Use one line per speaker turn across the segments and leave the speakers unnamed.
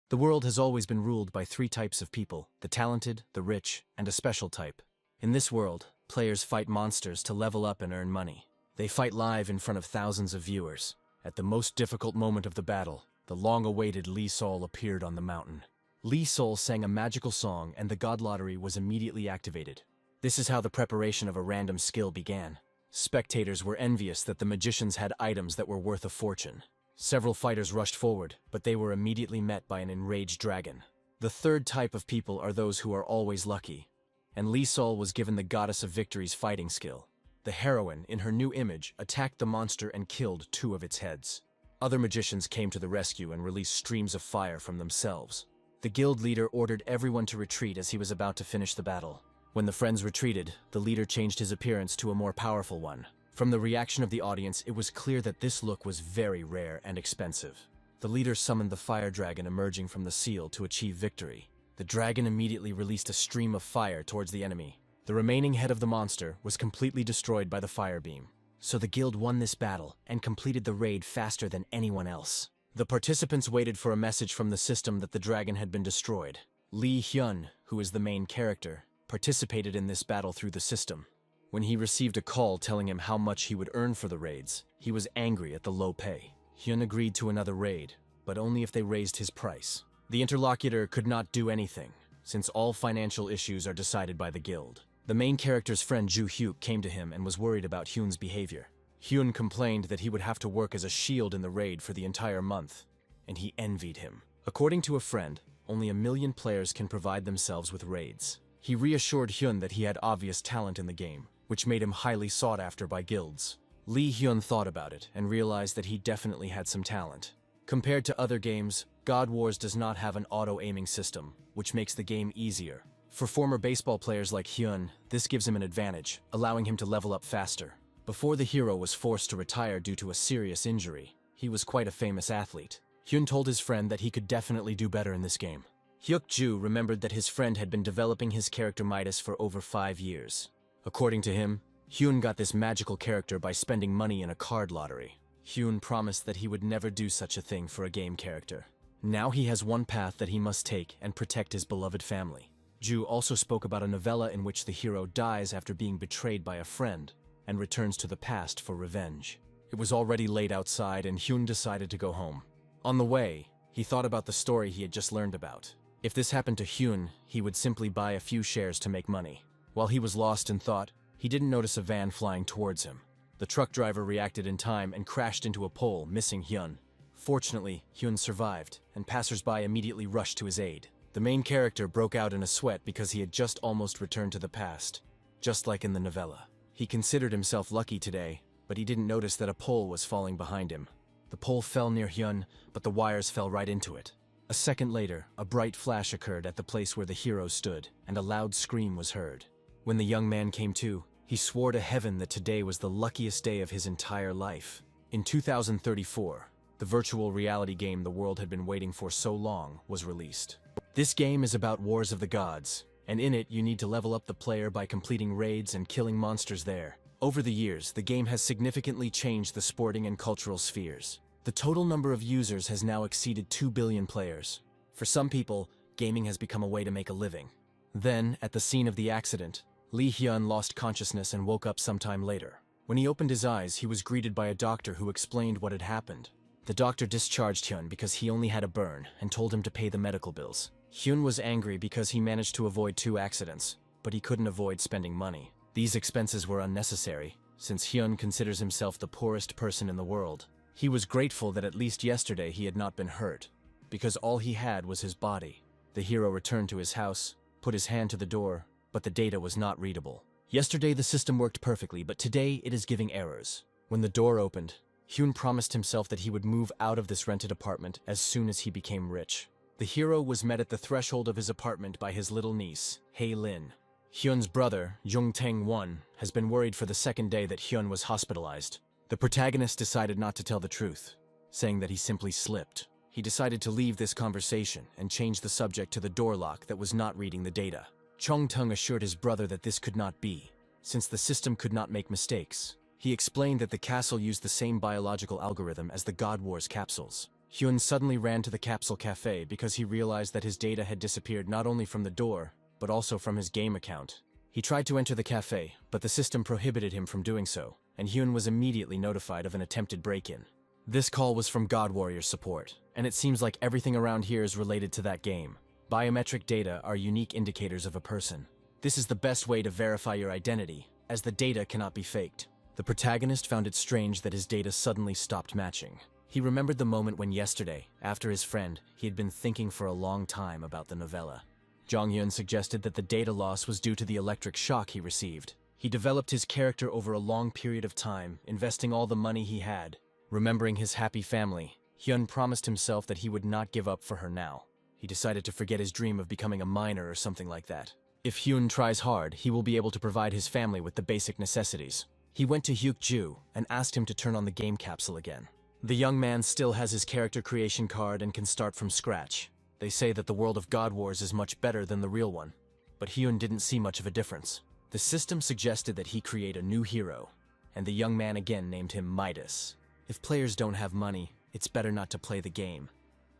The world has always been ruled by three types of people: the talented, the rich, and a special type. In this world, players fight monsters to level up and earn money. They fight live in front of thousands of viewers. At the most difficult moment of the battle, the long-awaited Lee Sol appeared on the mountain. Lee Sol sang a magical song and the God Lottery was immediately activated. This is how the preparation of a random skill began. Spectators were envious that the magicians had items that were worth a fortune. Several fighters rushed forward, but they were immediately met by an enraged dragon. The third type of people are those who are always lucky, and Lee Sol was given the Goddess of Victory's fighting skill. The heroine, in her new image, attacked the monster and killed 2 of its heads. Other magicians came to the rescue and released streams of fire from themselves. The guild leader ordered everyone to retreat as he was about to finish the battle. When the friends retreated, the leader changed his appearance to a more powerful one. From the reaction of the audience, it was clear that this look was very rare and expensive. The leader summoned the fire dragon emerging from the seal to achieve victory. The dragon immediately released a stream of fire towards the enemy. The remaining head of the monster was completely destroyed by the fire beam. So the guild won this battle and completed the raid faster than anyone else. The participants waited for a message from the system that the dragon had been destroyed. Lee Hyun, who is the main character, participated in this battle through the system. When he received a call telling him how much he would earn for the raids, he was angry at the low pay. Hyun agreed to another raid, but only if they raised his price. The interlocutor could not do anything, since all financial issues are decided by the guild. The main character's friend Ju Hyuk came to him and was worried about Hyun's behavior. Hyun complained that he would have to work as a shield in the raid for the entire month, and he envied him. According to a friend, only 1 million players can provide themselves with raids. He reassured Hyun that he had obvious talent in the game, which made him highly sought after by guilds. Lee Hyun thought about it and realized that he definitely had some talent. Compared to other games, God Wars does not have an auto-aiming system, which makes the game easier. For former baseball players like Hyun, this gives him an advantage, allowing him to level up faster. Before the hero was forced to retire due to a serious injury, he was quite a famous athlete. Hyun told his friend that he could definitely do better in this game. Hyuk-ju remembered that his friend had been developing his character Midas for over 5 years. According to him, Hyun got this magical character by spending money in a card lottery. Hyun promised that he would never do such a thing for a game character. Now he has one path that he must take and protect his beloved family. Ju also spoke about a novella in which the hero dies after being betrayed by a friend and returns to the past for revenge. It was already late outside and Hyun decided to go home. On the way, he thought about the story he had just learned about. If this happened to Hyun, he would simply buy a few shares to make money. While he was lost in thought, he didn't notice a van flying towards him. The truck driver reacted in time and crashed into a pole, missing Hyun. Fortunately, Hyun survived, and passersby immediately rushed to his aid. The main character broke out in a sweat because he had just almost returned to the past, just like in the novella. He considered himself lucky today, but he didn't notice that a pole was falling behind him. The pole fell near Hyun, but the wires fell right into it. A second later, a bright flash occurred at the place where the hero stood, and a loud scream was heard. When the young man came to, he swore to heaven that today was the luckiest day of his entire life. In 2034, the virtual reality game the world had been waiting for so long was released. This game is about Wars of the Gods, and in it you need to level up the player by completing raids and killing monsters there. Over the years, the game has significantly changed the sporting and cultural spheres. The total number of users has now exceeded 2 billion players. For some people, gaming has become a way to make a living. Then, at the scene of the accident, Lee Hyun lost consciousness and woke up sometime later. When he opened his eyes, he was greeted by a doctor who explained what had happened. The doctor discharged Hyun because he only had a burn and told him to pay the medical bills. Hyun was angry because he managed to avoid 2 accidents, but he couldn't avoid spending money. These expenses were unnecessary, since Hyun considers himself the poorest person in the world. He was grateful that at least yesterday he had not been hurt, because all he had was his body. The hero returned to his house, put his hand to the door, but the data was not readable. Yesterday the system worked perfectly, but today it is giving errors. When the door opened, Hyun promised himself that he would move out of this rented apartment as soon as he became rich. The hero was met at the threshold of his apartment by his little niece, Hae Lin. Hyun's brother, Jung Tae-won, has been worried for the second day that Hyun was hospitalized. The protagonist decided not to tell the truth, saying that he simply slipped. He decided to leave this conversation and change the subject to the door lock that was not reading the data. Chung Tung assured his brother that this could not be, since the system could not make mistakes. He explained that the castle used the same biological algorithm as the God Wars capsules. Hyun suddenly ran to the capsule cafe because he realized that his data had disappeared not only from the door, but also from his game account. He tried to enter the cafe, but the system prohibited him from doing so, and Hyun was immediately notified of an attempted break-in. This call was from God Warrior support, and it seems like everything around here is related to that game. Biometric data are unique indicators of a person. This is the best way to verify your identity, as the data cannot be faked. The protagonist found it strange that his data suddenly stopped matching. He remembered the moment when yesterday, after his friend, he had been thinking for a long time about the novella. Jong-hyun suggested that the data loss was due to the electric shock he received. He developed his character over a long period of time, investing all the money he had. Remembering his happy family, Hyun promised himself that he would not give up for her now. He decided to forget his dream of becoming a miner or something like that. If Hyun tries hard, he will be able to provide his family with the basic necessities. He went to Hyuk-ju and asked him to turn on the game capsule again. The young man still has his character creation card and can start from scratch. They say that the world of God Wars is much better than the real one, but Hyun didn't see much of a difference. The system suggested that he create a new hero, and the young man again named him Midas. If players don't have money, it's better not to play the game,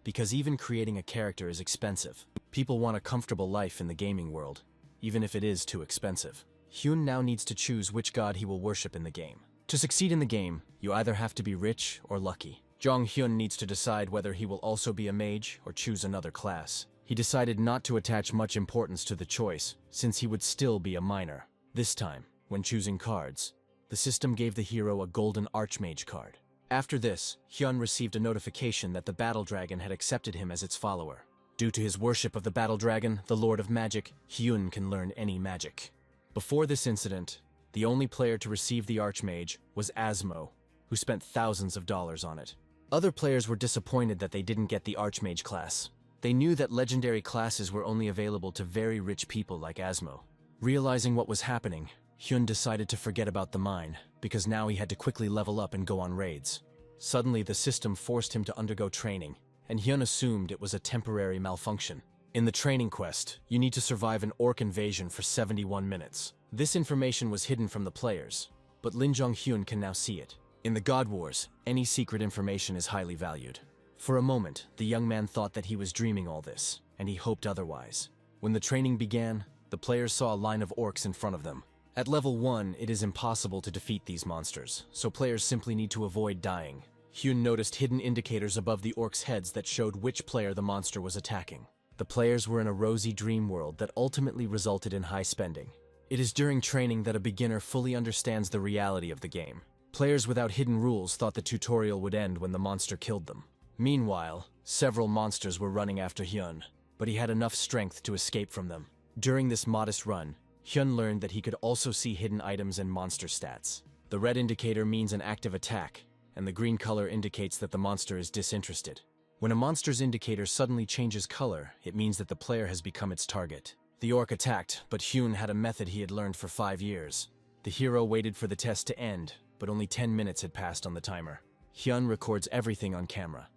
because even creating a character is expensive. People want a comfortable life in the gaming world, even if it is too expensive. Hyun now needs to choose which god he will worship in the game. To succeed in the game, you either have to be rich or lucky. Jong-hyun needs to decide whether he will also be a mage or choose another class. He decided not to attach much importance to the choice, since he would still be a miner. This time, when choosing cards, the system gave the hero a golden archmage card. After this, Hyun received a notification that the battle dragon had accepted him as its follower. Due to his worship of the battle dragon, the Lord of Magic, Hyun can learn any magic. Before this incident, the only player to receive the archmage was Asmo, who spent thousands of dollars on it. Other players were disappointed that they didn't get the archmage class. They knew that legendary classes were only available to very rich people like Asmo. Realizing what was happening, Hyun decided to forget about the mine, because now he had to quickly level up and go on raids. Suddenly, the system forced him to undergo training, and Hyun assumed it was a temporary malfunction. In the training quest, you need to survive an orc invasion for 71 minutes. This information was hidden from the players, but Lin Jong-hyun can now see it. In the God Wars, any secret information is highly valued. For a moment, the young man thought that he was dreaming all this, and he hoped otherwise. When the training began, the players saw a line of orcs in front of them. At level 1, it is impossible to defeat these monsters, so players simply need to avoid dying. Hyun noticed hidden indicators above the orcs' heads that showed which player the monster was attacking. The players were in a rosy dream world that ultimately resulted in high spending. It is during training that a beginner fully understands the reality of the game. Players without hidden rules thought the tutorial would end when the monster killed them. Meanwhile, several monsters were running after Hyun, but he had enough strength to escape from them. During this modest run, Hyun learned that he could also see hidden items and monster stats. The red indicator means an active attack, and the green color indicates that the monster is disinterested. When a monster's indicator suddenly changes color, it means that the player has become its target. The orc attacked, but Hyun had a method he had learned for 5 years. The hero waited for the test to end, but only 10 minutes had passed on the timer. Hyun records everything on camera,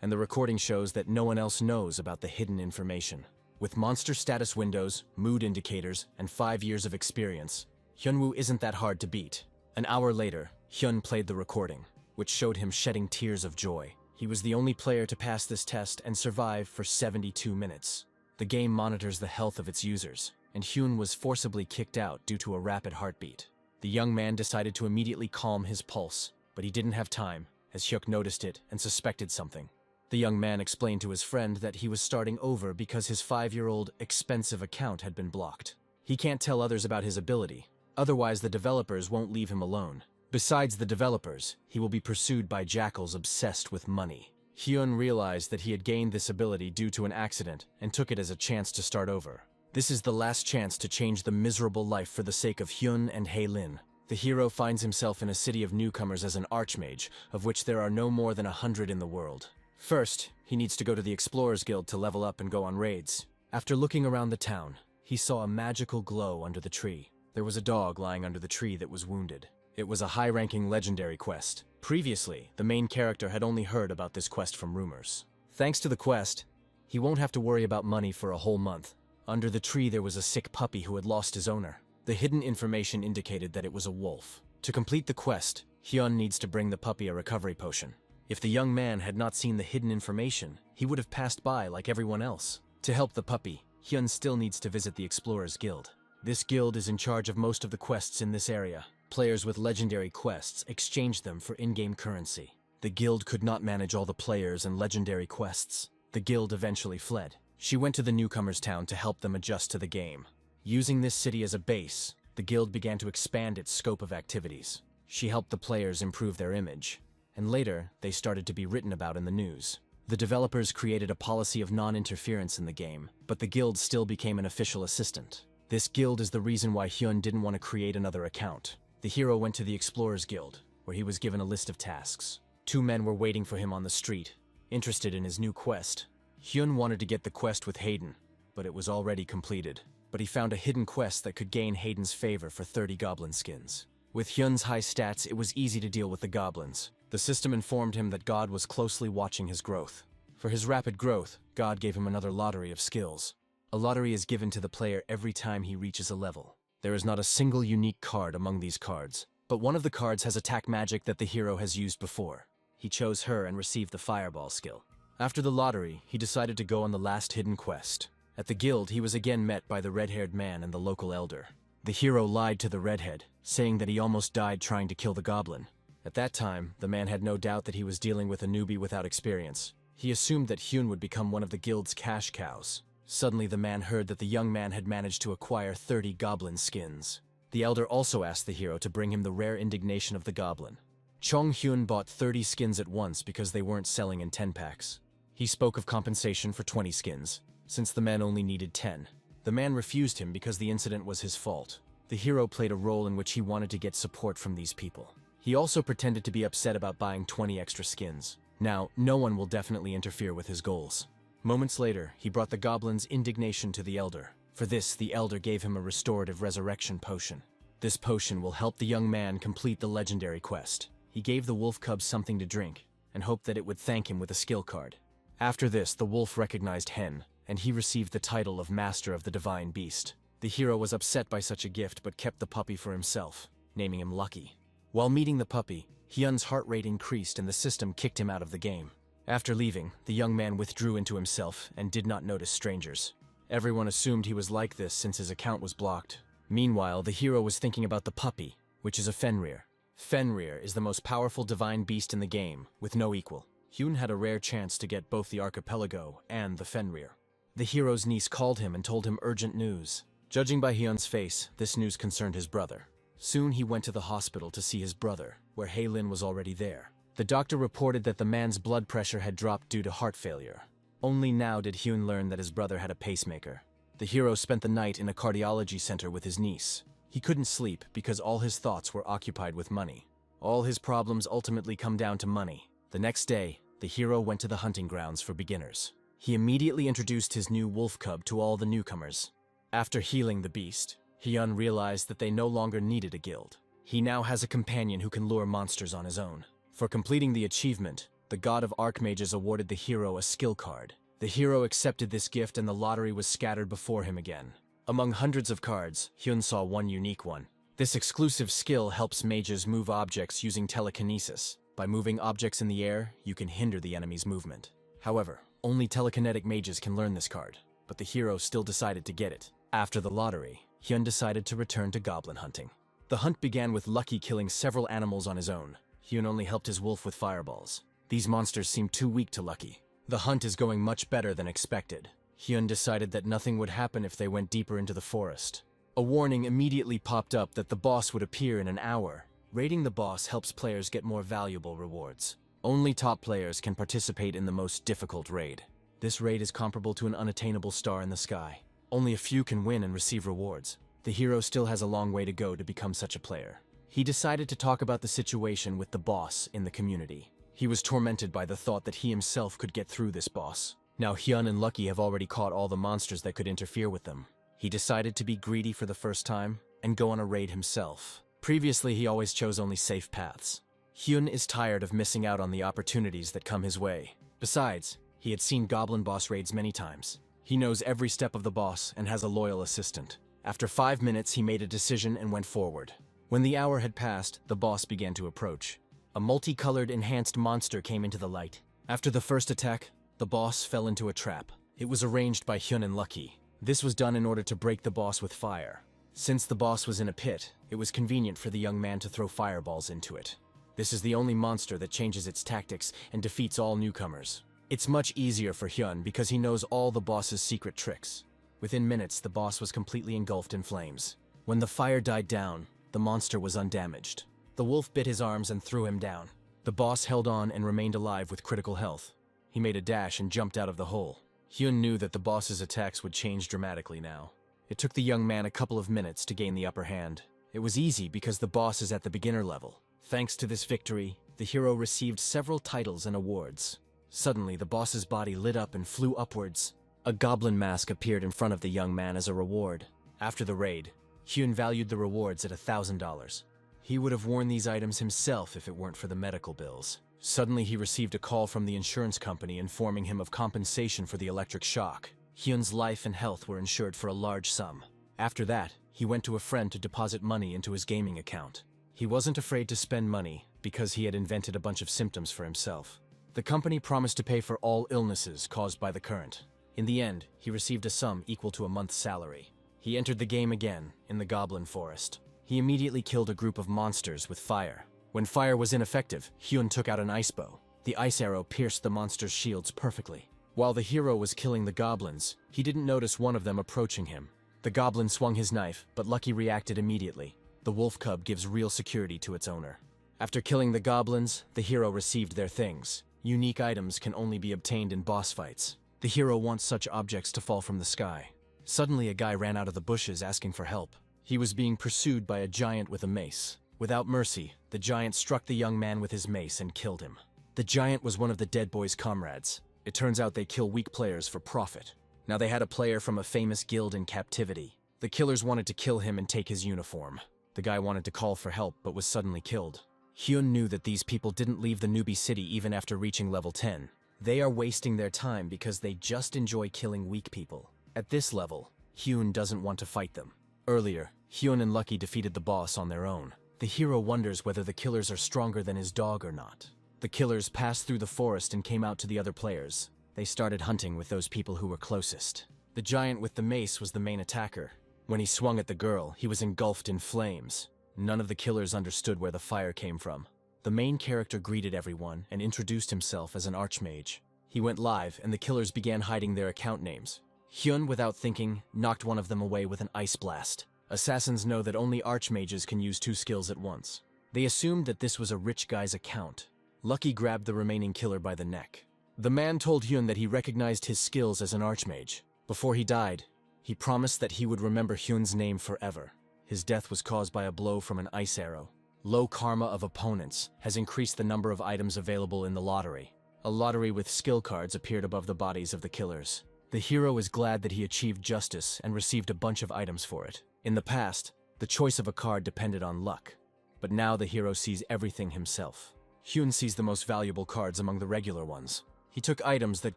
and the recording shows that no one else knows about the hidden information. With monster status windows, mood indicators, and 5 years of experience, Hyunwoo isn't that hard to beat. An hour later, Hyun played the recording, which showed him shedding tears of joy. He was the only player to pass this test and survive for 72 minutes. The game monitors the health of its users, and Hyun was forcibly kicked out due to a rapid heartbeat. The young man decided to immediately calm his pulse, but he didn't have time, as Hyuk noticed it and suspected something. The young man explained to his friend that he was starting over because his 5-year-old expensive account had been blocked. He can't tell others about his ability, otherwise the developers won't leave him alone. Besides the developers, he will be pursued by jackals obsessed with money. Hyun realized that he had gained this ability due to an accident and took it as a chance to start over. This is the last chance to change the miserable life for the sake of Hyun and Hae-lin. The hero finds himself in a city of newcomers as an archmage, of which there are no more than 100 in the world. First, he needs to go to the Explorers Guild to level up and go on raids. After looking around the town, he saw a magical glow under the tree. There was a dog lying under the tree that was wounded. It was a high-ranking legendary quest. Previously, the main character had only heard about this quest from rumors. Thanks to the quest, he won't have to worry about money for a whole month. Under the tree there was a sick puppy who had lost his owner. The hidden information indicated that it was a wolf. To complete the quest, Hyun needs to bring the puppy a recovery potion. If the young man had not seen the hidden information, he would have passed by like everyone else. To help the puppy, Hyun still needs to visit the Explorers Guild. This guild is in charge of most of the quests in this area. Players with legendary quests exchange them for in-game currency. The guild could not manage all the players and legendary quests. The guild eventually fled. She went to the newcomers' town to help them adjust to the game. Using this city as a base, the guild began to expand its scope of activities. She helped the players improve their image, and later, they started to be written about in the news. The developers created a policy of non-interference in the game, but the guild still became an official assistant. This guild is the reason why Hyun didn't want to create another account. The hero went to the Explorers Guild, where he was given a list of tasks. 2 men were waiting for him on the street, interested in his new quest. Hyun wanted to get the quest with Hayden, but it was already completed. But he found a hidden quest that could gain Hayden's favor for 30 goblin skins. With Hyun's high stats, it was easy to deal with the goblins. The system informed him that God was closely watching his growth. For his rapid growth, God gave him another lottery of skills. A lottery is given to the player every time he reaches a level. There is not a single unique card among these cards, but one of the cards has attack magic that the hero has used before. He chose her and received the fireball skill. After the lottery, he decided to go on the last hidden quest. At the guild, he was again met by the red-haired man and the local elder. The hero lied to the redhead, saying that he almost died trying to kill the goblin. At that time, the man had no doubt that he was dealing with a newbie without experience. He assumed that Hyun would become one of the guild's cash cows. Suddenly, the man heard that the young man had managed to acquire 30 goblin skins. The elder also asked the hero to bring him the rare indignation of the goblin. Chong Hyun bought 30 skins at once because they weren't selling in 10 packs. He spoke of compensation for 20 skins, since the man only needed 10. The man refused him because the incident was his fault. The hero played a role in which he wanted to get support from these people. He also pretended to be upset about buying 20 extra skins. Now, no one will definitely interfere with his goals. Moments later, he brought the goblin's indignation to the elder. For this, the elder gave him a restorative resurrection potion. This potion will help the young man complete the legendary quest. He gave the wolf cub something to drink, and hoped that it would thank him with a skill card. After this, the wolf recognized Hen, and he received the title of Master of the Divine Beast. The hero was upset by such a gift but kept the puppy for himself, naming him Lucky. While meeting the puppy, Hyun's heart rate increased and the system kicked him out of the game. After leaving, the young man withdrew into himself and did not notice strangers. Everyone assumed he was like this since his account was blocked. Meanwhile, the hero was thinking about the puppy, which is a Fenrir. Fenrir is the most powerful divine beast in the game, with no equal. Hyun had a rare chance to get both the archipelago and the Fenrir. The hero's niece called him and told him urgent news. Judging by Hyun's face, this news concerned his brother. Soon he went to the hospital to see his brother, where Haylin was already there. The doctor reported that the man's blood pressure had dropped due to heart failure. Only now did Hyun learn that his brother had a pacemaker. The hero spent the night in a cardiology center with his niece. He couldn't sleep because all his thoughts were occupied with money. All his problems ultimately come down to money. The next day, the hero went to the hunting grounds for beginners. He immediately introduced his new wolf cub to all the newcomers. After healing the beast, Hyun realized that they no longer needed a guild. He now has a companion who can lure monsters on his own. For completing the achievement, the god of archmages awarded the hero a skill card. The hero accepted this gift and the lottery was scattered before him again. Among hundreds of cards, Hyun saw one unique one. This exclusive skill helps mages move objects using telekinesis. By moving objects in the air, you can hinder the enemy's movement. However, only telekinetic mages can learn this card, but the hero still decided to get it. After the lottery, Hyun decided to return to goblin hunting. The hunt began with Lucky killing several animals on his own. Hyun only helped his wolf with fireballs. These monsters seemed too weak to Lucky. The hunt is going much better than expected. Hyun decided that nothing would happen if they went deeper into the forest. A warning immediately popped up that the boss would appear in an hour. Raiding the boss helps players get more valuable rewards. Only top players can participate in the most difficult raid. This raid is comparable to an unattainable star in the sky. Only a few can win and receive rewards. The hero still has a long way to go to become such a player. He decided to talk about the situation with the boss in the community. He was tormented by the thought that he himself could get through this boss. Now Hyun and Lucky have already caught all the monsters that could interfere with them. He decided to be greedy for the first time and go on a raid himself. Previously, he always chose only safe paths. Hyun is tired of missing out on the opportunities that come his way. Besides, he had seen goblin boss raids many times. He knows every step of the boss and has a loyal assistant. After 5 minutes, he made a decision and went forward. When the hour had passed, the boss began to approach. A multicolored enhanced monster came into the light. After the first attack, the boss fell into a trap. It was arranged by Hyun and Lucky. This was done in order to break the boss with fire. Since the boss was in a pit, it was convenient for the young man to throw fireballs into it. This is the only monster that changes its tactics and defeats all newcomers. It's much easier for Hyun because he knows all the boss's secret tricks. Within minutes, the boss was completely engulfed in flames. When the fire died down, the monster was undamaged. The wolf bit his arms and threw him down. The boss held on and remained alive with critical health. He made a dash and jumped out of the hole. Hyun knew that the boss's attacks would change dramatically now. It took the young man a couple of minutes to gain the upper hand. It was easy because the boss is at the beginner level. Thanks to this victory, the hero received several titles and awards. Suddenly, the boss's body lit up and flew upwards. A goblin mask appeared in front of the young man as a reward. After the raid, Hyun valued the rewards at $1,000. He would have worn these items himself if it weren't for the medical bills. Suddenly, he received a call from the insurance company informing him of compensation for the electric shock. Hyun's life and health were insured for a large sum. After that, he went to a friend to deposit money into his gaming account. He wasn't afraid to spend money because he had invented a bunch of symptoms for himself. The company promised to pay for all illnesses caused by the current. In the end, he received a sum equal to a month's salary. He entered the game again, in the Goblin Forest. He immediately killed a group of monsters with fire. When fire was ineffective, Hyun took out an ice bow. The ice arrow pierced the monster's shields perfectly. While the hero was killing the goblins, he didn't notice one of them approaching him. The goblin swung his knife, but Lucky reacted immediately. The wolf cub gives real security to its owner. After killing the goblins, the hero received their things. Unique items can only be obtained in boss fights. The hero wants such objects to fall from the sky. Suddenly, a guy ran out of the bushes asking for help. He was being pursued by a giant with a mace. Without mercy, the giant struck the young man with his mace and killed him. The giant was one of the dead boy's comrades. It turns out they kill weak players for profit. Now they had a player from a famous guild in captivity. The killers wanted to kill him and take his uniform. The guy wanted to call for help but was suddenly killed. Hyun knew that these people didn't leave the newbie city even after reaching level 10. They are wasting their time because they just enjoy killing weak people. At this level, Hyun doesn't want to fight them. Earlier, Hyun and Lucky defeated the boss on their own. The hero wonders whether the killers are stronger than his dog or not. The killers passed through the forest and came out to the other players. They started hunting with those people who were closest. The giant with the mace was the main attacker. When he swung at the girl, he was engulfed in flames. None of the killers understood where the fire came from. The main character greeted everyone and introduced himself as an archmage. He went live and the killers began hiding their account names. Hyun, without thinking, knocked one of them away with an ice blast. Assassins know that only archmages can use 2 skills at once. They assumed that this was a rich guy's account. Lucky grabbed the remaining killer by the neck. The man told Hyun that he recognized his skills as an archmage. Before he died, he promised that he would remember Hyun's name forever. His death was caused by a blow from an ice arrow. Low karma of opponents has increased the number of items available in the lottery. A lottery with skill cards appeared above the bodies of the killers. The hero is glad that he achieved justice and received a bunch of items for it. In the past, the choice of a card depended on luck. But now the hero sees everything himself. Hyun sees the most valuable cards among the regular ones. He took items that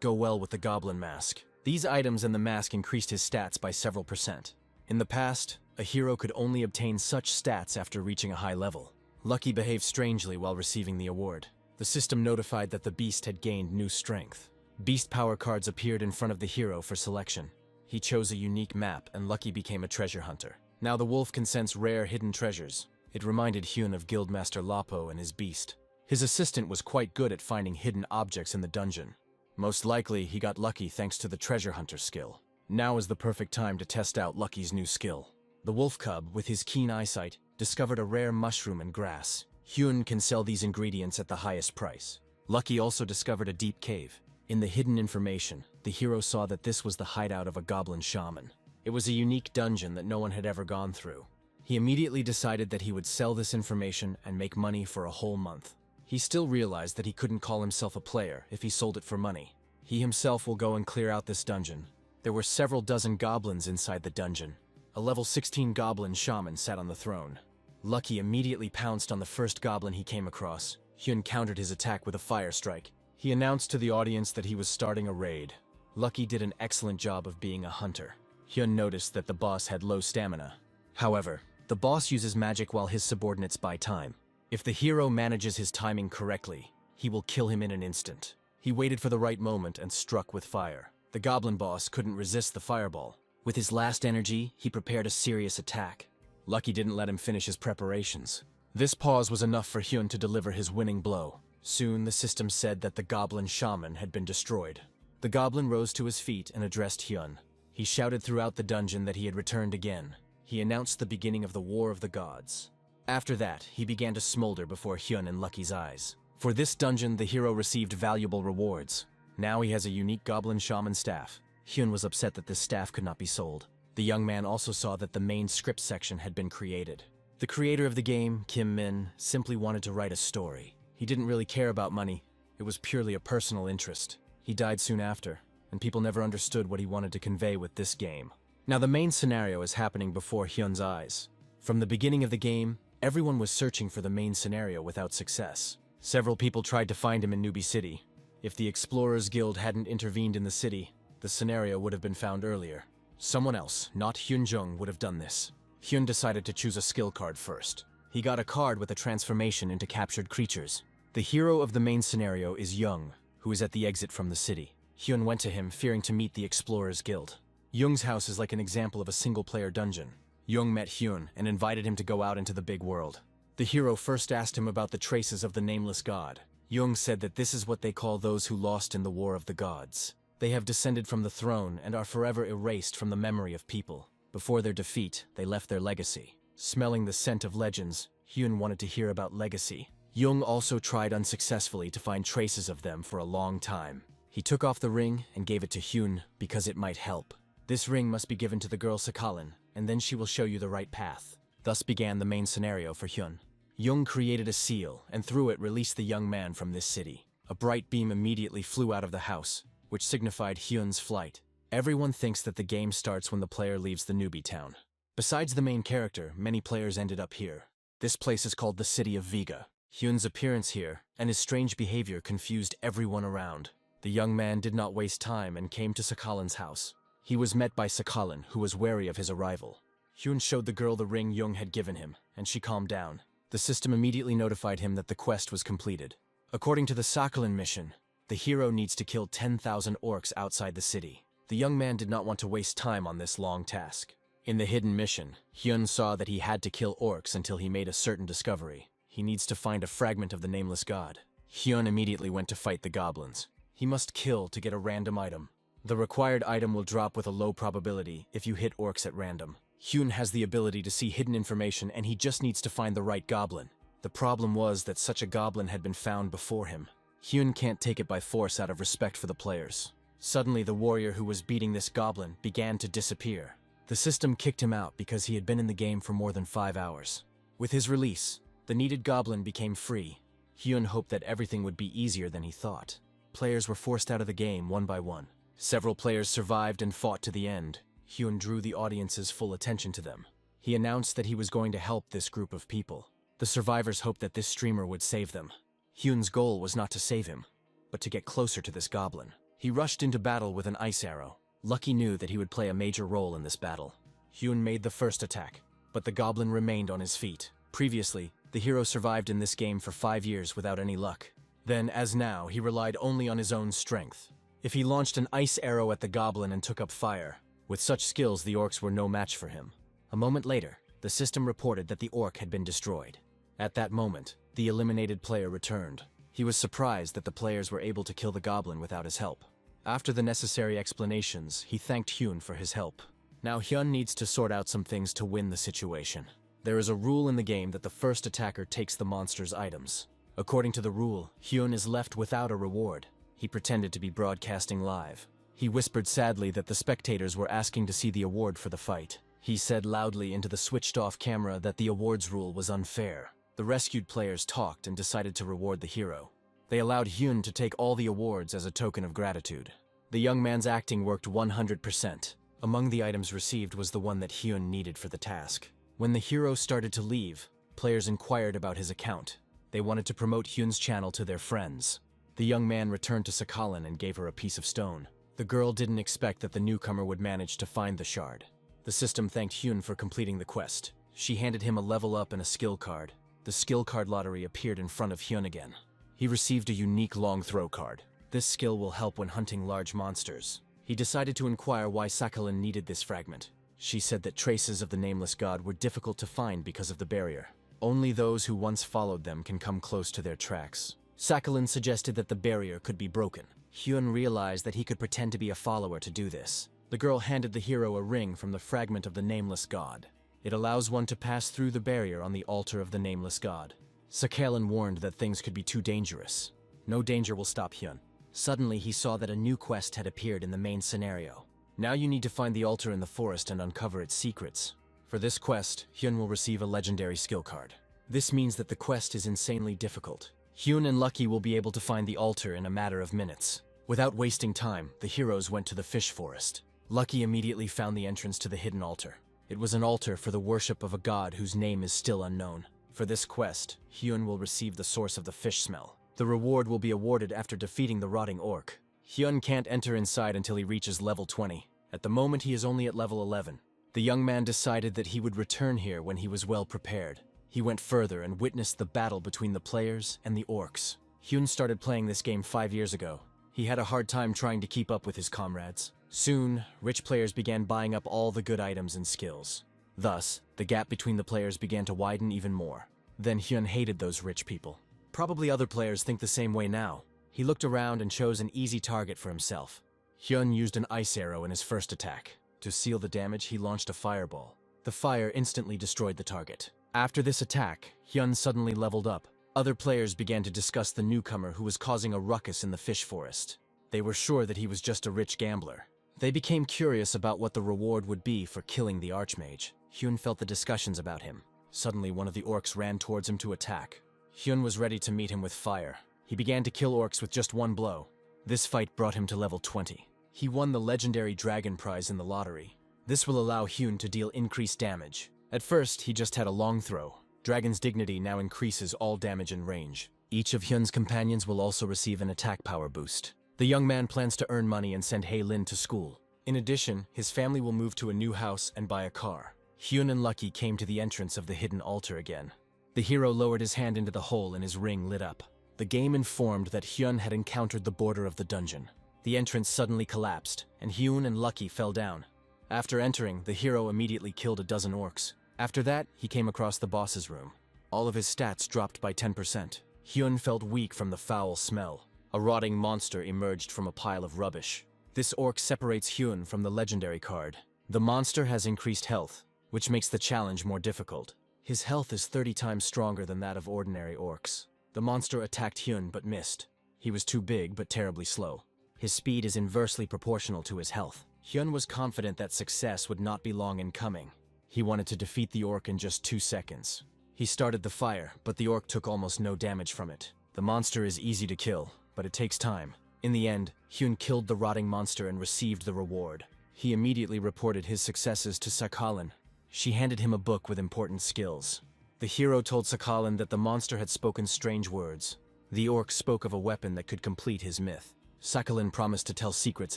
go well with the goblin mask. These items and the mask increased his stats by several %. In the past, a hero could only obtain such stats after reaching a high level. Lucky behaved strangely while receiving the award. The system notified that the beast had gained new strength. Beast power cards appeared in front of the hero for selection. He chose a unique map and Lucky became a treasure hunter. Now the wolf can sense rare hidden treasures. It reminded Hyun of Guildmaster Lapo and his beast. His assistant was quite good at finding hidden objects in the dungeon. Most likely, he got lucky thanks to the treasure hunter skill. Now is the perfect time to test out Lucky's new skill. The wolf cub, with his keen eyesight, discovered a rare mushroom and grass. Hyun can sell these ingredients at the highest price. Lucky also discovered a deep cave. In the hidden information, the hero saw that this was the hideout of a goblin shaman. It was a unique dungeon that no one had ever gone through. He immediately decided that he would sell this information and make money for a whole month. He still realized that he couldn't call himself a player if he sold it for money. He himself will go and clear out this dungeon. There were several dozen goblins inside the dungeon. A level 16 goblin shaman sat on the throne. Lucky immediately pounced on the first goblin he came across. Hyun countered his attack with a fire strike. He announced to the audience that he was starting a raid. Lucky did an excellent job of being a hunter. Hyun noticed that the boss had low stamina. However, the boss uses magic while his subordinates buy time. If the hero manages his timing correctly, he will kill him in an instant. He waited for the right moment and struck with fire. The goblin boss couldn't resist the fireball. With his last energy, he prepared a serious attack. Lucky didn't let him finish his preparations. This pause was enough for Hyun to deliver his winning blow. Soon, the system said that the goblin shaman had been destroyed. The goblin rose to his feet and addressed Hyun. He shouted throughout the dungeon that he had returned again. He announced the beginning of the War of the Gods. After that, he began to smolder before Hyun and Lucky's eyes. For this dungeon, the hero received valuable rewards. Now he has a unique goblin shaman staff. Hyun was upset that this staff could not be sold. The young man also saw that the main script section had been created. The creator of the game, Kim Min, simply wanted to write a story. He didn't really care about money. It was purely a personal interest. He died soon after, and people never understood what he wanted to convey with this game. Now the main scenario is happening before Hyun's eyes. From the beginning of the game, everyone was searching for the main scenario without success. Several people tried to find him in Newbie City. If the Explorers Guild hadn't intervened in the city, the scenario would have been found earlier. Someone else, not Hyun-jung, would have done this. Hyun decided to choose a skill card first. He got a card with a transformation into captured creatures. The hero of the main scenario is Young, who is at the exit from the city. Hyun went to him, fearing to meet the Explorers Guild. Young's house is like an example of a single-player dungeon. Young met Hyun and invited him to go out into the big world. The hero first asked him about the traces of the nameless god. Young said that this is what they call those who lost in the War of the Gods. They have descended from the throne and are forever erased from the memory of people. Before their defeat, they left their legacy. Smelling the scent of legends, Hyun wanted to hear about legacy. Young also tried unsuccessfully to find traces of them for a long time. He took off the ring and gave it to Hyun because it might help. This ring must be given to the girl Sakalin, and then she will show you the right path. Thus began the main scenario for Hyun. Young created a seal, and through it released the young man from this city. A bright beam immediately flew out of the house, which signified Hyun's flight. Everyone thinks that the game starts when the player leaves the newbie town. Besides the main character, many players ended up here. This place is called the City of Vega. Hyun's appearance here, and his strange behavior confused everyone around. The young man did not waste time and came to Sakalin's house. He was met by Sakalin, who was wary of his arrival. Hyun showed the girl the ring Young had given him, and she calmed down. The system immediately notified him that the quest was completed. According to the Sakalin mission, the hero needs to kill 10,000 orcs outside the city. The young man did not want to waste time on this long task. In the hidden mission, Hyun saw that he had to kill orcs until he made a certain discovery. He needs to find a fragment of the nameless god. Hyun immediately went to fight the goblins. He must kill to get a random item. The required item will drop with a low probability if you hit orcs at random. Hyun has the ability to see hidden information, and he just needs to find the right goblin. The problem was that such a goblin had been found before him. Hyun can't take it by force out of respect for the players. Suddenly, the warrior who was beating this goblin began to disappear. The system kicked him out because he had been in the game for more than 5 hours. With his release, the needed goblin became free. Hyun hoped that everything would be easier than he thought. Players were forced out of the game one by one. Several players survived and fought to the end. Hyun drew the audience's full attention to them. He announced that he was going to help this group of people. The survivors hoped that this streamer would save them. Hyun's goal was not to save him, but to get closer to this goblin. He rushed into battle with an ice arrow. Lucky knew that he would play a major role in this battle. Hyun made the first attack, but the goblin remained on his feet. Previously, the hero survived in this game for 5 years without any luck. Then, as now, he relied only on his own strength. If he launched an ice arrow at the goblin and took up fire, with such skills the orcs were no match for him. A moment later, the system reported that the orc had been destroyed. At that moment, the eliminated player returned. He was surprised that the players were able to kill the goblin without his help. After the necessary explanations, he thanked Hyun for his help. Now Hyun needs to sort out some things to win the situation. There is a rule in the game that the first attacker takes the monster's items. According to the rule, Hyun is left without a reward. He pretended to be broadcasting live. He whispered sadly that the spectators were asking to see the award for the fight. He said loudly into the switched-off camera that the awards rule was unfair. The rescued players talked and decided to reward the hero. They allowed Hyun to take all the awards as a token of gratitude. The young man's acting worked 100%. Among the items received was the one that Hyun needed for the task. When the hero started to leave, players inquired about his account. They wanted to promote Hyun's channel to their friends. The young man returned to Sakalin and gave her a piece of stone. The girl didn't expect that the newcomer would manage to find the shard. The system thanked Hyun for completing the quest. She handed him a level up and a skill card. the skill card lottery appeared in front of Hyun again. He received a unique long throw card. This skill will help when hunting large monsters. He decided to inquire why Sakhalin needed this fragment. She said that traces of the nameless god were difficult to find because of the barrier. Only those who once followed them can come close to their tracks. Sakhalin suggested that the barrier could be broken. Hyun realized that he could pretend to be a follower to do this. The girl handed the hero a ring from the fragment of the nameless god. It allows one to pass through the barrier on the altar of the nameless god. Sakhalin warned that things could be too dangerous. No danger will stop Hyun. Suddenly he saw that a new quest had appeared in the main scenario. Now you need to find the altar in the forest and uncover its secrets. For this quest, Hyun will receive a legendary skill card. This means that the quest is insanely difficult. Hyun and Lucky will be able to find the altar in a matter of minutes. Without wasting time, the heroes went to the fish forest. Lucky immediately found the entrance to the hidden altar. It was an altar for the worship of a god whose name is still unknown. For this quest, Hyun will receive the source of the fish smell. The reward will be awarded after defeating the rotting orc. Hyun can't enter inside until he reaches level 20. At the moment he is only at level 11. The young man decided that he would return here when he was well prepared. He went further and witnessed the battle between the players and the orcs. Hyun started playing this game 5 years ago. He had a hard time trying to keep up with his comrades. Soon, rich players began buying up all the good items and skills. Thus, the gap between the players began to widen even more. Then Hyun hated those rich people. Probably other players think the same way now. He looked around and chose an easy target for himself. Hyun used an ice arrow in his first attack. To seal the damage, he launched a fireball. The fire instantly destroyed the target. After this attack, Hyun suddenly leveled up. Other players began to discuss the newcomer who was causing a ruckus in the fish forest. They were sure that he was just a rich gambler. They became curious about what the reward would be for killing the archmage. Hyun felt the discussions about him. Suddenly, one of the orcs ran towards him to attack. Hyun was ready to meet him with fire. He began to kill orcs with just one blow. This fight brought him to level 20. He won the legendary dragon prize in the lottery. This will allow Hyun to deal increased damage. At first, he just had a long throw. Dragon's dignity now increases all damage and range. Each of Hyun's companions will also receive an attack power boost. The young man plans to earn money and send Hae-Lin to school. In addition, his family will move to a new house and buy a car. Hyun and Lucky came to the entrance of the hidden altar again. The hero lowered his hand into the hole and his ring lit up. The game informed that Hyun had encountered the border of the dungeon. The entrance suddenly collapsed, and Hyun and Lucky fell down. After entering, the hero immediately killed a dozen orcs. After that, he came across the boss's room. All of his stats dropped by 10%. Hyun felt weak from the foul smell. A rotting monster emerged from a pile of rubbish. This orc separates Hyun from the legendary card. The monster has increased health, which makes the challenge more difficult. His health is 30 times stronger than that of ordinary orcs. The monster attacked Hyun but missed. He was too big but terribly slow. His speed is inversely proportional to his health. Hyun was confident that success would not be long in coming. He wanted to defeat the orc in just 2 seconds. He started the fire, but the orc took almost no damage from it. The monster is easy to kill, but it takes time. In the end, Hyun killed the rotting monster and received the reward. He immediately reported his successes to Sakhalin. She handed him a book with important skills. The hero told Sakhalin that the monster had spoken strange words. The orc spoke of a weapon that could complete his myth. Sakhalin promised to tell secrets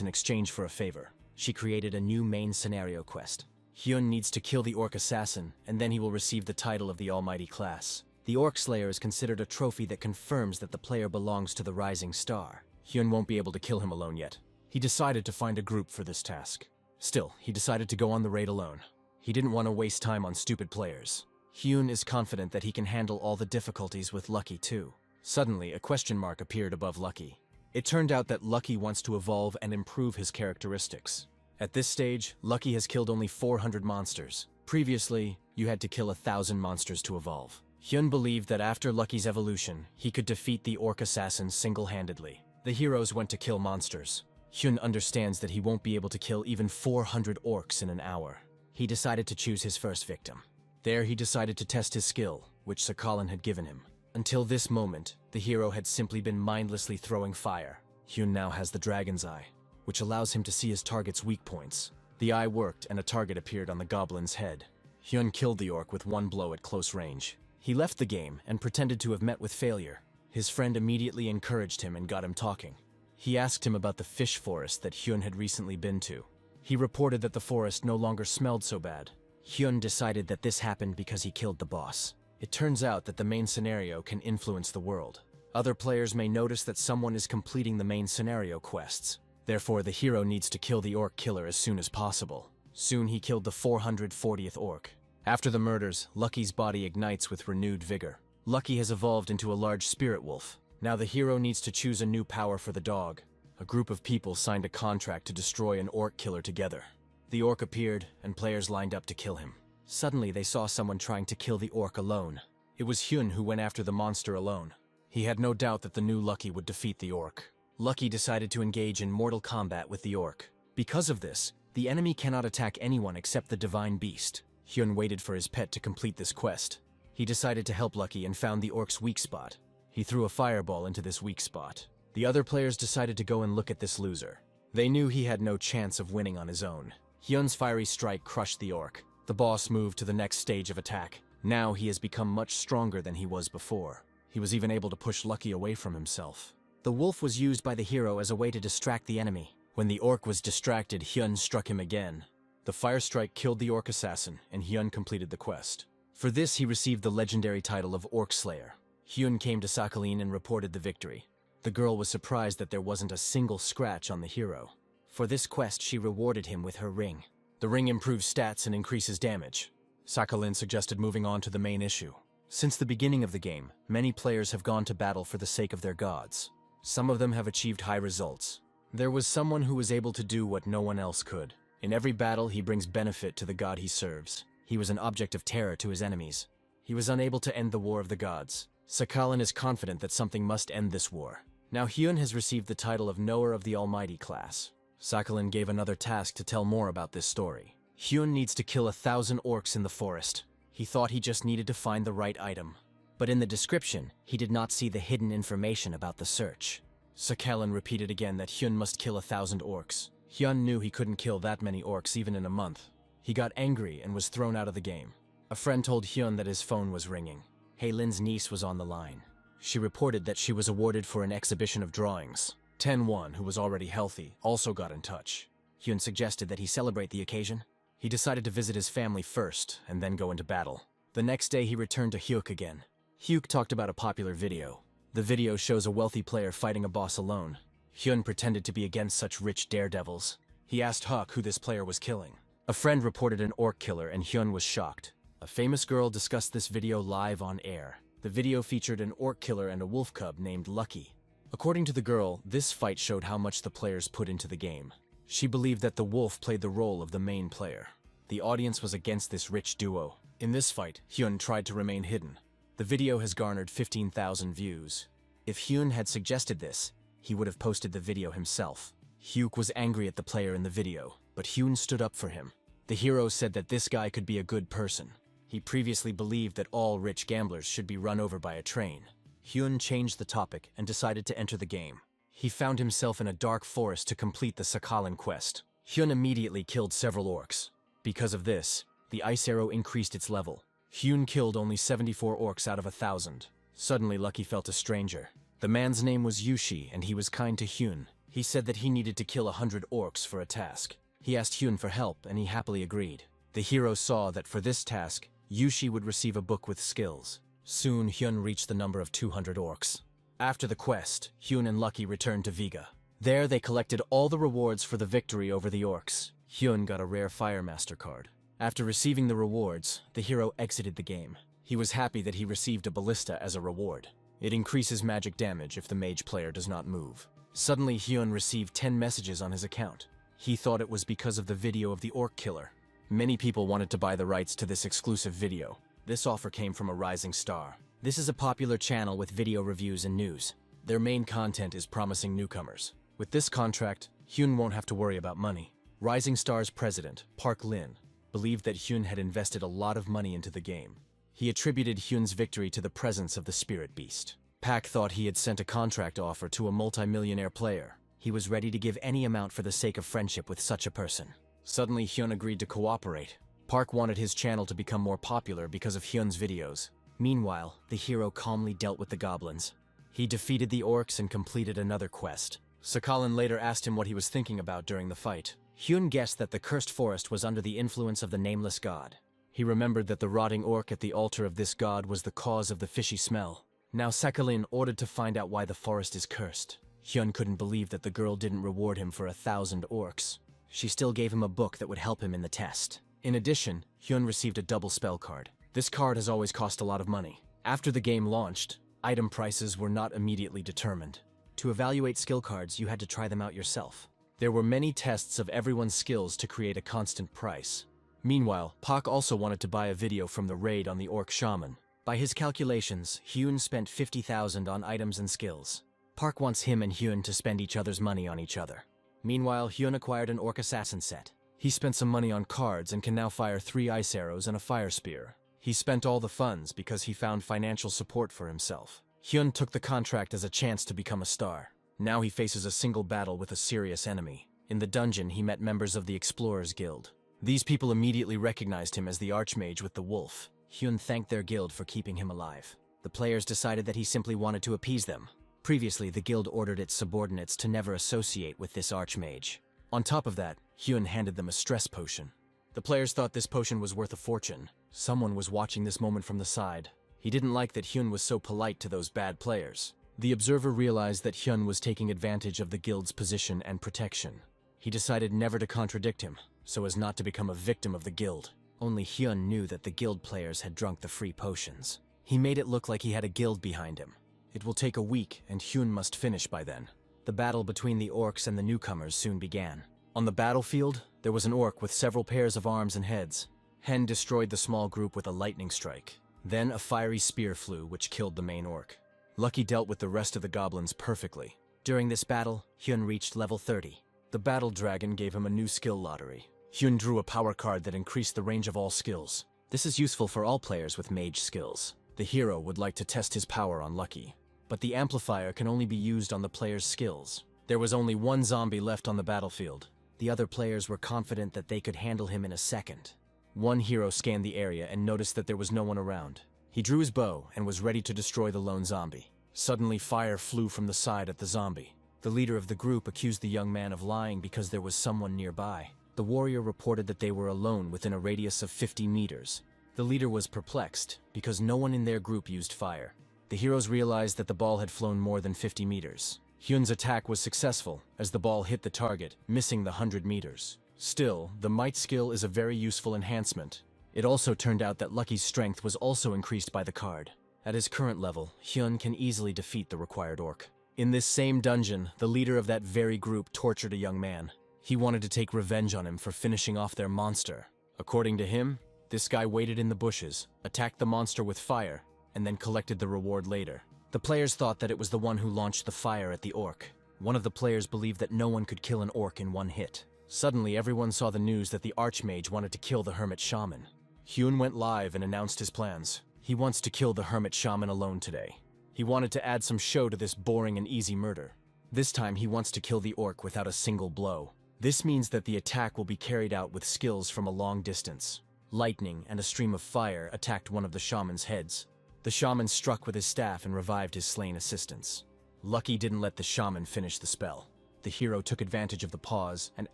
in exchange for a favor. She created a new main scenario quest. Hyun needs to kill the orc assassin, and then he will receive the title of the Almighty Class. The Orc Slayer is considered a trophy that confirms that the player belongs to the Rising Star. Hyun won't be able to kill him alone yet. He decided to find a group for this task. Still, he decided to go on the raid alone. He didn't want to waste time on stupid players. Hyun is confident that he can handle all the difficulties with Lucky too. Suddenly, a question mark appeared above Lucky. It turned out that Lucky wants to evolve and improve his characteristics. At this stage, Lucky has killed only 400 monsters. Previously, you had to kill 1,000 monsters to evolve. Hyun believed that after Lucky's evolution, he could defeat the orc assassin single-handedly. The heroes went to kill monsters. Hyun understands that he won't be able to kill even 400 orcs in an hour. He decided to choose his first victim. There he decided to test his skill, which Sakhalin had given him. Until this moment, the hero had simply been mindlessly throwing fire. Hyun now has the Dragon's Eye, which allows him to see his target's weak points. The eye worked and a target appeared on the goblin's head. Hyun killed the orc with one blow at close range. He left the game and pretended to have met with failure. His friend immediately encouraged him and got him talking. He asked him about the fish forest that Hyun had recently been to. He reported that the forest no longer smelled so bad. Hyun decided that this happened because he killed the boss. It turns out that the main scenario can influence the world. Other players may notice that someone is completing the main scenario quests. Therefore, the hero needs to kill the orc killer as soon as possible. Soon he killed the 440th orc. After the murders, Lucky's body ignites with renewed vigor. Lucky has evolved into a large spirit wolf. Now the hero needs to choose a new power for the dog. A group of people signed a contract to destroy an orc killer together. The orc appeared, and players lined up to kill him. Suddenly, they saw someone trying to kill the orc alone. It was Hyun who went after the monster alone. He had no doubt that the new Lucky would defeat the orc. Lucky decided to engage in mortal combat with the orc. Because of this, the enemy cannot attack anyone except the divine beast. Hyun waited for his pet to complete this quest. He decided to help Lucky and found the orc's weak spot. He threw a fireball into this weak spot. The other players decided to go and look at this loser. They knew he had no chance of winning on his own. Hyun's fiery strike crushed the orc. The boss moved to the next stage of attack. Now he has become much stronger than he was before. He was even able to push Lucky away from himself. The wolf was used by the hero as a way to distract the enemy. When the orc was distracted, Hyun struck him again. The fire strike killed the orc assassin, and Hyun completed the quest. For this, he received the legendary title of Orc Slayer. Hyun came to Sakhalin and reported the victory. The girl was surprised that there wasn't a single scratch on the hero. For this quest, she rewarded him with her ring. The ring improves stats and increases damage. Sakhalin suggested moving on to the main issue. Since the beginning of the game, many players have gone to battle for the sake of their gods. Some of them have achieved high results. There was someone who was able to do what no one else could. In every battle, he brings benefit to the god he serves. He was an object of terror to his enemies. He was unable to end the war of the gods. Sakhalin is confident that something must end this war. Now Hyun has received the title of Knower of the Almighty class. Sakhalin gave another task to tell more about this story. Hyun needs to kill 1,000 orcs in the forest. He thought he just needed to find the right item. But in the description, he did not see the hidden information about the search. Sakhalin repeated again that Hyun must kill 1,000 orcs. Hyun knew he couldn't kill that many orcs even in a month. He got angry and was thrown out of the game. A friend told Hyun that his phone was ringing. Heylin's niece was on the line. She reported that she was awarded for an exhibition of drawings. Ten-Won, who was already healthy, also got in touch. Hyun suggested that he celebrate the occasion. He decided to visit his family first, and then go into battle. The next day he returned to Hyuk again. Hyuk talked about a popular video. The video shows a wealthy player fighting a boss alone. Hyun pretended to be against such rich daredevils. He asked Huk who this player was killing. A friend reported an orc killer, and Hyun was shocked. A famous girl discussed this video live on air. The video featured an orc killer and a wolf cub named Lucky. According to the girl, this fight showed how much the players put into the game. She believed that the wolf played the role of the main player. The audience was against this rich duo. In this fight, Hyun tried to remain hidden. The video has garnered 15,000 views. If Hyun had suggested this, he would have posted the video himself. Hyuk was angry at the player in the video, but Hyun stood up for him. The hero said that this guy could be a good person. He previously believed that all rich gamblers should be run over by a train. Hyun changed the topic and decided to enter the game. He found himself in a dark forest to complete the Sakhalin quest. Hyun immediately killed several orcs. Because of this, the ice arrow increased its level. Hyun killed only 74 orcs out of 1,000. Suddenly, Lucky felt a stranger. The man's name was Yushi, and he was kind to Hyun. He said that he needed to kill 100 orcs for a task. He asked Hyun for help, and he happily agreed. The hero saw that for this task, Yushi would receive a book with skills. Soon, Hyun reached the number of 200 orcs. After the quest, Hyun and Lucky returned to Viga. There, they collected all the rewards for the victory over the orcs. Hyun got a rare Fire Master card. After receiving the rewards, the hero exited the game. He was happy that he received a ballista as a reward. It increases magic damage if the mage player does not move. Suddenly, Hyun received 10 messages on his account. He thought it was because of the video of the orc killer. Many people wanted to buy the rights to this exclusive video. This offer came from a rising star. This is a popular channel with video reviews and news. Their main content is promising newcomers. With this contract, Hyun won't have to worry about money. Rising Star's president, Park Lin, believed that Hyun had invested a lot of money into the game. He attributed Hyun's victory to the presence of the spirit beast. Park thought he had sent a contract offer to a multimillionaire player. He was ready to give any amount for the sake of friendship with such a person. Suddenly, Hyun agreed to cooperate. Park wanted his channel to become more popular because of Hyun's videos. Meanwhile, the hero calmly dealt with the goblins. He defeated the orcs and completed another quest. Sakhalin later asked him what he was thinking about during the fight. Hyun guessed that the cursed forest was under the influence of the nameless god. He remembered that the rotting orc at the altar of this god was the cause of the fishy smell. Now Sakhalin ordered to find out why the forest is cursed. Hyun couldn't believe that the girl didn't reward him for 1,000 orcs. She still gave him a book that would help him in the test. In addition, Hyun received a double spell card. This card has always cost a lot of money. After the game launched, item prices were not immediately determined. To evaluate skill cards, you had to try them out yourself. There were many tests of everyone's skills to create a constant price. Meanwhile, Pak also wanted to buy a video from the raid on the orc shaman. By his calculations, Hyun spent 50,000 on items and skills. Park wants him and Hyun to spend each other's money on each other. Meanwhile, Hyun acquired an orc assassin set. He spent some money on cards and can now fire 3 ice arrows and a fire spear. He spent all the funds because he found financial support for himself. Hyun took the contract as a chance to become a star. Now he faces a single battle with a serious enemy. In the dungeon, he met members of the Explorers Guild. These people immediately recognized him as the Archmage with the wolf. Hyun thanked their guild for keeping him alive. The players decided that he simply wanted to appease them. Previously, the guild ordered its subordinates to never associate with this Archmage. On top of that, Hyun handed them a stress potion. The players thought this potion was worth a fortune. Someone was watching this moment from the side. He didn't like that Hyun was so polite to those bad players. The observer realized that Hyun was taking advantage of the guild's position and protection. He decided never to contradict him, so as not to become a victim of the guild. Only Hyun knew that the guild players had drunk the free potions. He made it look like he had a guild behind him. It will take a week, and Hyun must finish by then. The battle between the orcs and the newcomers soon began. On the battlefield, there was an orc with several pairs of arms and heads. Hen destroyed the small group with a lightning strike. Then a fiery spear flew, which killed the main orc. Lucky dealt with the rest of the goblins perfectly. During this battle, Hyun reached level 30. The battle dragon gave him a new skill lottery. Hyun drew a power card that increased the range of all skills. This is useful for all players with mage skills. The hero would like to test his power on Lucky, but the amplifier can only be used on the player's skills. There was only one zombie left on the battlefield. The other players were confident that they could handle him in a second. One hero scanned the area and noticed that there was no one around. He drew his bow and was ready to destroy the lone zombie. Suddenly, fire flew from the side at the zombie. The leader of the group accused the young man of lying because there was someone nearby. The warrior reported that they were alone within a radius of 50 meters. The leader was perplexed because no one in their group used fire. The heroes realized that the ball had flown more than 50 meters. Hyun's attack was successful as the ball hit the target, missing the 100 meters. Still, the might skill is a very useful enhancement. It also turned out that Lucky's strength was also increased by the card. At his current level, Hyun can easily defeat the required orc. In this same dungeon, the leader of that very group tortured a young man. He wanted to take revenge on him for finishing off their monster. According to him, this guy waited in the bushes, attacked the monster with fire, and then collected the reward later. The players thought that it was the one who launched the fire at the orc. One of the players believed that no one could kill an orc in one hit. Suddenly, everyone saw the news that the Archmage wanted to kill the Hermit Shaman. Hyun went live and announced his plans. He wants to kill the Hermit Shaman alone today. He wanted to add some show to this boring and easy murder. This time, he wants to kill the orc without a single blow. This means that the attack will be carried out with skills from a long distance. Lightning and a stream of fire attacked one of the shaman's heads. The shaman struck with his staff and revived his slain assistants. Lucky didn't let the shaman finish the spell. The hero took advantage of the pause and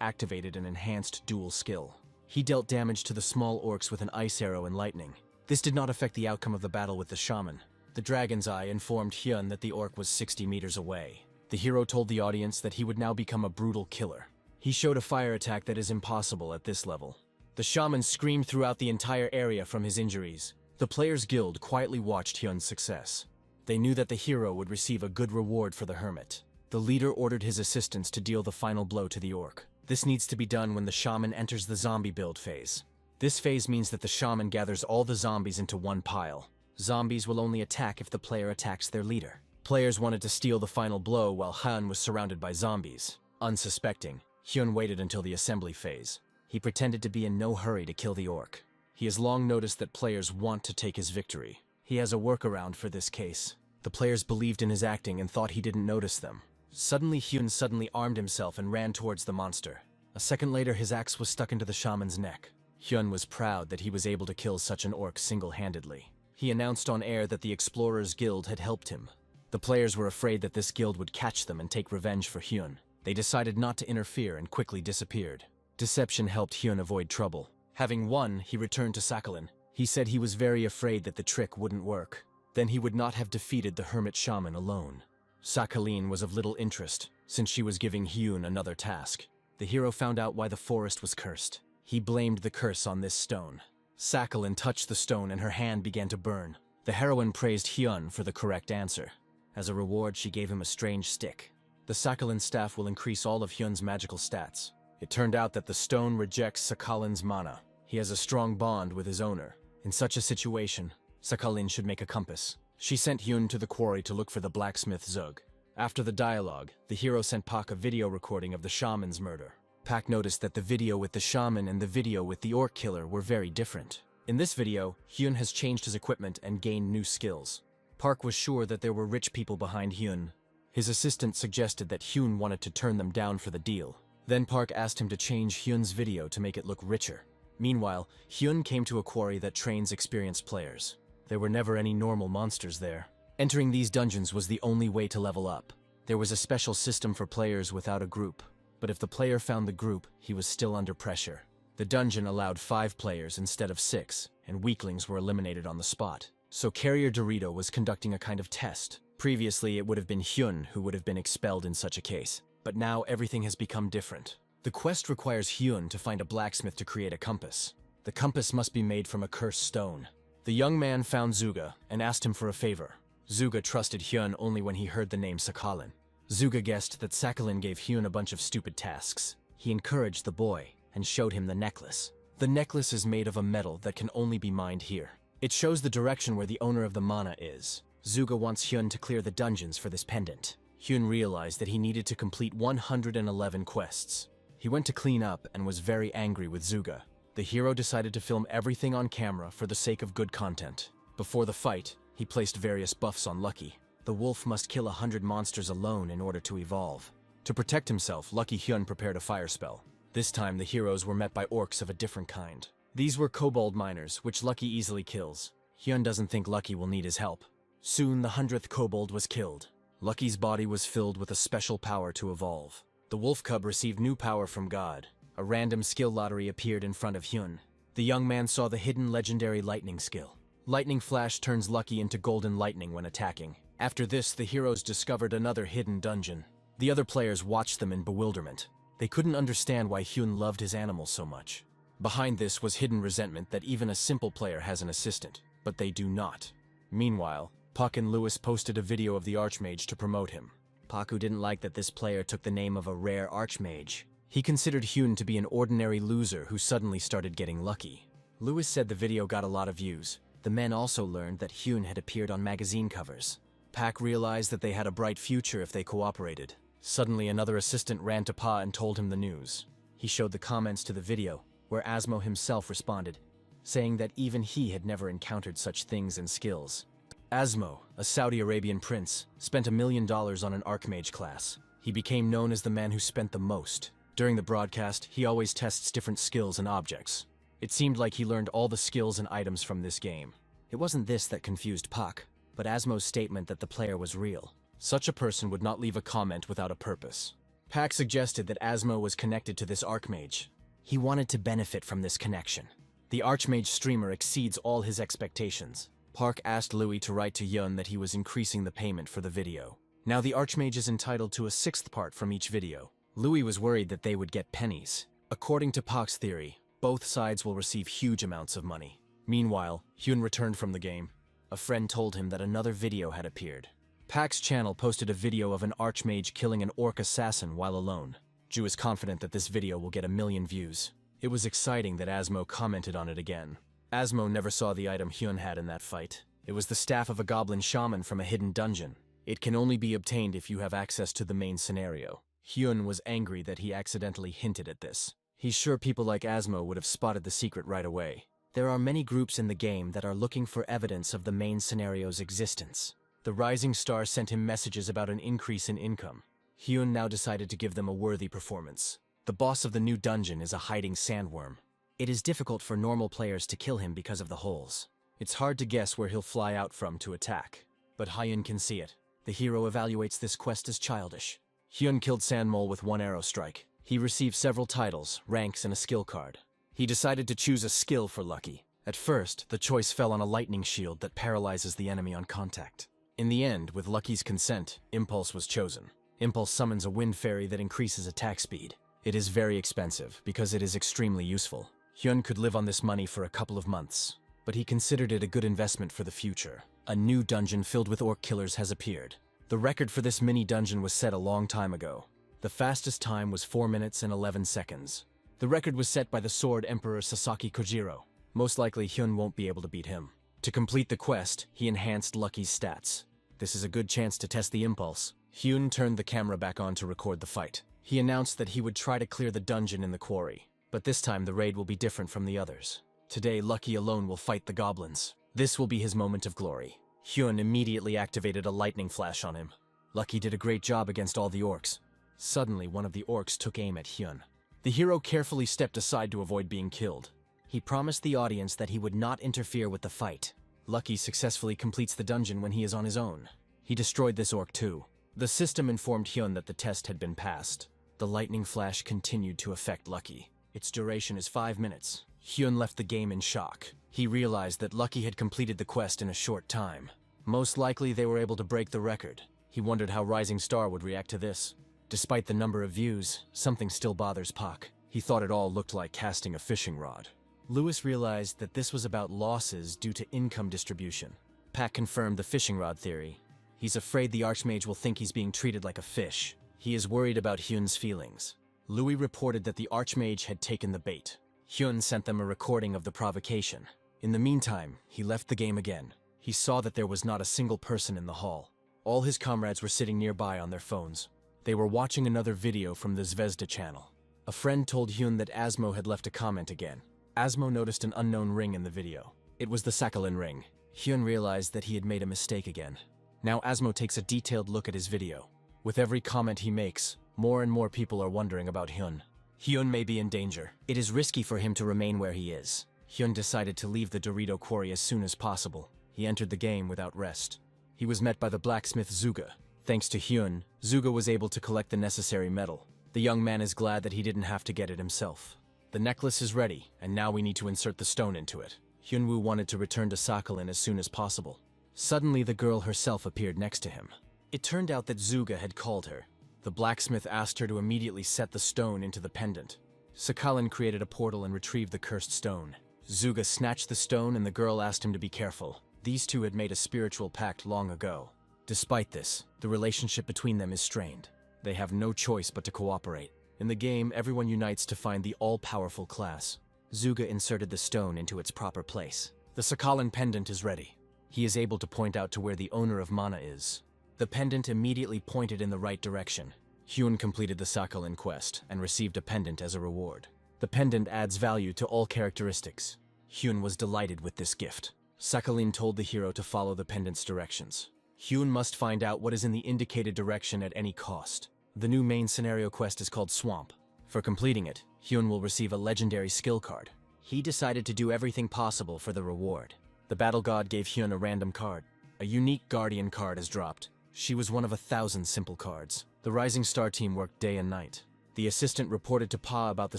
activated an enhanced dual skill. He dealt damage to the small orcs with an ice arrow and lightning. This did not affect the outcome of the battle with the shaman. The dragon's eye informed Hyun that the orc was 60 meters away. The hero told the audience that he would now become a brutal killer. He showed a fire attack that is impossible at this level. The shaman screamed throughout the entire area from his injuries. The Players Guild quietly watched Hyun's success. They knew that the hero would receive a good reward for the hermit. The leader ordered his assistants to deal the final blow to the orc. This needs to be done when the shaman enters the zombie build phase. This phase means that the shaman gathers all the zombies into one pile. Zombies will only attack if the player attacks their leader. Players wanted to steal the final blow while Hyun was surrounded by zombies. Unsuspecting, Hyun waited until the assembly phase. He pretended to be in no hurry to kill the orc. He has long noticed that players want to take his victory. He has a workaround for this case. The players believed in his acting and thought he didn't notice them. Suddenly, Hyun armed himself and ran towards the monster. A second later, his axe was stuck into the shaman's neck. Hyun was proud that he was able to kill such an orc single-handedly. He announced on air that the Explorers Guild had helped him. The players were afraid that this guild would catch them and take revenge for Hyun. They decided not to interfere and quickly disappeared. Deception helped Hyun avoid trouble. Having won, he returned to Sakhalin. He said he was very afraid that the trick wouldn't work. Then he would not have defeated the hermit shaman alone. Sakhalin was of little interest, since she was giving Hyun another task. The hero found out why the forest was cursed. He blamed the curse on this stone. Sakhalin touched the stone and her hand began to burn. The heroine praised Hyun for the correct answer. As a reward, she gave him a strange stick. The Sakhalin staff will increase all of Hyun's magical stats. It turned out that the stone rejects Sakhalin's mana. He has a strong bond with his owner. In such a situation, Sakhalin should make a compass. She sent Hyun to the quarry to look for the blacksmith Zug. After the dialogue, the hero sent Pak a video recording of the shaman's murder. Pak noticed that the video with the shaman and the video with the orc killer were very different. In this video, Hyun has changed his equipment and gained new skills. Park was sure that there were rich people behind Hyun. His assistant suggested that Hyun wanted to turn them down for the deal. Then Park asked him to change Hyun's video to make it look richer. Meanwhile, Hyun came to a quarry that trains experienced players. There were never any normal monsters there. Entering these dungeons was the only way to level up. There was a special system for players without a group, but if the player found the group, he was still under pressure. The dungeon allowed 5 players instead of 6, and weaklings were eliminated on the spot. So Carrier Dorito was conducting a kind of test. Previously, it would have been Hyun who would have been expelled in such a case, but now everything has become different. The quest requires Hyun to find a blacksmith to create a compass. The compass must be made from a cursed stone. The young man found Zuga and asked him for a favor. Zuga trusted Hyun only when he heard the name Sakhalin. Zuga guessed that Sakhalin gave Hyun a bunch of stupid tasks. He encouraged the boy and showed him the necklace. The necklace is made of a metal that can only be mined here. It shows the direction where the owner of the mana is. Zuga wants Hyun to clear the dungeons for this pendant. Hyun realized that he needed to complete 111 quests. He went to clean up and was very angry with Zuga. The hero decided to film everything on camera for the sake of good content. Before the fight, he placed various buffs on Lucky. The wolf must kill 100 monsters alone in order to evolve. To protect himself, Lucky Hyun prepared a fire spell. This time, the heroes were met by orcs of a different kind. These were kobold miners, which Lucky easily kills. Hyun doesn't think Lucky will need his help. Soon, the 100th kobold was killed. Lucky's body was filled with a special power to evolve. The wolf cub received new power from God. A random skill lottery appeared in front of Hyun. The young man saw the hidden legendary lightning skill. Lightning Flash turns Lucky into golden lightning when attacking. After this, the heroes discovered another hidden dungeon. The other players watched them in bewilderment. They couldn't understand why Hyun loved his animals so much. Behind this was hidden resentment that even a simple player has an assistant, but they do not. Meanwhile, Puck and Lewis posted a video of the Archmage to promote him. Paku didn't like that this player took the name of a rare Archmage. He considered Hyun to be an ordinary loser who suddenly started getting lucky. Lewis said the video got a lot of views. The men also learned that Hyun had appeared on magazine covers. Pak realized that they had a bright future if they cooperated. Suddenly, another assistant ran to Pa and told him the news. He showed the comments to the video, where Asmo himself responded, saying that even he had never encountered such things and skills. Asmo, a Saudi Arabian prince, spent $1 million on an Archmage class. He became known as the man who spent the most. During the broadcast, he always tests different skills and objects. It seemed like he learned all the skills and items from this game. It wasn't this that confused Pak, but Asmo's statement that the player was real. Such a person would not leave a comment without a purpose. Pak suggested that Asmo was connected to this Archmage. He wanted to benefit from this connection. The Archmage streamer exceeds all his expectations. Park asked Louis to write to Yun that he was increasing the payment for the video. Now the Archmage is entitled to a 6th part from each video. Louis was worried that they would get pennies. According to Park's theory, both sides will receive huge amounts of money. Meanwhile, Hyun returned from the game. A friend told him that another video had appeared. Pak's channel posted a video of an Archmage killing an orc assassin while alone. Ju is confident that this video will get 1 million views. It was exciting that Asmo commented on it again. Asmo never saw the item Hyun had in that fight. It was the staff of a goblin shaman from a hidden dungeon. It can only be obtained if you have access to the main scenario. Hyun was angry that he accidentally hinted at this. He's sure people like Asmo would have spotted the secret right away. There are many groups in the game that are looking for evidence of the main scenario's existence. The Rising Star sent him messages about an increase in income. Hyun now decided to give them a worthy performance. The boss of the new dungeon is a hiding sandworm. It is difficult for normal players to kill him because of the holes. It's hard to guess where he'll fly out from to attack. But Hyun can see it. The hero evaluates this quest as childish. Hyun killed Sandmole with 1 arrow strike. He received several titles, ranks, and a skill card. He decided to choose a skill for Lucky. At first, the choice fell on a lightning shield that paralyzes the enemy on contact. In the end, with Lucky's consent, Impulse was chosen. Impulse summons a wind fairy that increases attack speed. It is very expensive, because it is extremely useful. Hyun could live on this money for a couple of months, but he considered it a good investment for the future. A new dungeon filled with orc killers has appeared. The record for this mini dungeon was set a long time ago. The fastest time was 4 minutes and 11 seconds. The record was set by the Sword Emperor Sasaki Kojiro. Most likely Hyun won't be able to beat him. To complete the quest, he enhanced Lucky's stats. This is a good chance to test the impulse. Hyun turned the camera back on to record the fight. He announced that he would try to clear the dungeon in the quarry, but this time the raid will be different from the others. Today, Lucky alone will fight the goblins. This will be his moment of glory. Hyun immediately activated a lightning flash on him. Lucky did a great job against all the orcs. Suddenly, one of the orcs took aim at Hyun. The hero carefully stepped aside to avoid being killed. He promised the audience that he would not interfere with the fight. Lucky successfully completes the dungeon when he is on his own. He destroyed this orc too. The system informed Hyun that the test had been passed. The lightning flash continued to affect Lucky. Its duration is 5 minutes. Hyun left the game in shock. He realized that Lucky had completed the quest in a short time. Most likely they were able to break the record. He wondered how Rising Star would react to this. Despite the number of views, something still bothers Pak. He thought it all looked like casting a fishing rod. Lewis realized that this was about losses due to income distribution. Pak confirmed the fishing rod theory. He's afraid the Archmage will think he's being treated like a fish. He is worried about Hyun's feelings. Louis reported that the Archmage had taken the bait. Hyun sent them a recording of the provocation. In the meantime, he left the game again. He saw that there was not a single person in the hall. All his comrades were sitting nearby on their phones. They were watching another video from the Zvezda channel. A friend told Hyun that Asmo had left a comment again. Asmo noticed an unknown ring in the video. It was the Sakhalin ring. Hyun realized that he had made a mistake again. Now Asmo takes a detailed look at his video. With every comment he makes, more and more people are wondering about Hyun. Hyun may be in danger. It is risky for him to remain where he is. Hyun decided to leave the Dorito quarry as soon as possible. He entered the game without rest. He was met by the blacksmith Zuga. Thanks to Hyun, Zuga was able to collect the necessary metal. The young man is glad that he didn't have to get it himself. The necklace is ready, and now we need to insert the stone into it. Hyunwoo wanted to return to Sakhalin as soon as possible. Suddenly, the girl herself appeared next to him. It turned out that Zuga had called her. The blacksmith asked her to immediately set the stone into the pendant. Sakhalin created a portal and retrieved the cursed stone. Zuga snatched the stone and the girl asked him to be careful. These two had made a spiritual pact long ago. Despite this, the relationship between them is strained. They have no choice but to cooperate. In the game, everyone unites to find the all-powerful class. Zuga inserted the stone into its proper place. The Sakhalin pendant is ready. He is able to point out to where the owner of mana is. The pendant immediately pointed in the right direction. Hyun completed the Sakhalin quest and received a pendant as a reward. The pendant adds value to all characteristics. Hyun was delighted with this gift. Sakhalin told the hero to follow the pendant's directions. Hyun must find out what is in the indicated direction at any cost. The new main scenario quest is called Swamp. For completing it, Hyun will receive a legendary skill card. He decided to do everything possible for the reward. The battle god gave Hyun a random card. A unique guardian card is dropped. She was one of 1,000 simple cards. The Rising Star team worked day and night. The assistant reported to Pa about the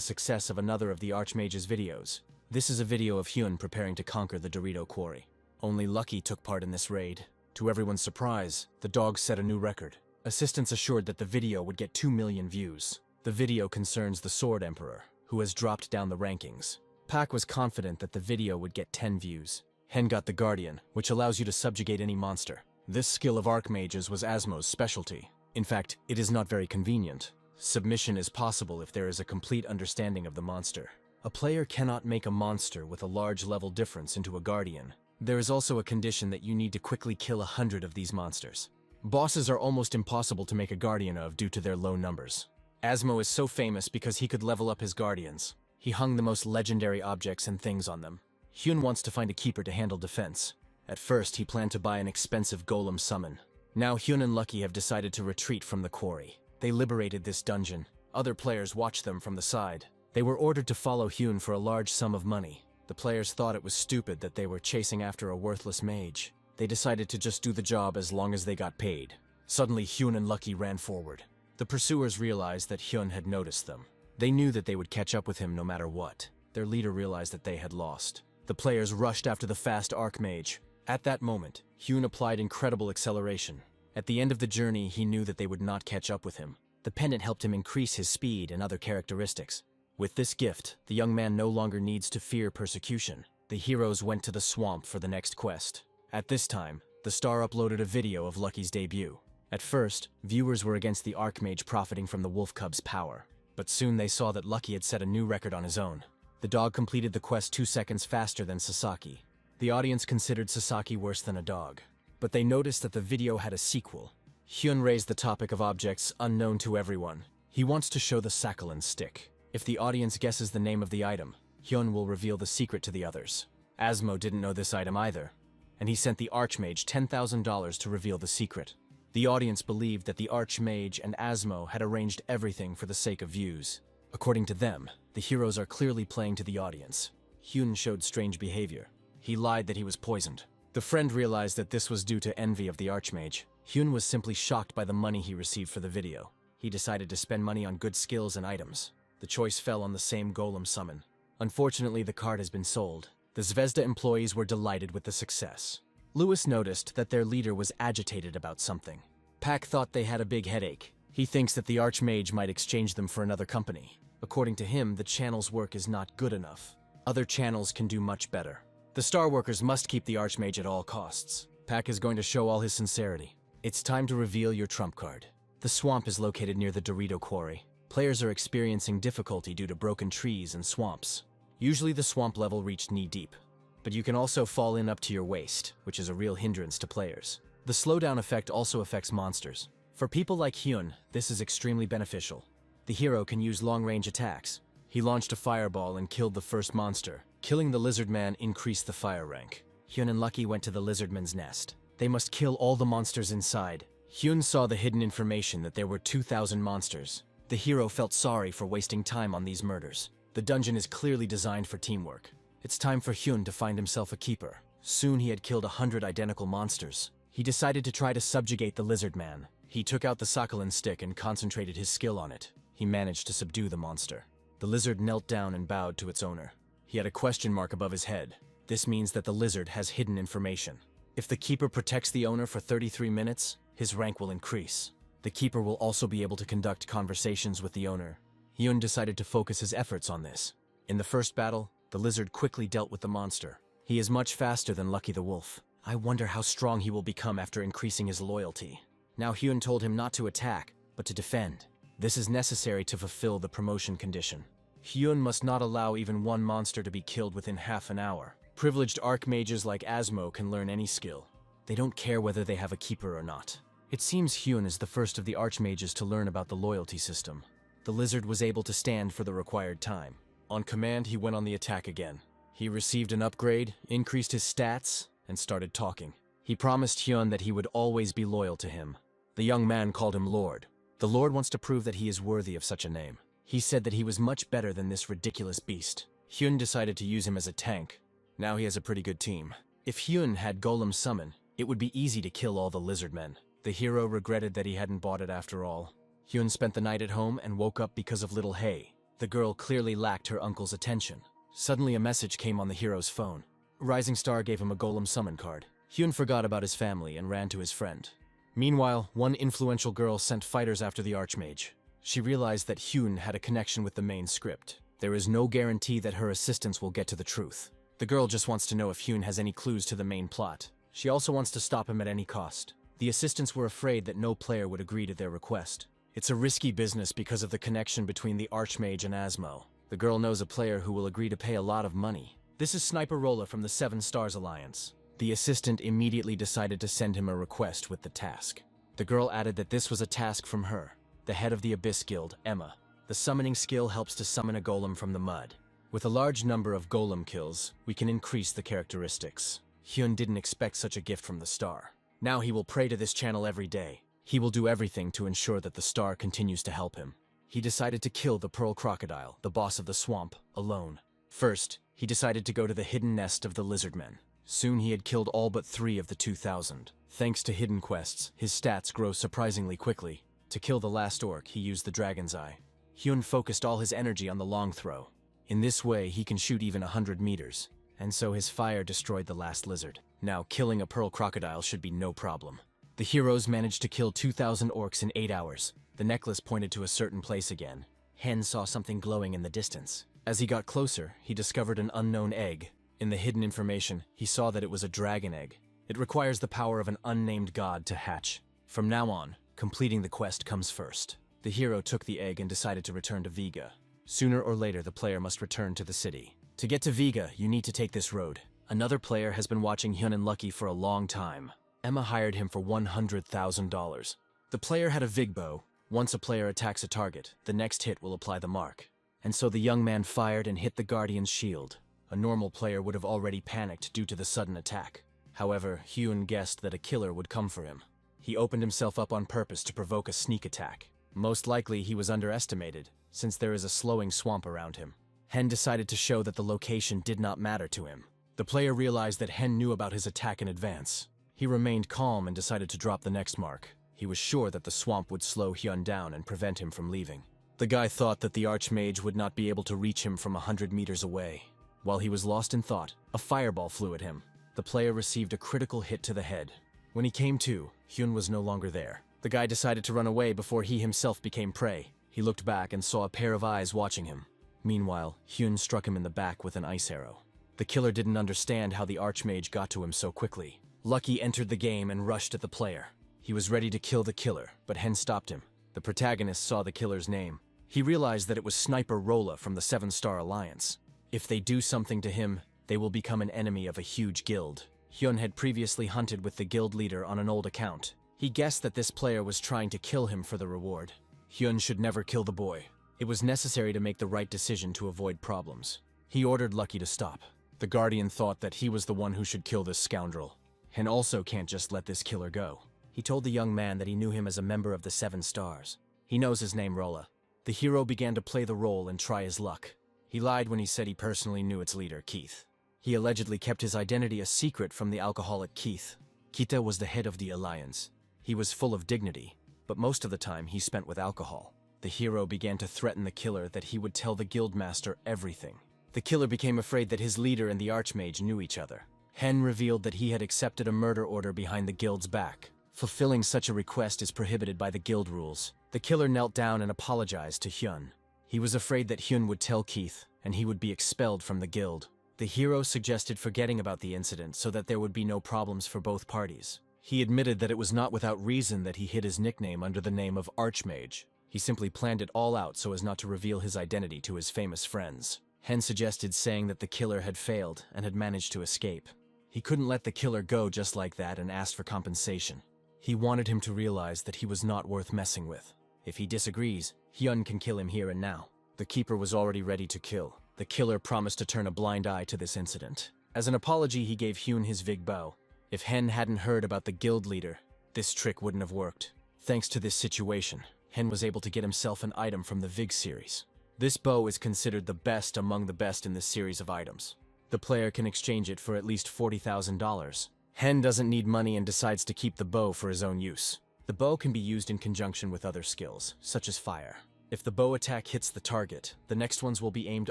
success of another of the Archmage's videos. This is a video of Hyun preparing to conquer the Dorito quarry. Only Lucky took part in this raid. To everyone's surprise, the dog set a new record. Assistants assured that the video would get 2 million views. The video concerns the Sword Emperor, who has dropped down the rankings. Pak was confident that the video would get 10 views. Hen got the Guardian, which allows you to subjugate any monster. This skill of Archmages was Asmo's specialty. In fact, it is not very convenient. Submission is possible if there is a complete understanding of the monster. A player cannot make a monster with a large level difference into a Guardian. There is also a condition that you need to quickly kill 100 of these monsters. Bosses are almost impossible to make a Guardian of due to their low numbers. Asmo is so famous because he could level up his Guardians. He hung the most legendary objects and things on them. Hyun wants to find a keeper to handle defense. At first, he planned to buy an expensive golem summon. Now Hyun and Lucky have decided to retreat from the quarry. They liberated this dungeon. Other players watched them from the side. They were ordered to follow Hyun for a large sum of money. The players thought it was stupid that they were chasing after a worthless mage. They decided to just do the job as long as they got paid. Suddenly, Hyun and Lucky ran forward. The pursuers realized that Hyun had noticed them. They knew that they would catch up with him no matter what. their leader realized that they had lost. The players rushed after the fast Archmage. At that moment, Hyun applied incredible acceleration. At the end of the journey, he knew that they would not catch up with him. The pendant helped him increase his speed and other characteristics. With this gift, the young man no longer needs to fear persecution. The heroes went to the swamp for the next quest. At this time, the star uploaded a video of Lucky's debut. At first, viewers were against the Archmage profiting from the wolf cub's power. But soon they saw that Lucky had set a new record on his own. The dog completed the quest 2 seconds faster than Sasaki. The audience considered Sasaki worse than a dog. But they noticed that the video had a sequel. Hyun raised the topic of objects unknown to everyone. He wants to show the Sakhalin stick. If the audience guesses the name of the item, Hyun will reveal the secret to the others. Asmo didn't know this item either, and he sent the Archmage $10,000 to reveal the secret. The audience believed that the Archmage and Asmo had arranged everything for the sake of views. According to them, the heroes are clearly playing to the audience. Hyun showed strange behavior. He lied that he was poisoned. The friend realized that this was due to envy of the Archmage. Hyun was simply shocked by the money he received for the video. He decided to spend money on good skills and items. The choice fell on the same golem summon. Unfortunately, the card has been sold. The Zvezda employees were delighted with the success. Lewis noticed that their leader was agitated about something. Pak thought they had a big headache. He thinks that the Archmage might exchange them for another company. According to him, the channel's work is not good enough. Other channels can do much better. The Star Workers must keep the Archmage at all costs. Pak is going to show all his sincerity. It's time to reveal your trump card. The swamp is located near the Dorito Quarry. Players are experiencing difficulty due to broken trees and swamps. Usually the swamp level reached knee-deep, but you can also fall in up to your waist, which is a real hindrance to players. The slowdown effect also affects monsters. For people like Hyun, this is extremely beneficial. The hero can use long-range attacks. He launched a fireball and killed the first monster. Killing the lizard man increased the fire rank. Hyun and Lucky went to the lizardman's nest. They must kill all the monsters inside. Hyun saw the hidden information that there were 2,000 monsters. The hero felt sorry for wasting time on these murders. The dungeon is clearly designed for teamwork. It's time for Hyun to find himself a keeper. Soon he had killed 100 identical monsters. He decided to try to subjugate the lizard man. He took out the Sakhalin stick and concentrated his skill on it. He managed to subdue the monster. The lizard knelt down and bowed to its owner. He had a question mark above his head. This means that the lizard has hidden information. If the keeper protects the owner for 33 minutes, his rank will increase. The keeper will also be able to conduct conversations with the owner. Hyun decided to focus his efforts on this. In the first battle, the lizard quickly dealt with the monster. He is much faster than Lucky the Wolf. I wonder how strong he will become after increasing his loyalty. Now Hyun told him not to attack, but to defend. This is necessary to fulfill the promotion condition. Hyun must not allow even one monster to be killed within half an hour. Privileged archmages like Asmo can learn any skill. They don't care whether they have a keeper or not. It seems Hyun is the first of the archmages to learn about the loyalty system. The lizard was able to stand for the required time. On command, he went on the attack again. He received an upgrade, increased his stats, and started talking. He promised Hyun that he would always be loyal to him. The young man called him Lord. The Lord wants to prove that he is worthy of such a name. He said that he was much better than this ridiculous beast. Hyun decided to use him as a tank. Now he has a pretty good team. If Hyun had Golem summon, it would be easy to kill all the lizard men. The hero regretted that he hadn't bought it after all. Hyun spent the night at home and woke up because of little Hae. The girl clearly lacked her uncle's attention. Suddenly a message came on the hero's phone. Rising Star gave him a Golem summon card. Hyun forgot about his family and ran to his friend. Meanwhile, one influential girl sent fighters after the Archmage. She realized that Hyun had a connection with the main script. There is no guarantee that her assistants will get to the truth. The girl just wants to know if Hyun has any clues to the main plot. She also wants to stop him at any cost. The assistants were afraid that no player would agree to their request. It's a risky business because of the connection between the Archmage and Asmo. The girl knows a player who will agree to pay a lot of money. This is Sniper Rolla from the Seven Stars Alliance. The assistant immediately decided to send him a request with the task. The girl added that this was a task from her, the head of the Abyss Guild, Emma. The summoning skill helps to summon a golem from the mud. With a large number of golem kills, we can increase the characteristics. Hyun didn't expect such a gift from the star. Now he will pray to this channel every day. He will do everything to ensure that the star continues to help him. He decided to kill the Pearl Crocodile, the boss of the swamp, alone. First, he decided to go to the hidden nest of the lizardmen. Soon he had killed all but 3 of the 2,000. Thanks to hidden quests, his stats grow surprisingly quickly. To kill the last orc, he used the Dragon's Eye. Hyun focused all his energy on the long throw. In this way, he can shoot even 100 meters, and so his fire destroyed the last lizard. Now, killing a pearl crocodile should be no problem. The heroes managed to kill 2,000 orcs in 8 hours. The necklace pointed to a certain place again. Hen saw something glowing in the distance. As he got closer, he discovered an unknown egg. In the hidden information, he saw that it was a dragon egg. It requires the power of an unnamed god to hatch. From now on, completing the quest comes first. The hero took the egg and decided to return to Vega. Sooner or later, the player must return to the city. To get to Vega, you need to take this road. Another player has been watching Hyun and Lucky for a long time. Emma hired him for $100,000. The player had a Vig bow. Once a player attacks a target, the next hit will apply the mark. And so the young man fired and hit the Guardian's shield. A normal player would have already panicked due to the sudden attack. However, Hyun guessed that a killer would come for him. He opened himself up on purpose to provoke a sneak attack. Most likely he was underestimated, since there is a slowing swamp around him. Hen decided to show that the location did not matter to him. The player realized that Hen knew about his attack in advance. He remained calm and decided to drop the next mark. He was sure that the swamp would slow Hyun down and prevent him from leaving. The guy thought that the Archmage would not be able to reach him from 100 meters away. While he was lost in thought, a fireball flew at him. The player received a critical hit to the head. When he came to, Hyun was no longer there. The guy decided to run away before he himself became prey. He looked back and saw a pair of eyes watching him. Meanwhile, Hyun struck him in the back with an ice arrow. The killer didn't understand how the Archmage got to him so quickly. Lucky entered the game and rushed at the player. He was ready to kill the killer, but Hen stopped him. The protagonist saw the killer's name. He realized that it was Sniper Rolla from the 7-Star Alliance. If they do something to him, they will become an enemy of a huge guild. Hyun had previously hunted with the guild leader on an old account. He guessed that this player was trying to kill him for the reward. Hyun should never kill the boy. It was necessary to make the right decision to avoid problems. He ordered Lucky to stop. The Guardian thought that he was the one who should kill this scoundrel. Hen also can't just let this killer go. He told the young man that he knew him as a member of the 7 Stars. He knows his name, Rolla. The hero began to play the role and try his luck. He lied when he said he personally knew its leader, Keith. He allegedly kept his identity a secret from the alcoholic Keith. Kita was the head of the alliance. He was full of dignity, but most of the time he spent with alcohol. The hero began to threaten the killer that he would tell the guildmaster everything. The killer became afraid that his leader and the Archmage knew each other. Hen revealed that he had accepted a murder order behind the guild's back. Fulfilling such a request is prohibited by the guild rules. The killer knelt down and apologized to Hyun. He was afraid that Hyun would tell Keith, and he would be expelled from the guild. The hero suggested forgetting about the incident so that there would be no problems for both parties. He admitted that it was not without reason that he hid his nickname under the name of Archmage. He simply planned it all out so as not to reveal his identity to his famous friends. Hen suggested saying that the killer had failed and had managed to escape. He couldn't let the killer go just like that and asked for compensation. He wanted him to realize that he was not worth messing with. If he disagrees, Hyun can kill him here and now. The keeper was already ready to kill. The killer promised to turn a blind eye to this incident. As an apology, he gave Hyun his Vig bow. If Hen hadn't heard about the guild leader, this trick wouldn't have worked. Thanks to this situation, Hen was able to get himself an item from the Vig series. This bow is considered the best among the best in this series of items. The player can exchange it for at least $40,000. Hen doesn't need money and decides to keep the bow for his own use. The bow can be used in conjunction with other skills, such as fire. If the bow attack hits the target, the next ones will be aimed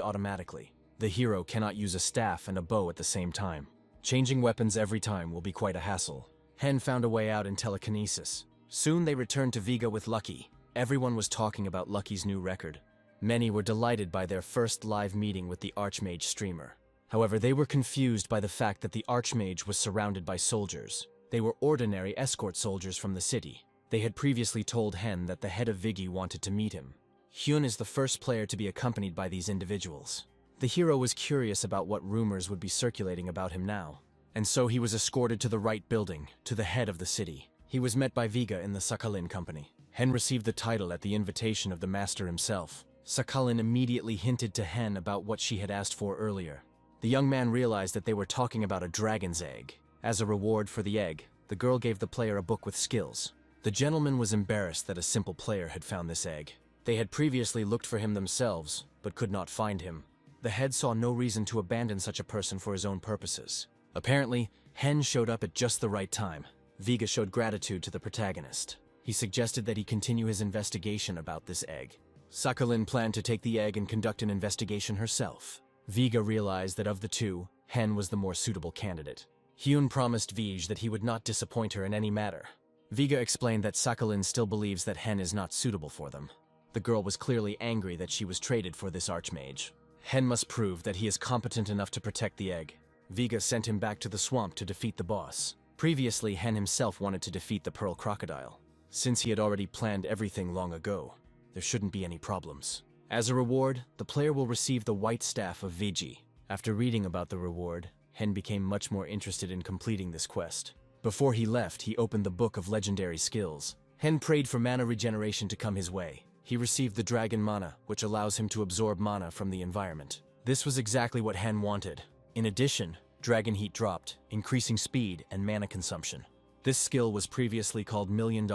automatically. The hero cannot use a staff and a bow at the same time. Changing weapons every time will be quite a hassle. Hen found a way out in telekinesis. Soon they returned to Vega with Lucky. Everyone was talking about Lucky's new record. Many were delighted by their first live meeting with the Archmage streamer. However, they were confused by the fact that the Archmage was surrounded by soldiers. They were ordinary escort soldiers from the city. They had previously told Hen that the head of Vigi wanted to meet him. Hyun is the first player to be accompanied by these individuals. The hero was curious about what rumors would be circulating about him now, and so he was escorted to the right building, to the head of the city. He was met by Vega in the Sakhalin company. Hen received the title at the invitation of the master himself. Sakhalin immediately hinted to Hen about what she had asked for earlier. The young man realized that they were talking about a dragon's egg. As a reward for the egg, the girl gave the player a book with skills. The gentleman was embarrassed that a simple player had found this egg. They had previously looked for him themselves, but could not find him. The head saw no reason to abandon such a person for his own purposes. Apparently, Hen showed up at just the right time. Vega showed gratitude to the protagonist. He suggested that he continue his investigation about this egg. Sakhalin planned to take the egg and conduct an investigation herself. Vega realized that of the two, Hen was the more suitable candidate. Hyun promised Vij that he would not disappoint her in any matter. Vega explained that Sakhalin still believes that Hen is not suitable for them. The girl was clearly angry that she was traded for this archmage. Hen must prove that he is competent enough to protect the egg. Vega sent him back to the swamp to defeat the boss. Previously, Hen himself wanted to defeat the pearl crocodile. Since he had already planned everything long ago, there shouldn't be any problems. As a reward, the player will receive the white staff of Viji. After reading about the reward, Hen became much more interested in completing this quest. Before he left, he opened the Book of Legendary Skills. Hen prayed for mana regeneration to come his way. He received the Dragon Mana, which allows him to absorb mana from the environment. This was exactly what Hen wanted. In addition, Dragon Heat dropped, increasing speed and mana consumption. This skill was previously called $1 Million.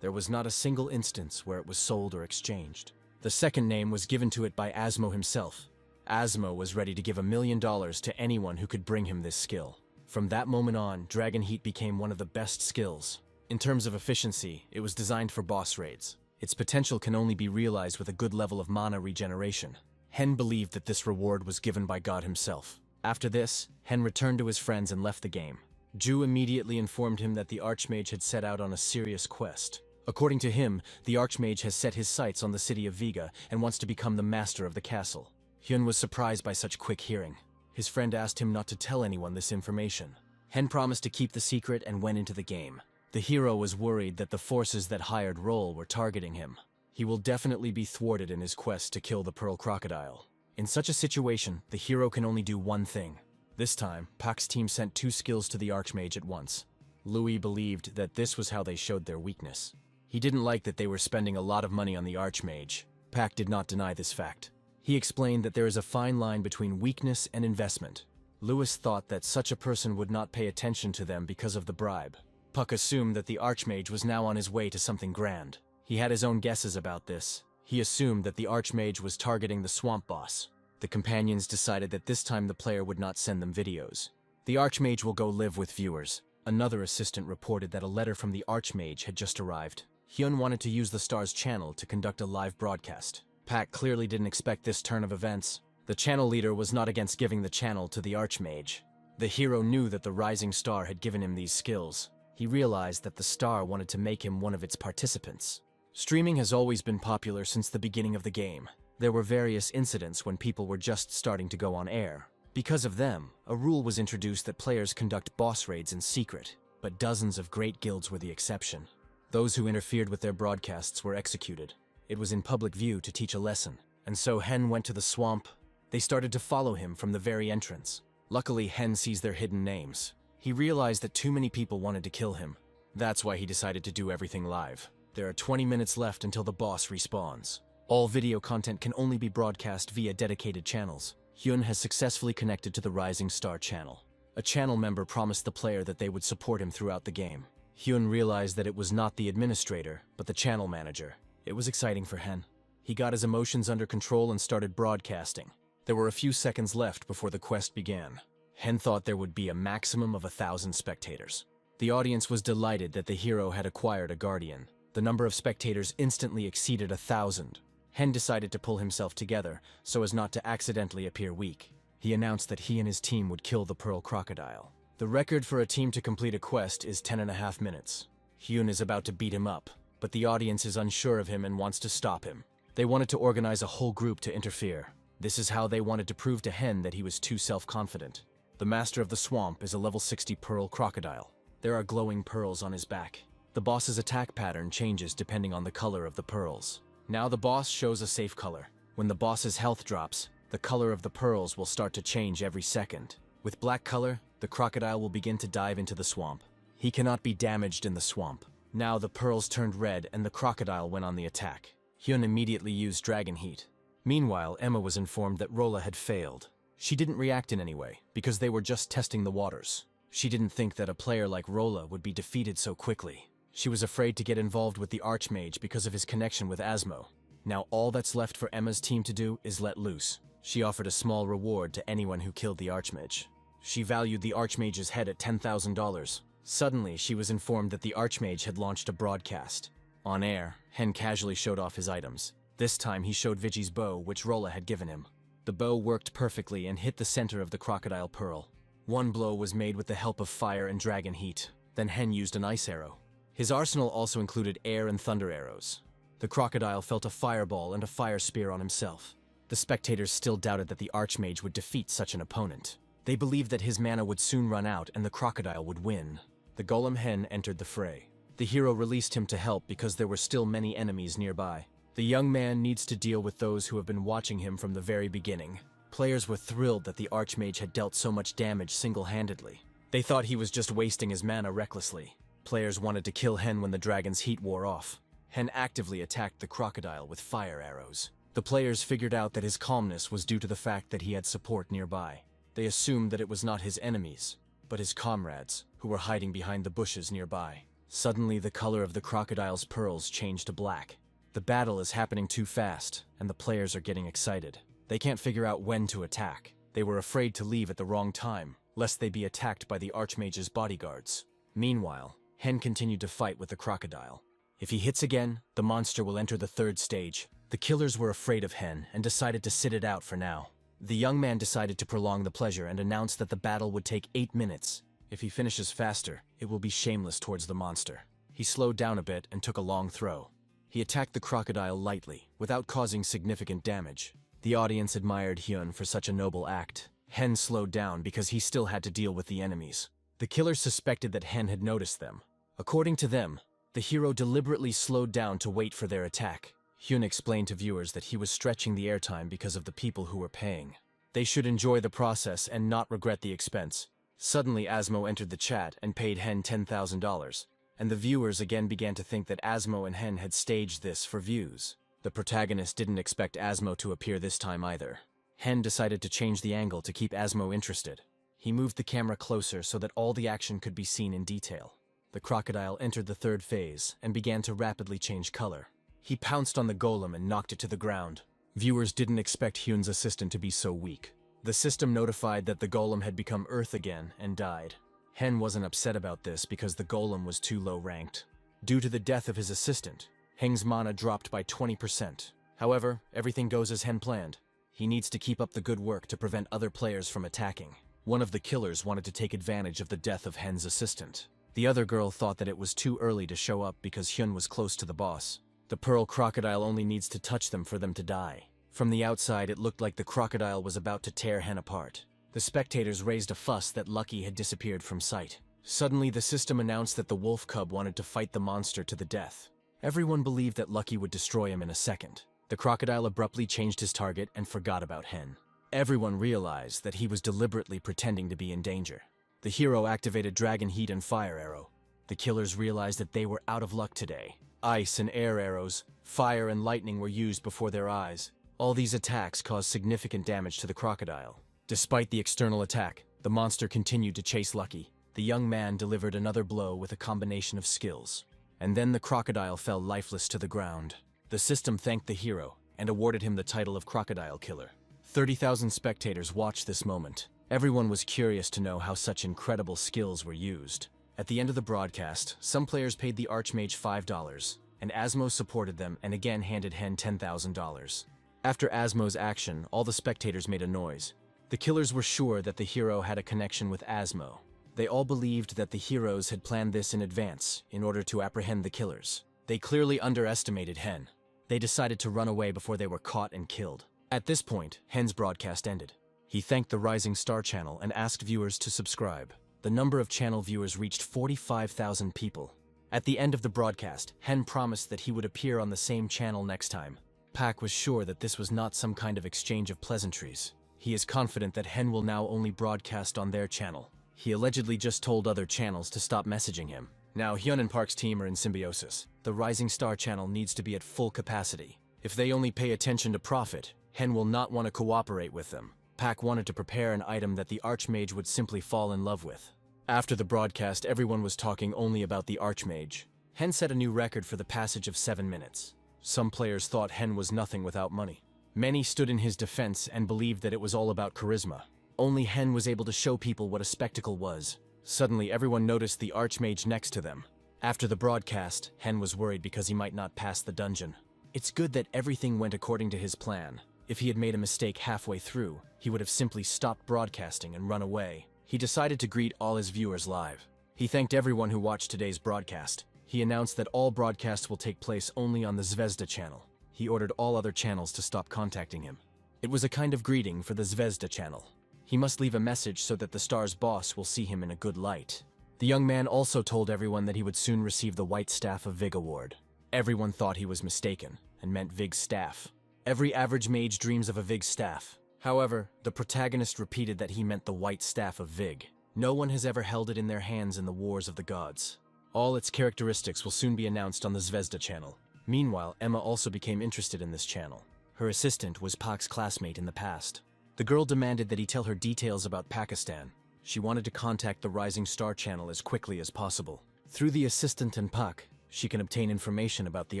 There was not a single instance where it was sold or exchanged. The second name was given to it by Asmo himself. Asmo was ready to give $1 million to anyone who could bring him this skill. From that moment on, Dragon Heat became one of the best skills. In terms of efficiency, it was designed for boss raids. Its potential can only be realized with a good level of mana regeneration. Hen believed that this reward was given by God himself. After this, Hen returned to his friends and left the game. Ju immediately informed him that the Archmage had set out on a serious quest. According to him, the Archmage has set his sights on the city of Vega and wants to become the master of the castle. Hyun was surprised by such quick hearing. His friend asked him not to tell anyone this information. Hen promised to keep the secret and went into the game. The hero was worried that the forces that hired Roll were targeting him. He will definitely be thwarted in his quest to kill the Pearl Crocodile. In such a situation, the hero can only do one thing. This time, Pak's team sent 2 skills to the Archmage at once. Louis believed that this was how they showed their weakness. He didn't like that they were spending a lot of money on the Archmage. Pak did not deny this fact. He explained that there is a fine line between weakness and investment. Louis thought that such a person would not pay attention to them because of the bribe. Puck assumed that the Archmage was now on his way to something grand. He had his own guesses about this. He assumed that the Archmage was targeting the swamp boss. The companions decided that this time the player would not send them videos. The Archmage will go live with viewers. Another assistant reported that a letter from the Archmage had just arrived. Hyun wanted to use the Star's channel to conduct a live broadcast. Pak clearly didn't expect this turn of events. The channel leader was not against giving the channel to the Archmage. The hero knew that the Rising Star had given him these skills. He realized that the Star wanted to make him one of its participants. Streaming has always been popular since the beginning of the game. There were various incidents when people were just starting to go on air. Because of them, a rule was introduced that players conduct boss raids in secret, but dozens of great guilds were the exception. Those who interfered with their broadcasts were executed. It was in public view to teach a lesson, and so Hen went to the swamp. They started to follow him from the very entrance. Luckily, Hen sees their hidden names. He realized that too many people wanted to kill him. That's why he decided to do everything live. There are 20 minutes left until the boss respawns. All video content can only be broadcast via dedicated channels. Hyun has successfully connected to the Rising Star channel. A channel member promised the player that they would support him throughout the game. Hyun realized that it was not the administrator, but the channel manager. It was exciting for Hen. He got his emotions under control and started broadcasting. There were a few seconds left before the quest began. Hen thought there would be a maximum of 1,000 spectators. The audience was delighted that the hero had acquired a guardian. The number of spectators instantly exceeded 1,000. Hen decided to pull himself together so as not to accidentally appear weak. He announced that he and his team would kill the Pearl Crocodile. The record for a team to complete a quest is 10.5 minutes. Hyun is about to beat him up, but the audience is unsure of him and wants to stop him. They wanted to organize a whole group to interfere. This is how they wanted to prove to Hen that he was too self-confident. The master of the swamp is a level 60 Pearl Crocodile. There are glowing pearls on his back. The boss's attack pattern changes depending on the color of the pearls. Now the boss shows a safe color. When the boss's health drops, the color of the pearls will start to change every second. With black color, the crocodile will begin to dive into the swamp. He cannot be damaged in the swamp. Now the pearls turned red and the crocodile went on the attack. Hyun immediately used Dragon Heat. Meanwhile, Emma was informed that Rolla had failed. She didn't react in any way, because they were just testing the waters. She didn't think that a player like Rolla would be defeated so quickly. She was afraid to get involved with the Archmage because of his connection with Asmo. Now all that's left for Emma's team to do is let loose. She offered a small reward to anyone who killed the Archmage. She valued the Archmage's head at $10,000. Suddenly, she was informed that the Archmage had launched a broadcast. On air, Hen casually showed off his items. This time he showed Vigi's bow, which Rolla had given him. The bow worked perfectly and hit the center of the crocodile pearl. One blow was made with the help of fire and dragon heat. Then Hen used an ice arrow. His arsenal also included air and thunder arrows. The crocodile felt a fireball and a fire spear on himself. The spectators still doubted that the Archmage would defeat such an opponent. They believed that his mana would soon run out and the crocodile would win. The golem Hen entered the fray. The hero released him to help because there were still many enemies nearby. The young man needs to deal with those who have been watching him from the very beginning. Players were thrilled that the Archmage had dealt so much damage single-handedly. They thought he was just wasting his mana recklessly. Players wanted to kill Hen when the dragon's heat wore off. Hen actively attacked the crocodile with fire arrows. The players figured out that his calmness was due to the fact that he had support nearby. They assumed that it was not his enemies, but his comrades, who were hiding behind the bushes nearby. Suddenly, the color of the crocodile's pearls changed to black. The battle is happening too fast, and the players are getting excited. They can't figure out when to attack. They were afraid to leave at the wrong time, lest they be attacked by the Archmage's bodyguards. Meanwhile, Hen continued to fight with the crocodile. If he hits again, the monster will enter the third stage. The killers were afraid of Hen and decided to sit it out for now. The young man decided to prolong the pleasure and announced that the battle would take 8 minutes. If he finishes faster, it will be shameless towards the monster. He slowed down a bit and took a long throw. He attacked the crocodile lightly, without causing significant damage. The audience admired Hyun for such a noble act. Hen slowed down because he still had to deal with the enemies. The killers suspected that Hen had noticed them. According to them, the hero deliberately slowed down to wait for their attack. Hyun explained to viewers that he was stretching the airtime because of the people who were paying. They should enjoy the process and not regret the expense. Suddenly Asmo entered the chat and paid Hen $10,000. And the viewers again began to think that Asmo and Hen had staged this for views. The protagonist didn't expect Asmo to appear this time either. Hen decided to change the angle to keep Asmo interested. He moved the camera closer so that all the action could be seen in detail. The crocodile entered the third phase and began to rapidly change color. He pounced on the golem and knocked it to the ground. Viewers didn't expect Hyun's assistant to be so weak. The system notified that the golem had become Earth again and died. Hen wasn't upset about this because the golem was too low ranked. Due to the death of his assistant, Heng's mana dropped by 20%. However, everything goes as Hen planned. He needs to keep up the good work to prevent other players from attacking. One of the killers wanted to take advantage of the death of Hen's assistant. The other girl thought that it was too early to show up because Hyun was close to the boss. The pearl crocodile only needs to touch them for them to die. From the outside, it looked like the crocodile was about to tear Hen apart. The spectators raised a fuss that Lucky had disappeared from sight. Suddenly, the system announced that the wolf cub wanted to fight the monster to the death. Everyone believed that Lucky would destroy him in a second. The crocodile abruptly changed his target and forgot about Hen. Everyone realized that he was deliberately pretending to be in danger. The hero activated Dragon Heat and Fire Arrow. The killers realized that they were out of luck today. Ice and air arrows, fire and lightning were used before their eyes. All these attacks caused significant damage to the crocodile. Despite the external attack, the monster continued to chase Lucky. The young man delivered another blow with a combination of skills. And then the crocodile fell lifeless to the ground. The system thanked the hero and awarded him the title of Crocodile Killer. 30,000 spectators watched this moment. Everyone was curious to know how such incredible skills were used. At the end of the broadcast, some players paid the Archmage $5, and Asmo supported them and again handed Hen $10,000. After Asmo's action, all the spectators made a noise. The killers were sure that the hero had a connection with Asmo. They all believed that the heroes had planned this in advance in order to apprehend the killers. They clearly underestimated Hen. They decided to run away before they were caught and killed. At this point, Hen's broadcast ended. He thanked the Rising Star channel and asked viewers to subscribe. The number of channel viewers reached 45,000 people. At the end of the broadcast, Hen promised that he would appear on the same channel next time. Pak was sure that this was not some kind of exchange of pleasantries. He is confident that Hen will now only broadcast on their channel. He allegedly just told other channels to stop messaging him. Now Hyun and Park's team are in symbiosis. The Rising Star channel needs to be at full capacity. If they only pay attention to profit, Hen will not want to cooperate with them. Pak wanted to prepare an item that the Archmage would simply fall in love with. After the broadcast, everyone was talking only about the Archmage. Hen set a new record for the passage of 7 minutes. Some players thought Hen was nothing without money. Many stood in his defense and believed that it was all about charisma. Only Hen was able to show people what a spectacle was. Suddenly, everyone noticed the Archmage next to them. After the broadcast, Hen was worried because he might not pass the dungeon. It's good that everything went according to his plan. If he had made a mistake halfway through, he would have simply stopped broadcasting and run away. He decided to greet all his viewers live. He thanked everyone who watched today's broadcast. He announced that all broadcasts will take place only on the Zvezda channel. He ordered all other channels to stop contacting him. It was a kind of greeting for the Zvezda channel. He must leave a message so that the star's boss will see him in a good light. The young man also told everyone that he would soon receive the White Staff of Vig award. Everyone thought he was mistaken and meant Vig's staff. Every average mage dreams of a Vig staff. However, the protagonist repeated that he meant the White Staff of Vig. No one has ever held it in their hands in the Wars of the Gods. All its characteristics will soon be announced on the Zvezda channel. Meanwhile, Emma also became interested in this channel. Her assistant was Pak's classmate in the past. The girl demanded that he tell her details about Pakistan. She wanted to contact the Rising Star channel as quickly as possible. Through the assistant and Pak, she can obtain information about the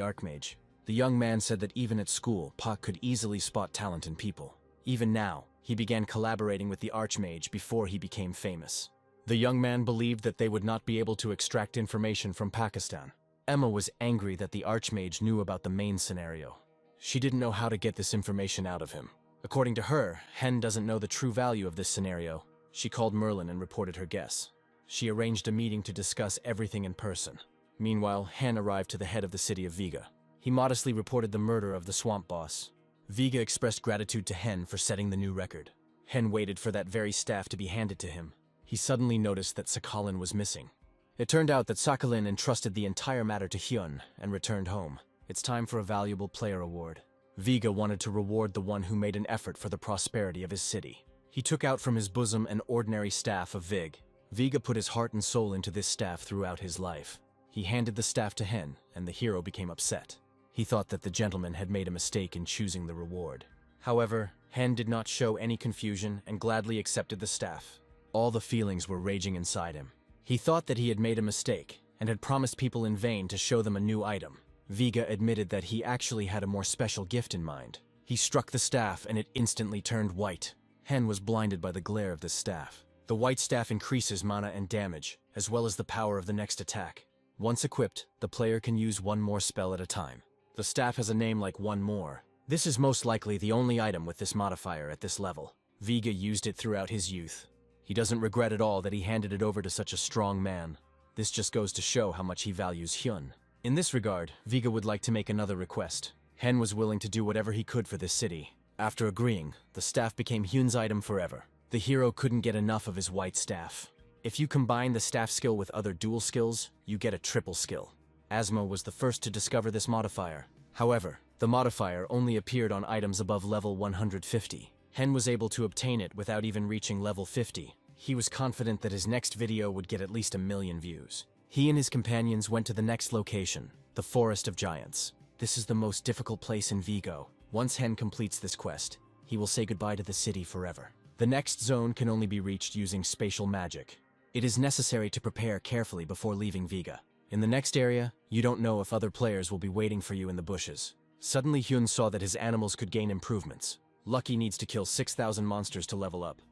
Archmage. The young man said that even at school, Pak could easily spot talent in people. Even now, he began collaborating with the Archmage before he became famous. The young man believed that they would not be able to extract information from Pakistan. Emma was angry that the Archmage knew about the main scenario. She didn't know how to get this information out of him. According to her, Hen doesn't know the true value of this scenario. She called Merlin and reported her guess. She arranged a meeting to discuss everything in person. Meanwhile, Hen arrived to the head of the city of Viga. He modestly reported the murder of the swamp boss. Viga expressed gratitude to Hen for setting the new record. Hen waited for that very staff to be handed to him. He suddenly noticed that Sakhalin was missing. It turned out that Sakhalin entrusted the entire matter to Hyun and returned home. It's time for a valuable player award. Viga wanted to reward the one who made an effort for the prosperity of his city. He took out from his bosom an ordinary staff of Vig. Viga put his heart and soul into this staff throughout his life. He handed the staff to Hen, and the hero became upset. He thought that the gentleman had made a mistake in choosing the reward. However, Hen did not show any confusion and gladly accepted the staff. All the feelings were raging inside him. He thought that he had made a mistake and had promised people in vain to show them a new item. Viga admitted that he actually had a more special gift in mind. He struck the staff and it instantly turned white. Hen was blinded by the glare of this staff. The white staff increases mana and damage, as well as the power of the next attack. Once equipped, the player can use one more spell at a time. The staff has a name like One More. This is most likely the only item with this modifier at this level. Viga used it throughout his youth. He doesn't regret at all that he handed it over to such a strong man. This just goes to show how much he values Hyun. In this regard, Viga would like to make another request. Hen was willing to do whatever he could for this city. After agreeing, the staff became Hyun's item forever. The hero couldn't get enough of his white staff. If you combine the staff skill with other dual skills, you get a triple skill. Asmo was the first to discover this modifier. However, the modifier only appeared on items above level 150. Hen was able to obtain it without even reaching level 50. He was confident that his next video would get at least 1 million views. He and his companions went to the next location, the Forest of Giants. This is the most difficult place in Vigo. Once Hen completes this quest, he will say goodbye to the city forever. The next zone can only be reached using spatial magic. It is necessary to prepare carefully before leaving Viga. In the next area, you don't know if other players will be waiting for you in the bushes. Suddenly Hyun saw that his animals could gain improvements. Lucky needs to kill 6,000 monsters to level up.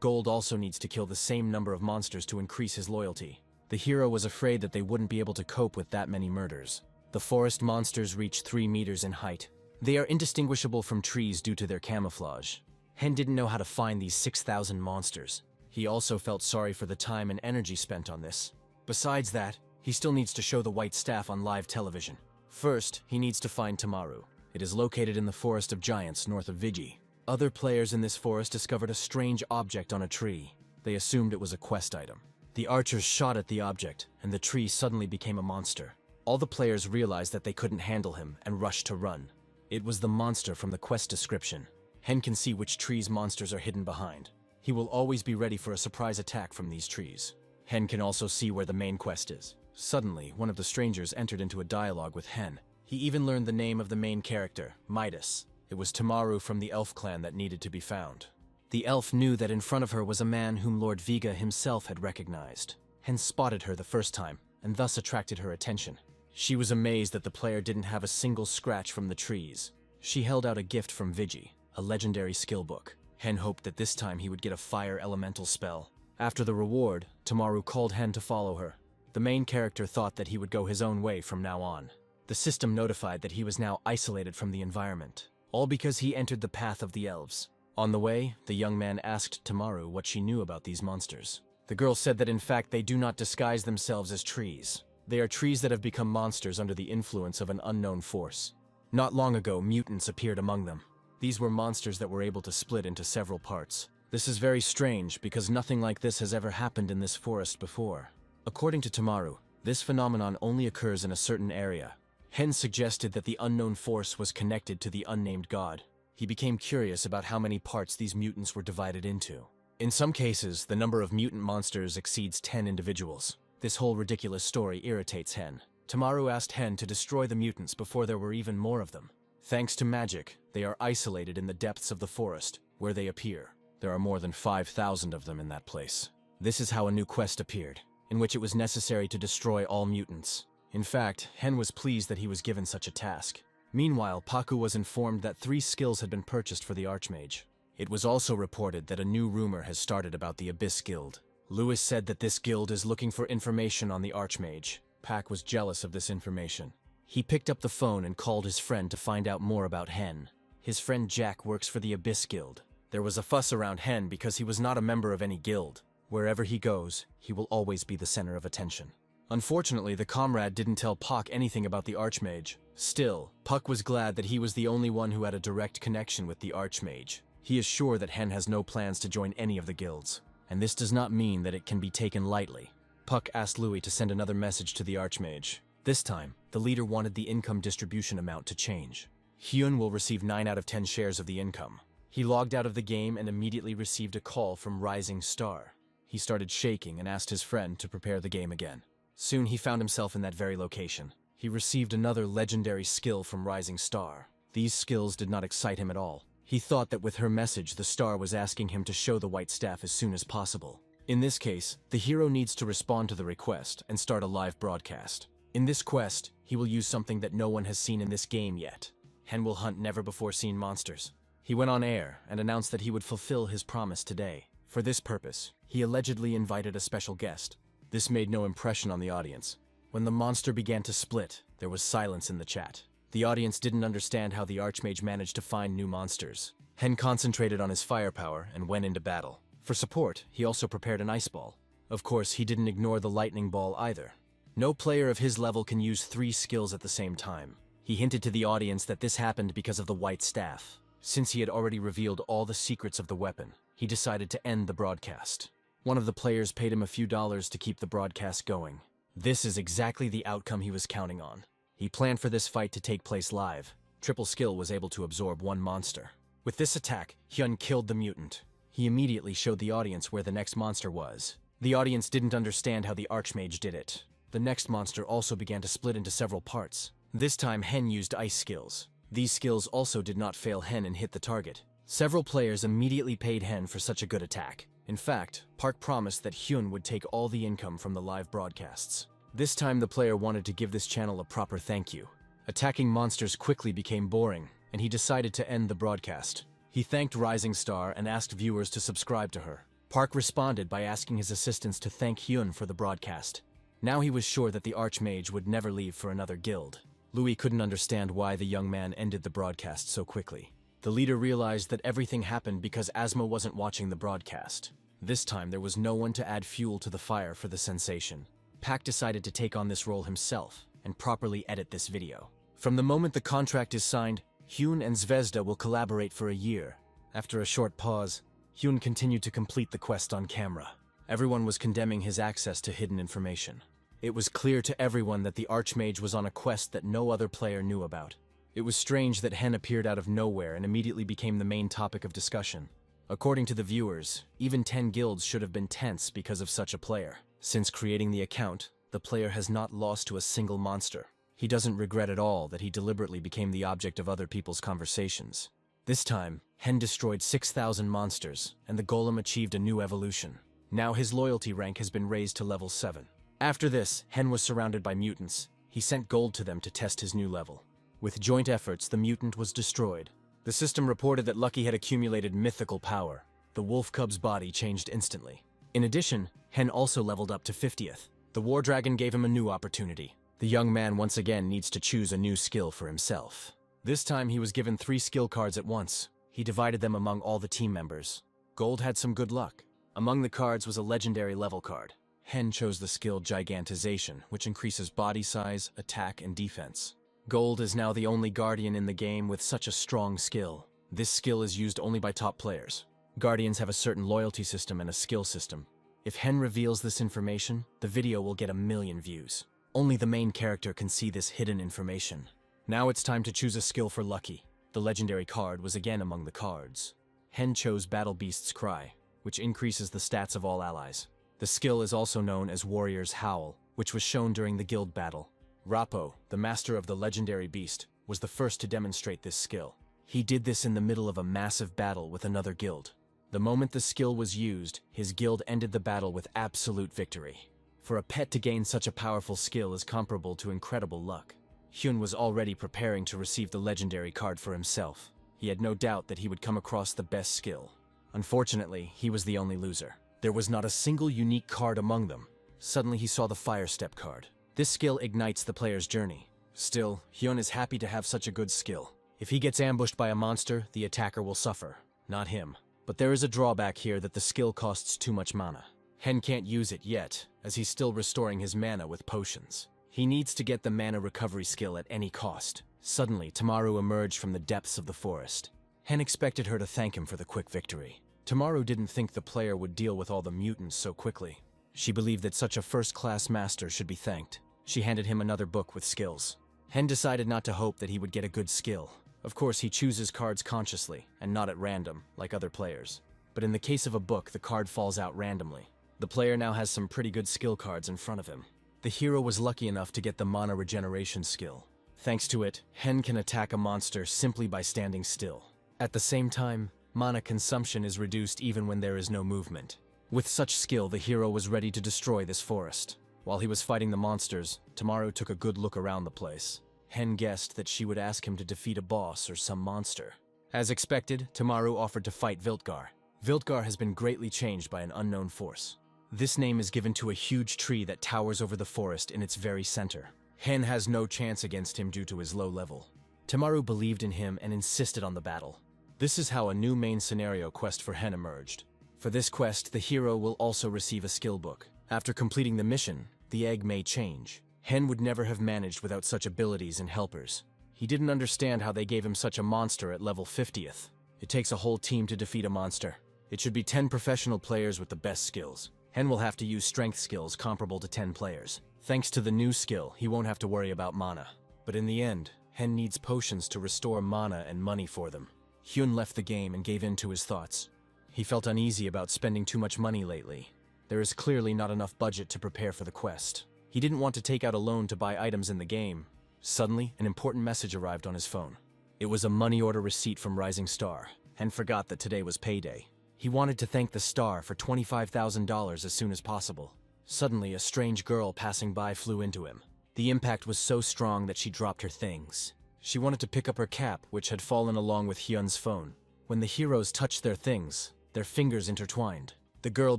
Gold also needs to kill the same number of monsters to increase his loyalty. The hero was afraid that they wouldn't be able to cope with that many murders. The forest monsters reach 3 meters in height. They are indistinguishable from trees due to their camouflage. Hen didn't know how to find these 6,000 monsters. He also felt sorry for the time and energy spent on this. Besides that, he still needs to show the white staff on live television. First, he needs to find Tamaru. It is located in the Forest of Giants north of Vigi. Other players in this forest discovered a strange object on a tree. They assumed it was a quest item. The archers shot at the object, and the tree suddenly became a monster. All the players realized that they couldn't handle him and rushed to run. It was the monster from the quest description. Hen can see which trees monsters are hidden behind. He will always be ready for a surprise attack from these trees. Hen can also see where the main quest is. Suddenly, one of the strangers entered into a dialogue with Hen. He even learned the name of the main character, Midas. It was Tamaru from the elf clan that needed to be found. The elf knew that in front of her was a man whom Lord Viga himself had recognized. Hen spotted her the first time, and thus attracted her attention. She was amazed that the player didn't have a single scratch from the trees. She held out a gift from Vigi, a legendary skill book. Hen hoped that this time he would get a fire elemental spell. After the reward, Tamaru called Hen to follow her. The main character thought that he would go his own way from now on. The system notified that he was now isolated from the environment, all because he entered the path of the elves. On the way, the young man asked Tamaru what she knew about these monsters. The girl said that in fact they do not disguise themselves as trees. They are trees that have become monsters under the influence of an unknown force. Not long ago, mutants appeared among them. These were monsters that were able to split into several parts. This is very strange because nothing like this has ever happened in this forest before. According to Tamaru, this phenomenon only occurs in a certain area. Hen suggested that the unknown force was connected to the unnamed god. He became curious about how many parts these mutants were divided into. In some cases, the number of mutant monsters exceeds 10 individuals. This whole ridiculous story irritates Hen. Tamaru asked Hen to destroy the mutants before there were even more of them. Thanks to magic, they are isolated in the depths of the forest, where they appear. There are more than 5,000 of them in that place. This is how a new quest appeared, in which it was necessary to destroy all mutants. In fact, Hen was pleased that he was given such a task. Meanwhile, Paku was informed that 3 skills had been purchased for the Archmage. It was also reported that a new rumor has started about the Abyss Guild. Lewis said that this guild is looking for information on the Archmage. Pak was jealous of this information. He picked up the phone and called his friend to find out more about Hen. His friend Jack works for the Abyss Guild. There was a fuss around Hen because he was not a member of any guild. Wherever he goes, he will always be the center of attention. Unfortunately, the comrade didn't tell Puck anything about the Archmage. Still, Puck was glad that he was the only one who had a direct connection with the Archmage. He is sure that Hen has no plans to join any of the guilds, and this does not mean that it can be taken lightly. Puck asked Louis to send another message to the Archmage. This time, the leader wanted the income distribution amount to change. Hyun will receive 9 out of 10 shares of the income. He logged out of the game and immediately received a call from Rising Star. He started shaking and asked his friend to prepare the game again. Soon he found himself in that very location. He received another legendary skill from Rising Star. These skills did not excite him at all. He thought that with her message, the star was asking him to show the white staff as soon as possible. In this case, the hero needs to respond to the request and start a live broadcast. In this quest, he will use something that no one has seen in this game yet. Hen will hunt never-before-seen monsters. He went on air and announced that he would fulfill his promise today. For this purpose, he allegedly invited a special guest. This made no impression on the audience. When the monster began to split, there was silence in the chat. The audience didn't understand how the Archmage managed to find new monsters. Hen concentrated on his firepower and went into battle. For support, he also prepared an ice ball. Of course, he didn't ignore the lightning ball either. No player of his level can use 3 skills at the same time. He hinted to the audience that this happened because of the white staff. Since he had already revealed all the secrets of the weapon, he decided to end the broadcast. One of the players paid him a few dollars to keep the broadcast going. This is exactly the outcome he was counting on. He planned for this fight to take place live. Triple Skill was able to absorb 1 monster. With this attack, Hyun killed the mutant. He immediately showed the audience where the next monster was. The audience didn't understand how the Archmage did it. The next monster also began to split into several parts. This time, Hen used ice skills. These skills also did not fail Hen and hit the target. Several players immediately paid Hen for such a good attack. In fact, Park promised that Hyun would take all the income from the live broadcasts. This time the player wanted to give this channel a proper thank you. Attacking monsters quickly became boring, and he decided to end the broadcast. He thanked Rising Star and asked viewers to subscribe to her. Park responded by asking his assistants to thank Hyun for the broadcast. Now he was sure that the Archmage would never leave for another guild. Louis couldn't understand why the young man ended the broadcast so quickly. The leader realized that everything happened because Asma wasn't watching the broadcast. This time there was no one to add fuel to the fire for the sensation. Pak decided to take on this role himself and properly edit this video. From the moment the contract is signed, Hyun and Zvezda will collaborate for a year. After a short pause, Hyun continued to complete the quest on camera. Everyone was condemning his access to hidden information. It was clear to everyone that the Archmage was on a quest that no other player knew about. It was strange that Hen appeared out of nowhere and immediately became the main topic of discussion. According to the viewers, even 10 guilds should have been tense because of such a player. Since creating the account, the player has not lost to a single monster. He doesn't regret at all that he deliberately became the object of other people's conversations. This time, Hen destroyed 6,000 monsters, and the golem achieved a new evolution. Now his loyalty rank has been raised to level 7. After this, Hen was surrounded by mutants. He sent gold to them to test his new level. With joint efforts, the mutant was destroyed. The system reported that Lucky had accumulated mythical power. The wolf cub's body changed instantly. In addition, Hen also leveled up to 50th. The War Dragon gave him a new opportunity. The young man once again needs to choose a new skill for himself. This time he was given 3 skill cards at once. He divided them among all the team members. Gold had some good luck. Among the cards was a legendary level card. Hen chose the skill Gigantization, which increases body size, attack, and defense. Gold is now the only guardian in the game with such a strong skill. This skill is used only by top players. Guardians have a certain loyalty system and a skill system. If Hen reveals this information, the video will get 1 million views. Only the main character can see this hidden information. Now it's time to choose a skill for Lucky. The legendary card was again among the cards. Hen chose Battle Beast's Cry, which increases the stats of all allies. The skill is also known as Warrior's Howl, which was shown during the guild battle. Rappo, the master of the legendary beast, was the first to demonstrate this skill. He did this in the middle of a massive battle with another guild. The moment the skill was used, his guild ended the battle with absolute victory. For a pet to gain such a powerful skill is comparable to incredible luck. Hyun was already preparing to receive the legendary card for himself. He had no doubt that he would come across the best skill. Unfortunately, he was the only loser. There was not a single unique card among them. Suddenly he saw the Fire Step card. This skill ignites the player's journey. Still, Hyun is happy to have such a good skill. If he gets ambushed by a monster, the attacker will suffer, not him. But there is a drawback here that the skill costs too much mana. Hen can't use it yet, as he's still restoring his mana with potions. He needs to get the mana recovery skill at any cost. Suddenly, Tamaru emerged from the depths of the forest. Hen expected her to thank him for the quick victory. Tamaru didn't think the player would deal with all the mutants so quickly. She believed that such a first-class master should be thanked. She handed him another book with skills. Hen decided not to hope that he would get a good skill. Of course, he chooses cards consciously, and not at random, like other players. But in the case of a book, the card falls out randomly. The player now has some pretty good skill cards in front of him. The hero was lucky enough to get the mana regeneration skill. Thanks to it, Hen can attack a monster simply by standing still. At the same time, mana consumption is reduced even when there is no movement. With such skill, the hero was ready to destroy this forest. While he was fighting the monsters, Tamaru took a good look around the place. Hen guessed that she would ask him to defeat a boss or some monster. As expected, Tamaru offered to fight Viltgar. Viltgar has been greatly changed by an unknown force. This name is given to a huge tree that towers over the forest in its very center. Hen has no chance against him due to his low level. Tamaru believed in him and insisted on the battle. This is how a new main scenario quest for Hen emerged. For this quest, the hero will also receive a skill book. After completing the mission, the egg may change. Hen would never have managed without such abilities and helpers. He didn't understand how they gave him such a monster at level 50th. It takes a whole team to defeat a monster. It should be 10 professional players with the best skills. Hen will have to use strength skills comparable to 10 players. Thanks to the new skill, he won't have to worry about mana. But in the end, Hen needs potions to restore mana and money for them. Hyun left the game and gave in to his thoughts. He felt uneasy about spending too much money lately. There is clearly not enough budget to prepare for the quest. He didn't want to take out a loan to buy items in the game. Suddenly, an important message arrived on his phone. It was a money order receipt from Rising Star. Hen forgot that today was payday. He wanted to thank the star for $25,000 as soon as possible. Suddenly, a strange girl passing by flew into him. The impact was so strong that she dropped her things. She wanted to pick up her cap, which had fallen along with Hyun's phone. When the heroes touched their things, their fingers intertwined. The girl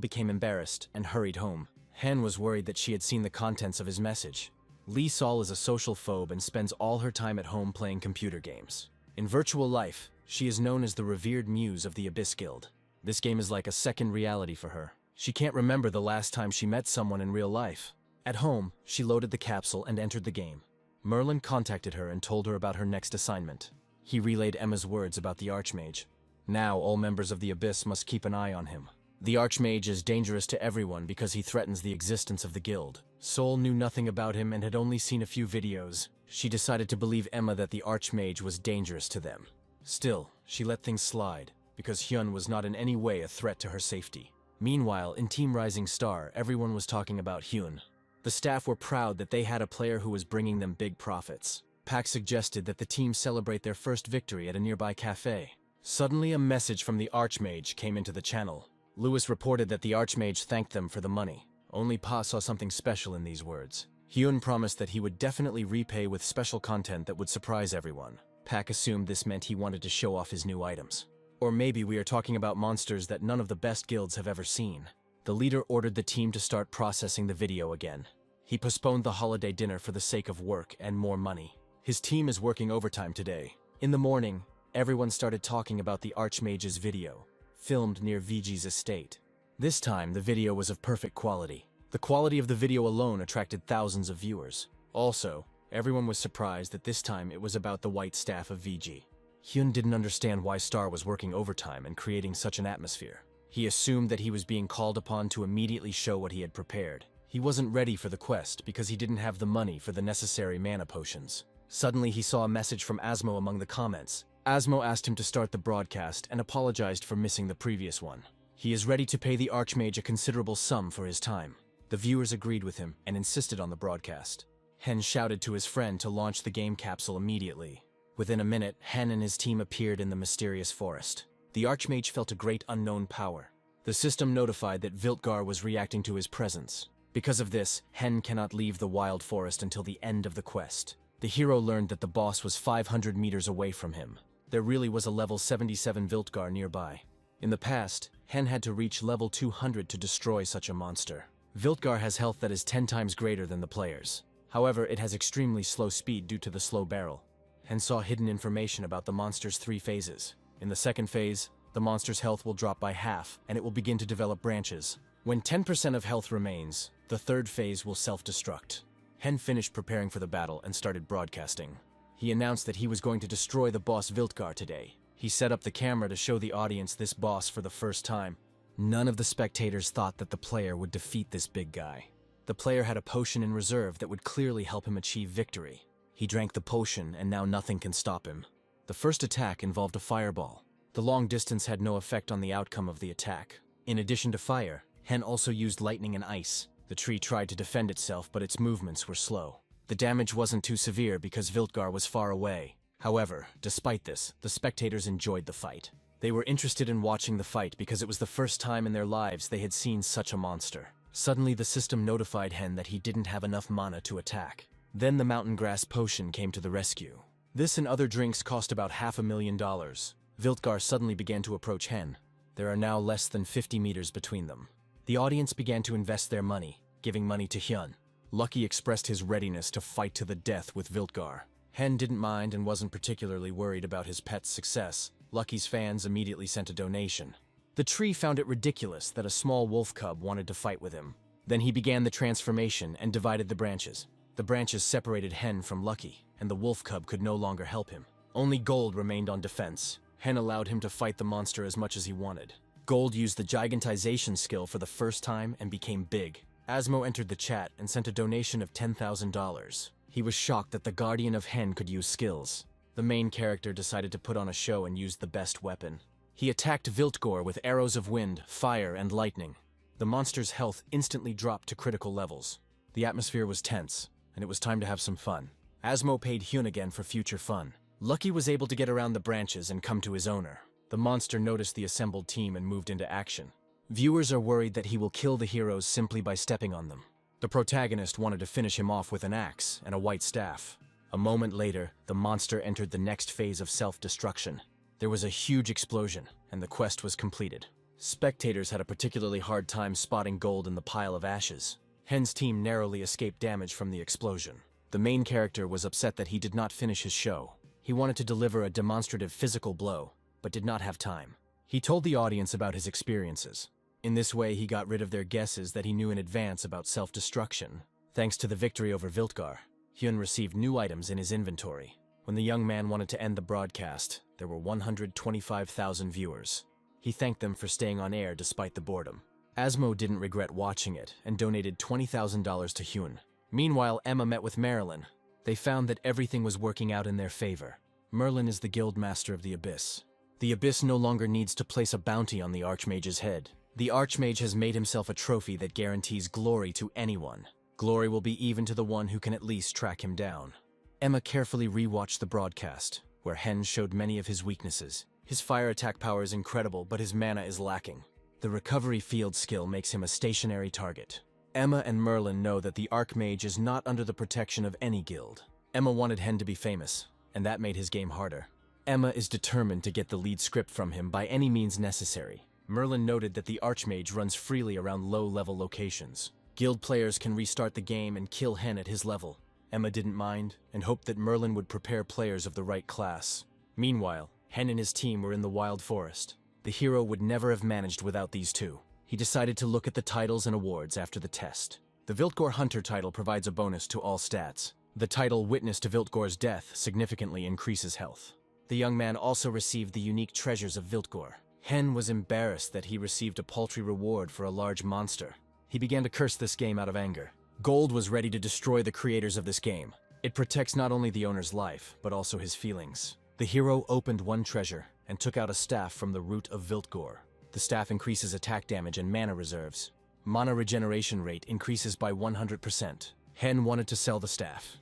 became embarrassed and hurried home. Hen was worried that she had seen the contents of his message. Lee Sol is a social phobe and spends all her time at home playing computer games. In virtual life, she is known as the revered muse of the Abyss Guild. This game is like a second reality for her. She can't remember the last time she met someone in real life. At home, she loaded the capsule and entered the game. Merlin contacted her and told her about her next assignment. He relayed Emma's words about the Archmage. Now all members of the Abyss must keep an eye on him. The Archmage is dangerous to everyone because he threatens the existence of the guild. Sol knew nothing about him and had only seen a few videos. She decided to believe Emma that the Archmage was dangerous to them. Still, she let things slide, because Hyun was not in any way a threat to her safety. Meanwhile, in Team Rising Star, everyone was talking about Hyun. The staff were proud that they had a player who was bringing them big profits. Pak suggested that the team celebrate their first victory at a nearby cafe. Suddenly, a message from the Archmage came into the channel. Lewis reported that the Archmage thanked them for the money. Only Pa saw something special in these words. Hyun promised that he would definitely repay with special content that would surprise everyone. Pak assumed this meant he wanted to show off his new items. Or maybe we are talking about monsters that none of the best guilds have ever seen. The leader ordered the team to start processing the video again. He postponed the holiday dinner for the sake of work and more money. His team is working overtime today. In the morning, everyone started talking about the Archmage's video, filmed near VG's estate. This time, the video was of perfect quality. The quality of the video alone attracted thousands of viewers. Also, everyone was surprised that this time it was about the white staff of VG. Hyun didn't understand why Star was working overtime and creating such an atmosphere. He assumed that he was being called upon to immediately show what he had prepared. He wasn't ready for the quest because he didn't have the money for the necessary mana potions. Suddenly, he saw a message from Asmo among the comments. Asmo asked him to start the broadcast and apologized for missing the previous one. He is ready to pay the Archmage a considerable sum for his time. The viewers agreed with him and insisted on the broadcast. Hen shouted to his friend to launch the game capsule immediately. Within a minute, Hen and his team appeared in the mysterious forest. The Archmage felt a great unknown power. The system notified that Viltgar was reacting to his presence. Because of this, Hen cannot leave the wild forest until the end of the quest. The hero learned that the boss was 500 meters away from him. There really was a level 77 Viltgar nearby. In the past, Hen had to reach level 200 to destroy such a monster. Viltgar has health that is 10 times greater than the player's. However, it has extremely slow speed due to the slow barrel. Hen saw hidden information about the monster's 3 phases. In the second phase, the monster's health will drop by half, and it will begin to develop branches. When 10% of health remains, the third phase will self-destruct. Hen finished preparing for the battle and started broadcasting. He announced that he was going to destroy the boss Viltgar today. He set up the camera to show the audience this boss for the first time. None of the spectators thought that the player would defeat this big guy. The player had a potion in reserve that would clearly help him achieve victory. He drank the potion, and now nothing can stop him. The first attack involved a fireball. The long distance had no effect on the outcome of the attack. In addition to fire, Hen also used lightning and ice. The tree tried to defend itself, but its movements were slow. The damage wasn't too severe because Viltgar was far away. However, despite this, the spectators enjoyed the fight. They were interested in watching the fight because it was the first time in their lives they had seen such a monster. Suddenly, the system notified Hen that he didn't have enough mana to attack. Then the mountain grass potion came to the rescue. This and other drinks cost about $500,000. Viltgar suddenly began to approach Hen. There are now less than 50 meters between them. The audience began to invest their money, giving money to Hyun. Lucky expressed his readiness to fight to the death with Viltgar. Hen didn't mind and wasn't particularly worried about his pet's success. Lucky's fans immediately sent a donation. The tree found it ridiculous that a small wolf cub wanted to fight with him. Then he began the transformation and divided the branches. The branches separated Hen from Lucky, and the wolf cub could no longer help him. Only Gold remained on defense. Hen allowed him to fight the monster as much as he wanted. Gold used the gigantization skill for the first time and became big. Asmo entered the chat and sent a donation of $10,000. He was shocked that the Guardian of Hen could use skills. The main character decided to put on a show and used the best weapon. He attacked Viltgar with arrows of wind, fire, and lightning. The monster's health instantly dropped to critical levels. The atmosphere was tense, and it was time to have some fun. Asmo paid Hyun again for future fun. Lucky was able to get around the branches and come to his owner. The monster noticed the assembled team and moved into action. Viewers are worried that he will kill the heroes simply by stepping on them. The protagonist wanted to finish him off with an axe and a white staff. A moment later, the monster entered the next phase of self-destruction. There was a huge explosion, and the quest was completed. Spectators had a particularly hard time spotting Gold in the pile of ashes. Hen's team narrowly escaped damage from the explosion. The main character was upset that he did not finish his show. He wanted to deliver a demonstrative physical blow, but did not have time. He told the audience about his experiences. In this way, he got rid of their guesses that he knew in advance about self-destruction. Thanks to the victory over Viltgar, Hyun received new items in his inventory. When the young man wanted to end the broadcast, there were 125,000 viewers. He thanked them for staying on air despite the boredom. Asmo didn't regret watching it and donated $20,000 to Hyun. Meanwhile, Emma met with Marilyn. They found that everything was working out in their favor. Merlin is the guild master of the Abyss. The Abyss no longer needs to place a bounty on the Archmage's head. The Archmage has made himself a trophy that guarantees glory to anyone. Glory will be even to the one who can at least track him down. Emma carefully rewatched the broadcast, where Hen showed many of his weaknesses. His fire attack power is incredible, but his mana is lacking. The recovery field skill makes him a stationary target. Emma and Merlin know that the Archmage is not under the protection of any guild. Emma wanted Hen to be famous, and that made his game harder. Emma is determined to get the lead script from him by any means necessary. Merlin noted that the Archmage runs freely around low-level locations. Guild players can restart the game and kill Hen at his level. Emma didn't mind, and hoped that Merlin would prepare players of the right class. Meanwhile, Hen and his team were in the wild forest. The hero would never have managed without these two. He decided to look at the titles and awards after the test. The Viltgore Hunter title provides a bonus to all stats. The title Witness to Viltgore's Death significantly increases health. The young man also received the unique treasures of Viltgore. Hen was embarrassed that he received a paltry reward for a large monster. He began to curse this game out of anger. Gold was ready to destroy the creators of this game. It protects not only the owner's life, but also his feelings. The hero opened one treasure and took out a staff from the root of Viltgore. The staff increases attack damage and mana reserves. Mana regeneration rate increases by 100%. Hen wanted to sell the staff,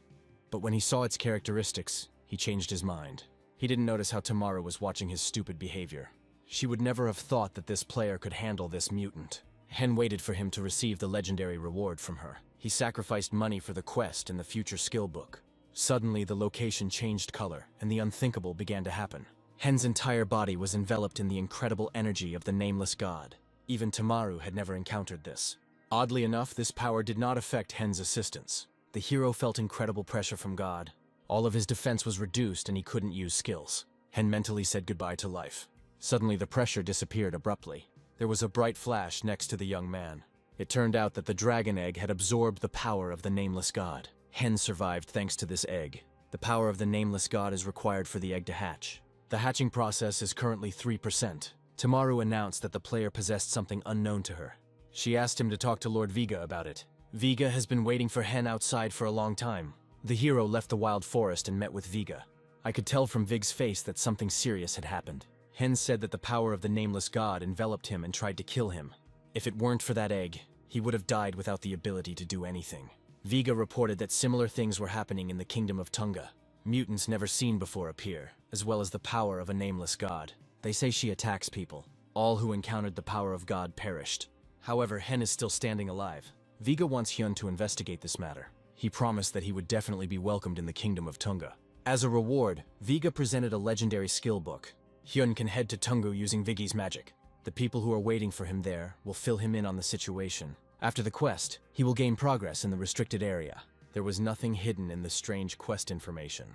but when he saw its characteristics, he changed his mind. He didn't notice how Tamara was watching his stupid behavior. She would never have thought that this player could handle this mutant. Hen waited for him to receive the legendary reward from her. He sacrificed money for the quest and the future skill book. Suddenly, the location changed color, and the unthinkable began to happen. Hen's entire body was enveloped in the incredible energy of the nameless god. Even Tamaru had never encountered this. Oddly enough, this power did not affect Hen's assistance. The hero felt incredible pressure from God. All of his defense was reduced and he couldn't use skills. Hen mentally said goodbye to life. Suddenly, the pressure disappeared abruptly. There was a bright flash next to the young man. It turned out that the dragon egg had absorbed the power of the nameless god. Hen survived thanks to this egg. The power of the nameless god is required for the egg to hatch. The hatching process is currently 3%. Tamaru announced that the player possessed something unknown to her. She asked him to talk to Lord Viga about it. Viga has been waiting for Hen outside for a long time. The hero left the wild forest and met with Viga. I could tell from Vig's face that something serious had happened. Hen said that the power of the nameless god enveloped him and tried to kill him. If it weren't for that egg, he would have died without the ability to do anything. Viga reported that similar things were happening in the kingdom of Tunga. Mutants never seen before appear, as well as the power of a nameless god. They say she attacks people. All who encountered the power of God perished. However, Hen is still standing alive. Viga wants Hyun to investigate this matter. He promised that he would definitely be welcomed in the kingdom of Tunga. As a reward, Viga presented a legendary skill book. Hyun can head to Tungu using Vigi's magic. The people who are waiting for him there will fill him in on the situation. After the quest, he will gain progress in the restricted area. There was nothing hidden in the strange quest information.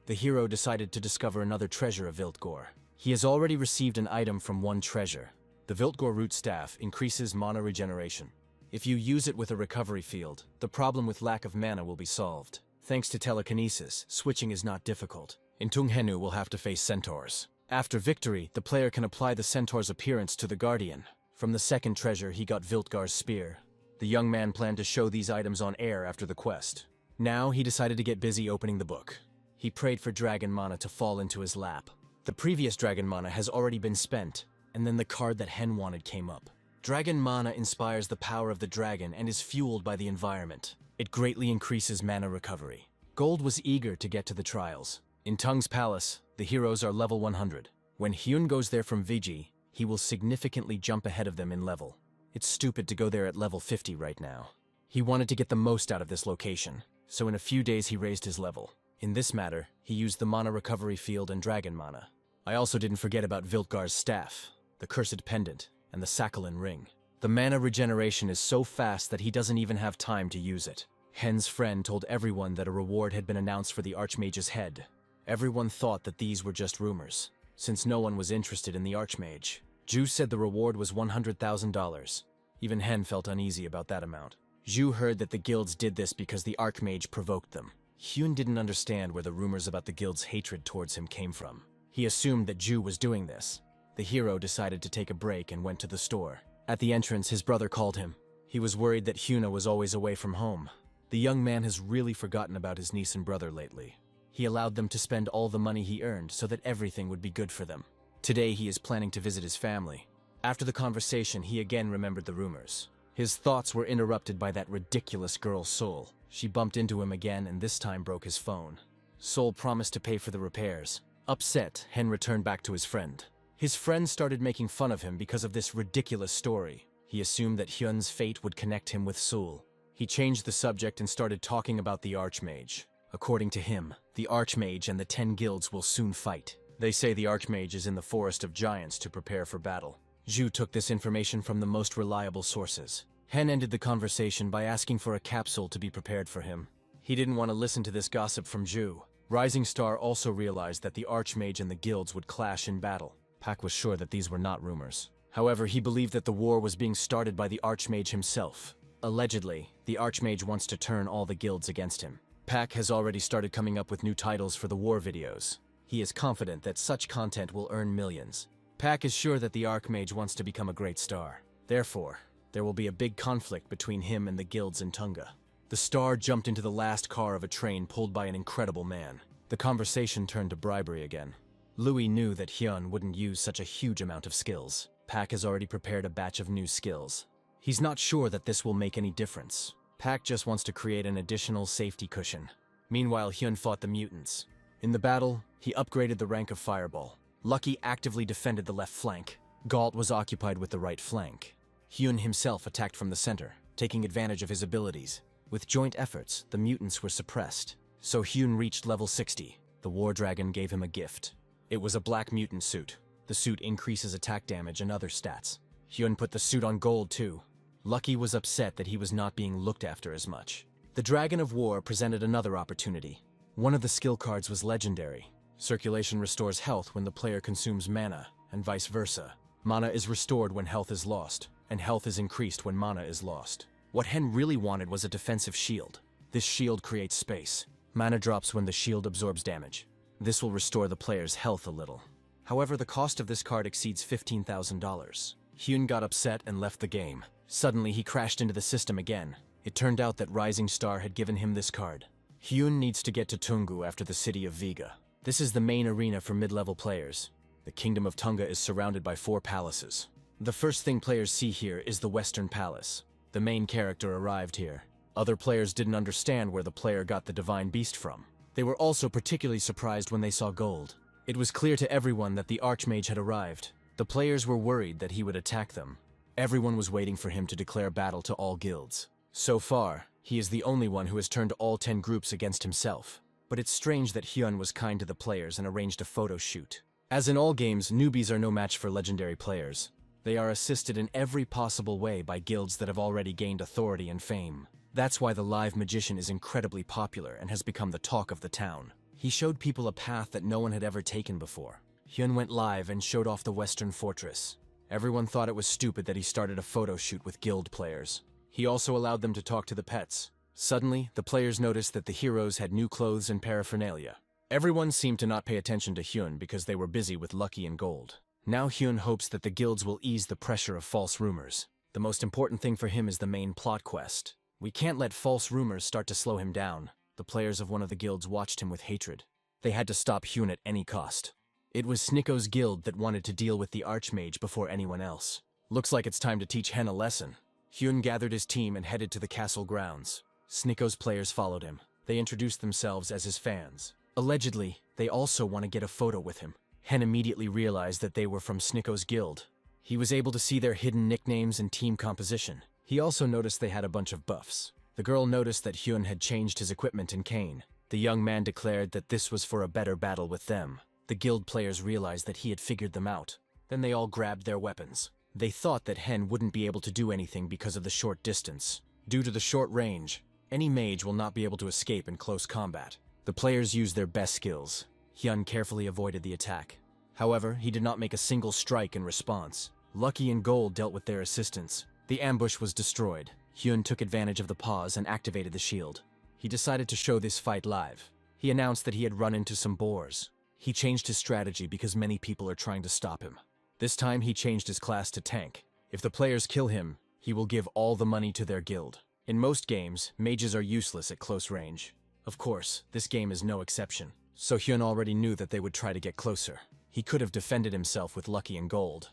The hero decided to discover another treasure of Viltgore. He has already received an item from one treasure. The Viltgore root staff increases mana regeneration. If you use it with a recovery field, the problem with lack of mana will be solved. Thanks to telekinesis, switching is not difficult. In Tunghenu will have to face centaurs. After victory, the player can apply the centaur's appearance to the guardian. From the second treasure, he got Viltgar's spear. The young man planned to show these items on air after the quest. Now, he decided to get busy opening the book. He prayed for dragon mana to fall into his lap. The previous dragon mana has already been spent, and then the card that Hen wanted came up. Dragon mana inspires the power of the dragon and is fueled by the environment. It greatly increases mana recovery. Gold was eager to get to the trials. In Tung's palace, the heroes are level 100. When Hyun goes there from Vigi, he will significantly jump ahead of them in level. It's stupid to go there at level 50 right now. He wanted to get the most out of this location, so in a few days he raised his level. In this matter, he used the mana recovery field and dragon mana. I also didn't forget about Viltgar's staff, the cursed pendant, and the Sakhalin ring. The mana regeneration is so fast that he doesn't even have time to use it. Hen's friend told everyone that a reward had been announced for the Archmage's head. Everyone thought that these were just rumors, since no one was interested in the Archmage. Zhu said the reward was $100,000. Even Hen felt uneasy about that amount. Zhu heard that the guilds did this because the Archmage provoked them. Hyun didn't understand where the rumors about the guild's hatred towards him came from. He assumed that Zhu was doing this. The hero decided to take a break and went to the store. At the entrance, his brother called him. He was worried that Hyuna was always away from home. The young man has really forgotten about his niece and brother lately. He allowed them to spend all the money he earned so that everything would be good for them. Today he is planning to visit his family. After the conversation, he again remembered the rumors. His thoughts were interrupted by that ridiculous girl Sol. She bumped into him again and this time broke his phone. Sol promised to pay for the repairs. Upset, Hen returned back to his friend. His friend started making fun of him because of this ridiculous story. He assumed that Hyun's fate would connect him with Sol. He changed the subject and started talking about the Archmage. According to him, the Archmage and the 10 guilds will soon fight. They say the Archmage is in the Forest of Giants to prepare for battle. Zhu took this information from the most reliable sources. Hen ended the conversation by asking for a capsule to be prepared for him. He didn't want to listen to this gossip from Ju. Rising Star also realized that the Archmage and the guilds would clash in battle. Pak was sure that these were not rumors. However, he believed that the war was being started by the Archmage himself. Allegedly, the Archmage wants to turn all the guilds against him. Pak has already started coming up with new titles for the war videos. He is confident that such content will earn millions. Pak is sure that the Archmage wants to become a great star. Therefore, there will be a big conflict between him and the guilds in Tunga. The star jumped into the last car of a train pulled by an incredible man. The conversation turned to bribery again. Louis knew that Hyun wouldn't use such a huge amount of skills. Pak has already prepared a batch of new skills. He's not sure that this will make any difference. Pak just wants to create an additional safety cushion. Meanwhile, Hyun fought the mutants. In the battle, he upgraded the rank of Fireball. Lucky actively defended the left flank. Galt was occupied with the right flank. Hyun himself attacked from the center, taking advantage of his abilities. With joint efforts, the mutants were suppressed. So Hyun reached level 60. The War Dragon gave him a gift. It was a black mutant suit. The suit increases attack damage and other stats. Hyun put the suit on gold too. Lucky was upset that he was not being looked after as much. The Dragon of War presented another opportunity. One of the skill cards was legendary. Circulation restores health when the player consumes mana, and vice versa. Mana is restored when health is lost, and health is increased when mana is lost. What Hen really wanted was a defensive shield. This shield creates space. Mana drops when the shield absorbs damage. This will restore the player's health a little. However, the cost of this card exceeds $15,000. Hyun got upset and left the game. Suddenly, he crashed into the system again. It turned out that Rising Star had given him this card. Hyun needs to get to Tungu after the city of Viga. This is the main arena for mid-level players. The Kingdom of Tunga is surrounded by 4 palaces. The first thing players see here is the Western Palace. The main character arrived here. Other players didn't understand where the player got the Divine Beast from. They were also particularly surprised when they saw gold. It was clear to everyone that the Archmage had arrived. The players were worried that he would attack them. Everyone was waiting for him to declare battle to all guilds. So far, he is the only one who has turned all 10 groups against himself. But it's strange that Hyun was kind to the players and arranged a photo shoot. As in all games, newbies are no match for legendary players. They are assisted in every possible way by guilds that have already gained authority and fame. That's why the live magician is incredibly popular and has become the talk of the town. He showed people a path that no one had ever taken before. Hyun went live and showed off the Western Fortress. Everyone thought it was stupid that he started a photo shoot with guild players. He also allowed them to talk to the pets. Suddenly, the players noticed that the heroes had new clothes and paraphernalia. Everyone seemed to not pay attention to Hyun because they were busy with Lucky and Gold. Now Hyun hopes that the guilds will ease the pressure of false rumors. The most important thing for him is the main plot quest. We can't let false rumors start to slow him down. The players of one of the guilds watched him with hatred. They had to stop Hyun at any cost. It was Snicko's guild that wanted to deal with the Archmage before anyone else. Looks like it's time to teach Hen a lesson. Hyun gathered his team and headed to the castle grounds. Snicko's players followed him. They introduced themselves as his fans. Allegedly, they also want to get a photo with him. Hen immediately realized that they were from Snicko's guild. He was able to see their hidden nicknames and team composition. He also noticed they had a bunch of buffs. The girl noticed that Hyun had changed his equipment in Kane. The young man declared that this was for a better battle with them. The guild players realized that he had figured them out. Then they all grabbed their weapons. They thought that Hen wouldn't be able to do anything because of the short distance. Due to the short range, any mage will not be able to escape in close combat. The players used their best skills. Hyun carefully avoided the attack. However, he did not make a single strike in response. Lucky and Gold dealt with their assistance. The ambush was destroyed. Hyun took advantage of the pause and activated the shield. He decided to show this fight live. He announced that he had run into some boars. He changed his strategy because many people are trying to stop him. This time he changed his class to tank. If the players kill him, he will give all the money to their guild. In most games, mages are useless at close range. Of course, this game is no exception. So Hyun already knew that they would try to get closer. He could have defended himself with Lucky and Gold,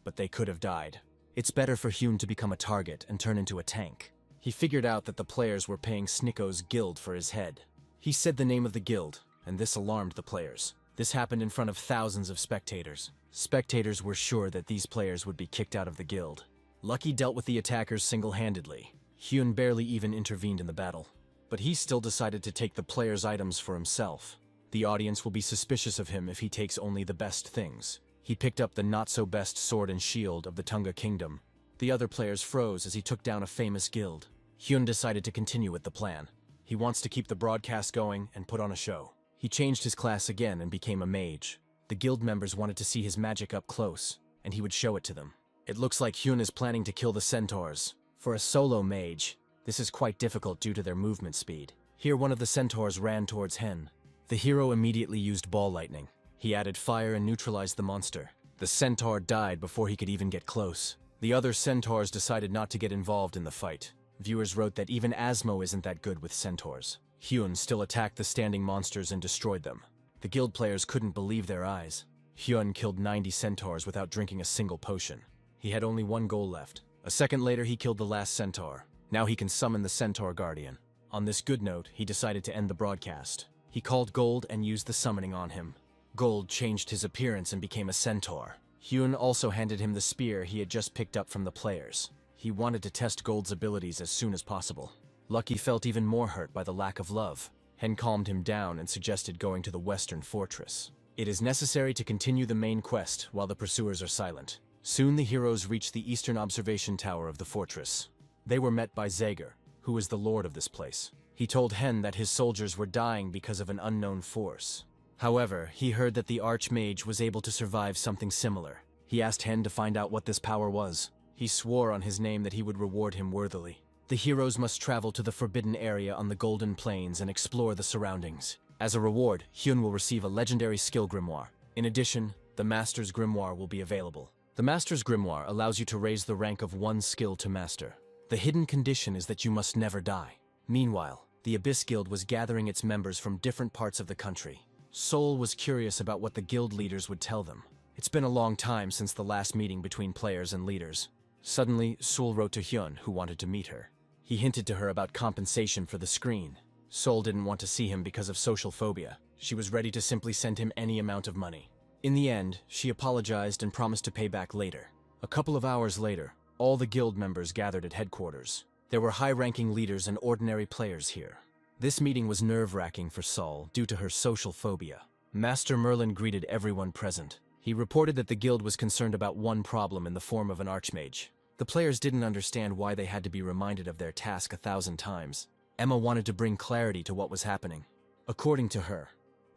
but they could have died. It's better for Hyun to become a target and turn into a tank. He figured out that the players were paying Snicko's guild for his head. He said the name of the guild, and this alarmed the players. This happened in front of thousands of spectators. Spectators were sure that these players would be kicked out of the guild. Lucky dealt with the attackers single-handedly. Hyun barely even intervened in the battle. But he still decided to take the players' items for himself. The audience will be suspicious of him if he takes only the best things. He picked up the not-so-best sword and shield of the Tunga Kingdom. The other players froze as he took down a famous guild. Hyun decided to continue with the plan. He wants to keep the broadcast going and put on a show. He changed his class again and became a mage. The guild members wanted to see his magic up close, and he would show it to them. It looks like Hyun is planning to kill the centaurs. For a solo mage, this is quite difficult due to their movement speed. Here one of the centaurs ran towards Hen. The hero immediately used ball lightning. He added fire and neutralized the monster. The centaur died before he could even get close. The other centaurs decided not to get involved in the fight. Viewers wrote that even Asmo isn't that good with centaurs. Hyun still attacked the standing monsters and destroyed them. The guild players couldn't believe their eyes. Hyun killed 90 centaurs without drinking a single potion. He had only one goal left. A second later, he killed the last centaur. Now he can summon the Centaur Guardian. On this good note, he decided to end the broadcast. He called Gold and used the summoning on him. Gold changed his appearance and became a centaur. Hyun also handed him the spear he had just picked up from the players. He wanted to test Gold's abilities as soon as possible. Lucky felt even more hurt by the lack of love. Hen calmed him down and suggested going to the Western Fortress. It is necessary to continue the main quest while the pursuers are silent. Soon the heroes reached the eastern observation tower of the fortress. They were met by Zager, who is the lord of this place. He told Hen that his soldiers were dying because of an unknown force. However, he heard that the Archmage was able to survive something similar. He asked Hen to find out what this power was. He swore on his name that he would reward him worthily. The heroes must travel to the Forbidden Area on the Golden Plains and explore the surroundings. As a reward, Hyun will receive a legendary skill grimoire. In addition, the Master's Grimoire will be available. The Master's Grimoire allows you to raise the rank of one skill to Master. The hidden condition is that you must never die. Meanwhile, the Abyss Guild was gathering its members from different parts of the country. Sol was curious about what the guild leaders would tell them. It's been a long time since the last meeting between players and leaders. Suddenly, Sol wrote to Hyun, who wanted to meet her. He hinted to her about compensation for the screen. Sol didn't want to see him because of social phobia. She was ready to simply send him any amount of money. In the end, she apologized and promised to pay back later. A couple of hours later, all the guild members gathered at headquarters. There were high-ranking leaders and ordinary players here. This meeting was nerve-wracking for Sol due to her social phobia. Master Merlin greeted everyone present. He reported that the guild was concerned about one problem in the form of an archmage. The players didn't understand why they had to be reminded of their task 1,000 times. Emma wanted to bring clarity to what was happening. According to her,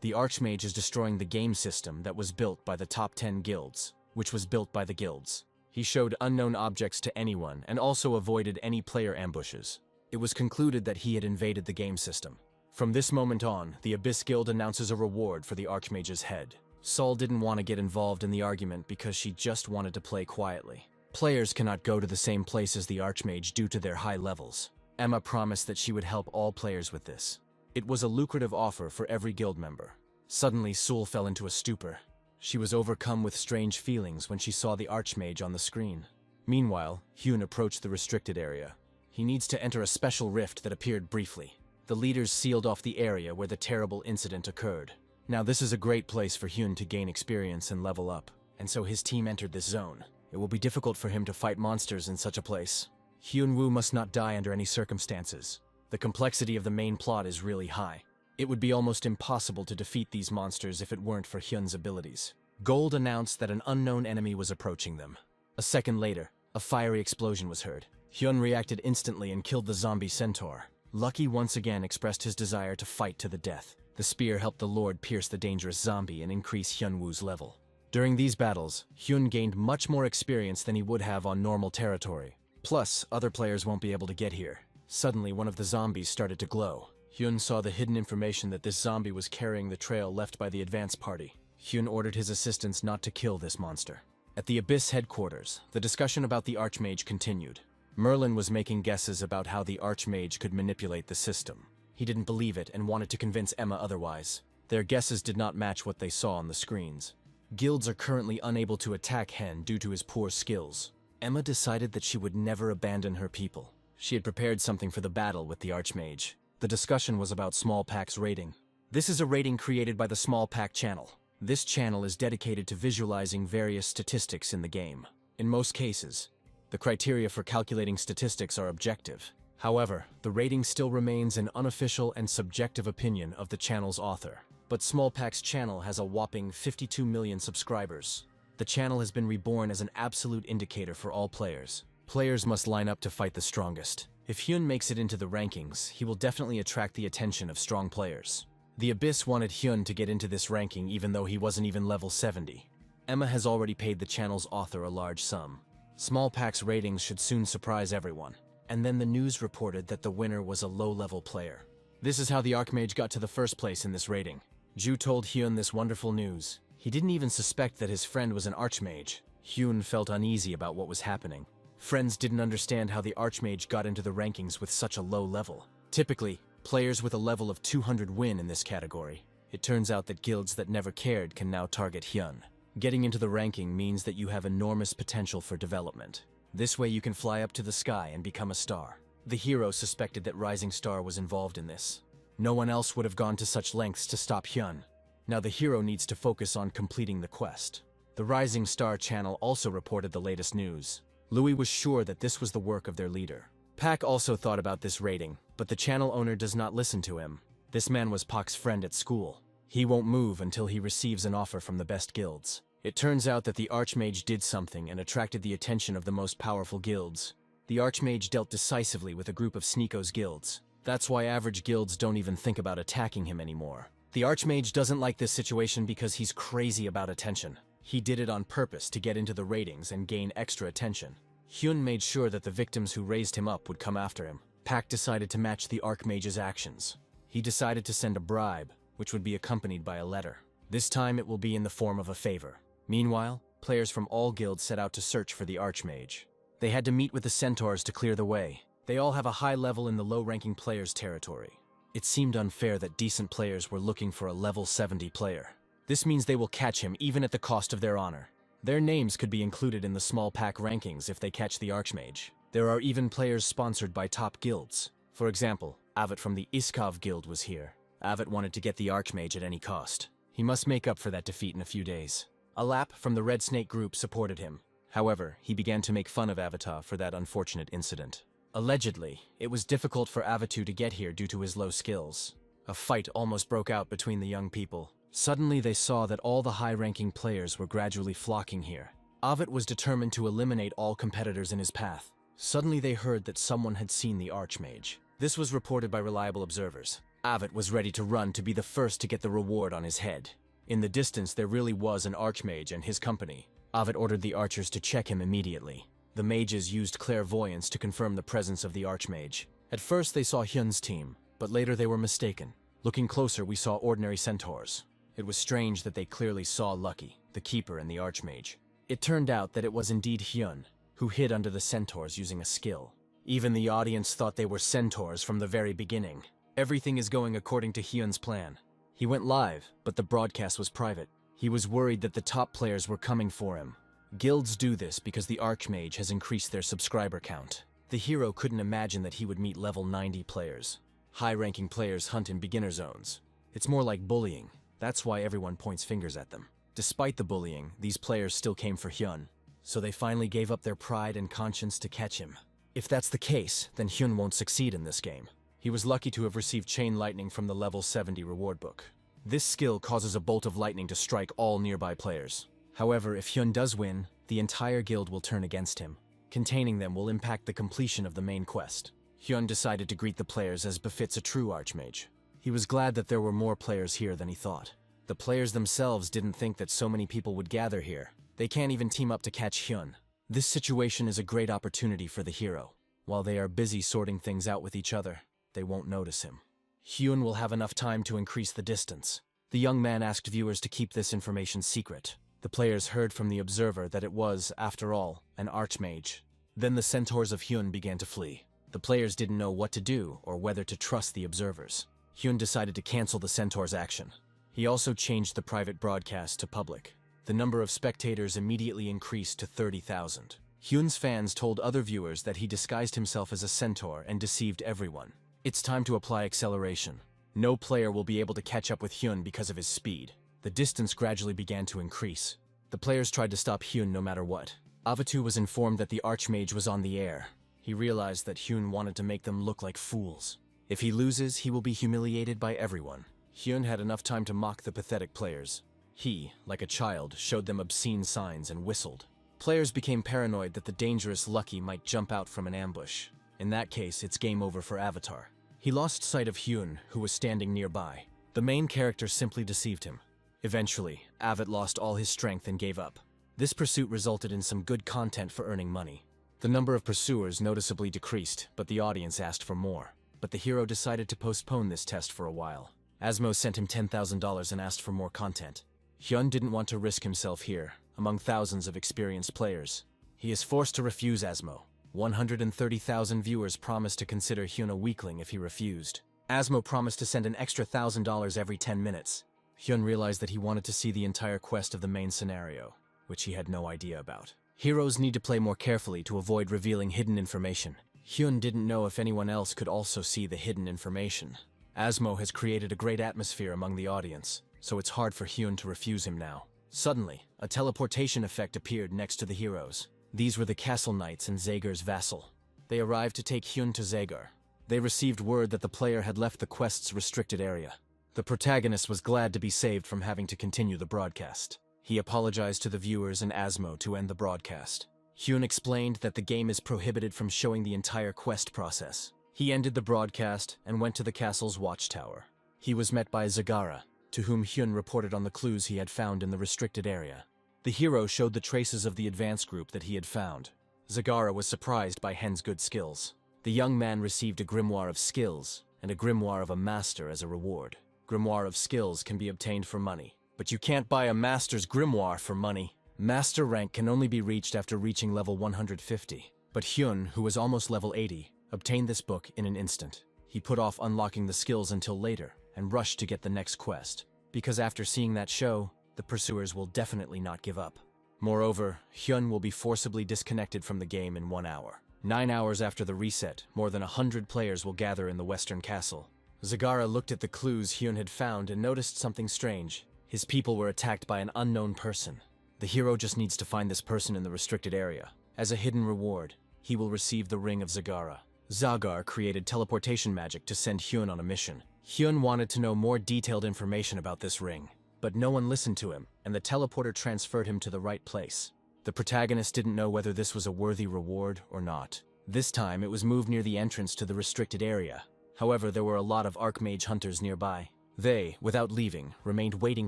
the Archmage is destroying the game system that was built by the top 10 guilds, which was built by the guilds. He showed unknown objects to anyone and also avoided any player ambushes. It was concluded that he had invaded the game system. From this moment on, the Abyss Guild announces a reward for the Archmage's head. Sol didn't want to get involved in the argument because she just wanted to play quietly. Players cannot go to the same place as the Archmage due to their high levels. Emma promised that she would help all players with this. It was a lucrative offer for every guild member. Suddenly, Sul fell into a stupor. She was overcome with strange feelings when she saw the Archmage on the screen. Meanwhile, Hyun approached the restricted area. He needs to enter a special rift that appeared briefly. The leaders sealed off the area where the terrible incident occurred. Now this is a great place for Hyun to gain experience and level up, and so his team entered this zone. It will be difficult for him to fight monsters in such a place. Hyun-woo must not die under any circumstances. The complexity of the main plot is really high. It would be almost impossible to defeat these monsters if it weren't for Hyun's abilities. Gold announced that an unknown enemy was approaching them. A second later, a fiery explosion was heard. Hyun reacted instantly and killed the zombie centaur. Lucky once again expressed his desire to fight to the death. The spear helped the Lord pierce the dangerous zombie and increase Hyun-woo's level. During these battles, Hyun gained much more experience than he would have on normal territory. Plus, other players won't be able to get here. Suddenly, one of the zombies started to glow. Hyun saw the hidden information that this zombie was carrying the trail left by the advance party. Hyun ordered his assistants not to kill this monster. At the Abyss headquarters, the discussion about the Archmage continued. Merlin was making guesses about how the Archmage could manipulate the system. He didn't believe it and wanted to convince Emma otherwise. Their guesses did not match what they saw on the screens. Guilds are currently unable to attack Hen due to his poor skills. Emma decided that she would never abandon her people. She had prepared something for the battle with the Archmage. The discussion was about Small Pack's rating. This is a rating created by the Small Pack channel. This channel is dedicated to visualizing various statistics in the game. In most cases, the criteria for calculating statistics are objective. However, the rating still remains an unofficial and subjective opinion of the channel's author. But Small Pack's channel has a whopping 52 million subscribers. The channel has been reborn as an absolute indicator for all players. Players must line up to fight the strongest. If Hyun makes it into the rankings, he will definitely attract the attention of strong players. The Abyss wanted Hyun to get into this ranking even though he wasn't even level 70. Emma has already paid the channel's author a large sum. Small Pack's ratings should soon surprise everyone. And then the news reported that the winner was a low-level player. This is how the Archmage got to the first place in this rating. Ju told Hyun this wonderful news. He didn't even suspect that his friend was an Archmage. Hyun felt uneasy about what was happening. Friends didn't understand how the Archmage got into the rankings with such a low level. Typically, players with a level of 200 win in this category. It turns out that guilds that never cared can now target Hyun. Getting into the ranking means that you have enormous potential for development. This way you can fly up to the sky and become a star. The hero suspected that Rising Star was involved in this. No one else would have gone to such lengths to stop Hyun. Now the hero needs to focus on completing the quest. The Rising Star channel also reported the latest news. Louis was sure that this was the work of their leader. Pak also thought about this rating, but the channel owner does not listen to him. This man was Pak's friend at school. He won't move until he receives an offer from the best guilds. It turns out that the Archmage did something and attracted the attention of the most powerful guilds. The Archmage dealt decisively with a group of Sneeko's guilds. That's why average guilds don't even think about attacking him anymore. The Archmage doesn't like this situation because he's crazy about attention. He did it on purpose to get into the ratings and gain extra attention. Hyun made sure that the victims who raised him up would come after him. Pak decided to match the Archmage's actions. He decided to send a bribe, which would be accompanied by a letter. This time it will be in the form of a favor. Meanwhile, players from all guilds set out to search for the Archmage. They had to meet with the centaurs to clear the way. They all have a high level in the low-ranking players' territory. It seemed unfair that decent players were looking for a level 70 player. This means they will catch him even at the cost of their honor. Their names could be included in the small pack rankings if they catch the Archmage. There are even players sponsored by top guilds. For example, Avat from the Iskov guild was here. Avat wanted to get the Archmage at any cost. He must make up for that defeat in a few days. Alap from the Red Snake group supported him. However, he began to make fun of Avatar for that unfortunate incident. Allegedly, it was difficult for Avatu to get here due to his low skills. A fight almost broke out between the young people. Suddenly they saw that all the high-ranking players were gradually flocking here. Avat was determined to eliminate all competitors in his path. Suddenly they heard that someone had seen the Archmage. This was reported by reliable observers. Avat was ready to run to be the first to get the reward on his head. In the distance there really was an Archmage and his company. Avat ordered the archers to check him immediately. The mages used clairvoyance to confirm the presence of the Archmage. At first they saw Hyun's team, but later they were mistaken. Looking closer we saw ordinary centaurs. It was strange that they clearly saw Lucky, the Keeper and the Archmage. It turned out that it was indeed Hyun, who hid under the centaurs using a skill. Even the audience thought they were centaurs from the very beginning. Everything is going according to Hyun's plan. He went live, but the broadcast was private. He was worried that the top players were coming for him. Guilds do this because the Archmage has increased their subscriber count. The hero couldn't imagine that he would meet level 90 players. High-ranking players hunt in beginner zones. It's more like bullying. That's why everyone points fingers at them. Despite the bullying, these players still came for Hyun, so they finally gave up their pride and conscience to catch him. If that's the case, then Hyun won't succeed in this game. He was lucky to have received Chain Lightning from the level 70 reward book. This skill causes a bolt of lightning to strike all nearby players. However, if Hyun does win, the entire guild will turn against him. Containing them will impact the completion of the main quest. Hyun decided to greet the players as befits a true Archmage. He was glad that there were more players here than he thought. The players themselves didn't think that so many people would gather here. They can't even team up to catch Hyun. This situation is a great opportunity for the hero. While they are busy sorting things out with each other, they won't notice him. Hyun will have enough time to increase the distance. The young man asked viewers to keep this information secret. The players heard from the observer that it was, after all, an Archmage. Then the centaurs of Hyun began to flee. The players didn't know what to do or whether to trust the observers. Hyun decided to cancel the centaur's action. He also changed the private broadcast to public. The number of spectators immediately increased to 30,000. Hyun's fans told other viewers that he disguised himself as a centaur and deceived everyone. It's time to apply acceleration. No player will be able to catch up with Hyun because of his speed. The distance gradually began to increase. The players tried to stop Hyun no matter what. Avatu was informed that the Archmage was on the air. He realized that Hyun wanted to make them look like fools. If he loses, he will be humiliated by everyone. Hyun had enough time to mock the pathetic players. He, like a child, showed them obscene signs and whistled. Players became paranoid that the dangerous Lucky might jump out from an ambush. In that case, it's game over for Avatar. He lost sight of Hyun, who was standing nearby. The main character simply deceived him. Eventually, Avat lost all his strength and gave up. This pursuit resulted in some good content for earning money. The number of pursuers noticeably decreased, but the audience asked for more. But the hero decided to postpone this test for a while. Asmo sent him $10,000 and asked for more content. Hyun didn't want to risk himself here, among thousands of experienced players. He is forced to refuse Asmo. 130,000 viewers promised to consider Hyun a weakling if he refused. Asmo promised to send an extra $1,000 every 10 minutes. Hyun realized that he wanted to see the entire quest of the main scenario, which he had no idea about. Heroes need to play more carefully to avoid revealing hidden information. Hyun didn't know if anyone else could also see the hidden information. Asmo has created a great atmosphere among the audience, so it's hard for Hyun to refuse him now. Suddenly, a teleportation effect appeared next to the heroes. These were the Castle Knights and Zagar's vassal. They arrived to take Hyun to Zagar. They received word that the player had left the quest's restricted area. The protagonist was glad to be saved from having to continue the broadcast. He apologized to the viewers and Asmo to end the broadcast. Hyun explained that the game is prohibited from showing the entire quest process. He ended the broadcast and went to the castle's watchtower. He was met by Zagara, to whom Hyun reported on the clues he had found in the restricted area. The hero showed the traces of the advance group that he had found. Zagara was surprised by Hen's good skills. The young man received a grimoire of skills and a grimoire of a master as a reward. Grimoire of skills can be obtained for money, but you can't buy a master's grimoire for money. Master rank can only be reached after reaching level 150. But Hyun, who was almost level 80, obtained this book in an instant. He put off unlocking the skills until later and rushed to get the next quest, because after seeing that show, the pursuers will definitely not give up. Moreover, Hyun will be forcibly disconnected from the game in 1 hour. 9 hours after the reset, more than 100 players will gather in the Western Castle. Zagara looked at the clues Hyun had found and noticed something strange. His people were attacked by an unknown person. The hero just needs to find this person in the restricted area. As a hidden reward, he will receive the Ring of Zagara. Zagar created teleportation magic to send Hyun on a mission. Hyun wanted to know more detailed information about this ring, but no one listened to him, and the teleporter transferred him to the right place. The protagonist didn't know whether this was a worthy reward or not. This time, it was moved near the entrance to the restricted area. However, there were a lot of Archmage hunters nearby. They, without leaving, remained waiting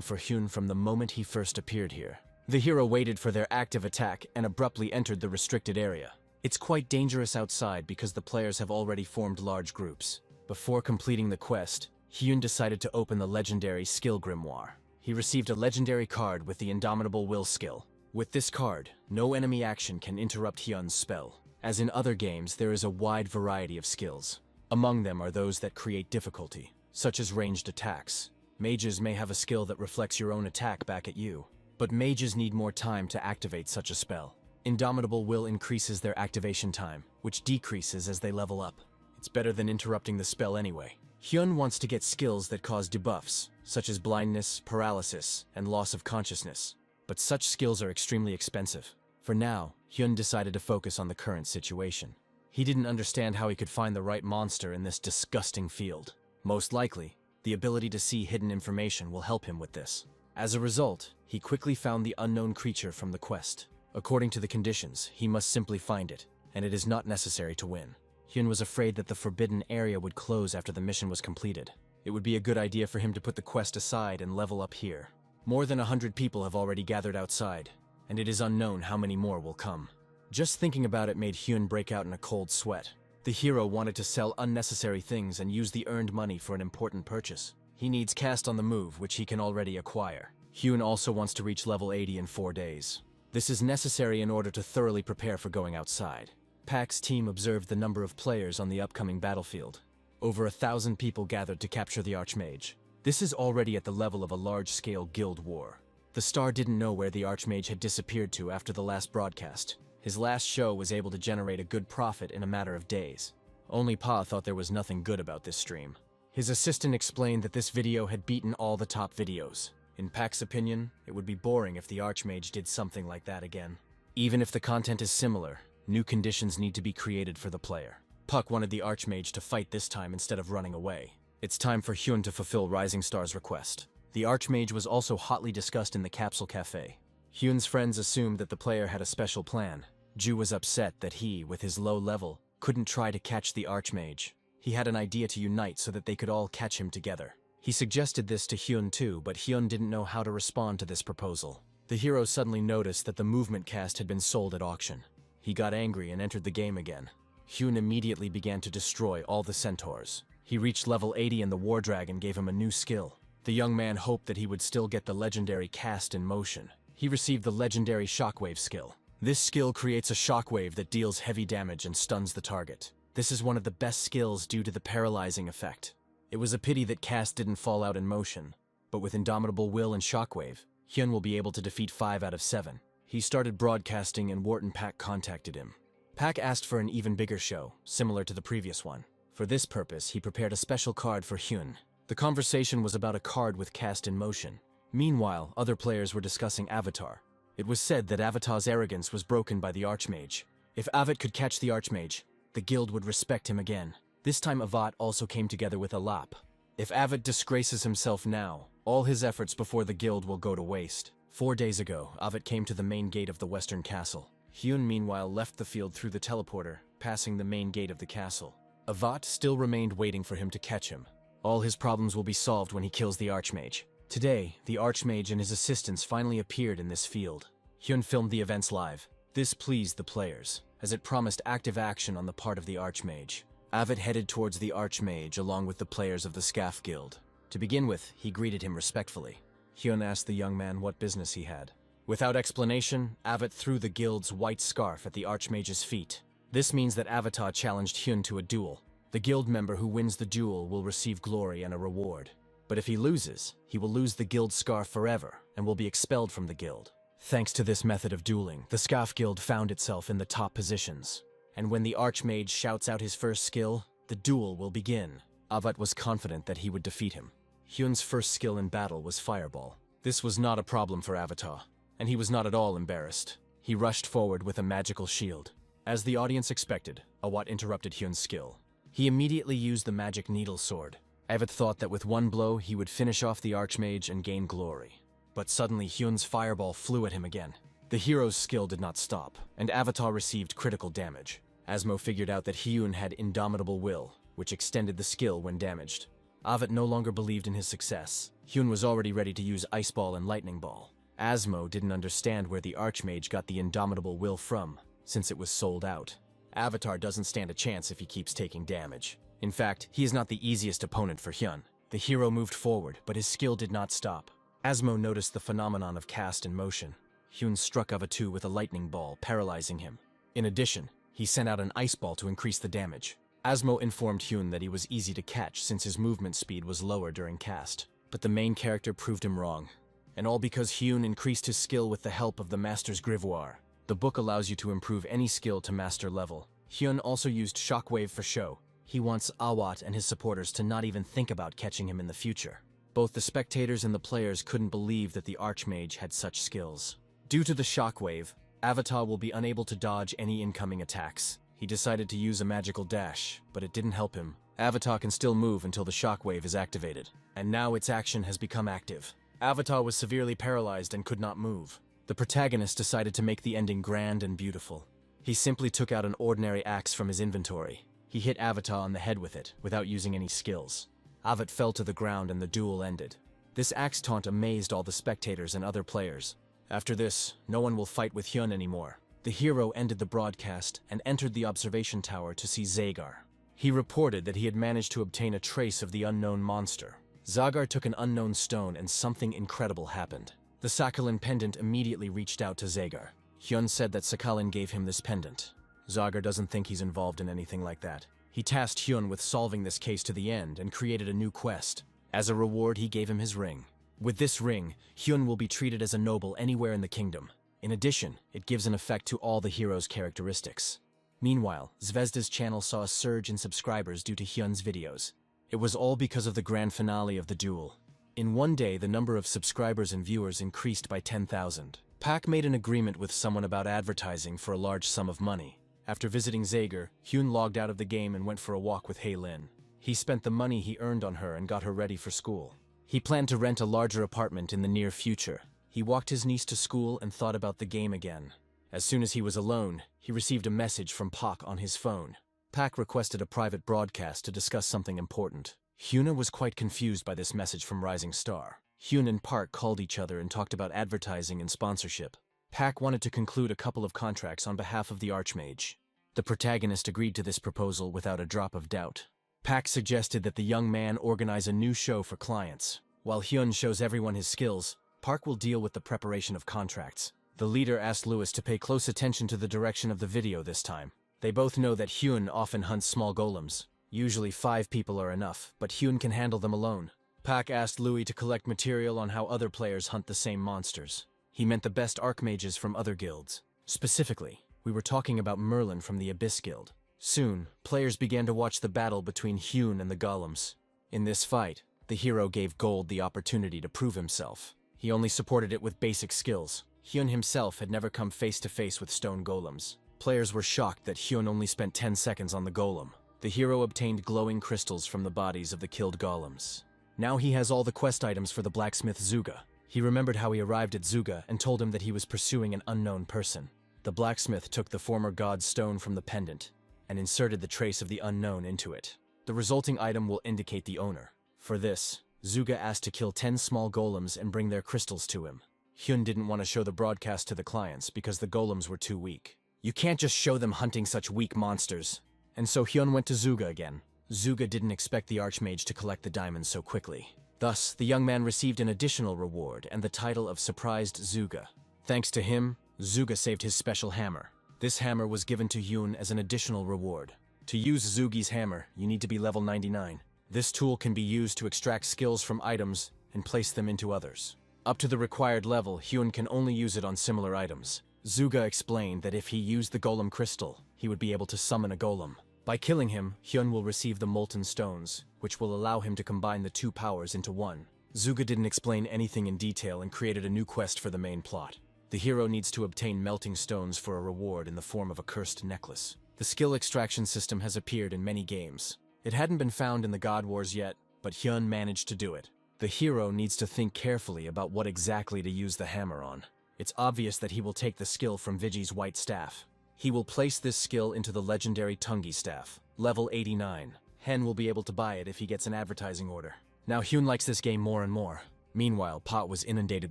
for Hyun from the moment he first appeared here. The hero waited for their active attack and abruptly entered the restricted area. It's quite dangerous outside because the players have already formed large groups. Before completing the quest, Hyun decided to open the legendary skill grimoire. He received a legendary card with the Indomitable Will skill. With this card, no enemy action can interrupt Hyun's spell. As in other games, there is a wide variety of skills. Among them are those that create difficulty, such as ranged attacks. Mages may have a skill that reflects your own attack back at you, but mages need more time to activate such a spell. Indomitable Will increases their activation time, which decreases as they level up. It's better than interrupting the spell anyway. Hyun wants to get skills that cause debuffs, such as blindness, paralysis, and loss of consciousness. But such skills are extremely expensive. For now, Hyun decided to focus on the current situation. He didn't understand how he could find the right monster in this disgusting field. Most likely, the ability to see hidden information will help him with this. As a result, he quickly found the unknown creature from the quest. According to the conditions, he must simply find it, and it is not necessary to win. Hyun was afraid that the forbidden area would close after the mission was completed. It would be a good idea for him to put the quest aside and level up here. More than 100 people have already gathered outside, and it is unknown how many more will come. Just thinking about it made Hyun break out in a cold sweat. The hero wanted to sell unnecessary things and use the earned money for an important purchase. He needs cast on the move, which he can already acquire. Hyun also wants to reach level 80 in 4 days. This is necessary in order to thoroughly prepare for going outside. Pack's team observed the number of players on the upcoming battlefield. Over 1,000 people gathered to capture the Archmage. This is already at the level of a large-scale guild war. The star didn't know where the Archmage had disappeared to after the last broadcast. His last show was able to generate a good profit in a matter of days. Only Pa thought there was nothing good about this stream. His assistant explained that this video had beaten all the top videos. In Pack's opinion, it would be boring if the Archmage did something like that again. Even if the content is similar, new conditions need to be created for the player. Puck wanted the Archmage to fight this time instead of running away. It's time for Hyun to fulfill Rising Star's request. The Archmage was also hotly discussed in the Capsule Cafe. Hyun's friends assumed that the player had a special plan. Ju was upset that he, with his low level, couldn't try to catch the Archmage. He had an idea to unite so that they could all catch him together. He suggested this to Hyun too, but Hyun didn't know how to respond to this proposal. The hero suddenly noticed that the movement cast had been sold at auction. He got angry and entered the game again. Hyun immediately began to destroy all the centaurs. He reached level 80 and the War Dragon gave him a new skill. The young man hoped that he would still get the legendary cast in motion. He received the legendary Shockwave skill. This skill creates a shockwave that deals heavy damage and stuns the target. This is one of the best skills due to the paralyzing effect. It was a pity that cast didn't fall out in motion, but with Indomitable Will and Shockwave, Hyun will be able to defeat 5 out of 7. He started broadcasting and Wharton Pack contacted him. Pack asked for an even bigger show, similar to the previous one. For this purpose, he prepared a special card for Hyun. The conversation was about a card with cast in motion. Meanwhile, other players were discussing Avatar. It was said that Avatar's arrogance was broken by the Archmage. If Avat could catch the Archmage, the guild would respect him again. This time Avat also came together with Alap. If Avat disgraces himself now, all his efforts before the guild will go to waste. 4 days ago, Avat came to the main gate of the Western Castle. Hyun meanwhile left the field through the teleporter, passing the main gate of the castle. Avat still remained waiting for him to catch him. All his problems will be solved when he kills the Archmage. Today, the Archmage and his assistants finally appeared in this field. Hyun filmed the events live. This pleased the players, as it promised active action on the part of the Archmage. Avat headed towards the Archmage along with the players of the Scaff Guild. To begin with, he greeted him respectfully. Hyun asked the young man what business he had. Without explanation, Avat threw the guild's white scarf at the Archmage's feet. This means that Avatar challenged Hyun to a duel. The guild member who wins the duel will receive glory and a reward. But if he loses, he will lose the guild scarf forever and will be expelled from the guild. Thanks to this method of dueling, the Scaff Guild found itself in the top positions. And when the Archmage shouts out his first skill, the duel will begin. Avat was confident that he would defeat him. Hyun's first skill in battle was Fireball. This was not a problem for Avatar, and he was not at all embarrassed. He rushed forward with a magical shield. As the audience expected, Avat interrupted Hyun's skill. He immediately used the magic needle sword. Avat thought that with one blow he would finish off the Archmage and gain glory. But suddenly Hyun's fireball flew at him again. The hero's skill did not stop, and Avatar received critical damage. Asmo figured out that Hyun had Indomitable Will, which extended the skill when damaged. Avat no longer believed in his success. Hyun was already ready to use Ice Ball and Lightning Ball. Asmo didn't understand where the Archmage got the Indomitable Will from, since it was sold out. Avatar doesn't stand a chance if he keeps taking damage. In fact, he is not the easiest opponent for Hyun. The hero moved forward, but his skill did not stop. Asmo noticed the phenomenon of cast in motion. Hyun struck Avatu with a lightning ball, paralyzing him. In addition, he sent out an ice ball to increase the damage. Asmo informed Hyun that he was easy to catch since his movement speed was lower during cast. But the main character proved him wrong. And all because Hyun increased his skill with the help of the Master's Grivoire. The book allows you to improve any skill to master level. Hyun also used Shockwave for show. He wants Awat and his supporters to not even think about catching him in the future. Both the spectators and the players couldn't believe that the Archmage had such skills. Due to the Shockwave, Avatar will be unable to dodge any incoming attacks. He decided to use a magical dash, but it didn't help him. Avatar can still move until the Shockwave is activated, and now its action has become active. Avatar was severely paralyzed and could not move. The protagonist decided to make the ending grand and beautiful. He simply took out an ordinary axe from his inventory. He hit Avatar on the head with it, without using any skills. Avat fell to the ground and the duel ended. This axe taunt amazed all the spectators and other players. After this, no one will fight with Hyun anymore. The hero ended the broadcast and entered the observation tower to see Zagar. He reported that he had managed to obtain a trace of the unknown monster. Zagar took an unknown stone and something incredible happened. The Sakhalin pendant immediately reached out to Zagar. Hyun said that Sakhalin gave him this pendant. Zagar doesn't think he's involved in anything like that. He tasked Hyun with solving this case to the end and created a new quest. As a reward, he gave him his ring. With this ring, Hyun will be treated as a noble anywhere in the kingdom. In addition, it gives an effect to all the hero's characteristics. Meanwhile, Zvezda's channel saw a surge in subscribers due to Hyun's videos. It was all because of the grand finale of the duel. In one day, the number of subscribers and viewers increased by 10,000. Pak made an agreement with someone about advertising for a large sum of money. After visiting Zager, Hyun logged out of the game and went for a walk with Hae-Lin. He spent the money he earned on her and got her ready for school. He planned to rent a larger apartment in the near future. He walked his niece to school and thought about the game again. As soon as he was alone, he received a message from Pak on his phone. Pak requested a private broadcast to discuss something important. Hyuna was quite confused by this message from Rising Star. Hyun and Park called each other and talked about advertising and sponsorship. Pak wanted to conclude a couple of contracts on behalf of the Archmage. The protagonist agreed to this proposal without a drop of doubt. Pak suggested that the young man organize a new show for clients. While Hyun shows everyone his skills, Park will deal with the preparation of contracts. The leader asked Lewis to pay close attention to the direction of the video this time. They both know that Hyun often hunts small golems. Usually 5 people are enough, but Hyun can handle them alone. Pak asked Louis to collect material on how other players hunt the same monsters. He meant the best archmages from other guilds. Specifically, we were talking about Merlin from the Abyss Guild. Soon, players began to watch the battle between Hyun and the golems. In this fight, the hero gave Gold the opportunity to prove himself. He only supported it with basic skills. Hyun himself had never come face to face with stone golems. Players were shocked that Hyun only spent 10 seconds on the golem. The hero obtained glowing crystals from the bodies of the killed golems. Now he has all the quest items for the blacksmith Zuga. He remembered how he arrived at Zuga and told him that he was pursuing an unknown person. The blacksmith took the former god's stone from the pendant and inserted the trace of the unknown into it. The resulting item will indicate the owner. For this, Zuga asked to kill 10 small golems and bring their crystals to him. Hyun didn't want to show the broadcast to the clients because the golems were too weak. You can't just show them hunting such weak monsters. And so Hyun went to Zuga again. Zuga didn't expect the Archmage to collect the diamonds so quickly. Thus, the young man received an additional reward and the title of Surprised Zuga. Thanks to him, Zuga saved his special hammer. This hammer was given to Hyun as an additional reward. To use Zugi's hammer, you need to be level 99. This tool can be used to extract skills from items and place them into others. Up to the required level, Hyun can only use it on similar items. Zuga explained that if he used the golem crystal, he would be able to summon a golem. By killing him, Hyun will receive the molten stones, which will allow him to combine the 2 powers into one. Zuga didn't explain anything in detail and created a new quest for the main plot. The hero needs to obtain melting stones for a reward in the form of a cursed necklace. The skill extraction system has appeared in many games. It hadn't been found in the God Wars yet, but Hyun managed to do it. The hero needs to think carefully about what exactly to use the hammer on. It's obvious that he will take the skill from Vigi's white staff. He will place this skill into the legendary Tungi staff, level 89. Hen will be able to buy it if he gets an advertising order. Now Hyun likes this game more and more. Meanwhile, Pot was inundated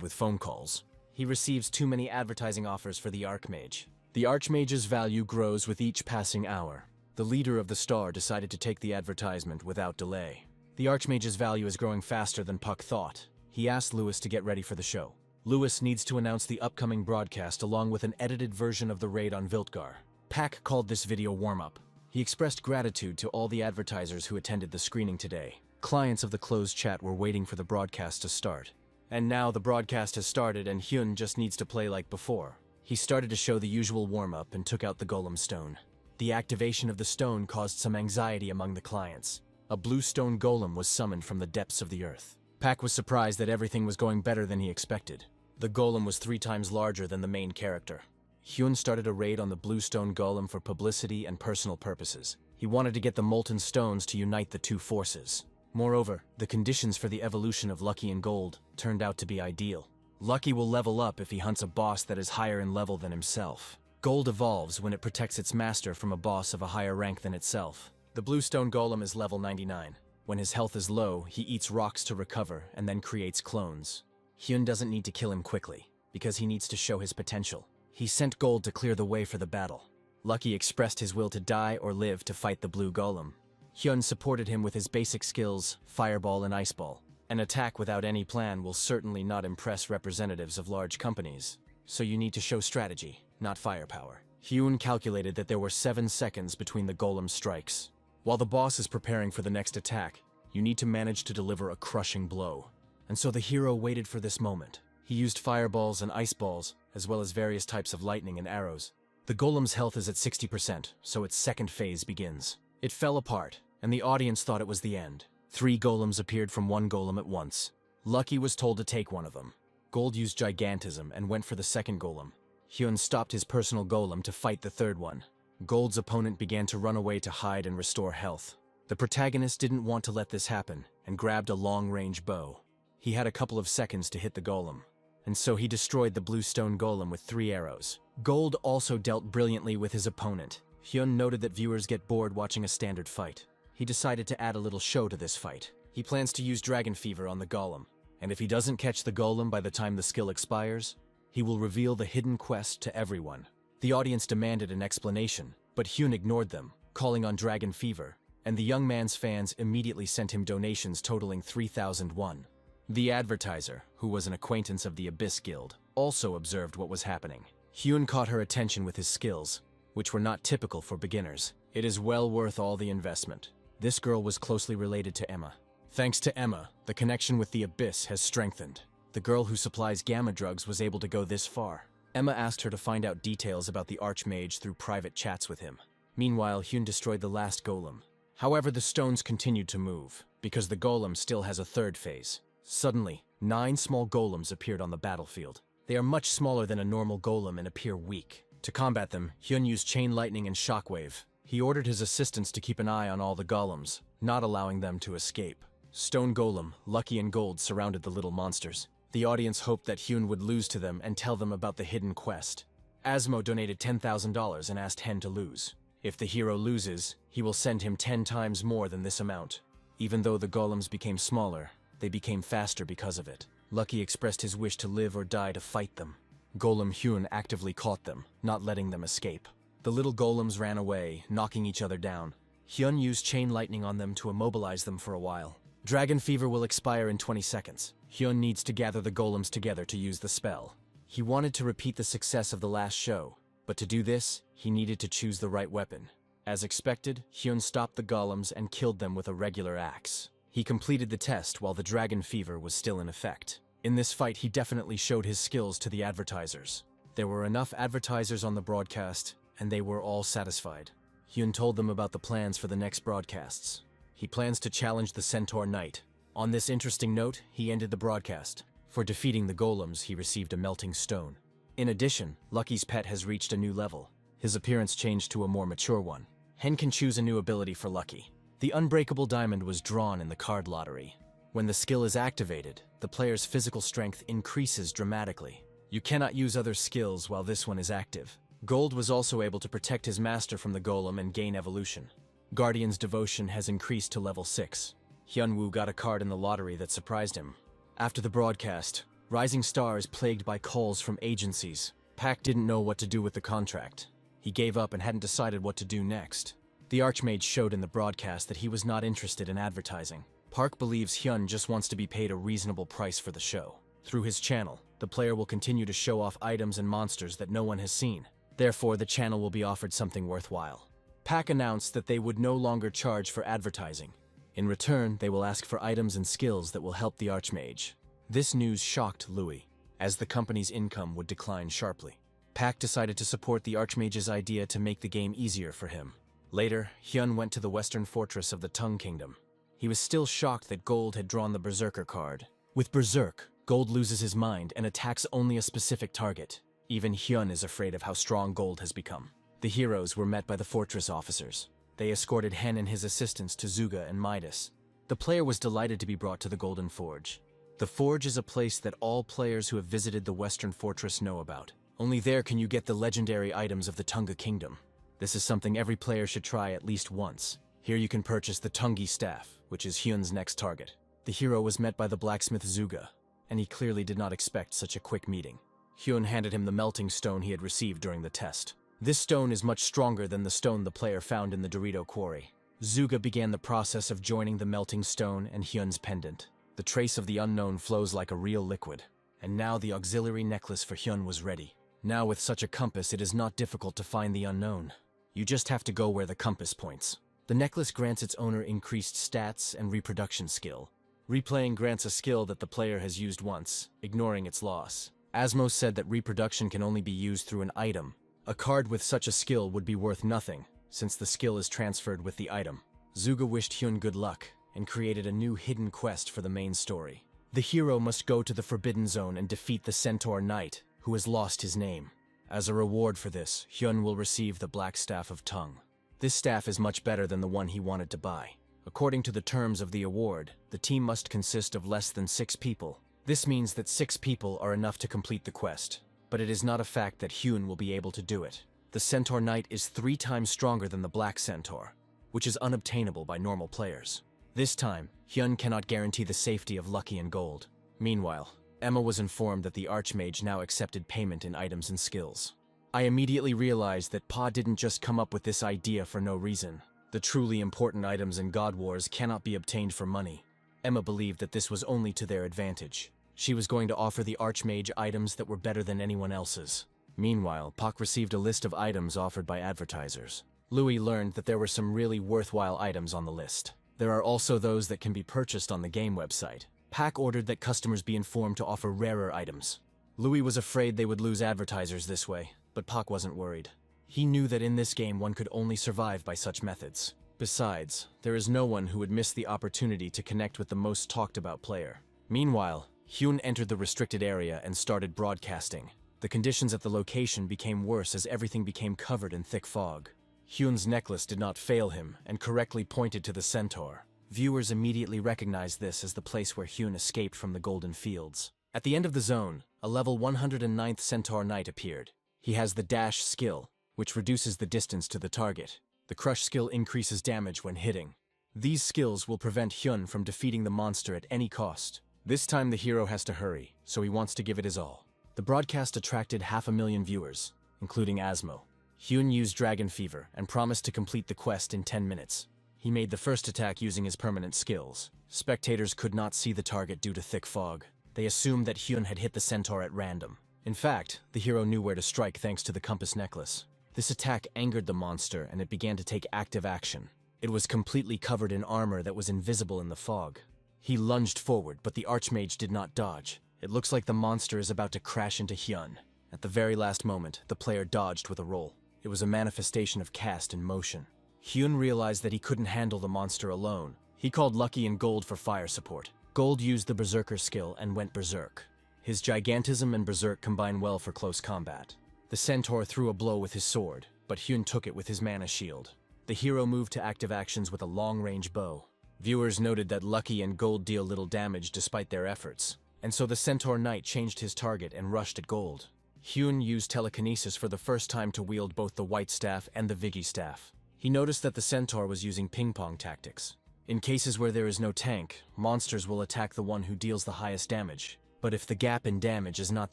with phone calls. He receives too many advertising offers for the Archmage. The Archmage's value grows with each passing hour. The leader of the Star decided to take the advertisement without delay. The Archmage's value is growing faster than Puck thought. He asked Lewis to get ready for the show. Lewis needs to announce the upcoming broadcast along with an edited version of the raid on Viltgar. Pak called this video warm-up. He expressed gratitude to all the advertisers who attended the screening today. Clients of the closed chat were waiting for the broadcast to start. And now the broadcast has started and Hyun just needs to play like before. He started to show the usual warm-up and took out the golem stone. The activation of the stone caused some anxiety among the clients. A blue stone golem was summoned from the depths of the earth. Pak was surprised that everything was going better than he expected. The golem was 3 times larger than the main character. Hyun started a raid on the blue stone golem for publicity and personal purposes. He wanted to get the molten stones to unite the 2 forces. Moreover, the conditions for the evolution of Lucky and Gold turned out to be ideal. Lucky will level up if he hunts a boss that is higher in level than himself. Gold evolves when it protects its master from a boss of a higher rank than itself. The blue stone golem is level 99. When his health is low, he eats rocks to recover and then creates clones. Hyun doesn't need to kill him quickly, because he needs to show his potential. He sent Gold to clear the way for the battle. Lucky expressed his will to die or live to fight the blue golem. Hyun supported him with his basic skills, Fireball and Iceball. An attack without any plan will certainly not impress representatives of large companies, so you need to show strategy, not firepower. Hyun calculated that there were 7 seconds between the golem's strikes. While the boss is preparing for the next attack, you need to manage to deliver a crushing blow. And so the hero waited for this moment. He used fireballs and ice balls, as well as various types of lightning and arrows. The golem's health is at 60%, so its second phase begins. It fell apart, and the audience thought it was the end. 3 golems appeared from 1 golem at once. Lucky was told to take one of them. Gold used Gigantism and went for the second golem. Hyun stopped his personal golem to fight the third one. Gold's opponent began to run away to hide and restore health. The protagonist didn't want to let this happen and grabbed a long-range bow. He had a couple of seconds to hit the golem. and so he destroyed the blue stone golem with 3 arrows. Gold also dealt brilliantly with his opponent. Hyun noted that viewers get bored watching a standard fight. He decided to add a little show to this fight. He plans to use Dragon Fever on the golem, and if he doesn't catch the golem by the time the skill expires, he will reveal the hidden quest to everyone. The audience demanded an explanation, but Hyun ignored them, calling on Dragon Fever, and the young man's fans immediately sent him donations totaling 3,000 won. The advertiser, who was an acquaintance of the Abyss Guild, also observed what was happening. Hyun caught her attention with his skills, which were not typical for beginners. It is well worth all the investment. This girl was closely related to Emma. Thanks to Emma, the connection with the Abyss has strengthened. The girl who supplies gamma drugs was able to go this far. Emma asked her to find out details about the Archmage through private chats with him. Meanwhile, Hyun destroyed the last golem. However, the stones continued to move, because the golem still has a third phase. Suddenly, 9 small golems appeared on the battlefield. They are much smaller than a normal golem and appear weak. To combat them, Hyun used Chain Lightning and Shockwave. He ordered his assistants to keep an eye on all the golems, not allowing them to escape. Stone Golem, Lucky and Gold surrounded the little monsters. The audience hoped that Hyun would lose to them and tell them about the hidden quest. Asmo donated $10,000 and asked Hen to lose. If the hero loses, he will send him 10 times more than this amount. Even though the golems became smaller, they became faster because of it. Lucky expressed his wish to live or die to fight them. Golem Hyun actively caught them, not letting them escape. The little golems ran away, knocking each other down. Hyun used Chain Lightning on them to immobilize them for a while. Dragon Fever will expire in 20 seconds. Hyun needs to gather the golems together to use the spell. He wanted to repeat the success of the last show, but to do this, he needed to choose the right weapon. As expected, Hyun stopped the golems and killed them with a regular axe. He completed the test while the Dragon Fever was still in effect. In this fight, he definitely showed his skills to the advertisers. There were enough advertisers on the broadcast, and they were all satisfied. Hyun told them about the plans for the next broadcasts. He plans to challenge the Centaur Knight. On this interesting note, he ended the broadcast. For defeating the golems, he received a melting stone. In addition, Lucky's pet has reached a new level. His appearance changed to a more mature one. Hen can choose a new ability for Lucky. The Unbreakable Diamond was drawn in the card lottery. When the skill is activated, the player's physical strength increases dramatically. You cannot use other skills while this one is active. Gold was also able to protect his master from the golem and gain evolution. Guardian's devotion has increased to level 6. Hyunwoo got a card in the lottery that surprised him. After the broadcast, Rising Star is plagued by calls from agencies. Pak didn't know what to do with the contract. He gave up and hadn't decided what to do next. The Archmage showed in the broadcast that he was not interested in advertising. Park believes Hyun just wants to be paid a reasonable price for the show. Through his channel, the player will continue to show off items and monsters that no one has seen. Therefore, the channel will be offered something worthwhile. Pak announced that they would no longer charge for advertising. In return, they will ask for items and skills that will help the Archmage. This news shocked Louis, as the company's income would decline sharply. Pak decided to support the Archmage's idea to make the game easier for him. Later, Hyun went to the western fortress of the Tung Kingdom. He was still shocked that Gold had drawn the Berserker card. With Berserk, Gold loses his mind and attacks only a specific target. Even Hyun is afraid of how strong Gold has become. The heroes were met by the fortress officers. They escorted Hen and his assistants to Zuga and Midas. The player was delighted to be brought to the Golden Forge. The Forge is a place that all players who have visited the Western Fortress know about. Only there can you get the legendary items of the Tunga Kingdom. This is something every player should try at least once. Here you can purchase the Tungi Staff, which is Hyun's next target. The hero was met by the blacksmith Zuga, and he clearly did not expect such a quick meeting. Hyun handed him the melting stone he had received during the test. This stone is much stronger than the stone the player found in the Dorito quarry. Zuga began the process of joining the melting stone and Hyun's pendant. The trace of the unknown flows like a real liquid. And now the auxiliary necklace for Hyun was ready. Now with such a compass, it is not difficult to find the unknown. You just have to go where the compass points. The necklace grants its owner increased stats and reproduction skill. Replaying grants a skill that the player has used once, ignoring its loss. Asmo said that reproduction can only be used through an item. A card with such a skill would be worth nothing, since the skill is transferred with the item. Zuga wished Hyun good luck, and created a new hidden quest for the main story. The hero must go to the Forbidden Zone and defeat the Centaur Knight, who has lost his name. As a reward for this, Hyun will receive the Black Staff of Tung. This staff is much better than the one he wanted to buy. According to the terms of the award, the team must consist of less than 6 people. This means that 6 people are enough to complete the quest, but it is not a fact that Hyun will be able to do it. The Centaur Knight is 3 times stronger than the Black Centaur, which is unobtainable by normal players. This time, Hyun cannot guarantee the safety of Lucky and Gold. Meanwhile, Emma was informed that the Archmage now accepted payment in items and skills. I immediately realized that Pa didn't just come up with this idea for no reason. The truly important items in God Wars cannot be obtained for money. Emma believed that this was only to their advantage. She was going to offer the Archmage items that were better than anyone else's. Meanwhile, Pak received a list of items offered by advertisers. Louis learned that there were some really worthwhile items on the list. There are also those that can be purchased on the game website. Pak ordered that customers be informed to offer rarer items. Louis was afraid they would lose advertisers this way, but Pak wasn't worried. He knew that in this game one could only survive by such methods. Besides, there is no one who would miss the opportunity to connect with the most talked about player. Meanwhile, Hyun entered the restricted area and started broadcasting. The conditions at the location became worse as everything became covered in thick fog. Hyun's necklace did not fail him and correctly pointed to the centaur. Viewers immediately recognized this as the place where Hyun escaped from the Golden Fields. At the end of the zone, a level 109th Centaur Knight appeared. He has the Dash skill, which reduces the distance to the target. The Crush skill increases damage when hitting. These skills will prevent Hyun from defeating the monster at any cost. This time the hero has to hurry, so he wants to give it his all. The broadcast attracted 500,000 viewers, including Asmo. Hyun used Dragon Fever and promised to complete the quest in 10 minutes. He made the first attack using his permanent skills. Spectators could not see the target due to thick fog. They assumed that Hyun had hit the centaur at random. In fact, the hero knew where to strike thanks to the compass necklace. This attack angered the monster and it began to take active action. It was completely covered in armor that was invisible in the fog. He lunged forward, but the Archmage did not dodge. It looks like the monster is about to crash into Hyun. At the very last moment, the player dodged with a roll. It was a manifestation of cast in motion. Hyun realized that he couldn't handle the monster alone. He called Lucky and Gold for fire support. Gold used the Berserker skill and went berserk. His gigantism and berserk combine well for close combat. The centaur threw a blow with his sword, but Hyun took it with his mana shield. The hero moved to active actions with a long-range bow. Viewers noted that Lucky and Gold deal little damage despite their efforts, and so the Centaur Knight changed his target and rushed at Gold. Hyun used telekinesis for the first time to wield both the White Staff and the Vigi Staff. He noticed that the centaur was using ping-pong tactics. In cases where there is no tank, monsters will attack the one who deals the highest damage. But if the gap in damage is not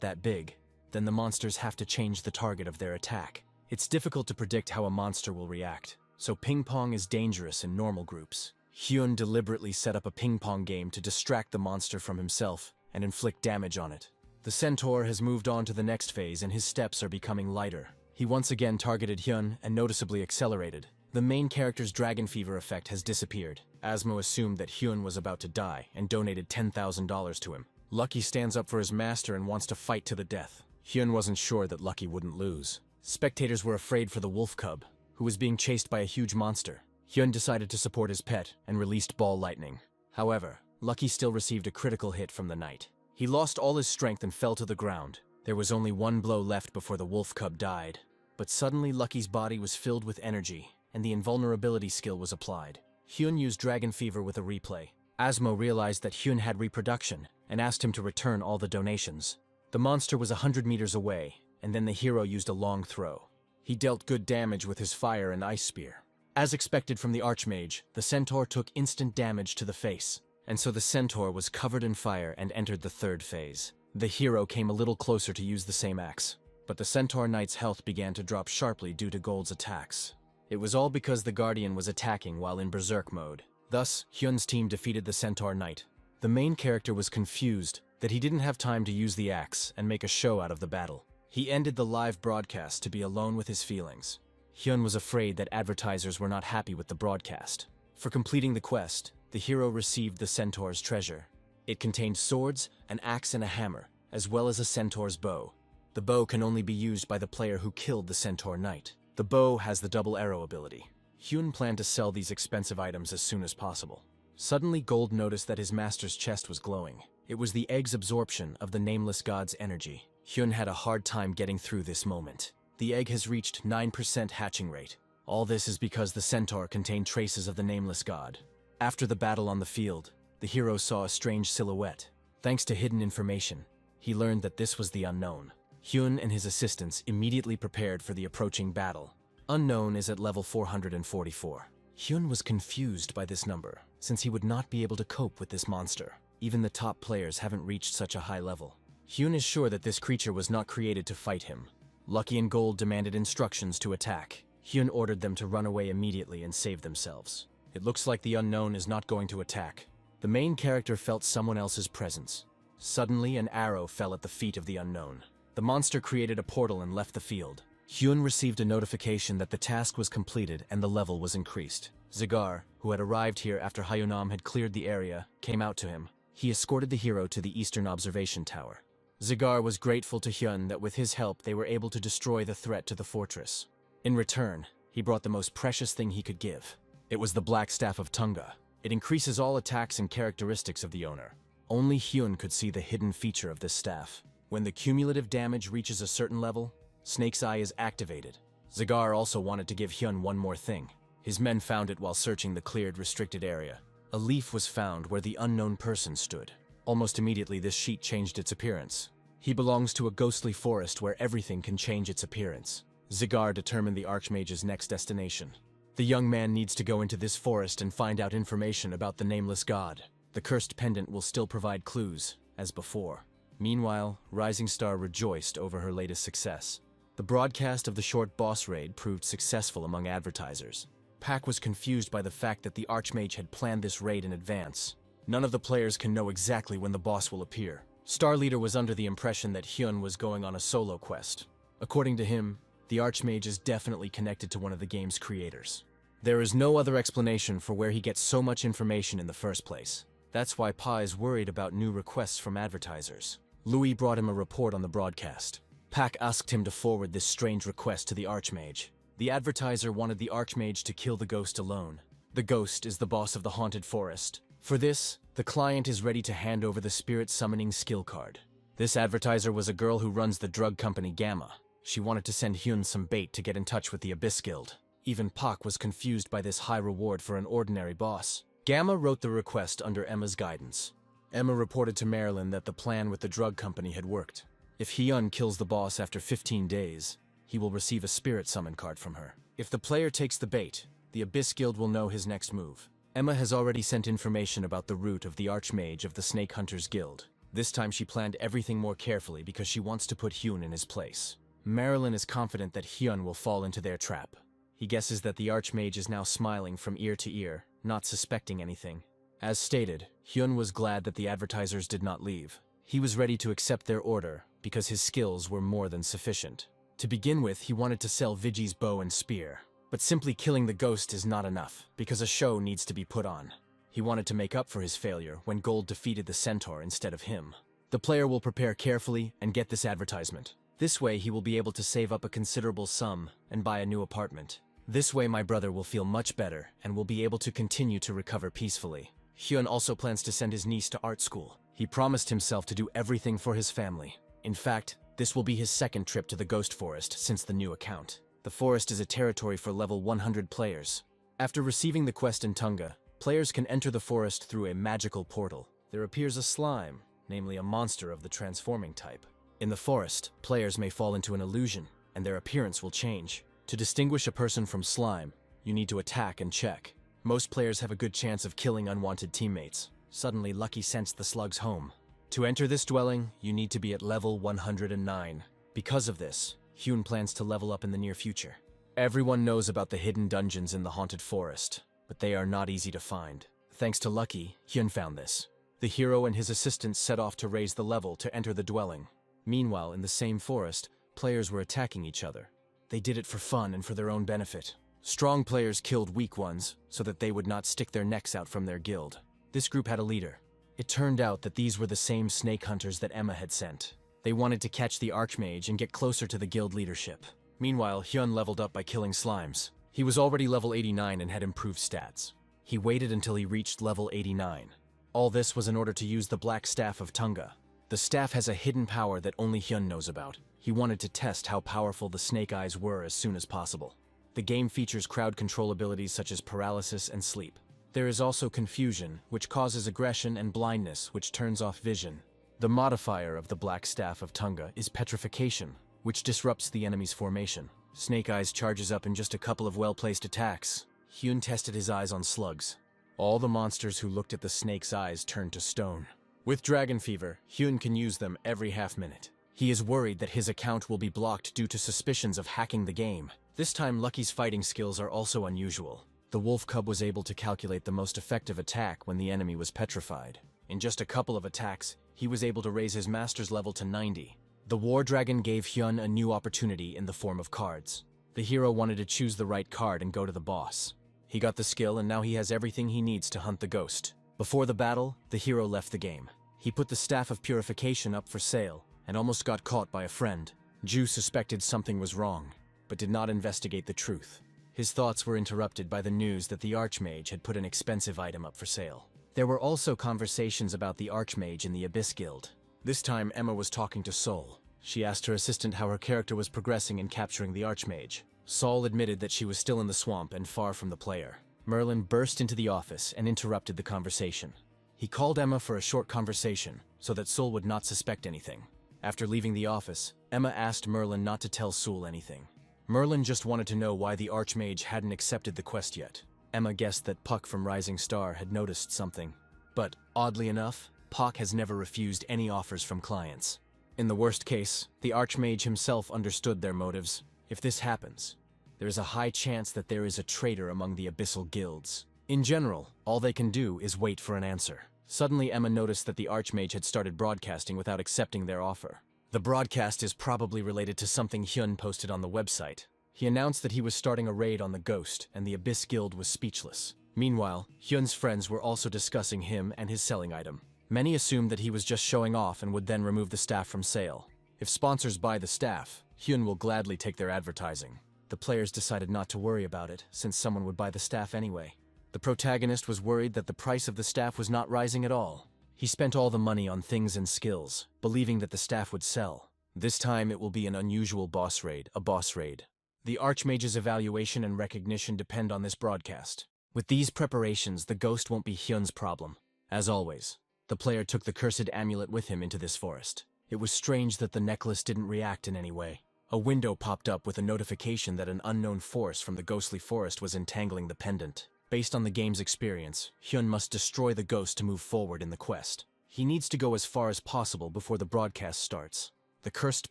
that big, then the monsters have to change the target of their attack. It's difficult to predict how a monster will react, so ping-pong is dangerous in normal groups. Hyun deliberately set up a ping-pong game to distract the monster from himself and inflict damage on it. The centaur has moved on to the next phase and his steps are becoming lighter. He once again targeted Hyun and noticeably accelerated. The main character's Dragon Fever effect has disappeared. Asmo assumed that Hyun was about to die and donated $10,000 to him. Lucky stands up for his master and wants to fight to the death. Hyun wasn't sure that Lucky wouldn't lose. Spectators were afraid for the wolf cub, who was being chased by a huge monster. Hyun decided to support his pet and released Ball Lightning. However, Lucky still received a critical hit from the knight. He lost all his strength and fell to the ground. There was only one blow left before the wolf cub died. But suddenly Lucky's body was filled with energy, and the invulnerability skill was applied. Hyun used Dragon Fever with a replay. Asmo realized that Hyun had reproduction and asked him to return all the donations. The monster was 100 meters away, and then the hero used a long throw. He dealt good damage with his fire and ice spear. As expected from the Archmage, the centaur took instant damage to the face, and so the centaur was covered in fire and entered the third phase. The hero came a little closer to use the same axe, but the Centaur Knight's health began to drop sharply due to Gold's attacks. It was all because the Guardian was attacking while in berserk mode. Thus, Hyun's team defeated the Centaur Knight. The main character was confused that he didn't have time to use the axe and make a show out of the battle. He ended the live broadcast to be alone with his feelings. Hyun was afraid that advertisers were not happy with the broadcast. For completing the quest, the hero received the centaur's treasure. It contained swords, an axe and a hammer, as well as a centaur's bow. The bow can only be used by the player who killed the Centaur Knight. The bow has the double arrow ability. Hyun planned to sell these expensive items as soon as possible. Suddenly, Gold noticed that his master's chest was glowing. It was the egg's absorption of the nameless god's energy. Hyun had a hard time getting through this moment. The egg has reached 9% hatching rate. All this is because the centaur contained traces of the nameless god. After the battle on the field, the hero saw a strange silhouette. Thanks to hidden information, he learned that this was the unknown. Hyun and his assistants immediately prepared for the approaching battle. Unknown is at level 444. Hyun was confused by this number, since he would not be able to cope with this monster. Even the top players haven't reached such a high level. Hyun is sure that this creature was not created to fight him. Lucky and Gold demanded instructions to attack. Hyun ordered them to run away immediately and save themselves. It looks like the unknown is not going to attack. The main character felt someone else's presence. Suddenly, an arrow fell at the feet of the unknown. The monster created a portal and left the field. Hyun received a notification that the task was completed and the level was increased. Zigar, who had arrived here after Hyunam had cleared the area, came out to him. He escorted the hero to the eastern observation tower. Zigar was grateful to Hyun that with his help they were able to destroy the threat to the fortress. In return, he brought the most precious thing he could give. It was the Black Staff of Tunga. It increases all attacks and characteristics of the owner. Only Hyun could see the hidden feature of this staff. When the cumulative damage reaches a certain level, Snake's Eye is activated. Zigar also wanted to give Hyun one more thing. His men found it while searching the cleared, restricted area. A leaf was found where the unknown person stood. Almost immediately, this sheet changed its appearance. He belongs to a ghostly forest where everything can change its appearance. Zigar determined the Archmage's next destination. The young man needs to go into this forest and find out information about the nameless god. The cursed pendant will still provide clues, as before. Meanwhile, Rising Star rejoiced over her latest success. The broadcast of the short boss raid proved successful among advertisers. Pac was confused by the fact that the Archmage had planned this raid in advance. None of the players can know exactly when the boss will appear. Star Leader was under the impression that Hyun was going on a solo quest. According to him, the Archmage is definitely connected to one of the game's creators. There is no other explanation for where he gets so much information in the first place. That's why Pa is worried about new requests from advertisers. Louis brought him a report on the broadcast. Pac asked him to forward this strange request to the Archmage. The advertiser wanted the Archmage to kill the ghost alone. The ghost is the boss of the haunted forest. For this, the client is ready to hand over the spirit summoning skill card. This advertiser was a girl who runs the drug company Gamma. She wanted to send Hyun some bait to get in touch with the Abyss Guild. Even Pac was confused by this high reward for an ordinary boss. Gamma wrote the request under Emma's guidance. Emma reported to Marilyn that the plan with the drug company had worked. If Hyun kills the boss after 15 days, he will receive a spirit summon card from her. If the player takes the bait, the Abyss Guild will know his next move. Emma has already sent information about the route of the Archmage of the Snake Hunters Guild. This time she planned everything more carefully because she wants to put Hyun in his place. Marilyn is confident that Hyun will fall into their trap. He guesses that the Archmage is now smiling from ear to ear, not suspecting anything. As stated, Hyun was glad that the advertisers did not leave. He was ready to accept their order because his skills were more than sufficient. To begin with, he wanted to sell Vigi's bow and spear. But simply killing the ghost is not enough, because a show needs to be put on. He wanted to make up for his failure when Gold defeated the centaur instead of him. The player will prepare carefully and get this advertisement. This way he will be able to save up a considerable sum and buy a new apartment. This way my brother will feel much better and will be able to continue to recover peacefully. Hyun also plans to send his niece to art school. He promised himself to do everything for his family. In fact, this will be his second trip to the Ghost Forest since the new account. The forest is a territory for level 100 players. After receiving the quest in Tunga, players can enter the forest through a magical portal. There appears a slime, namely a monster of the transforming type. In the forest, players may fall into an illusion, and their appearance will change. To distinguish a person from slime, you need to attack and check. Most players have a good chance of killing unwanted teammates. Suddenly, Lucky sensed the slug's home. To enter this dwelling, you need to be at level 109. Because of this, Hyun plans to level up in the near future. Everyone knows about the hidden dungeons in the haunted forest, but they are not easy to find. Thanks to Lucky, Hyun found this. The hero and his assistants set off to raise the level to enter the dwelling. Meanwhile, in the same forest, players were attacking each other. They did it for fun and for their own benefit. Strong players killed weak ones so that they would not stick their necks out from their guild. This group had a leader. It turned out that these were the same snake hunters that Emma had sent. They wanted to catch the Archmage and get closer to the guild leadership. Meanwhile, Hyun leveled up by killing slimes. He was already level 89 and had improved stats. He waited until he reached level 89. All this was in order to use the Black Staff of Tunga. The staff has a hidden power that only Hyun knows about. He wanted to test how powerful the Snake Eyes were as soon as possible. The game features crowd control abilities such as paralysis and sleep. There is also confusion, which causes aggression, and blindness, which turns off vision. The modifier of the Black Staff of Tunga is Petrification, which disrupts the enemy's formation. Snake Eyes charges up in just a couple of well-placed attacks. Hyun tested his eyes on slugs. All the monsters who looked at the snake's eyes turned to stone. With Dragon Fever, Hyun can use them every half-minute. He is worried that his account will be blocked due to suspicions of hacking the game. This time, Lucky's fighting skills are also unusual. The Wolf Cub was able to calculate the most effective attack when the enemy was petrified. In just a couple of attacks, he was able to raise his master's level to 90. The War Dragon gave Hyun a new opportunity in the form of cards. The hero wanted to choose the right card and go to the boss. He got the skill and now he has everything he needs to hunt the ghost. Before the battle, the hero left the game. He put the Staff of Purification up for sale and almost got caught by a friend. Ju suspected something was wrong, but did not investigate the truth. His thoughts were interrupted by the news that the Archmage had put an expensive item up for sale. There were also conversations about the Archmage in the Abyss Guild. This time, Emma was talking to Sol. She asked her assistant how her character was progressing in capturing the Archmage. Sol admitted that she was still in the swamp and far from the player. Merlin burst into the office and interrupted the conversation. He called Emma for a short conversation so that Sol would not suspect anything. After leaving the office, Emma asked Merlin not to tell Sol anything. Merlin just wanted to know why the Archmage hadn't accepted the quest yet. Emma guessed that Puck from Rising Star had noticed something. But, oddly enough, Puck has never refused any offers from clients. In the worst case, the Archmage himself understood their motives. If this happens, there is a high chance that there is a traitor among the abyssal guilds. In general, all they can do is wait for an answer. Suddenly, Emma noticed that the Archmage had started broadcasting without accepting their offer. The broadcast is probably related to something Hyun posted on the website. He announced that he was starting a raid on the Ghost, and the Abyss Guild was speechless. Meanwhile, Hyun's friends were also discussing him and his selling item. Many assumed that he was just showing off and would then remove the staff from sale. If sponsors buy the staff, Hyun will gladly take their advertising. The players decided not to worry about it, since someone would buy the staff anyway. The protagonist was worried that the price of the staff was not rising at all. He spent all the money on things and skills, believing that the staff would sell. This time it will be an unusual boss raid, a boss raid. The Archmage's evaluation and recognition depend on this broadcast. With these preparations, the ghost won't be Hyun's problem. As always, the player took the cursed amulet with him into this forest. It was strange that the necklace didn't react in any way. A window popped up with a notification that an unknown force from the ghostly forest was entangling the pendant. Based on the game's experience, Hyun must destroy the ghost to move forward in the quest. He needs to go as far as possible before the broadcast starts. The cursed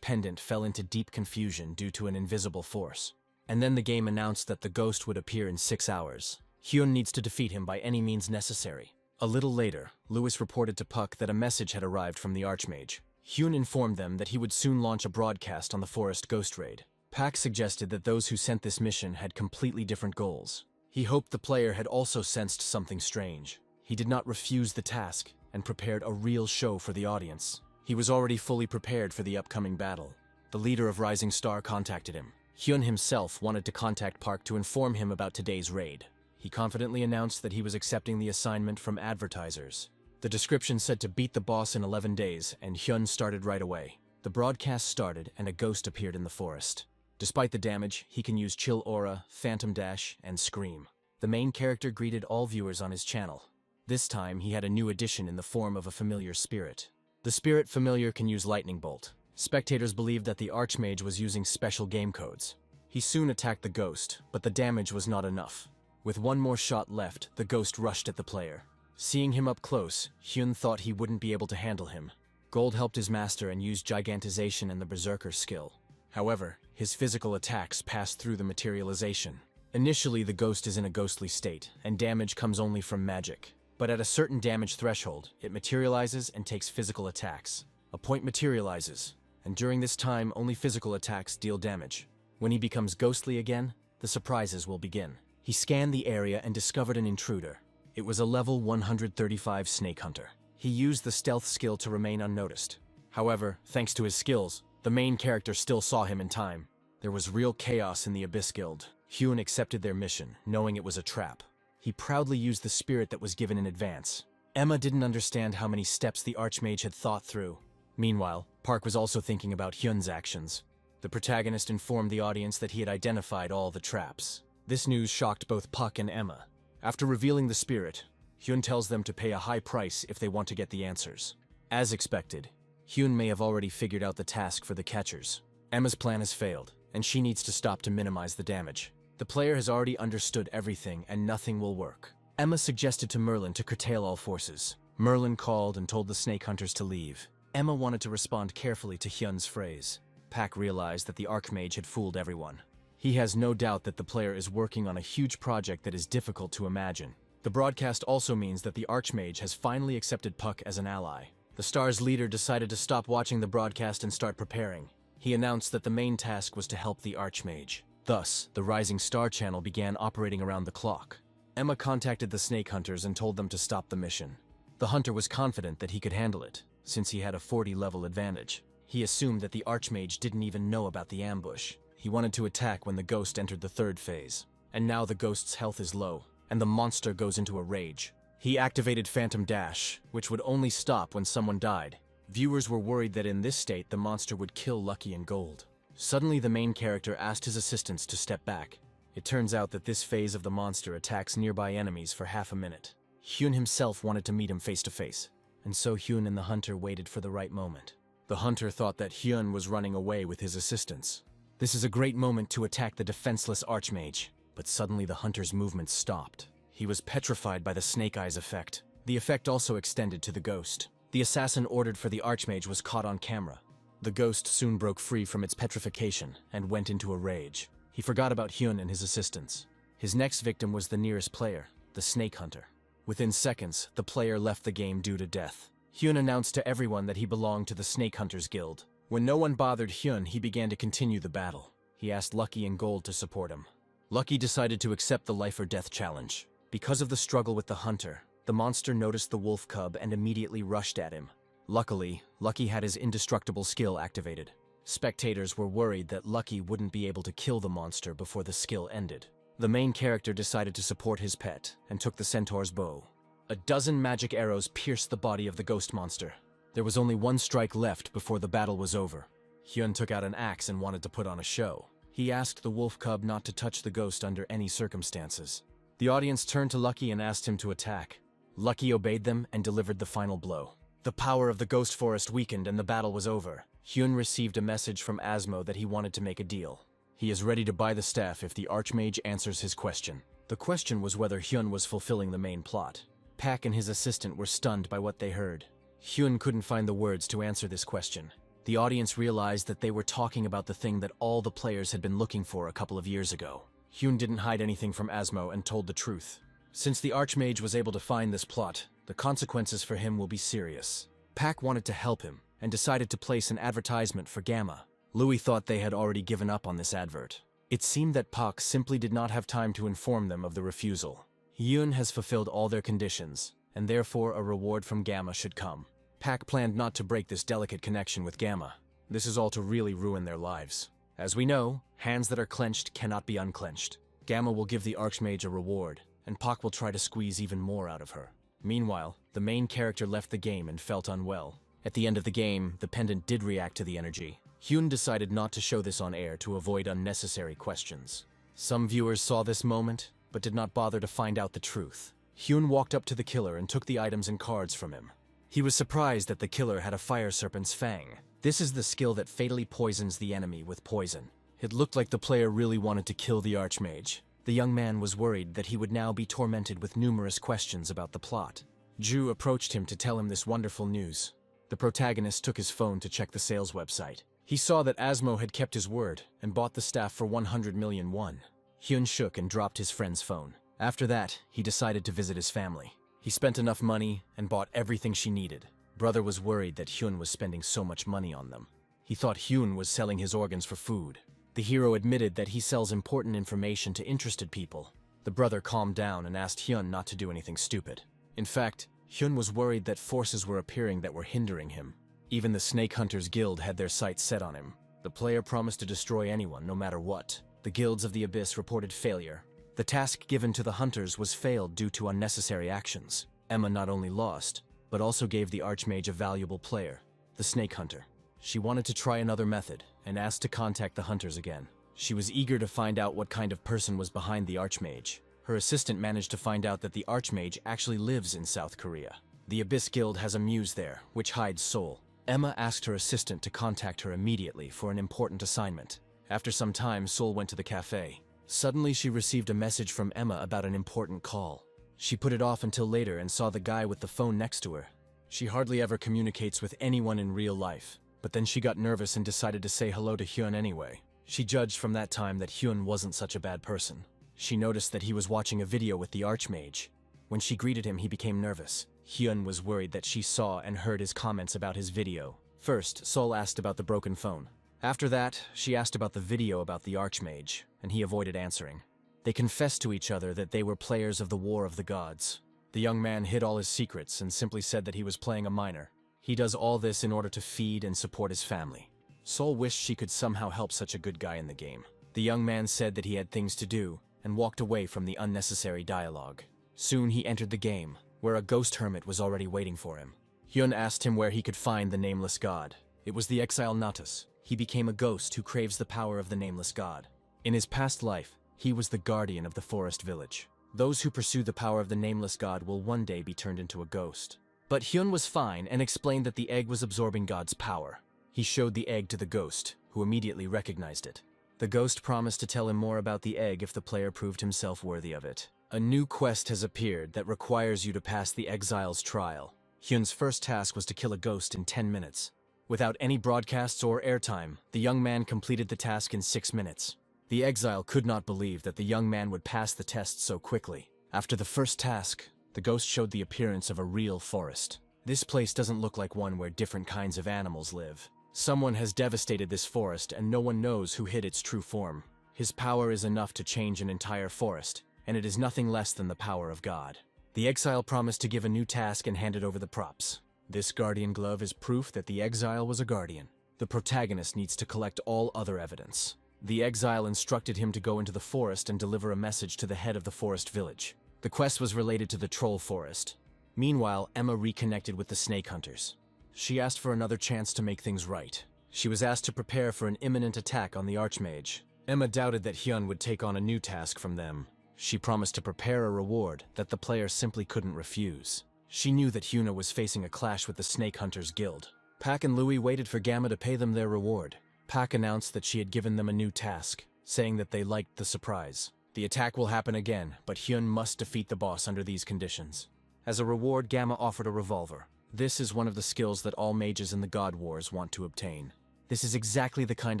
pendant fell into deep confusion due to an invisible force. And then the game announced that the ghost would appear in 6 hours. Hyun needs to defeat him by any means necessary. A little later, Lewis reported to Puck that a message had arrived from the Archmage. Hyun informed them that he would soon launch a broadcast on the forest ghost raid. Puck suggested that those who sent this mission had completely different goals. He hoped the player had also sensed something strange. He did not refuse the task and prepared a real show for the audience. He was already fully prepared for the upcoming battle. The leader of Rising Star contacted him. Hyun himself wanted to contact Park to inform him about today's raid. He confidently announced that he was accepting the assignment from advertisers. The description said to beat the boss in 11 days, and Hyun started right away. The broadcast started, and a ghost appeared in the forest. Despite the damage, he can use Chill Aura, Phantom Dash, and Scream. The main character greeted all viewers on his channel. This time, he had a new addition in the form of a familiar spirit. The spirit familiar can use Lightning Bolt. Spectators believed that the Archmage was using special game codes. He soon attacked the ghost, but the damage was not enough. With one more shot left, the ghost rushed at the player. Seeing him up close, Hyun thought he wouldn't be able to handle him. Gold helped his master and used Gigantization and the Berserker skill. However, his physical attacks passed through the materialization. Initially, the ghost is in a ghostly state, and damage comes only from magic. But at a certain damage threshold, it materializes and takes physical attacks. A point materializes, and during this time, only physical attacks deal damage. When he becomes ghostly again, the surprises will begin. He scanned the area and discovered an intruder. It was a level 135 snake hunter. He used the stealth skill to remain unnoticed. However, thanks to his skills, the main character still saw him in time. There was real chaos in the Abyss Guild. Hyun accepted their mission, knowing it was a trap. He proudly used the spirit that was given in advance. Emma didn't understand how many steps the Archmage had thought through. Meanwhile, Park was also thinking about Hyun's actions. The protagonist informed the audience that he had identified all the traps. This news shocked both Puck and Emma. After revealing the spirit, Hyun tells them to pay a high price if they want to get the answers. As expected, Hyun may have already figured out the task for the catchers. Emma's plan has failed, and she needs to stop to minimize the damage. The player has already understood everything, and nothing will work. Emma suggested to Merlin to curtail all forces. Merlin called and told the snake hunters to leave. Emma wanted to respond carefully to Hyun's phrase. Pak realized that the Archmage had fooled everyone. He has no doubt that the player is working on a huge project that is difficult to imagine. The broadcast also means that the Archmage has finally accepted Puck as an ally. The Star's leader decided to stop watching the broadcast and start preparing. He announced that the main task was to help the Archmage. Thus, the Rising Star channel began operating around the clock. Emma contacted the snake hunters and told them to stop the mission. The hunter was confident that he could handle it, since he had a 40-level advantage. He assumed that the Archmage didn't even know about the ambush. He wanted to attack when the ghost entered the third phase. And now the ghost's health is low, and the monster goes into a rage. He activated Phantom Dash, which would only stop when someone died. Viewers were worried that in this state the monster would kill Lucky and Gold. Suddenly the main character asked his assistants to step back. It turns out that this phase of the monster attacks nearby enemies for half a minute. Hyun himself wanted to meet him face to face, and so Hyun and the hunter waited for the right moment. The hunter thought that Hyun was running away with his assistants. This is a great moment to attack the defenseless Archmage, but suddenly the hunter's movement stopped. He was petrified by the Snake Eyes effect. The effect also extended to the ghost. The assassin ordered for the Archmage was caught on camera. The ghost soon broke free from its petrification and went into a rage. He forgot about Hyun and his assistants. His next victim was the nearest player, the Snake Hunter. Within seconds, the player left the game due to death. Hyun announced to everyone that he belonged to the Snake Hunters Guild. When no one bothered Hyun, he began to continue the battle. He asked Lucky and Gold to support him. Lucky decided to accept the life or death challenge. Because of the struggle with the hunter, the monster noticed the wolf cub and immediately rushed at him. Luckily, Lucky had his indestructible skill activated. Spectators were worried that Lucky wouldn't be able to kill the monster before the skill ended. The main character decided to support his pet and took the centaur's bow. A dozen magic arrows pierced the body of the ghost monster. There was only one strike left before the battle was over. Hyun took out an axe and wanted to put on a show. He asked the wolf cub not to touch the ghost under any circumstances. The audience turned to Lucky and asked him to attack. Lucky obeyed them and delivered the final blow. The power of the ghost forest weakened and the battle was over. Hyun received a message from Asmo that he wanted to make a deal. He is ready to buy the staff if the Archmage answers his question. The question was whether Hyun was fulfilling the main plot. Pak and his assistant were stunned by what they heard. Hyun couldn't find the words to answer this question. The audience realized that they were talking about the thing that all the players had been looking for a couple of years ago. Hyun didn't hide anything from Asmo and told the truth. Since the Archmage was able to find this plot, the consequences for him will be serious. Pak wanted to help him and decided to place an advertisement for Gamma. Louis thought they had already given up on this advert. It seemed that Pak simply did not have time to inform them of the refusal. Hyun has fulfilled all their conditions, and therefore a reward from Gamma should come. Pak planned not to break this delicate connection with Gamma. This is all to really ruin their lives. As we know, hands that are clenched cannot be unclenched. Gamma will give the Archmage a reward, and Pak will try to squeeze even more out of her. Meanwhile, the main character left the game and felt unwell. At the end of the game, the pendant did react to the energy. Hyun decided not to show this on air to avoid unnecessary questions. Some viewers saw this moment, but did not bother to find out the truth. Hyun walked up to the killer and took the items and cards from him. He was surprised that the killer had a fire serpent's fang. This is the skill that fatally poisons the enemy with poison. It looked like the player really wanted to kill the Archmage. The young man was worried that he would now be tormented with numerous questions about the plot. Ju approached him to tell him this wonderful news. The protagonist took his phone to check the sales website. He saw that Asmo had kept his word and bought the staff for 100 million won. Hyun shook and dropped his friend's phone. After that, he decided to visit his family. He spent enough money and bought everything she needed. Brother was worried that Hyun was spending so much money on them. He thought Hyun was selling his organs for food. The hero admitted that he sells important information to interested people. The brother calmed down and asked Hyun not to do anything stupid. In fact, Hyun was worried that forces were appearing that were hindering him. Even the Snake Hunters Guild had their sights set on him. The player promised to destroy anyone, no matter what. The guilds of the Abyss reported failure. The task given to the hunters was failed due to unnecessary actions. Emma not only lost, but also gave the Archmage a valuable player, the Snake Hunter. She wanted to try another method, and asked to contact the hunters again. She was eager to find out what kind of person was behind the Archmage. Her assistant managed to find out that the Archmage actually lives in South Korea. The Abyss Guild has a muse there, which hides Seoul. Emma asked her assistant to contact her immediately for an important assignment. After some time, Sol went to the cafe. Suddenly, she received a message from Emma about an important call. She put it off until later and saw the guy with the phone next to her. She hardly ever communicates with anyone in real life, but then she got nervous and decided to say hello to Hyun anyway. She judged from that time that Hyun wasn't such a bad person. She noticed that he was watching a video with the Archmage. When she greeted him, he became nervous. Hyun was worried that she saw and heard his comments about his video. First, Sol asked about the broken phone. After that, she asked about the video about the Archmage, and he avoided answering. They confessed to each other that they were players of the War of the Gods. The young man hid all his secrets and simply said that he was playing a minor. He does all this in order to feed and support his family. Sol wished she could somehow help such a good guy in the game. The young man said that he had things to do and walked away from the unnecessary dialogue. Soon he entered the game, where a ghost hermit was already waiting for him. Hyun asked him where he could find the nameless god. It was the exile Natus. He became a ghost who craves the power of the nameless god. In his past life, he was the guardian of the forest village. Those who pursue the power of the nameless god will one day be turned into a ghost. But Hyun was fine and explained that the egg was absorbing God's power. He showed the egg to the ghost, who immediately recognized it. The ghost promised to tell him more about the egg if the player proved himself worthy of it. A new quest has appeared that requires you to pass the exile's trial. Hyun's first task was to kill a ghost in 10 minutes. Without any broadcasts or airtime, the young man completed the task in 6 minutes. The exile could not believe that the young man would pass the test so quickly. After the first task, the ghost showed the appearance of a real forest. This place doesn't look like one where different kinds of animals live. Someone has devastated this forest and no one knows who hid its true form. His power is enough to change an entire forest, and it is nothing less than the power of God. The exile promised to give a new task and handed over the props. This guardian glove is proof that the exile was a guardian. The protagonist needs to collect all other evidence. The exile instructed him to go into the forest and deliver a message to the head of the forest village. The quest was related to the troll forest. Meanwhile, Emma reconnected with the snake hunters. She asked for another chance to make things right. She was asked to prepare for an imminent attack on the Archmage. Emma doubted that Hyun would take on a new task from them. She promised to prepare a reward that the player simply couldn't refuse. She knew that Hyuna was facing a clash with the Snake Hunters Guild. Pak and Louis waited for Gamma to pay them their reward. Pak announced that she had given them a new task, saying that they liked the surprise. The attack will happen again, but Hyun must defeat the boss under these conditions. As a reward, Gamma offered a revolver. This is one of the skills that all mages in the God Wars want to obtain. This is exactly the kind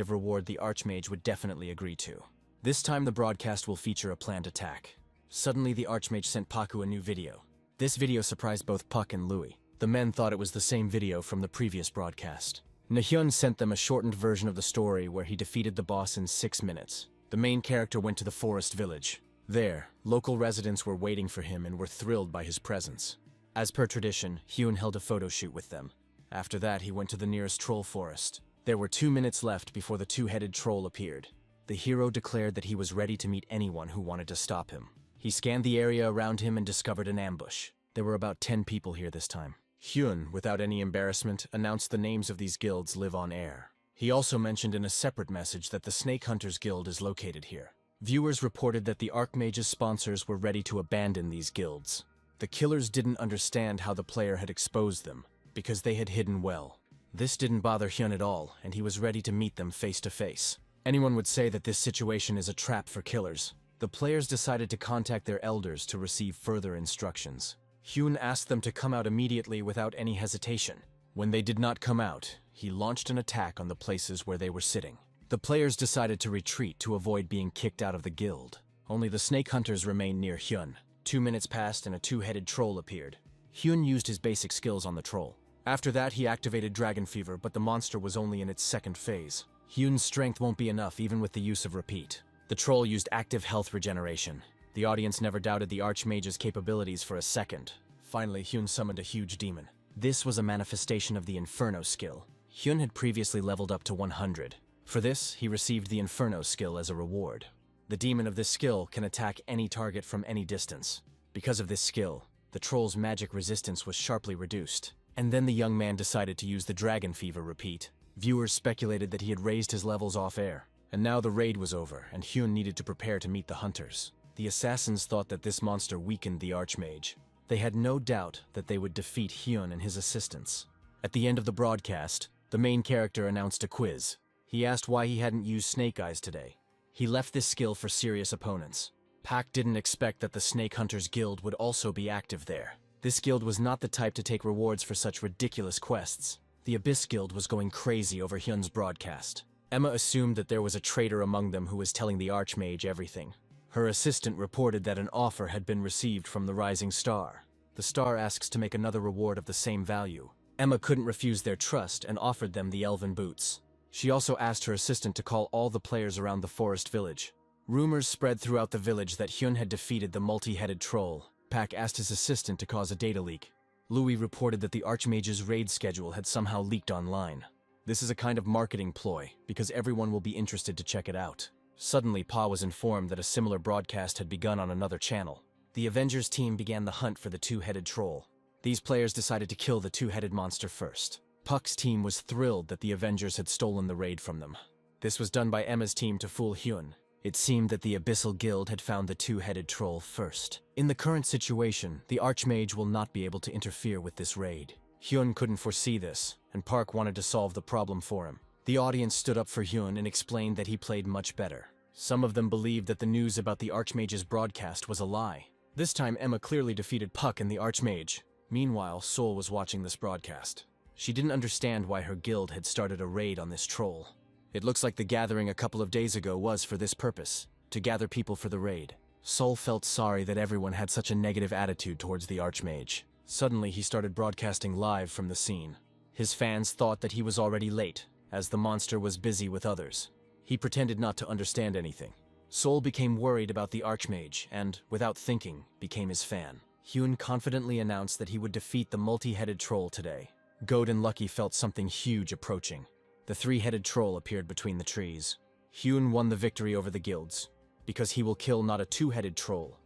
of reward the Archmage would definitely agree to. This time the broadcast will feature a planned attack. Suddenly the Archmage sent Paku a new video. This video surprised both Puck and Louis. The men thought it was the same video from the previous broadcast. Nahyun sent them a shortened version of the story where he defeated the boss in 6 minutes. The main character went to the forest village. There, local residents were waiting for him and were thrilled by his presence. As per tradition, Hyun held a photo shoot with them. After that, he went to the nearest troll forest. There were 2 minutes left before the two-headed troll appeared. The hero declared that he was ready to meet anyone who wanted to stop him. He scanned the area around him and discovered an ambush. There were about 10 people here this time. Hyun, without any embarrassment, announced the names of these guilds live on air. He also mentioned in a separate message that the Snake Hunters Guild is located here. Viewers reported that the Archmage's sponsors were ready to abandon these guilds. The killers didn't understand how the player had exposed them, because they had hidden well. This didn't bother Hyun at all, and he was ready to meet them face to face. Anyone would say that this situation is a trap for killers. The players decided to contact their elders to receive further instructions. Hyun asked them to come out immediately without any hesitation. When they did not come out, he launched an attack on the places where they were sitting. The players decided to retreat to avoid being kicked out of the guild. Only the snake hunters remained near Hyun. 2 minutes passed and a two-headed troll appeared. Hyun used his basic skills on the troll. After that, he activated Dragon Fever, but the monster was only in its second phase. Hyun's strength won't be enough even with the use of repeat. The troll used active health regeneration. The audience never doubted the Archmage's capabilities for a second. Finally, Hyun summoned a huge demon. This was a manifestation of the Inferno skill. Hyun had previously leveled up to 100. For this, he received the Inferno skill as a reward. The demon of this skill can attack any target from any distance. Because of this skill, the troll's magic resistance was sharply reduced. And then the young man decided to use the Dragon Fever repeat. Viewers speculated that he had raised his levels off-air. And now the raid was over, and Hyun needed to prepare to meet the hunters. The assassins thought that this monster weakened the Archmage. They had no doubt that they would defeat Hyun and his assistants. At the end of the broadcast, the main character announced a quiz. He asked why he hadn't used Snake Eyes today. He left this skill for serious opponents. Pac didn't expect that the Snake Hunters Guild would also be active there. This guild was not the type to take rewards for such ridiculous quests. The Abyss Guild was going crazy over Hyun's broadcast. Emma assumed that there was a traitor among them who was telling the Archmage everything. Her assistant reported that an offer had been received from the Rising Star. The star asks to make another reward of the same value. Emma couldn't refuse their trust and offered them the elven boots. She also asked her assistant to call all the players around the forest village. Rumors spread throughout the village that Hyun had defeated the multi-headed troll. Pac asked his assistant to cause a data leak. Louis reported that the Archmage's raid schedule had somehow leaked online. This is a kind of marketing ploy, because everyone will be interested to check it out. Suddenly, Pa was informed that a similar broadcast had begun on another channel. The Avengers team began the hunt for the two-headed troll. These players decided to kill the two-headed monster first. Puck's team was thrilled that the Avengers had stolen the raid from them. This was done by Emma's team to fool Hyun. It seemed that the Abyssal Guild had found the two-headed troll first. In the current situation, the Archmage will not be able to interfere with this raid. Hyun couldn't foresee this, and Park wanted to solve the problem for him. The audience stood up for Hyun and explained that he played much better. Some of them believed that the news about the Archmage's broadcast was a lie. This time Emma clearly defeated Puck and the Archmage. Meanwhile, Sol was watching this broadcast. She didn't understand why her guild had started a raid on this troll. It looks like the gathering a couple of days ago was for this purpose, to gather people for the raid. Sol felt sorry that everyone had such a negative attitude towards the Archmage. Suddenly he started broadcasting live from the scene. His fans thought that he was already late, as the monster was busy with others. He pretended not to understand anything. Sol became worried about the Archmage and, without thinking, became his fan. Hyun confidently announced that he would defeat the multi-headed troll today. Goat and Lucky felt something huge approaching. The three-headed troll appeared between the trees. Hyun won the victory over the guilds, because he will kill not a two-headed troll,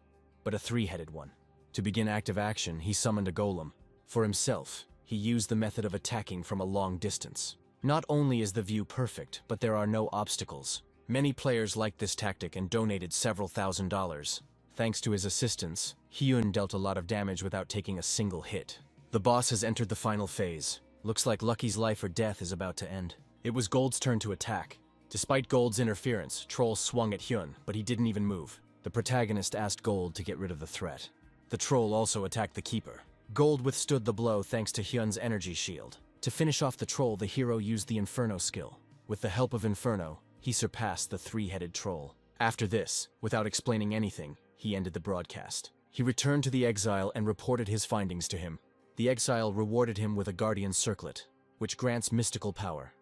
but a three-headed one. To begin active action, he summoned a golem. For himself, he used the method of attacking from a long distance. Not only is the view perfect, but there are no obstacles. Many players liked this tactic and donated several $1,000s. Thanks to his assistance, Hyun dealt a lot of damage without taking a single hit. The boss has entered the final phase. Looks like Lucky's life or death is about to end. It was Gold's turn to attack. Despite Gold's interference, Troll swung at Hyun, but he didn't even move. The protagonist asked Gold to get rid of the threat. The troll also attacked the keeper. Gold withstood the blow thanks to Hyun's energy shield. To finish off the troll, the hero used the Inferno skill. With the help of Inferno, he surpassed the three-headed troll. After this, without explaining anything, he ended the broadcast. He returned to the exile and reported his findings to him. The exile rewarded him with a Guardian Circlet, which grants mystical power.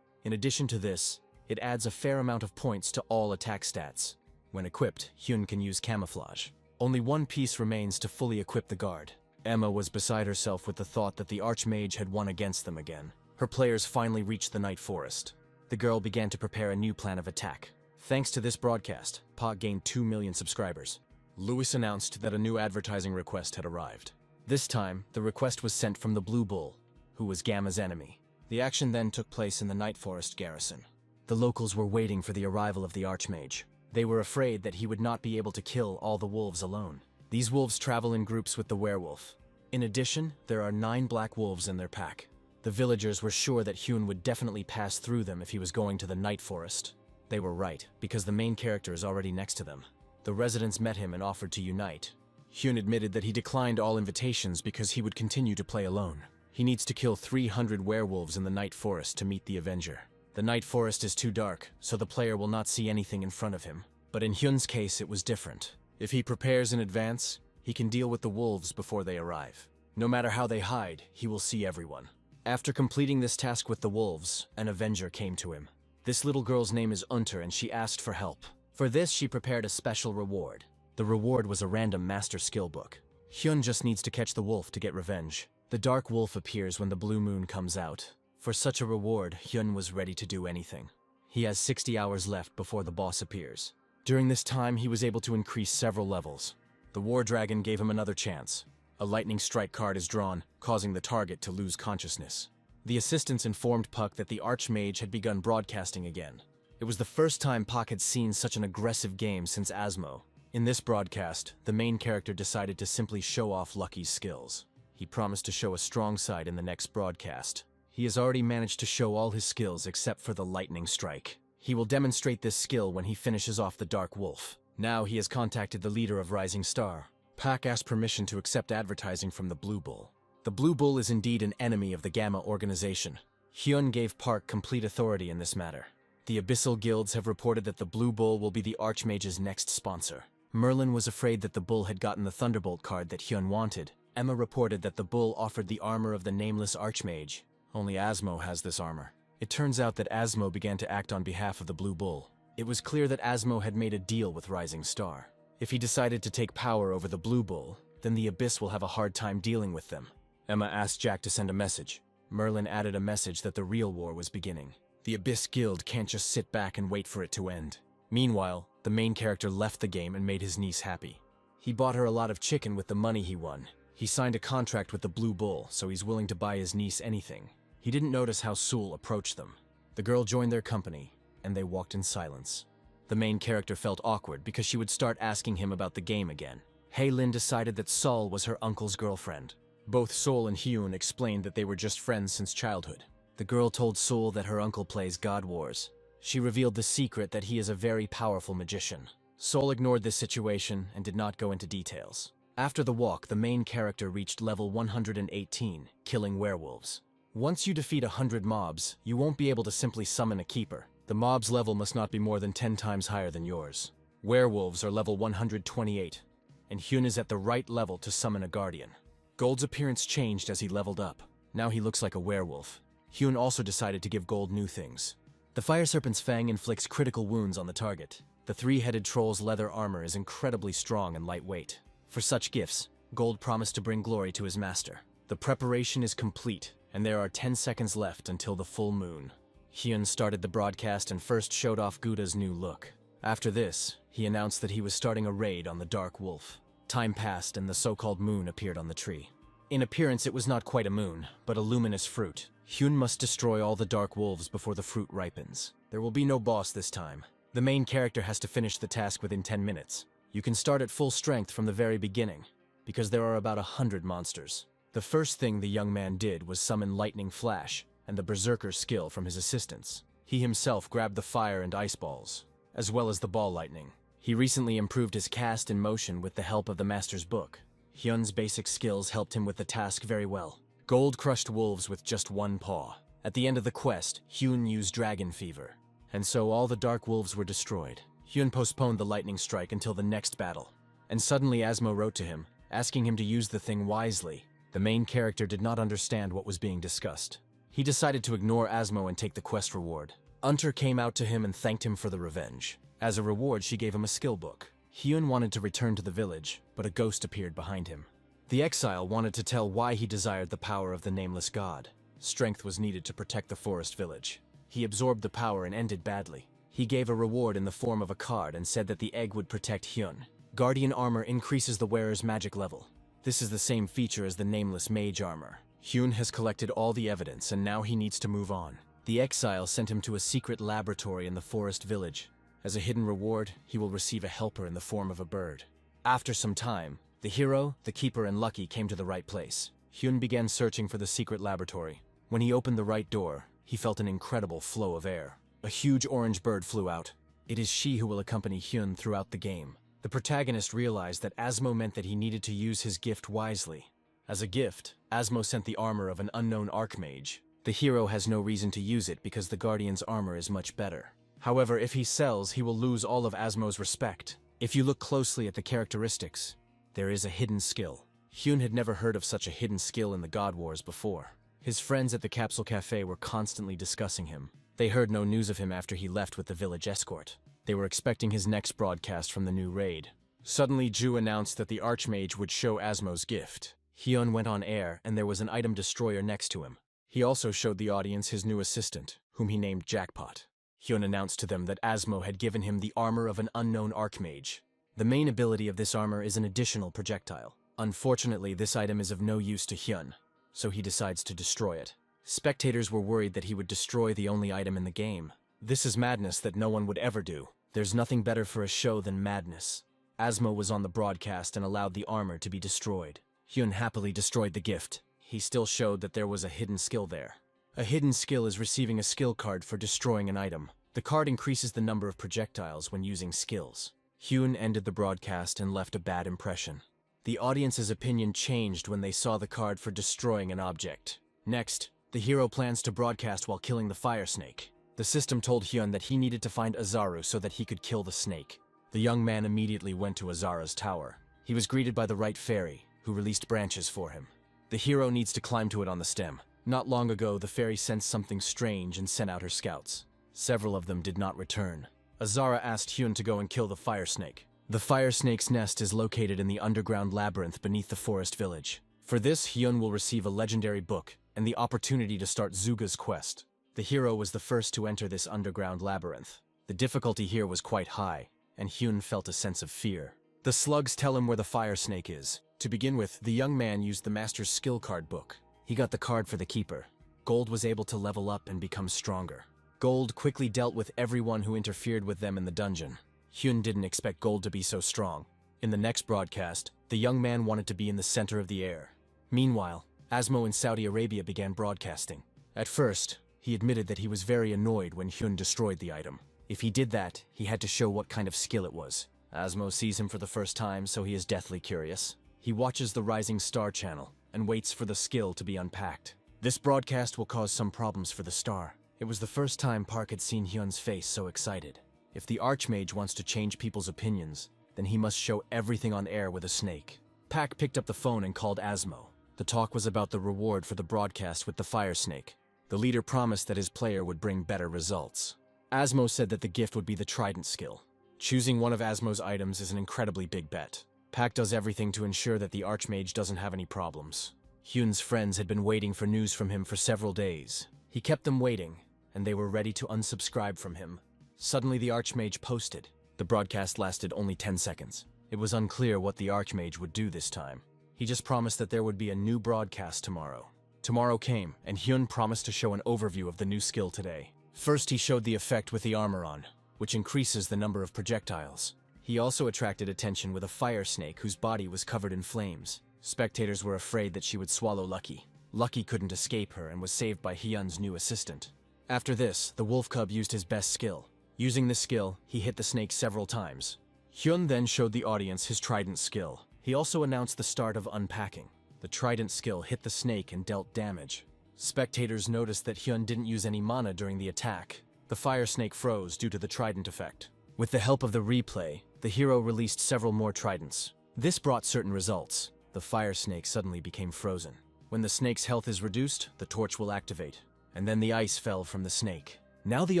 In addition to this, it adds a fair amount of points to all attack stats. When equipped, Hyun can use Camouflage. Only one piece remains to fully equip the guard. Emma was beside herself with the thought that the Archmage had won against them again. Her players finally reached the Night Forest. The girl began to prepare a new plan of attack. Thanks to this broadcast, Pak gained 2 million subscribers. Louis announced that a new advertising request had arrived. This time, the request was sent from the Blue Bull, who was Gamma's enemy. The action then took place in the Night Forest garrison. The locals were waiting for the arrival of the Archmage. They were afraid that he would not be able to kill all the wolves alone. These wolves travel in groups with the werewolf. In addition, there are 9 black wolves in their pack. The villagers were sure that Hyun would definitely pass through them if he was going to the Night Forest. They were right, because the main character is already next to them. The residents met him and offered to unite. Hyun admitted that he declined all invitations because he would continue to play alone. He needs to kill 300 werewolves in the Night Forest to meet the Avenger. The Night Forest is too dark, so the player will not see anything in front of him. But in Hyun's case, it was different. If he prepares in advance, he can deal with the wolves before they arrive. No matter how they hide, he will see everyone. After completing this task with the wolves, an Avenger came to him. This little girl's name is Unter and she asked for help. For this, she prepared a special reward. The reward was a random master skill book. Hyun just needs to catch the wolf to get revenge. The dark wolf appears when the blue moon comes out. For such a reward, Hyun was ready to do anything. He has 60 hours left before the boss appears. During this time, he was able to increase several levels. The War Dragon gave him another chance. A lightning strike card is drawn, causing the target to lose consciousness. The assistants informed Puck that the Archmage had begun broadcasting again. It was the first time Puck had seen such an aggressive game since Asmo. In this broadcast, the main character decided to simply show off Lucky's skills. He promised to show a strong side in the next broadcast. He has already managed to show all his skills except for the lightning strike. He will demonstrate this skill when he finishes off the Dark Wolf. Now he has contacted the leader of Rising Star. Pak asked permission to accept advertising from the Blue Bull. The Blue Bull is indeed an enemy of the Gamma organization. Hyun gave Park complete authority in this matter. The Abyssal Guilds have reported that the Blue Bull will be the Archmage's next sponsor. Merlin was afraid that the Bull had gotten the Thunderbolt card that Hyun wanted. Emma reported that the Bull offered the armor of the nameless Archmage. Only Asmo has this armor. It turns out that Asmo began to act on behalf of the Blue Bull. It was clear that Asmo had made a deal with Rising Star. If he decided to take power over the Blue Bull, then the Abyss will have a hard time dealing with them. Emma asked Jack to send a message. Merlin added a message that the real war was beginning. The Abyss Guild can't just sit back and wait for it to end. Meanwhile, the main character left the game and made his niece happy. He bought her a lot of chicken with the money he won. He signed a contract with the Blue Bull, so he's willing to buy his niece anything. He didn't notice how Sul approached them. The girl joined their company, and they walked in silence. The main character felt awkward because she would start asking him about the game again. Haylin decided that Sol was her uncle's girlfriend. Both Sol and Hyun explained that they were just friends since childhood. The girl told Sol that her uncle plays God Wars. She revealed the secret that he is a very powerful magician. Sol ignored this situation and did not go into details. After the walk, the main character reached level 118, killing werewolves. Once you defeat 100 mobs, you won't be able to simply summon a keeper. The mob's level must not be more than 10 times higher than yours. Werewolves are level 128, and Hyun is at the right level to summon a guardian. Gold's appearance changed as he leveled up. Now he looks like a werewolf. Hyun also decided to give Gold new things. The Fire Serpent's Fang inflicts critical wounds on the target. The three-headed troll's leather armor is incredibly strong and lightweight. For such gifts, Gold promised to bring glory to his master. The preparation is complete, and there are 10 seconds left until the full moon. Hyun started the broadcast and first showed off Guda's new look. After this, he announced that he was starting a raid on the Dark Wolf. Time passed and the so-called moon appeared on the tree. In appearance, it was not quite a moon, but a luminous fruit. Hyun must destroy all the Dark Wolves before the fruit ripens. There will be no boss this time. The main character has to finish the task within 10 minutes. You can start at full strength from the very beginning, because there are about 100 monsters. The first thing the young man did was summon Lightning Flash and the Berserker skill from his assistants. He himself grabbed the fire and ice balls, as well as the ball lightning. He recently improved his cast and motion with the help of the Master's Book. Hyun's basic skills helped him with the task very well. Gold crushed wolves with just one paw. At the end of the quest, Hyun used Dragon Fever, and so all the Dark Wolves were destroyed. Hyun postponed the lightning strike until the next battle, and suddenly Asmo wrote to him, asking him to use the thing wisely. The main character did not understand what was being discussed. He decided to ignore Asmo and take the quest reward. Unter came out to him and thanked him for the revenge. As a reward, she gave him a skill book. Hyun wanted to return to the village, but a ghost appeared behind him. The exile wanted to tell why he desired the power of the nameless god. Strength was needed to protect the forest village. He absorbed the power and ended badly. He gave a reward in the form of a card and said that the egg would protect Hyun. Guardian armor increases the wearer's magic level. This is the same feature as the nameless mage armor. Hyun has collected all the evidence and now he needs to move on. The exile sent him to a secret laboratory in the forest village. As a hidden reward, he will receive a helper in the form of a bird. After some time, the hero, the keeper, and Lucky came to the right place. Hyun began searching for the secret laboratory. When he opened the right door, he felt an incredible flow of air. A huge orange bird flew out. It is she who will accompany Hyun throughout the game. The protagonist realized that Asmo meant that he needed to use his gift wisely. As a gift, Asmo sent the armor of an unknown archmage. The hero has no reason to use it because the Guardian's armor is much better. However, if he sells, he will lose all of Asmo's respect. If you look closely at the characteristics, there is a hidden skill. Hyun had never heard of such a hidden skill in the God Wars before. His friends at the Capsule Cafe were constantly discussing him. They heard no news of him after he left with the village escort. They were expecting his next broadcast from the new raid. Suddenly, Ju announced that the Archmage would show Asmo's gift. Hyun went on air, and there was an item destroyer next to him. He also showed the audience his new assistant, whom he named Jackpot. Hyun announced to them that Asmo had given him the armor of an unknown archmage. The main ability of this armor is an additional projectile. Unfortunately, this item is of no use to Hyun, so he decides to destroy it. Spectators were worried that he would destroy the only item in the game. This is madness that no one would ever do. There's nothing better for a show than madness. Asmo was on the broadcast and allowed the armor to be destroyed. Hyun happily destroyed the gift. He still showed that there was a hidden skill there. A hidden skill is receiving a skill card for destroying an item. The card increases the number of projectiles when using skills. Hyun ended the broadcast and left a bad impression. The audience's opinion changed when they saw the card for destroying an object. Next, the hero plans to broadcast while killing the fire snake. The system told Hyun that he needed to find Azaru so that he could kill the snake. The young man immediately went to Azaru's tower. He was greeted by the right fairy, who released branches for him. The hero needs to climb to it on the stem. Not long ago, the fairy sensed something strange and sent out her scouts. Several of them did not return. Azara asked Hyun to go and kill the fire snake. The fire snake's nest is located in the underground labyrinth beneath the forest village. For this, Hyun will receive a legendary book and the opportunity to start Zuga's quest. The hero was the first to enter this underground labyrinth. The difficulty here was quite high, and Hyun felt a sense of fear. The slugs tell him where the fire snake is. To begin with, the young man used the master's skill card book. He got the card for the keeper. Gold was able to level up and become stronger. Gold quickly dealt with everyone who interfered with them in the dungeon. Hyun didn't expect Gold to be so strong. In the next broadcast, the young man wanted to be in the center of the air. Meanwhile, Asmo in Saudi Arabia began broadcasting. At first, he admitted that he was very annoyed when Hyun destroyed the item. If he did that, he had to show what kind of skill it was. Asmo sees him for the first time, so he is deathly curious. He watches the Rising Star channel and waits for the skill to be unpacked. This broadcast will cause some problems for the star. It was the first time Park had seen Hyun's face so excited. If the Archmage wants to change people's opinions, then he must show everything on air with a snake. Pak picked up the phone and called Asmo. The talk was about the reward for the broadcast with the fire snake. The leader promised that his player would bring better results. Asmo said that the gift would be the trident skill. Choosing one of Asmo's items is an incredibly big bet. Pak does everything to ensure that the Archmage doesn't have any problems. Hyun's friends had been waiting for news from him for several days. He kept them waiting, and they were ready to unsubscribe from him. Suddenly the Archmage posted. The broadcast lasted only 10 seconds. It was unclear what the Archmage would do this time. He just promised that there would be a new broadcast tomorrow. Tomorrow came, and Hyun promised to show an overview of the new skill today. First, he showed the effect with the armor on, which increases the number of projectiles. He also attracted attention with a fire snake whose body was covered in flames. Spectators were afraid that she would swallow Lucky. Lucky couldn't escape her and was saved by Hyun's new assistant. After this, the wolf cub used his best skill. Using this skill, he hit the snake several times. Hyun then showed the audience his trident skill. He also announced the start of unpacking. The trident skill hit the snake and dealt damage. Spectators noticed that Hyun didn't use any mana during the attack. The fire snake froze due to the trident effect. With the help of the replay, the hero released several more tridents. This brought certain results. The fire snake suddenly became frozen. When the snake's health is reduced, the torch will activate. And then the ice fell from the snake. Now the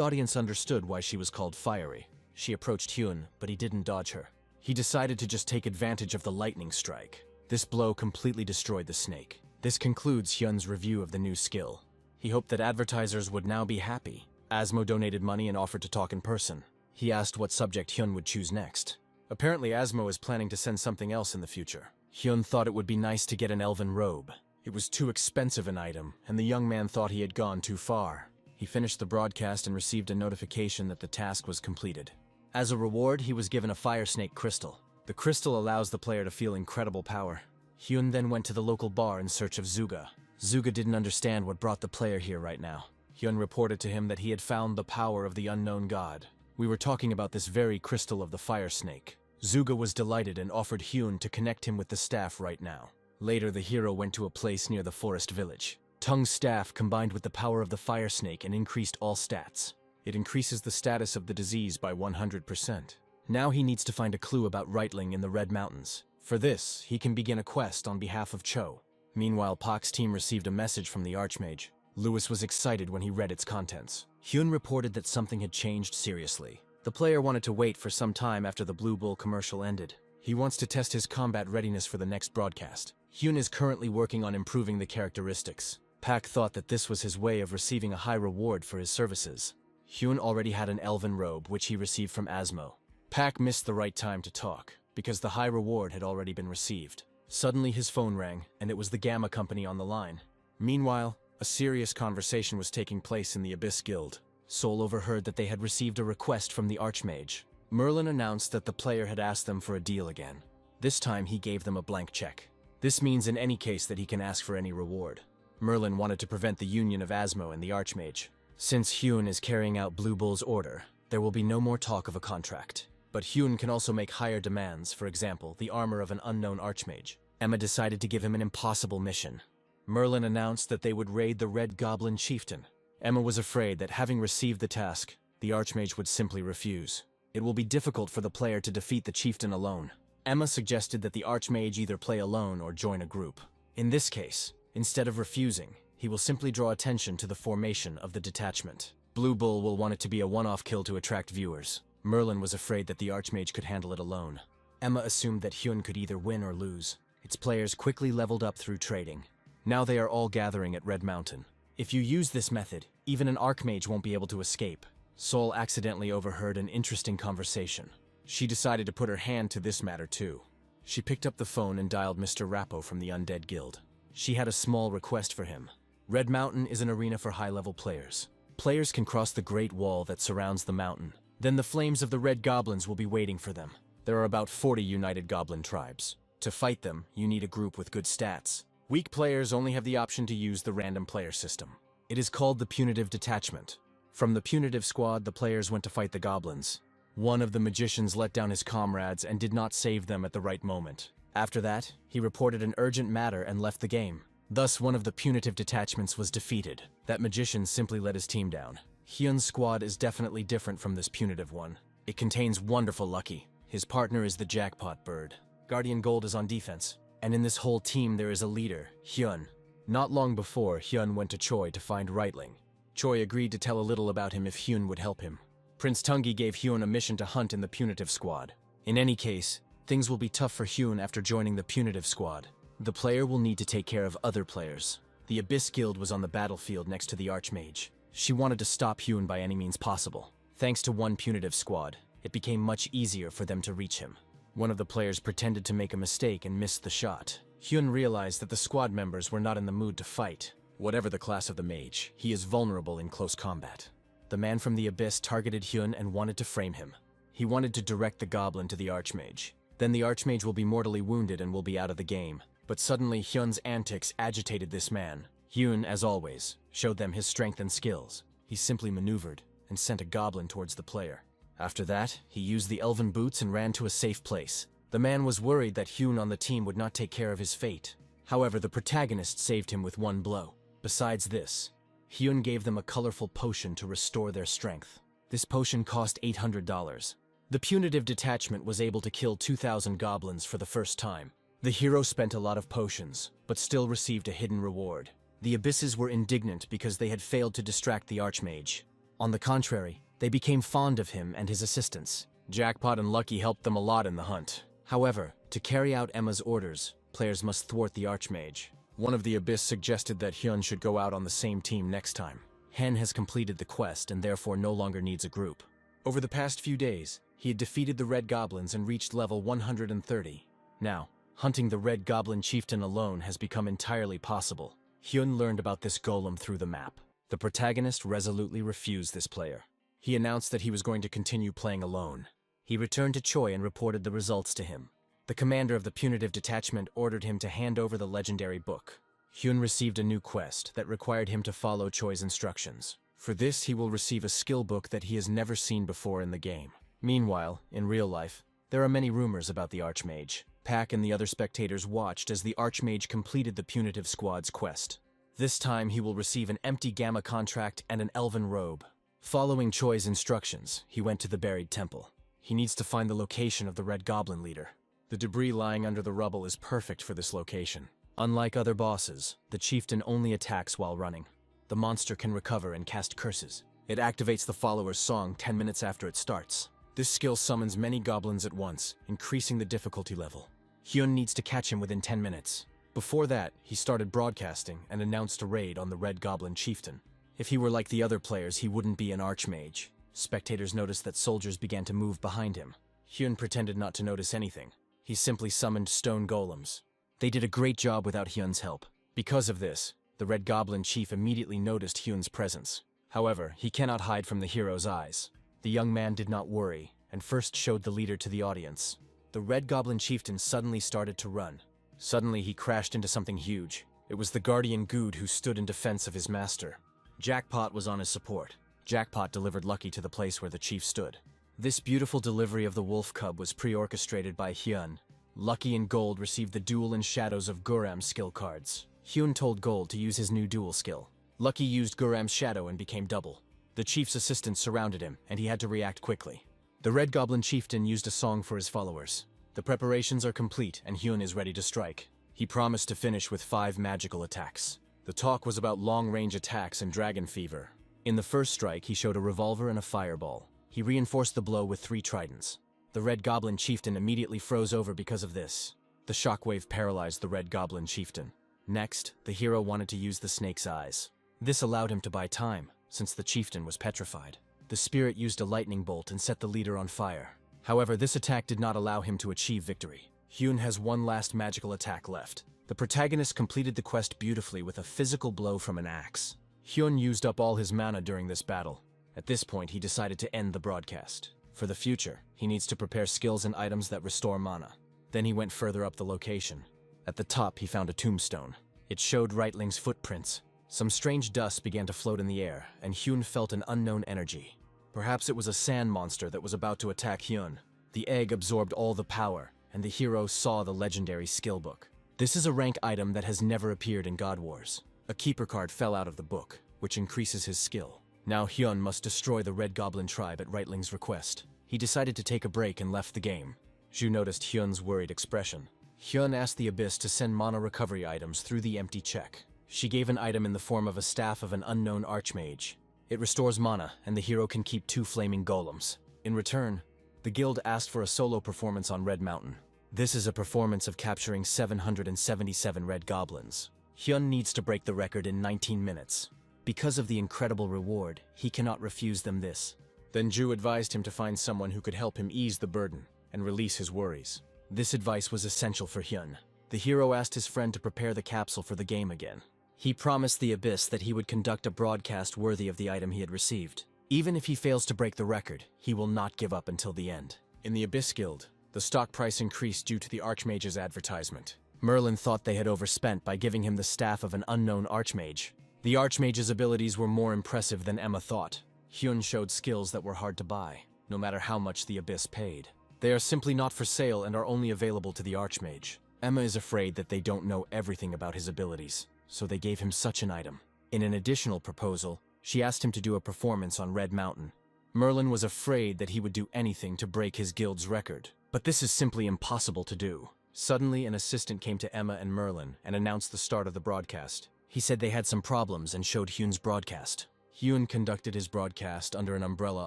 audience understood why she was called fiery. She approached Hyun, but he didn't dodge her. He decided to just take advantage of the lightning strike. This blow completely destroyed the snake. This concludes Hyun's review of the new skill. He hoped that advertisers would now be happy. Asmo donated money and offered to talk in person. He asked what subject Hyun would choose next. Apparently Asmo is planning to send something else in the future. Hyun thought it would be nice to get an elven robe. It was too expensive an item, and the young man thought he had gone too far. He finished the broadcast and received a notification that the task was completed. As a reward, he was given a fire snake crystal. The crystal allows the player to feel incredible power. Hyun then went to the local bar in search of Zuga. Zuga didn't understand what brought the player here right now. Hyun reported to him that he had found the power of the unknown god. We were talking about this very crystal of the fire snake. Zuga was delighted and offered Hyun to connect him with the staff right now. Later, the hero went to a place near the forest village. Tung's staff combined with the power of the fire snake and increased all stats. It increases the status of the disease by 100%. Now he needs to find a clue about Reitling in the Red Mountains. For this, he can begin a quest on behalf of Cho. Meanwhile, Pak's team received a message from the Archmage. Lewis was excited when he read its contents. Hyun reported that something had changed seriously. The player wanted to wait for some time after the Blue Bull commercial ended. He wants to test his combat readiness for the next broadcast. Hyun is currently working on improving the characteristics. Pak thought that this was his way of receiving a high reward for his services. Hyun already had an elven robe, which he received from Asmo. Pak missed the right time to talk, because the high reward had already been received. Suddenly his phone rang, and it was the Gamma Company on the line. Meanwhile, a serious conversation was taking place in the Abyss Guild. Sol overheard that they had received a request from the Archmage. Merlin announced that the player had asked them for a deal again. This time he gave them a blank check. This means in any case that he can ask for any reward. Merlin wanted to prevent the union of Asmo and the Archmage. Since Hyun is carrying out Blue Bull's order, there will be no more talk of a contract. But Hyun can also make higher demands, for example, the armor of an unknown Archmage. Emma decided to give him an impossible mission. Merlin announced that they would raid the Red Goblin Chieftain. Emma was afraid that having received the task, the Archmage would simply refuse. It will be difficult for the player to defeat the chieftain alone. Emma suggested that the Archmage either play alone or join a group. In this case, instead of refusing, he will simply draw attention to the formation of the detachment. Blue Bull will want it to be a one-off kill to attract viewers. Merlin was afraid that the Archmage could handle it alone. Emma assumed that Hyun could either win or lose. Its players quickly leveled up through trading. Now they are all gathering at Red Mountain. If you use this method, even an Archmage won't be able to escape. Sol accidentally overheard an interesting conversation. She decided to put her hand to this matter too. She picked up the phone and dialed Mr. Rappo from the Undead Guild. She had a small request for him. Red Mountain is an arena for high-level players. Players can cross the Great Wall that surrounds the mountain. Then the flames of the Red Goblins will be waiting for them. There are about 40 united goblin tribes. To fight them, you need a group with good stats. Weak players only have the option to use the random player system. It is called the Punitive Detachment. From the Punitive Squad, the players went to fight the goblins. One of the magicians let down his comrades and did not save them at the right moment. After that, he reported an urgent matter and left the game. Thus, one of the Punitive Detachments was defeated. That magician simply let his team down. Hyun's squad is definitely different from this punitive one. It contains Wonderful Lucky. His partner is the Jackpot Bird. Guardian Gold is on defense. And in this whole team there is a leader, Hyun. Not long before, Hyun went to Choi to find Rightling. Choi agreed to tell a little about him if Hyun would help him. Prince Tungi gave Hyun a mission to hunt in the Punitive Squad. In any case, things will be tough for Hyun after joining the Punitive Squad. The player will need to take care of other players. The Abyss Guild was on the battlefield next to the Archmage. She wanted to stop Hyun by any means possible. Thanks to one Punitive Squad, it became much easier for them to reach him. One of the players pretended to make a mistake and missed the shot. Hyun realized that the squad members were not in the mood to fight. Whatever the class of the mage, he is vulnerable in close combat. The man from the Abyss targeted Hyun and wanted to frame him. He wanted to direct the goblin to the Archmage. Then the Archmage will be mortally wounded and will be out of the game. But suddenly Hyun's antics agitated this man. Hyun, as always, showed them his strength and skills. He simply maneuvered and sent a goblin towards the player. After that, he used the elven boots and ran to a safe place. The man was worried that Hyun on the team would not take care of his fate. However, the protagonist saved him with one blow. Besides this, Hyun gave them a colorful potion to restore their strength. This potion cost $800. The Punitive Detachment was able to kill 2,000 goblins for the first time. The hero spent a lot of potions, but still received a hidden reward. The Abysses were indignant because they had failed to distract the Archmage. On the contrary, they became fond of him and his assistants. Jackpot and Lucky helped them a lot in the hunt. However, to carry out Emma's orders, players must thwart the Archmage. One of the Abyss suggested that Hyun should go out on the same team next time. Hen has completed the quest and therefore no longer needs a group. Over the past few days, he had defeated the Red Goblins and reached level 130. Now, hunting the Red Goblin Chieftain alone has become entirely possible. Hyun learned about this golem through the map. The protagonist resolutely refused this player. He announced that he was going to continue playing alone. He returned to Choi and reported the results to him. The commander of the Punitive Detachment ordered him to hand over the legendary book. Hyun received a new quest that required him to follow Choi's instructions. For this, he will receive a skill book that he has never seen before in the game. Meanwhile, in real life, there are many rumors about the Archmage. Pack and the other spectators watched as the Archmage completed the Punitive Squad's quest. This time, he will receive an empty Gamma contract and an elven robe. Following Choi's instructions, he went to the buried temple. He needs to find the location of the Red Goblin leader. The debris lying under the rubble is perfect for this location. Unlike other bosses, the chieftain only attacks while running. The monster can recover and cast curses. It activates the follower's song 10 minutes after it starts. This skill summons many goblins at once, increasing the difficulty level. Hyun needs to catch him within 10 minutes. Before that, he started broadcasting and announced a raid on the Red Goblin Chieftain. If he were like the other players, he wouldn't be an Archmage. Spectators noticed that soldiers began to move behind him. Hyun pretended not to notice anything. He simply summoned stone golems. They did a great job without Hyun's help. Because of this, the Red Goblin Chief immediately noticed Hyun's presence. However, he cannot hide from the hero's eyes. The young man did not worry, and first showed the leader to the audience. The Red Goblin Chieftain suddenly started to run. Suddenly he crashed into something huge. It was the guardian Good who stood in defense of his master. Jackpot was on his support. Jackpot delivered Lucky to the place where the chief stood. This beautiful delivery of the wolf cub was pre-orchestrated by Hyun. Lucky and Gold received the Duel in Shadows of Guram's skill cards. Hyun told Gold to use his new duel skill. Lucky used Guram's shadow and became double. The chief's assistants surrounded him, and he had to react quickly. The Red Goblin chieftain used a song for his followers. The preparations are complete, and Hyun is ready to strike. He promised to finish with 5 magical attacks. The talk was about long-range attacks and dragon fever. In the first strike, he showed a revolver and a fireball. He reinforced the blow with 3 tridents. The Red Goblin chieftain immediately froze over because of this. The shockwave paralyzed the Red Goblin chieftain. Next, the hero wanted to use the snake's eyes. This allowed him to buy time, since the chieftain was petrified. The spirit used a lightning bolt and set the leader on fire. However, this attack did not allow him to achieve victory. Hyun has one last magical attack left. The protagonist completed the quest beautifully with a physical blow from an axe. Hyun used up all his mana during this battle. At this point, he decided to end the broadcast. For the future, he needs to prepare skills and items that restore mana. Then he went further up the location. At the top, he found a tombstone. It showed Reitling's footprints. Some strange dust began to float in the air, and Hyun felt an unknown energy. Perhaps it was a sand monster that was about to attack Hyun. The egg absorbed all the power, and the hero saw the legendary skill book. This is a rank item that has never appeared in God Wars. A keeper card fell out of the book, which increases his skill. Now Hyun must destroy the Red Goblin tribe at Reitling's request. He decided to take a break and left the game. Zhu noticed Hyun's worried expression. Hyun asked the Abyss to send mana recovery items through the empty check. She gave an item in the form of a staff of an unknown archmage. It restores mana, and the hero can keep 2 flaming golems. In return, the guild asked for a solo performance on Red Mountain. This is a performance of capturing 777 red goblins. Hyun needs to break the record in 19 minutes. Because of the incredible reward, he cannot refuse them this. Then Zhu advised him to find someone who could help him ease the burden and release his worries. This advice was essential for Hyun. The hero asked his friend to prepare the capsule for the game again. He promised the Abyss that he would conduct a broadcast worthy of the item he had received. Even if he fails to break the record, he will not give up until the end. In the Abyss Guild, the stock price increased due to the Archmage's advertisement. Merlin thought they had overspent by giving him the staff of an unknown Archmage. The Archmage's abilities were more impressive than Emma thought. Hyun showed skills that were hard to buy, no matter how much the Abyss paid. They are simply not for sale and are only available to the Archmage. Emma is afraid that they don't know everything about his abilities, so they gave him such an item. In an additional proposal, she asked him to do a performance on Red Mountain. Merlin was afraid that he would do anything to break his guild's record, but this is simply impossible to do. Suddenly, an assistant came to Emma and Merlin and announced the start of the broadcast. He said they had some problems and showed Hyun's broadcast. Hyun conducted his broadcast under an umbrella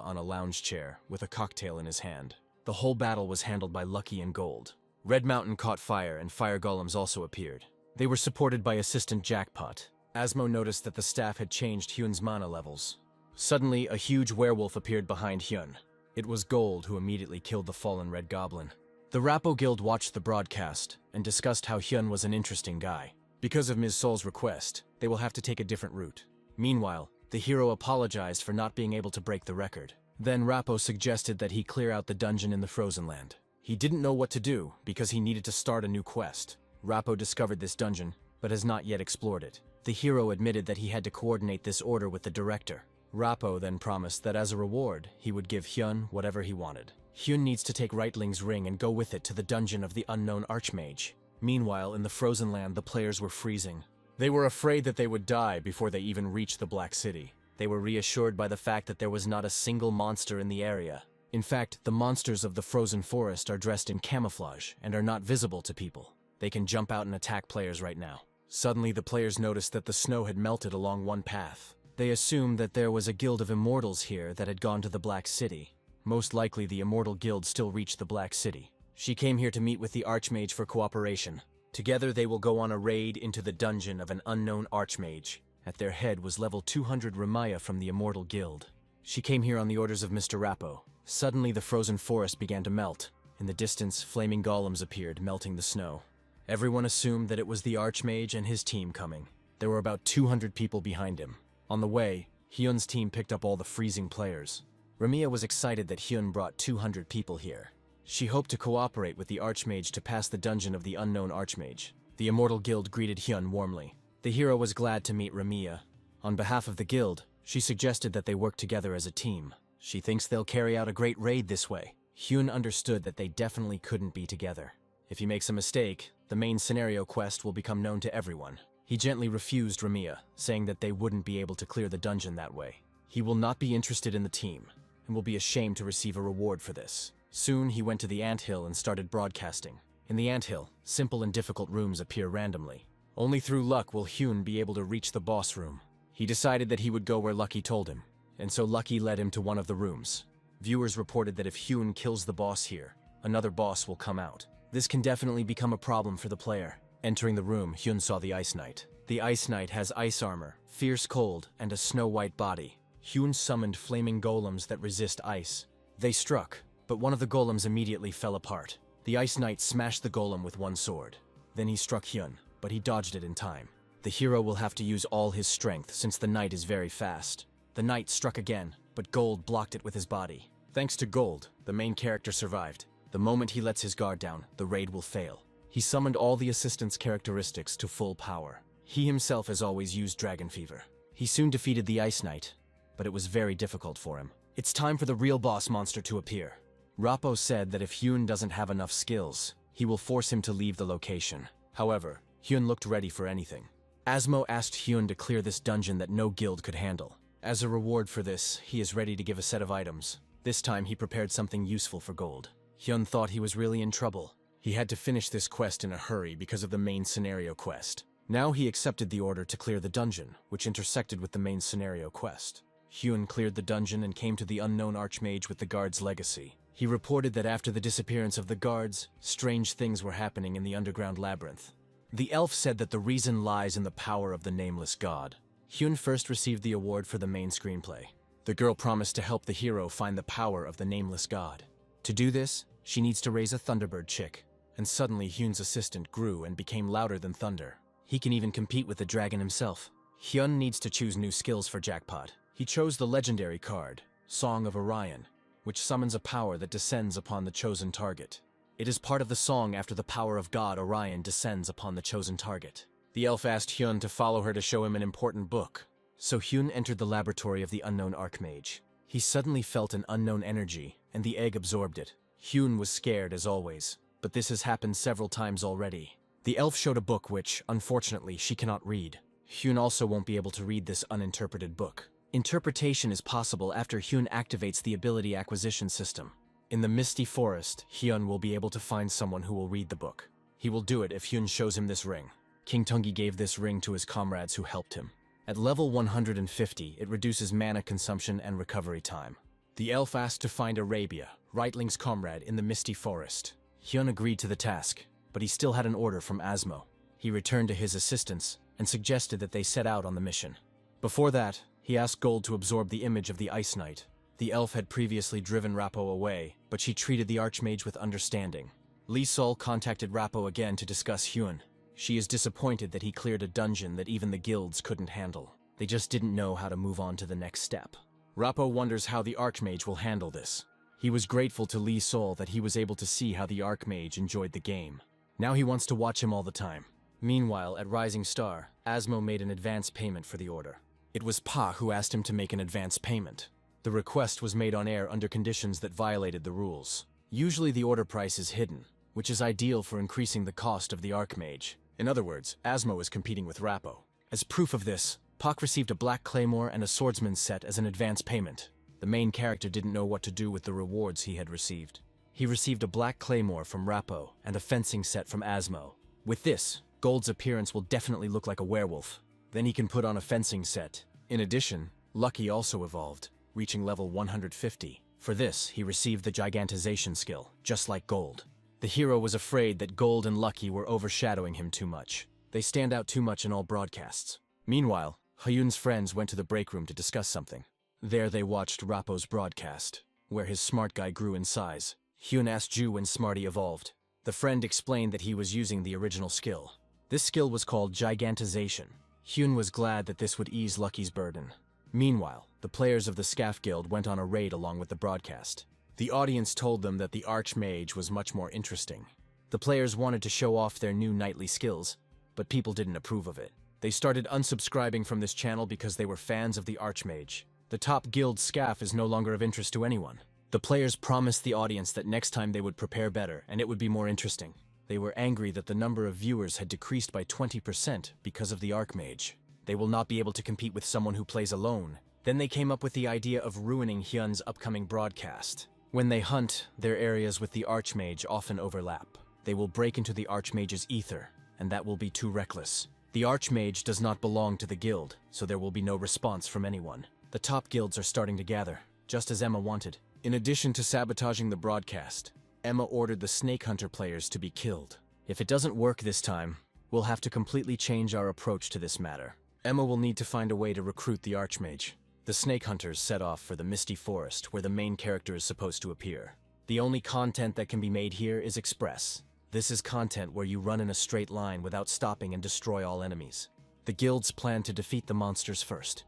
on a lounge chair with a cocktail in his hand. The whole battle was handled by Lucky and Gold. Red Mountain caught fire and fire golems also appeared. They were supported by assistant Jackpot. Asmo noticed that the staff had changed Hyun's mana levels. Suddenly, a huge werewolf appeared behind Hyun. It was Gold who immediately killed the fallen Red Goblin. The Rappo Guild watched the broadcast and discussed how Hyun was an interesting guy. Because of Ms. Sol's request, they will have to take a different route. Meanwhile, the hero apologized for not being able to break the record. Then Rappo suggested that he clear out the dungeon in the Frozen Land. He didn't know what to do because he needed to start a new quest. Rappo discovered this dungeon, but has not yet explored it. The hero admitted that he had to coordinate this order with the director. Rappo then promised that as a reward, he would give Hyun whatever he wanted. Hyun needs to take Reitling's ring and go with it to the dungeon of the unknown Archmage. Meanwhile, in the Frozen Land, the players were freezing. They were afraid that they would die before they even reached the Black City. They were reassured by the fact that there was not a single monster in the area. In fact, the monsters of the frozen forest are dressed in camouflage and are not visible to people. They can jump out and attack players right now. Suddenly, the players noticed that the snow had melted along one path. They assumed that there was a guild of immortals here that had gone to the Black City. Most likely, the Immortal Guild still reached the Black City. She came here to meet with the Archmage for cooperation. Together, they will go on a raid into the dungeon of an unknown Archmage. At their head was level 200 Ramaya from the Immortal Guild. She came here on the orders of Mr. Rappo. Suddenly, the frozen forest began to melt. In the distance, flaming golems appeared, melting the snow. Everyone assumed that it was the Archmage and his team coming. There were about 200 people behind him. On the way, Hyun's team picked up all the freezing players. Ramia was excited that Hyun brought 200 people here. She hoped to cooperate with the Archmage to pass the dungeon of the unknown Archmage. The Immortal Guild greeted Hyun warmly. The hero was glad to meet Ramiya. On behalf of the guild, she suggested that they work together as a team. She thinks they'll carry out a great raid this way. Hyun understood that they definitely couldn't be together. If he makes a mistake, the main scenario quest will become known to everyone. He gently refused Ramiya, saying that they wouldn't be able to clear the dungeon that way. He will not be interested in the team, and will be ashamed to receive a reward for this. Soon he went to the anthill and started broadcasting. In the anthill, simple and difficult rooms appear randomly. Only through luck will Hyun be able to reach the boss room. He decided that he would go where Lucky told him, and so Lucky led him to one of the rooms. Viewers reported that if Hyun kills the boss here, another boss will come out. This can definitely become a problem for the player. Entering the room, Hyun saw the Ice Knight. The Ice Knight has ice armor, fierce cold, and a snow-white body. Hyun summoned flaming golems that resist ice. They struck, but one of the golems immediately fell apart. The Ice Knight smashed the golem with one sword. Then he struck Hyun, but he dodged it in time. The hero will have to use all his strength since the knight is very fast. The knight struck again, but Gold blocked it with his body. Thanks to Gold, the main character survived. The moment he lets his guard down, the raid will fail. He summoned all the assistant's characteristics to full power. He himself has always used Dragon Fever. He soon defeated the Ice Knight, but it was very difficult for him. It's time for the real boss monster to appear. Rappo said that if Hyun doesn't have enough skills, he will force him to leave the location. However, Hyun looked ready for anything. Asmo asked Hyun to clear this dungeon that no guild could handle. As a reward for this, he is ready to give a set of items. This time he prepared something useful for Gold. Hyun thought he was really in trouble. He had to finish this quest in a hurry because of the main scenario quest. Now he accepted the order to clear the dungeon, which intersected with the main scenario quest. Hyun cleared the dungeon and came to the unknown archmage with the guard's legacy. He reported that after the disappearance of the guards, strange things were happening in the underground labyrinth. The elf said that the reason lies in the power of the nameless god. Hyun first received the award for the main screenplay. The girl promised to help the hero find the power of the nameless god. To do this, she needs to raise a Thunderbird chick. And suddenly Hyun's assistant grew and became louder than thunder. He can even compete with the dragon himself. Hyun needs to choose new skills for Jackpot. He chose the legendary card, Song of Orion, which summons a power that descends upon the chosen target. It is part of the song after the power of God Orion descends upon the chosen target. The elf asked Hyun to follow her to show him an important book. So Hyun entered the laboratory of the unknown archmage. He suddenly felt an unknown energy, and the egg absorbed it. Hyun was scared as always, but this has happened several times already. The elf showed a book which, unfortunately, she cannot read. Hyun also won't be able to read this uninterpreted book. Interpretation is possible after Hyun activates the ability acquisition system. In the Misty Forest, Hyun will be able to find someone who will read the book. He will do it if Hyun shows him this ring. King Tungi gave this ring to his comrades who helped him. At level 150, it reduces mana consumption and recovery time. The elf asked to find Arabia, Reitling's comrade, in the Misty Forest. Hyun agreed to the task, but he still had an order from Asmo. He returned to his assistants and suggested that they set out on the mission. Before that, he asked Gold to absorb the image of the Ice Knight. The elf had previously driven Rappo away, but she treated the archmage with understanding. Lee Sol contacted Rappo again to discuss Hyun. She is disappointed that he cleared a dungeon that even the guilds couldn't handle. They just didn't know how to move on to the next step. Rappo wonders how the archmage will handle this. He was grateful to Lee Sol that he was able to see how the archmage enjoyed the game. Now he wants to watch him all the time. Meanwhile, at Rising Star, Asmo made an advance payment for the order. It was Pa who asked him to make an advance payment. The request was made on air under conditions that violated the rules. Usually the order price is hidden, which is ideal for increasing the cost of the archmage. In other words, Asmo is competing with Rappo. As proof of this, Pak received a black claymore and a swordsman's set as an advance payment. The main character didn't know what to do with the rewards he had received. He received a black claymore from Rappo and a fencing set from Asmo. With this, Gold's appearance will definitely look like a werewolf. Then he can put on a fencing set. In addition, Lucky also evolved, reaching level 150. For this, he received the gigantization skill, just like Gold. The hero was afraid that Gold and Lucky were overshadowing him too much. They stand out too much in all broadcasts. Meanwhile, Hyun's friends went to the break room to discuss something. There they watched Rappo's broadcast, where his smart guy grew in size. Hyun asked Ju when Smarty evolved. The friend explained that he was using the original skill. This skill was called gigantization. Hyun was glad that this would ease Lucky's burden. Meanwhile, the players of the Scaff Guild went on a raid along with the broadcast. The audience told them that the Archmage was much more interesting. The players wanted to show off their new knightly skills, but people didn't approve of it. They started unsubscribing from this channel because they were fans of the Archmage. The top guild scaff is no longer of interest to anyone. The players promised the audience that next time they would prepare better and it would be more interesting. They were angry that the number of viewers had decreased by 20% because of the Archmage. They will not be able to compete with someone who plays alone. Then they came up with the idea of ruining Hyun's upcoming broadcast. When they hunt, their areas with the Archmage often overlap. They will break into the Archmage's ether, and that will be too reckless. The Archmage does not belong to the guild, so there will be no response from anyone. The top guilds are starting to gather, just as Emma wanted. In addition to sabotaging the broadcast, Emma ordered the Snake Hunter players to be killed. If it doesn't work this time, we'll have to completely change our approach to this matter. Emma will need to find a way to recruit the Archmage. The Snake Hunters set off for the Misty Forest, where the main character is supposed to appear. The only content that can be made here is Express. This is content where you run in a straight line without stopping and destroy all enemies. The guilds plan to defeat the monsters first.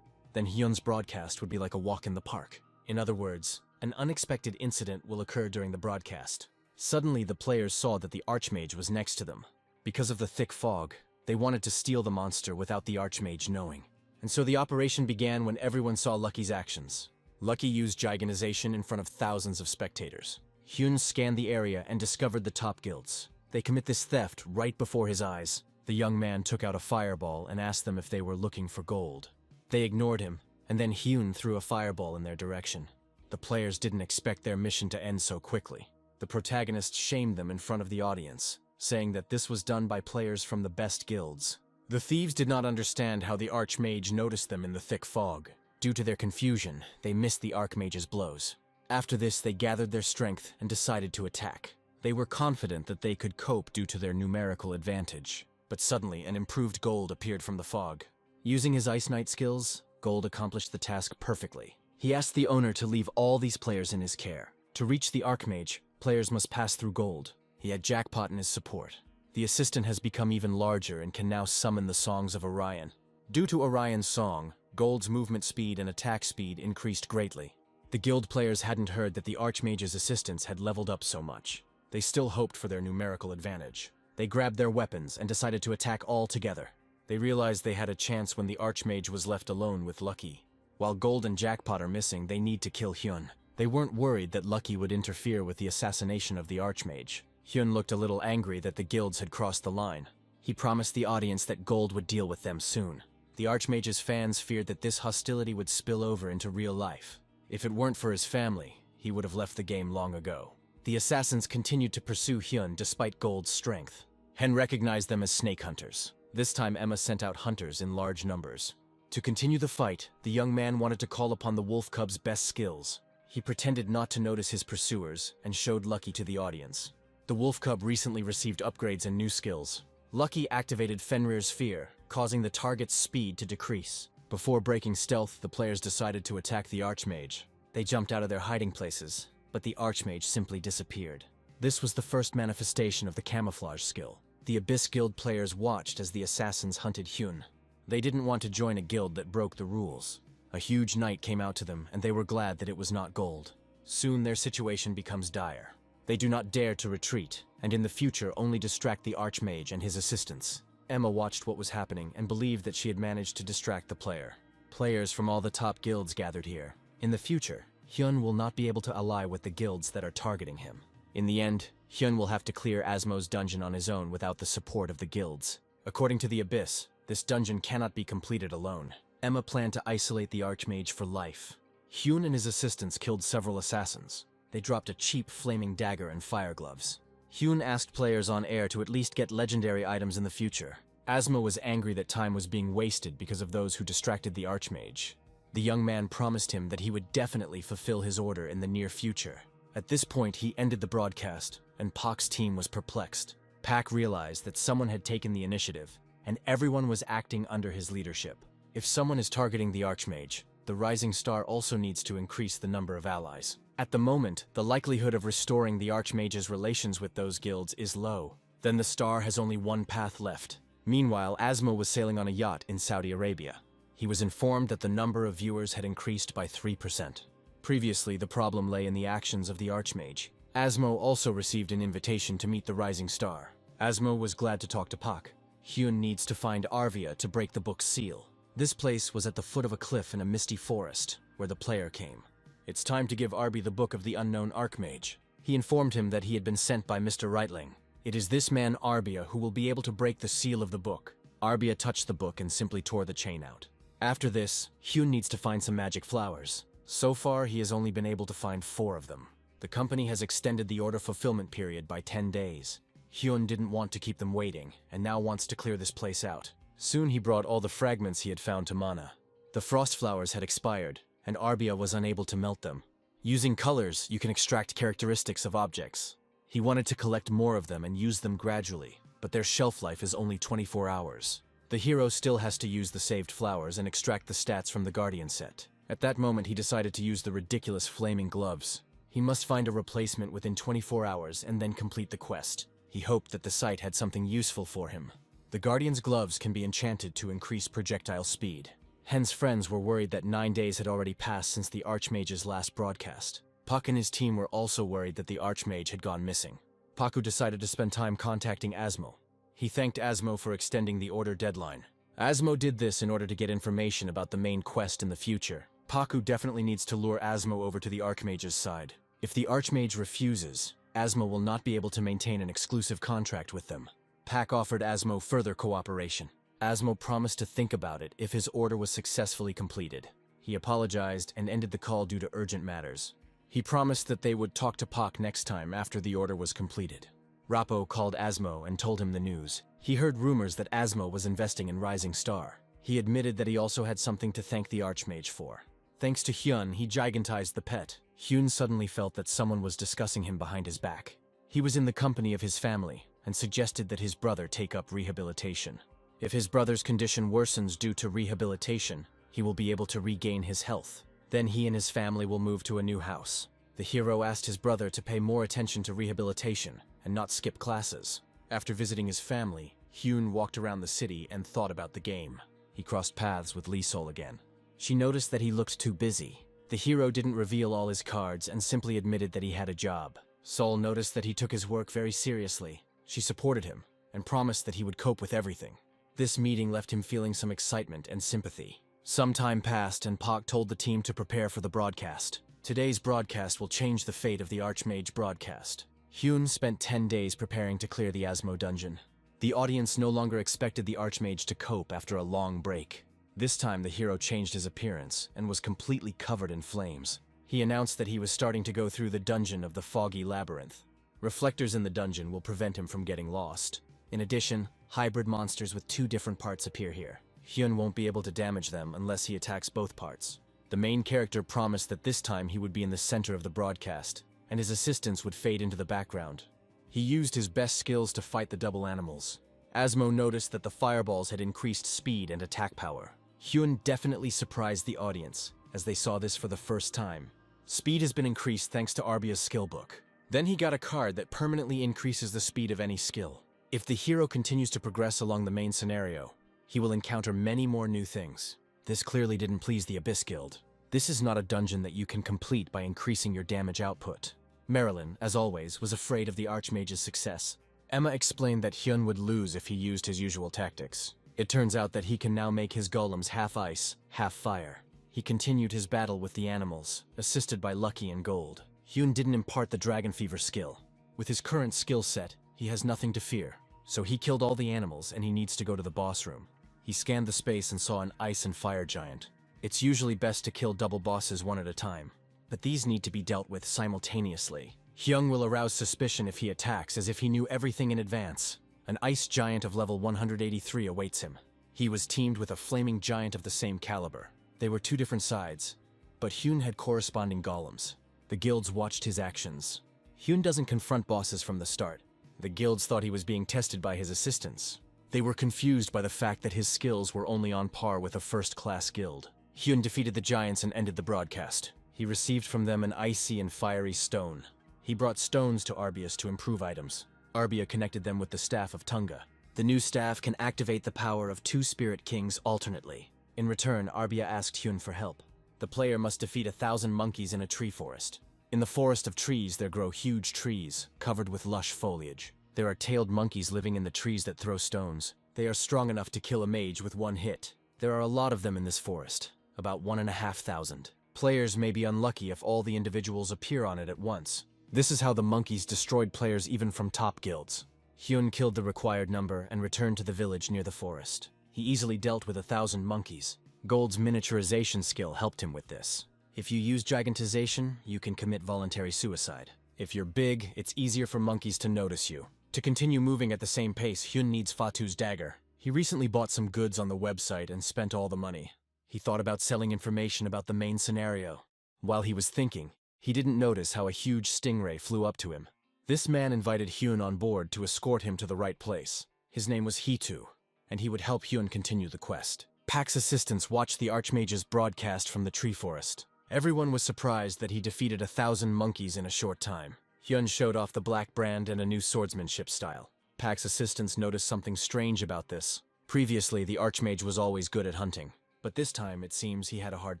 Then Hyun's broadcast would be like a walk in the park. In other words, an unexpected incident will occur during the broadcast. Suddenly, the players saw that the Archmage was next to them. Because of the thick fog, they wanted to steal the monster without the Archmage knowing. And so the operation began when everyone saw Lucky's actions. Lucky used Gigantization in front of thousands of spectators. Hyun scanned the area and discovered the top guilds. They commit this theft right before his eyes. The young man took out a fireball and asked them if they were looking for gold. They ignored him, and then Hyun threw a fireball in their direction. The players didn't expect their mission to end so quickly. The protagonist shamed them in front of the audience, saying that this was done by players from the best guilds. The thieves did not understand how the Archmage noticed them in the thick fog. Due to their confusion, they missed the Archmage's blows. After this, they gathered their strength and decided to attack. They were confident that they could cope due to their numerical advantage. But suddenly, an improved Gold appeared from the fog. Using his Ice Knight skills, Gold accomplished the task perfectly. He asked the owner to leave all these players in his care. To reach the Archmage, players must pass through Gold. He had Jackpot in his support. The assistant has become even larger and can now summon the songs of Orion. Due to Orion's song, Gold's movement speed and attack speed increased greatly. The guild players hadn't heard that the Archmage's assistants had leveled up so much. They still hoped for their numerical advantage. They grabbed their weapons and decided to attack all together. They realized they had a chance when the Archmage was left alone with Lucky. While Gold and Jackpot are missing, they need to kill Hyun. They weren't worried that Lucky would interfere with the assassination of the Archmage. Hyun looked a little angry that the guilds had crossed the line. He promised the audience that Gold would deal with them soon. The Archmage's fans feared that this hostility would spill over into real life. If it weren't for his family, he would have left the game long ago. The assassins continued to pursue Hyun despite Gold's strength. Hen recognized them as snake hunters. This time Emma sent out hunters in large numbers. To continue the fight, the young man wanted to call upon the wolf cub's best skills. He pretended not to notice his pursuers and showed Lucky to the audience. The wolf cub recently received upgrades and new skills. Lucky activated Fenrir's Fear, causing the target's speed to decrease. Before breaking stealth, the players decided to attack the Archmage. They jumped out of their hiding places, but the Archmage simply disappeared. This was the first manifestation of the camouflage skill. The Abyss Guild players watched as the assassins hunted Hyun. They didn't want to join a guild that broke the rules. A huge night came out to them, and they were glad that it was not Gold. Soon their situation becomes dire. They do not dare to retreat, and in the future only distract the Archmage and his assistants. Emma watched what was happening and believed that she had managed to distract the player. Players from all the top guilds gathered here. In the future, Hyun will not be able to ally with the guilds that are targeting him. In the end, Hyun will have to clear Asmo's dungeon on his own without the support of the guilds. According to the Abyss, this dungeon cannot be completed alone. Emma planned to isolate the Archmage for life. Hyun and his assistants killed several assassins. They dropped a cheap flaming dagger and fire gloves. Hyun asked players on air to at least get legendary items in the future. Asmo was angry that time was being wasted because of those who distracted the Archmage. The young man promised him that he would definitely fulfill his order in the near future. At this point, he ended the broadcast, and Pak's team was perplexed. Pak realized that someone had taken the initiative, and everyone was acting under his leadership. If someone is targeting the Archmage, the Rising Star also needs to increase the number of allies. At the moment, the likelihood of restoring the Archmage's relations with those guilds is low. Then the star has only one path left. Meanwhile, Asmo was sailing on a yacht in Saudi Arabia. He was informed that the number of viewers had increased by 3%. Previously, the problem lay in the actions of the Archmage. Asmo also received an invitation to meet the Rising Star. Asmo was glad to talk to Pak. Hyun needs to find Arvia to break the book's seal. This place was at the foot of a cliff in a misty forest, where the player came. It's time to give Arby the book of the unknown Archmage. He informed him that he had been sent by Mr. Reitling. It is this man Arbia who will be able to break the seal of the book. Arbia touched the book and simply tore the chain out. After this, Hyun needs to find some magic flowers. So far, he has only been able to find 4 of them. The company has extended the order fulfillment period by 10 days. Hyun didn't want to keep them waiting, and now wants to clear this place out. Soon he brought all the fragments he had found to Mana. The frost flowers had expired, and Arbia was unable to melt them. Using colors, you can extract characteristics of objects. He wanted to collect more of them and use them gradually, but their shelf life is only 24 hours. The hero still has to use the saved flowers and extract the stats from the Guardian set. At that moment, he decided to use the ridiculous flaming gloves. He must find a replacement within 24 hours and then complete the quest. He hoped that the site had something useful for him. The Guardian's gloves can be enchanted to increase projectile speed. Hen's friends were worried that 9 days had already passed since the Archmage's last broadcast. Pak and his team were also worried that the Archmage had gone missing. Paku decided to spend time contacting Asmo. He thanked Asmo for extending the order deadline. Asmo did this in order to get information about the main quest in the future. Paku definitely needs to lure Asmo over to the Archmage's side. If the Archmage refuses, Asmo will not be able to maintain an exclusive contract with them. Pak offered Asmo further cooperation. Asmo promised to think about it if his order was successfully completed. He apologized and ended the call due to urgent matters. He promised that they would talk to Pak next time after the order was completed. Rappo called Asmo and told him the news. He heard rumors that Asmo was investing in Rising Star. He admitted that he also had something to thank the Archmage for. Thanks to Hyun, he gigantized the pet. Hyun suddenly felt that someone was discussing him behind his back. He was in the company of his family and suggested that his brother take up rehabilitation. If his brother's condition worsens due to rehabilitation, he will be able to regain his health. Then he and his family will move to a new house. The hero asked his brother to pay more attention to rehabilitation and not skip classes. After visiting his family, Hyun walked around the city and thought about the game. He crossed paths with Lee Sol again. She noticed that he looked too busy. The hero didn't reveal all his cards and simply admitted that he had a job. Sol noticed that he took his work very seriously. She supported him and promised that he would cope with everything. This meeting left him feeling some excitement and sympathy. Some time passed and Pak told the team to prepare for the broadcast. Today's broadcast will change the fate of the Archmage broadcast. Hyun spent 10 days preparing to clear the Asmo dungeon. The audience no longer expected the Archmage to cope after a long break. This time the hero changed his appearance and was completely covered in flames. He announced that he was starting to go through the dungeon of the Foggy Labyrinth. Reflectors in the dungeon will prevent him from getting lost. In addition, hybrid monsters with 2 different parts appear here. Hyun won't be able to damage them unless he attacks both parts. The main character promised that this time he would be in the center of the broadcast, and his assistants would fade into the background. He used his best skills to fight the double animals. Asmo noticed that the fireballs had increased speed and attack power. Hyun definitely surprised the audience, as they saw this for the first time. Speed has been increased thanks to Arbia's skill book. Then he got a card that permanently increases the speed of any skill. If the hero continues to progress along the main scenario, he will encounter many more new things. This clearly didn't please the Abyss Guild. This is not a dungeon that you can complete by increasing your damage output. Marilyn, as always, was afraid of the Archmage's success. Emma explained that Hyun would lose if he used his usual tactics. It turns out that he can now make his golems half ice, half fire. He continued his battle with the animals, assisted by Lucky and Gold. Hyun didn't impart the Dragon Fever skill. With his current skill set, he has nothing to fear. So he killed all the animals and he needs to go to the boss room. He scanned the space and saw an ice and fire giant. It's usually best to kill double bosses one at a time, but these need to be dealt with simultaneously. Hyung will arouse suspicion if he attacks, as if he knew everything in advance. An ice giant of level 183 awaits him. He was teamed with a flaming giant of the same caliber. They were 2 different sides, but Hyun had corresponding golems. The guilds watched his actions. Hyun doesn't confront bosses from the start. The guilds thought he was being tested by his assistants. They were confused by the fact that his skills were only on par with a first-class guild. Hyun defeated the giants and ended the broadcast. He received from them an icy and fiery stone. He brought stones to Arbias to improve items. Arbia connected them with the Staff of Tunga. The new staff can activate the power of 2 Spirit Kings alternately. In return, Arbia asked Hyun for help. The player must defeat 1,000 monkeys in a tree forest. In the forest of trees, there grow huge trees, covered with lush foliage. There are tailed monkeys living in the trees that throw stones. They are strong enough to kill a mage with one hit. There are a lot of them in this forest, about 1,500. Players may be unlucky if all the individuals appear on it at once. This is how the monkeys destroyed players even from top guilds. Hyun killed the required number and returned to the village near the forest. He easily dealt with 1,000 monkeys. Gold's miniaturization skill helped him with this. If you use gigantization, you can commit voluntary suicide. If you're big, it's easier for monkeys to notice you. To continue moving at the same pace, Hyun needs Fatu's dagger. He recently bought some goods on the website and spent all the money. He thought about selling information about the main scenario. While he was thinking, he didn't notice how a huge stingray flew up to him. This man invited Hyun on board to escort him to the right place. His name was Hitu, and he would help Hyun continue the quest. Pak's assistants watched the Archmage's broadcast from the tree forest. Everyone was surprised that he defeated 1,000 monkeys in a short time. Hyun showed off the black brand and a new swordsmanship style. Pak's assistants noticed something strange about this. Previously, the Archmage was always good at hunting, but this time it seems he had a hard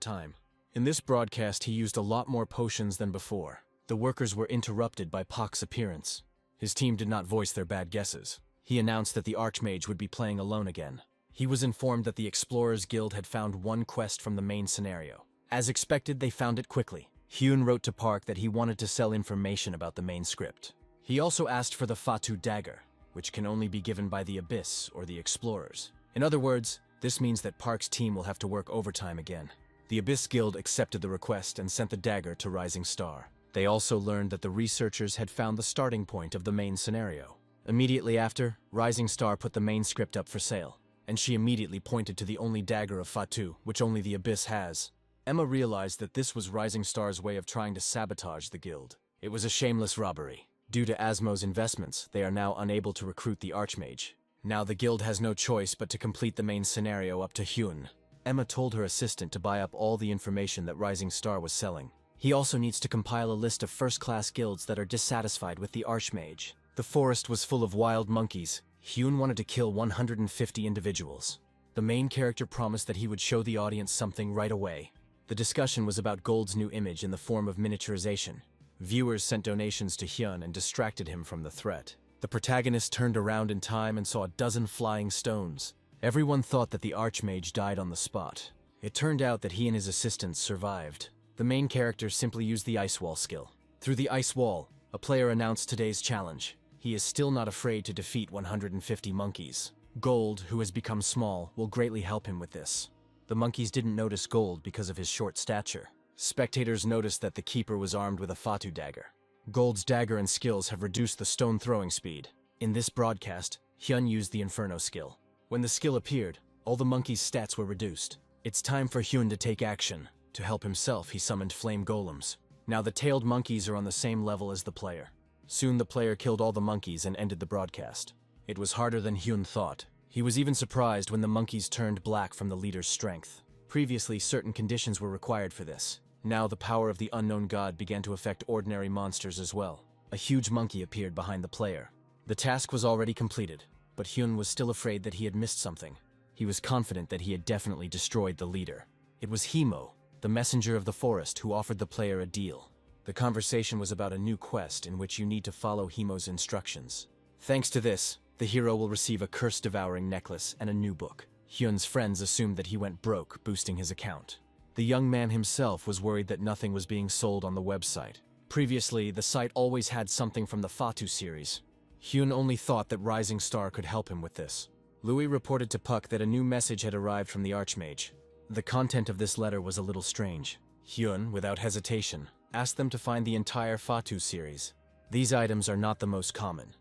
time. In this broadcast, he used a lot more potions than before. The workers were interrupted by Pak's appearance. His team did not voice their bad guesses. He announced that the Archmage would be playing alone again. He was informed that the Explorers Guild had found one quest from the main scenario. As expected, they found it quickly. Hyun wrote to Park that he wanted to sell information about the main script. He also asked for the Fatu dagger, which can only be given by the Abyss or the Explorers. In other words, this means that Park's team will have to work overtime again. The Abyss Guild accepted the request and sent the dagger to Rising Star. They also learned that the researchers had found the starting point of the main scenario. Immediately after, Rising Star put the main script up for sale, and she immediately pointed to the only dagger of Fatu, which only the Abyss has. Emma realized that this was Rising Star's way of trying to sabotage the guild. It was a shameless robbery. Due to Asmo's investments, they are now unable to recruit the Archmage. Now the guild has no choice but to complete the main scenario up to Hyun. Emma told her assistant to buy up all the information that Rising Star was selling. He also needs to compile a list of first-class guilds that are dissatisfied with the Archmage. The forest was full of wild monkeys. Hyun wanted to kill 150 individuals. The main character promised that he would show the audience something right away. The discussion was about Gold's new image in the form of miniaturization. Viewers sent donations to Hyun and distracted him from the threat. The protagonist turned around in time and saw a dozen flying stones. Everyone thought that the Archmage died on the spot. It turned out that he and his assistants survived. The main character simply used the ice wall skill. Through the ice wall, a player announced today's challenge. He is still not afraid to defeat 150 monkeys. Gold, who has become small, will greatly help him with this. The monkeys didn't notice Gold because of his short stature. Spectators noticed that the keeper was armed with a Fatu dagger. Gold's dagger and skills have reduced the stone throwing speed. In this broadcast, Hyun used the Inferno skill. When the skill appeared, all the monkeys' stats were reduced. It's time for Hyun to take action. To help himself, he summoned flame golems. Now the tailed monkeys are on the same level as the player. Soon the player killed all the monkeys and ended the broadcast. It was harder than Hyun thought. He was even surprised when the monkeys turned black from the leader's strength. Previously, certain conditions were required for this. Now the power of the unknown god began to affect ordinary monsters as well. A huge monkey appeared behind the player. The task was already completed, but Hyun was still afraid that he had missed something. He was confident that he had definitely destroyed the leader. It was Himo, the messenger of the forest, who offered the player a deal. The conversation was about a new quest in which you need to follow Himo's instructions. Thanks to this, the hero will receive a curse-devouring necklace and a new book. Hyun's friends assumed that he went broke, boosting his account. The young man himself was worried that nothing was being sold on the website. Previously, the site always had something from the Fatu series. Hyun only thought that Rising Star could help him with this. Louis reported to Puck that a new message had arrived from the Archmage. The content of this letter was a little strange. Hyun, without hesitation, asked them to find the entire Fatu series. These items are not the most common,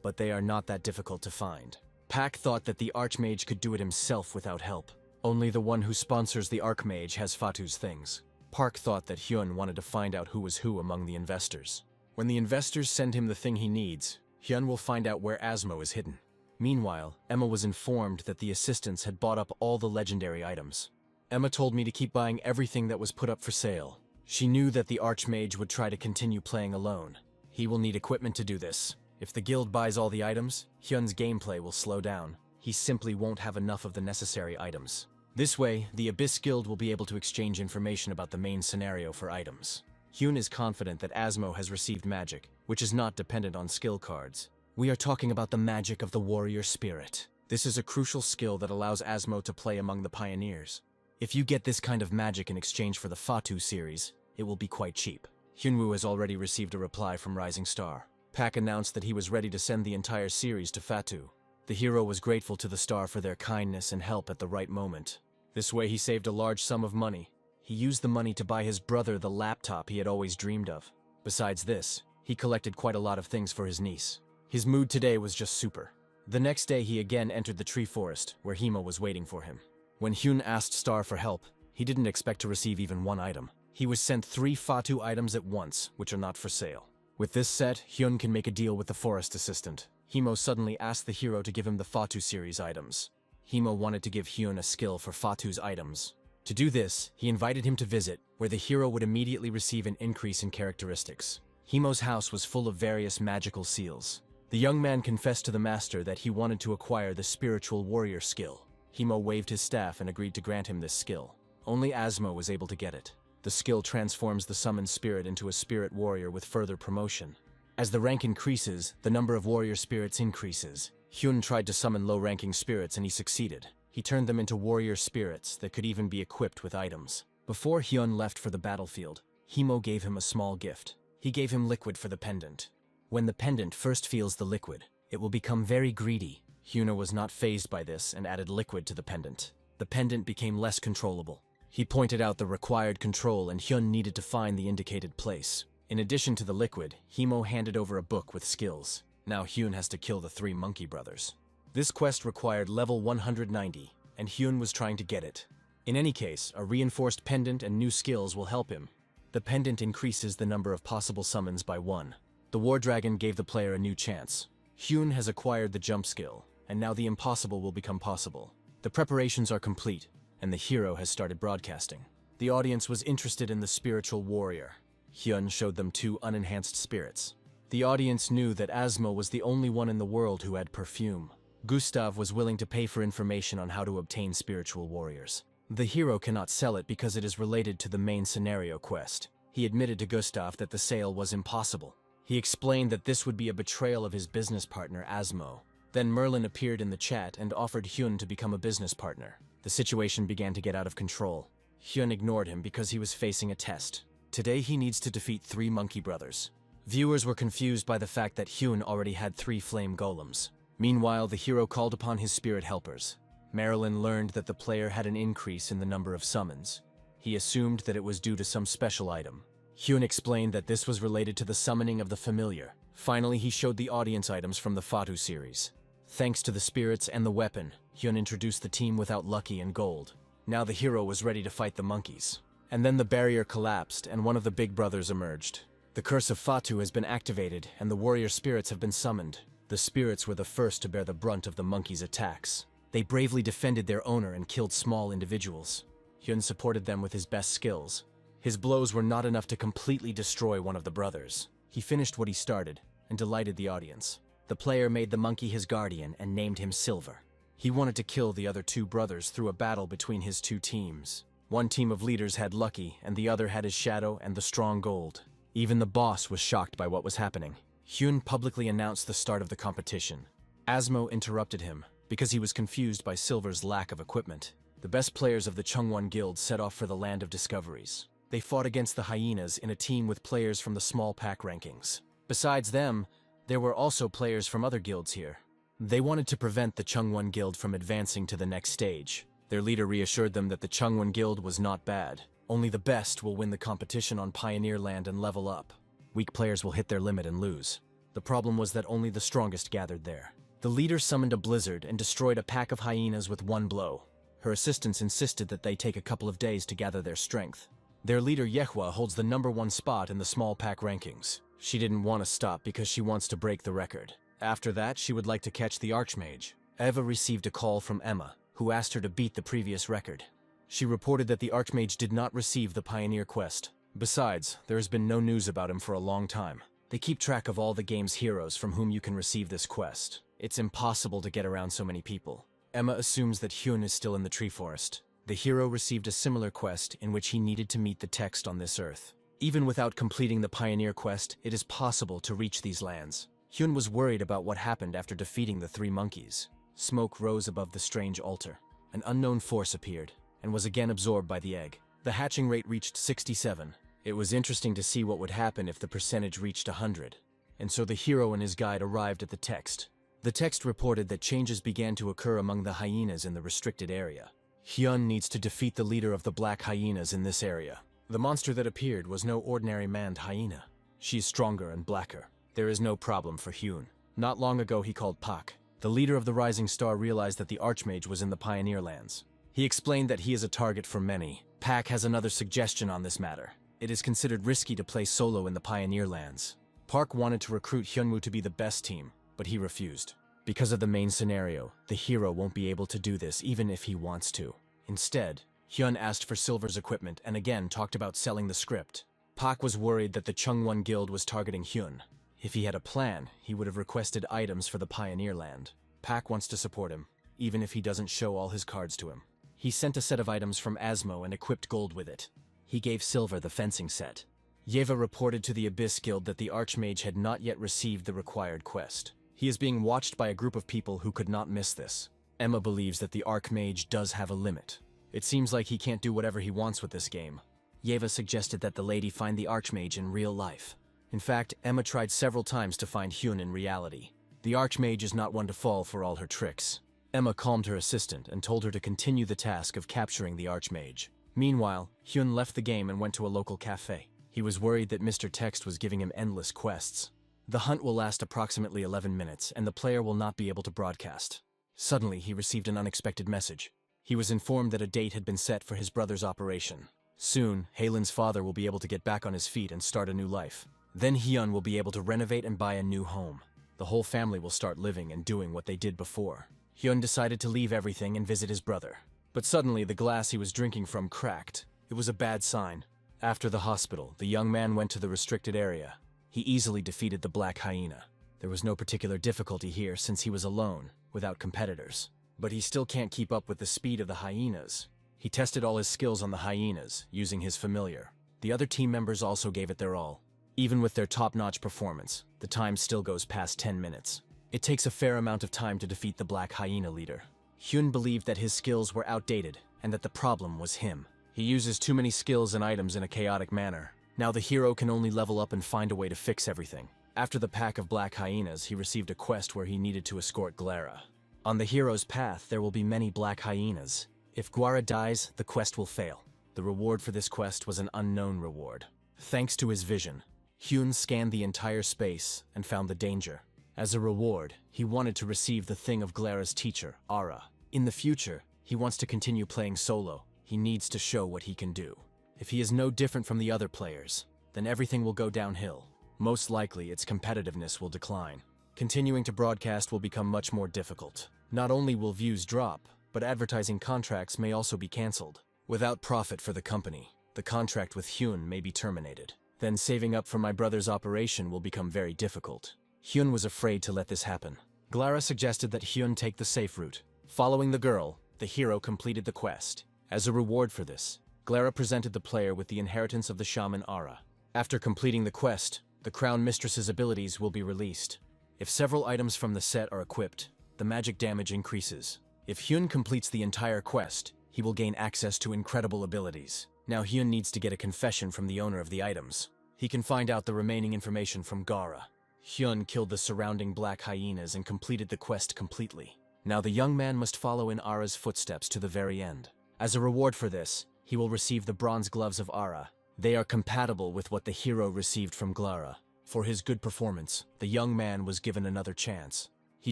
but they are not that difficult to find. Pak thought that the Archmage could do it himself without help. Only the one who sponsors the Archmage has Fatu's things. Park thought that Hyun wanted to find out who was who among the investors. When the investors send him the thing he needs, Hyun will find out where Asmo is hidden. Meanwhile, Emma was informed that the assistants had bought up all the legendary items. Emma told me to keep buying everything that was put up for sale. She knew that the Archmage would try to continue playing alone. He will need equipment to do this. If the guild buys all the items, Hyun's gameplay will slow down. He simply won't have enough of the necessary items. This way, the Abyss Guild will be able to exchange information about the main scenario for items. Hyun is confident that Asmo has received magic, which is not dependent on skill cards. We are talking about the magic of the warrior spirit. This is a crucial skill that allows Asmo to play among the pioneers. If you get this kind of magic in exchange for the Fatu series, it will be quite cheap. Hyunwoo has already received a reply from Rising Star. Pak announced that he was ready to send the entire series to Fatu. The hero was grateful to the star for their kindness and help at the right moment. This way he saved a large sum of money. He used the money to buy his brother the laptop he had always dreamed of. Besides this, he collected quite a lot of things for his niece. His mood today was just super. The next day he again entered the tree forest, where Himo was waiting for him. When Hyun asked Star for help, he didn't expect to receive even one item. He was sent 3 Fatu items at once, which are not for sale. With this set, Hyun can make a deal with the forest assistant. Himo suddenly asked the hero to give him the Fatu series items. Himo wanted to give Hyun a skill for Fatu's items. To do this, he invited him to visit, where the hero would immediately receive an increase in characteristics. Himo's house was full of various magical seals. The young man confessed to the master that he wanted to acquire the spiritual warrior skill. Himo waved his staff and agreed to grant him this skill. Only Asmo was able to get it. The skill transforms the summoned spirit into a spirit warrior with further promotion. As the rank increases, the number of warrior spirits increases. Hyun tried to summon low-ranking spirits and he succeeded. He turned them into warrior spirits that could even be equipped with items. Before Hyun left for the battlefield, Himo gave him a small gift. He gave him liquid for the pendant. When the pendant first feels the liquid, it will become very greedy. Hyuna was not fazed by this and added liquid to the pendant. The pendant became less controllable. He pointed out the required control and Hyun needed to find the indicated place. In addition to the liquid, Himo handed over a book with skills. Now Hyun has to kill the 3 monkey brothers. This quest required level 190, and Hyun was trying to get it. In any case, a reinforced pendant and new skills will help him. The pendant increases the number of possible summons by 1. The War Dragon gave the player a new chance. Hyun has acquired the jump skill, and now the impossible will become possible. The preparations are complete, and the hero has started broadcasting. The audience was interested in the spiritual warrior. Hyun showed them 2 unenhanced spirits. The audience knew that Asmo was the only one in the world who had perfume. Gustav was willing to pay for information on how to obtain spiritual warriors. The hero cannot sell it because it is related to the main scenario quest. He admitted to Gustav that the sale was impossible. He explained that this would be a betrayal of his business partner, Asmo. Then Merlin appeared in the chat and offered Hyun to become a business partner. The situation began to get out of control. Hyun ignored him because he was facing a test. Today he needs to defeat 3 monkey brothers. Viewers were confused by the fact that Hyun already had 3 flame golems. Meanwhile, the hero called upon his spirit helpers. Merlin learned that the player had an increase in the number of summons. He assumed that it was due to some special item. Hyun explained that this was related to the summoning of the familiar. Finally, he showed the audience items from the Fatu series. Thanks to the spirits and the weapon, Hyun introduced the team without Lucky and Gold. Now the hero was ready to fight the monkeys. And then the barrier collapsed and one of the big brothers emerged. The curse of Fatu has been activated and the warrior spirits have been summoned. The spirits were the first to bear the brunt of the monkeys' attacks. They bravely defended their owner and killed small individuals. Hyun supported them with his best skills. His blows were not enough to completely destroy one of the brothers. He finished what he started and delighted the audience. The player made the monkey his guardian and named him Silver. He wanted to kill the other 2 brothers through a battle between his 2 teams. One team of leaders had Lucky and the other had his Shadow and the strong Gold. Even the boss was shocked by what was happening. Hyun publicly announced the start of the competition. Asmo interrupted him because he was confused by Silver's lack of equipment. The best players of the Chungwon Guild set off for the Land of Discoveries. They fought against the hyenas in a team with players from the small pack rankings. Besides them, there were also players from other guilds here. They wanted to prevent the Chungwon Guild from advancing to the next stage. Their leader reassured them that the Chungwon Guild was not bad. Only the best will win the competition on Pioneer Land and level up. Weak players will hit their limit and lose. The problem was that only the strongest gathered there. The leader summoned a blizzard and destroyed a pack of hyenas with 1 blow. Her assistants insisted that they take a couple of days to gather their strength. Their leader Yehua holds the #1 spot in the small pack rankings. She didn't want to stop because she wants to break the record. After that, she would like to catch the Archmage. Eva received a call from Emma, who asked her to beat the previous record. She reported that the Archmage did not receive the Pioneer quest. Besides, there has been no news about him for a long time. They keep track of all the game's heroes from whom you can receive this quest. It's impossible to get around so many people. Emma assumes that Hyun is still in the tree forest. The hero received a similar quest in which he needed to meet the text on this earth. Even without completing the Pioneer quest, it is possible to reach these lands. Hyun was worried about what happened after defeating the 3 monkeys. Smoke rose above the strange altar. An unknown force appeared, and was again absorbed by the egg. The hatching rate reached 67. It was interesting to see what would happen if the percentage reached 100. And so the hero and his guide arrived at the text. The text reported that changes began to occur among the hyenas in the restricted area. Hyun needs to defeat the leader of the black hyenas in this area. The monster that appeared was no ordinary manned hyena. She is stronger and blacker. There is no problem for Hyun. Not long ago he called Pak. The leader of the Rising Star realized that the Archmage was in the Pioneer Lands. He explained that he is a target for many. Pak has another suggestion on this matter. It is considered risky to play solo in the Pioneer Lands. Park wanted to recruit Hyunwoo to be the best team, but he refused. Because of the main scenario, the hero won't be able to do this even if he wants to. Instead, Hyun asked for Silver's equipment and again talked about selling the script. Pak was worried that the Chungwon Guild was targeting Hyun. If he had a plan, he would have requested items for the Pioneer Land. Pak wants to support him, even if he doesn't show all his cards to him. He sent a set of items from Asmo and equipped Gold with it. He gave Silver the fencing set. Yeva reported to the Abyss Guild that the Archmage had not yet received the required quest. He is being watched by a group of people who could not miss this. Emma believes that the Archmage does have a limit. It seems like he can't do whatever he wants with this game. Yeva suggested that the lady find the Archmage in real life. In fact, Emma tried several times to find Hyun in reality. The Archmage is not one to fall for all her tricks. Emma calmed her assistant and told her to continue the task of capturing the Archmage. Meanwhile, Hyun left the game and went to a local cafe. He was worried that Mr. Text was giving him endless quests. The hunt will last approximately 11 minutes, and the player will not be able to broadcast. Suddenly, he received an unexpected message. He was informed that a date had been set for his brother's operation. Soon, Halen's father will be able to get back on his feet and start a new life. Then Hyun will be able to renovate and buy a new home. The whole family will start living and doing what they did before. Hyun decided to leave everything and visit his brother. But suddenly, the glass he was drinking from cracked. It was a bad sign. After the hospital, the young man went to the restricted area. He easily defeated the black hyena. There was no particular difficulty here since he was alone, without competitors. But he still can't keep up with the speed of the hyenas. He tested all his skills on the hyenas, using his familiar. The other team members also gave it their all. Even with their top-notch performance, the time still goes past 10 minutes. It takes a fair amount of time to defeat the black hyena leader. Hyun believed that his skills were outdated, and that the problem was him. He uses too many skills and items in a chaotic manner. Now the hero can only level up and find a way to fix everything. After the pack of black hyenas, he received a quest where he needed to escort Glara. On the hero's path, there will be many black hyenas. If Guara dies, the quest will fail. The reward for this quest was an unknown reward. Thanks to his vision, Hyun scanned the entire space and found the danger. As a reward, he wanted to receive the thing of Glara's teacher, Ara. In the future, he wants to continue playing solo. He needs to show what he can do. If he is no different from the other players, then everything will go downhill. Most likely, its competitiveness will decline. Continuing to broadcast will become much more difficult. Not only will views drop, but advertising contracts may also be cancelled. Without profit for the company, the contract with Hyun may be terminated. Then saving up for my brother's operation will become very difficult. Hyun was afraid to let this happen. Glara suggested that Hyun take the safe route. Following the girl, the hero completed the quest. As a reward for this, Glara presented the player with the inheritance of the shaman Ara. After completing the quest, the Crown Mistress's abilities will be released. If several items from the set are equipped, the magic damage increases. If Hyun completes the entire quest, he will gain access to incredible abilities. Now Hyun needs to get a confession from the owner of the items. He can find out the remaining information from Gara. Hyun killed the surrounding black hyenas and completed the quest completely. Now the young man must follow in Ara's footsteps to the very end. As a reward for this, he will receive the bronze gloves of Ara. They are compatible with what the hero received from Glara. For his good performance, the young man was given another chance. He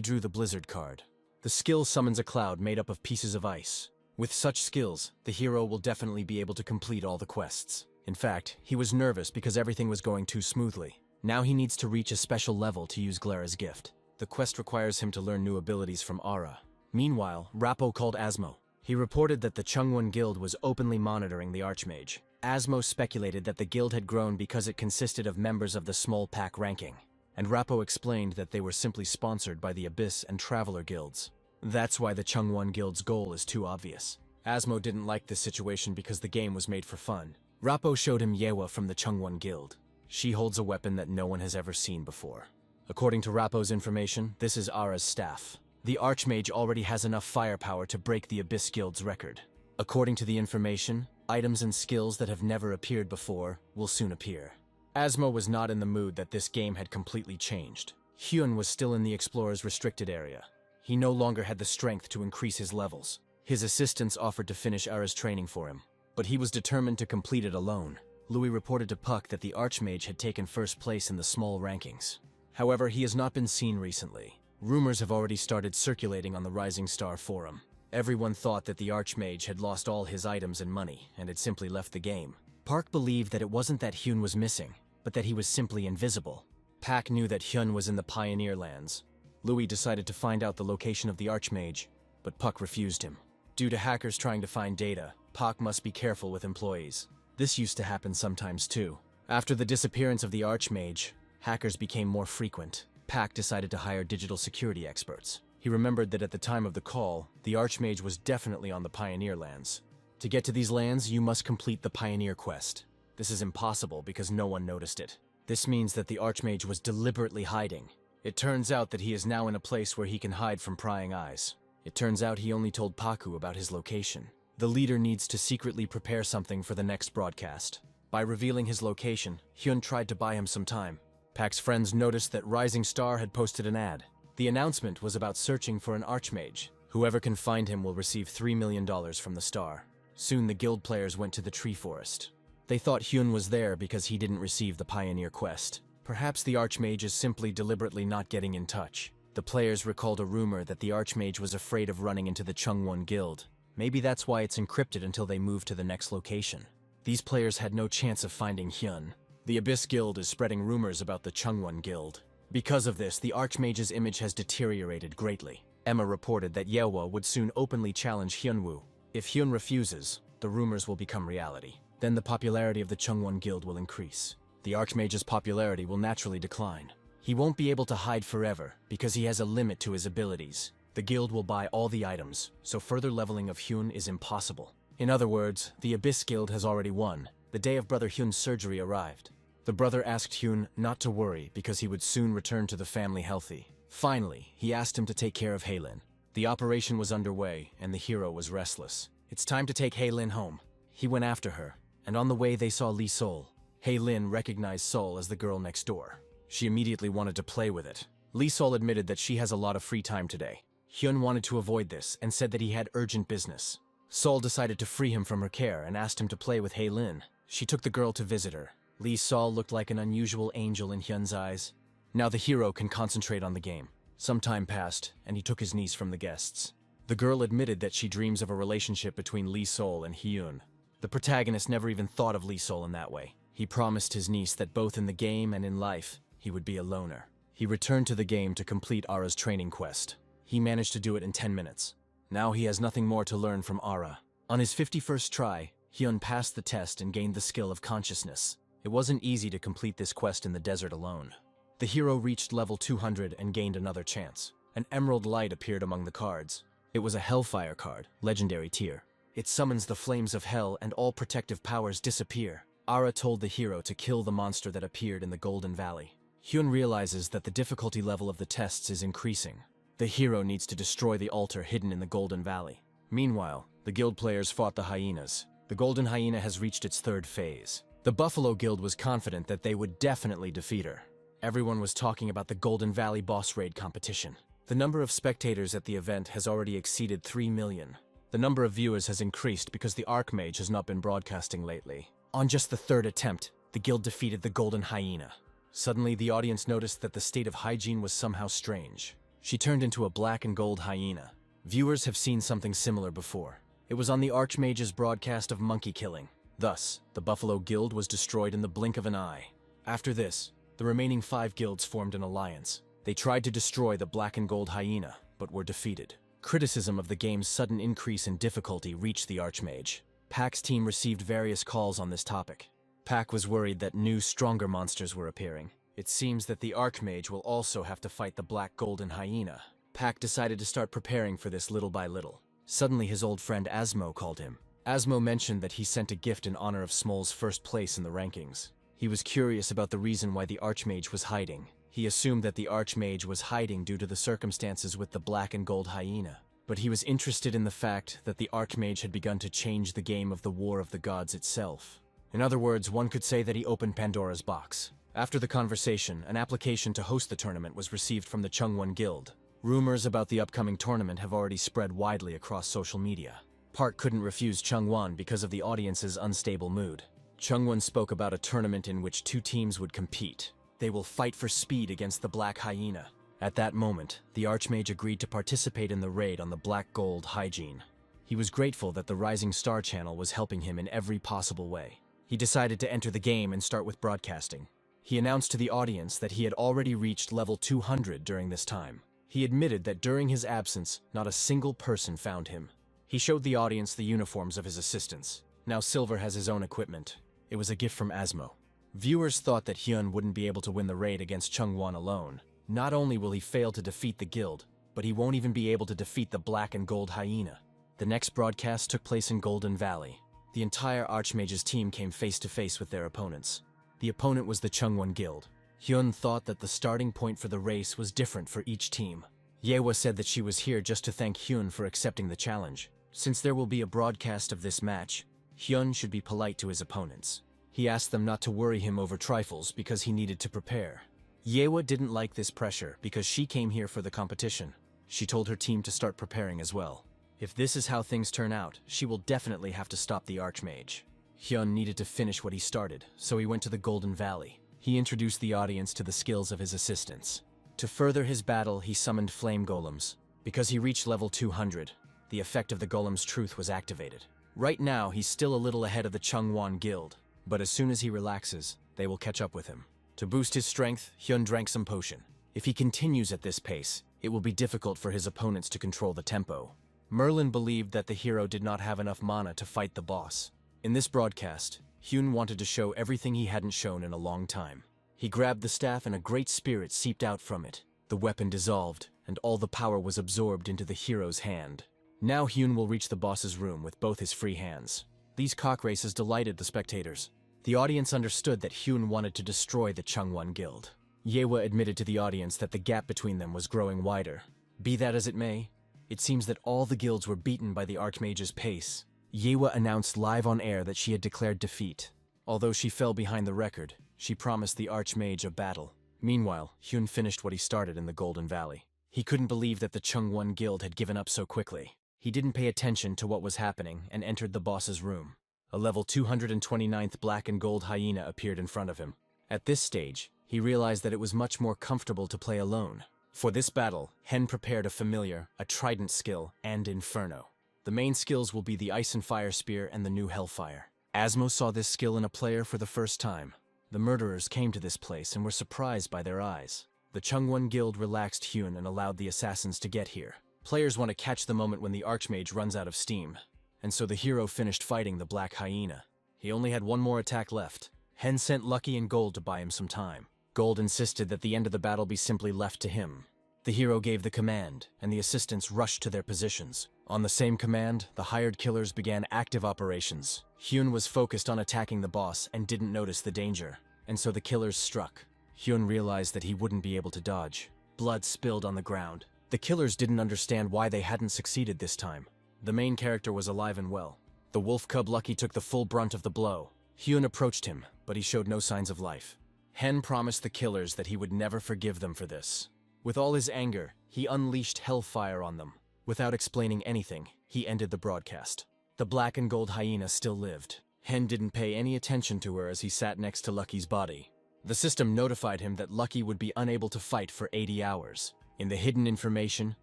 drew the Blizzard card. The skill summons a cloud made up of pieces of ice. With such skills, the hero will definitely be able to complete all the quests. In fact, he was nervous because everything was going too smoothly. Now he needs to reach a special level to use Glara's gift. The quest requires him to learn new abilities from Ara. Meanwhile, Rappo called Asmo. He reported that the Chungwon Guild was openly monitoring the Archmage. Asmo speculated that the guild had grown because it consisted of members of the small pack ranking. And Rappo explained that they were simply sponsored by the Abyss and Traveler guilds. That's why the Chungwon Guild's goal is too obvious. Asmo didn't like this situation because the game was made for fun. Rappo showed him Yewa from the Chungwon Guild. She holds a weapon that no one has ever seen before. According to Rappo's information, this is Ara's staff. The Archmage already has enough firepower to break the Abyss Guild's record. According to the information, items and skills that have never appeared before will soon appear. Asmo was not in the mood that this game had completely changed. Hyun was still in the Explorer's restricted area. He no longer had the strength to increase his levels. His assistants offered to finish Ara's training for him, but he was determined to complete it alone. Louis reported to Puck that the Archmage had taken first place in the small rankings. However, he has not been seen recently. Rumors have already started circulating on the Rising Star forum. Everyone thought that the Archmage had lost all his items and money and had simply left the game. Park believed that it wasn't that Hyun was missing, but that he was simply invisible. Pak knew that Hyun was in the Pioneer Lands. Louis decided to find out the location of the Archmage, but Puck refused him. Due to hackers trying to find data, Pak must be careful with employees. This used to happen sometimes too. After the disappearance of the Archmage, hackers became more frequent. Pak decided to hire digital security experts. He remembered that at the time of the call, the Archmage was definitely on the Pioneer Lands. To get to these lands, you must complete the Pioneer quest. This is impossible because no one noticed it. This means that the Archmage was deliberately hiding. It turns out that he is now in a place where he can hide from prying eyes. It turns out he only told Paku about his location. The leader needs to secretly prepare something for the next broadcast. By revealing his location, Hyun tried to buy him some time. Pak's friends noticed that Rising Star had posted an ad. The announcement was about searching for an Archmage. Whoever can find him will receive $3 million from the Star. Soon the guild players went to the tree forest. They thought Hyun was there because he didn't receive the Pioneer quest. Perhaps the Archmage is simply deliberately not getting in touch. The players recalled a rumor that the Archmage was afraid of running into the Chungwon Guild. Maybe that's why it's encrypted until they move to the next location. These players had no chance of finding Hyun. The Abyss Guild is spreading rumors about the Chungwon Guild. Because of this, the Archmage's image has deteriorated greatly. Emma reported that Yewa would soon openly challenge Hyunwoo. If Hyun refuses, the rumors will become reality. Then the popularity of the Chungwon Guild will increase. The Archmage's popularity will naturally decline. He won't be able to hide forever because he has a limit to his abilities. The guild will buy all the items, so further leveling of Hyun is impossible. In other words, the Abyss Guild has already won. The day of Brother Hyun's surgery arrived. The brother asked Hyun not to worry because he would soon return to the family healthy. Finally, he asked him to take care of Haylin. The operation was underway and the hero was restless. It's time to take Haylin home. He went after her, and on the way they saw Lee Sol. Haylin recognized Sol as the girl next door. She immediately wanted to play with it. Lee Sol admitted that she has a lot of free time today. Hyun wanted to avoid this and said that he had urgent business. Sol decided to free him from her care and asked him to play with Haylin. She took the girl to visit her. Lee Sol looked like an unusual angel in Hyun's eyes. Now the hero can concentrate on the game. Some time passed, and he took his niece from the guests. The girl admitted that she dreams of a relationship between Lee Sol and Hyun. The protagonist never even thought of Lee Sol in that way. He promised his niece that both in the game and in life, he would be a loner. He returned to the game to complete Ara's training quest. He managed to do it in 10 minutes. Now he has nothing more to learn from Ara. On his 51st try, Hyun passed the test and gained the skill of consciousness. It wasn't easy to complete this quest in the desert alone. The hero reached level 200 and gained another chance. An emerald light appeared among the cards. It was a Hellfire card, legendary tier. It summons the flames of hell and all protective powers disappear. Ara told the hero to kill the monster that appeared in the Golden Valley. Hyun realizes that the difficulty level of the tests is increasing. The hero needs to destroy the altar hidden in the Golden Valley. Meanwhile, the guild players fought the hyenas. The Golden Hyena has reached its third phase. The Buffalo Guild was confident that they would definitely defeat her. Everyone was talking about the Golden Valley boss raid competition. The number of spectators at the event has already exceeded 3 million. The number of viewers has increased because the Archmage has not been broadcasting lately. On just the third attempt, the guild defeated the Golden Hyena. Suddenly, the audience noticed that the state of hygiene was somehow strange. She turned into a black and gold hyena. Viewers have seen something similar before. It was on the Archmage's broadcast of monkey killing. Thus, the Buffalo Guild was destroyed in the blink of an eye. After this, the remaining 5 guilds formed an alliance. They tried to destroy the black and gold hyena, but were defeated. Criticism of the game's sudden increase in difficulty reached the Archmage. Pak's team received various calls on this topic. Pak was worried that new, stronger monsters were appearing. It seems that the Archmage will also have to fight the black golden hyena. Pak decided to start preparing for this little by little. Suddenly his old friend Asmo called him. Asmo mentioned that he sent a gift in honor of Smol's first place in the rankings. He was curious about the reason why the Archmage was hiding. He assumed that the Archmage was hiding due to the circumstances with the black and gold hyena, but he was interested in the fact that the Archmage had begun to change the game of the War of the Gods itself. In other words, one could say that he opened Pandora's box. After the conversation, an application to host the tournament was received from the Chungwon Guild. Rumors about the upcoming tournament have already spread widely across social media. Park couldn't refuse Chungwon because of the audience's unstable mood. Chungwon spoke about a tournament in which two teams would compete. They will fight for speed against the Black Hyena. At that moment, the Archmage agreed to participate in the raid on the Black Gold Hygiene. He was grateful that the Rising Star channel was helping him in every possible way. He decided to enter the game and start with broadcasting. He announced to the audience that he had already reached level 200 during this time. He admitted that during his absence, not a single person found him. He showed the audience the uniforms of his assistants. Now Silver has his own equipment. It was a gift from Asmo. Viewers thought that Hyun wouldn't be able to win the raid against Chungwon alone. Not only will he fail to defeat the guild, but he won't even be able to defeat the Black and Gold Hyena. The next broadcast took place in Golden Valley. The entire Archmage's team came face to face with their opponents. The opponent was the Chungwon Guild. Hyun thought that the starting point for the race was different for each team. Yewa said that she was here just to thank Hyun for accepting the challenge. Since there will be a broadcast of this match, Hyun should be polite to his opponents. He asked them not to worry him over trifles because he needed to prepare. Yewa didn't like this pressure because she came here for the competition. She told her team to start preparing as well. If this is how things turn out, she will definitely have to stop the Archmage. Hyun needed to finish what he started, so he went to the Golden Valley. He introduced the audience to the skills of his assistants. To further his battle, he summoned flame golems. Because he reached level 200, the effect of the golem's truth was activated. Right now, he's still a little ahead of the Chungwon Guild, but as soon as he relaxes, they will catch up with him. To boost his strength, Hyun drank some potion. If he continues at this pace, it will be difficult for his opponents to control the tempo. Merlin believed that the hero did not have enough mana to fight the boss. In this broadcast, Hyun wanted to show everything he hadn't shown in a long time. He grabbed the staff and a great spirit seeped out from it. The weapon dissolved, and all the power was absorbed into the hero's hand. Now Hyun will reach the boss's room with both his free hands. These cock races delighted the spectators. The audience understood that Hyun wanted to destroy the Chungwon Guild. Yewa admitted to the audience that the gap between them was growing wider. Be that as it may, it seems that all the guilds were beaten by the Archmage's pace. Yewa announced live on air that she had declared defeat. Although she fell behind the record, she promised the Archmage a battle. Meanwhile, Hyun finished what he started in the Golden Valley. He couldn't believe that the Chungwon Guild had given up so quickly. He didn't pay attention to what was happening and entered the boss's room. A level 229th Black and Gold Hyena appeared in front of him. At this stage, he realized that it was much more comfortable to play alone. For this battle, Hen prepared a familiar, a trident skill, and Inferno. The main skills will be the Ice and Fire Spear and the new Hellfire. Asmo saw this skill in a player for the first time. The murderers came to this place and were surprised by their eyes. The Chungwon Guild relaxed Hyun and allowed the assassins to get here. Players want to catch the moment when the Archmage runs out of steam, and so the hero finished fighting the Black Hyena. He only had one more attack left. Hen sent Lucky and Gold to buy him some time. Gold insisted that the end of the battle be simply left to him. The hero gave the command, and the assistants rushed to their positions. On the same command, the hired killers began active operations. Hyun was focused on attacking the boss and didn't notice the danger, and so the killers struck. Hyun realized that he wouldn't be able to dodge. Blood spilled on the ground. The killers didn't understand why they hadn't succeeded this time. The main character was alive and well. The wolf cub Lucky took the full brunt of the blow. Hyun approached him, but he showed no signs of life. Hen promised the killers that he would never forgive them for this. With all his anger, he unleashed hellfire on them. Without explaining anything, he ended the broadcast. The Black and Gold Hyena still lived. Hen didn't pay any attention to her as he sat next to Lucky's body. The system notified him that Lucky would be unable to fight for 80 hours. In the hidden information,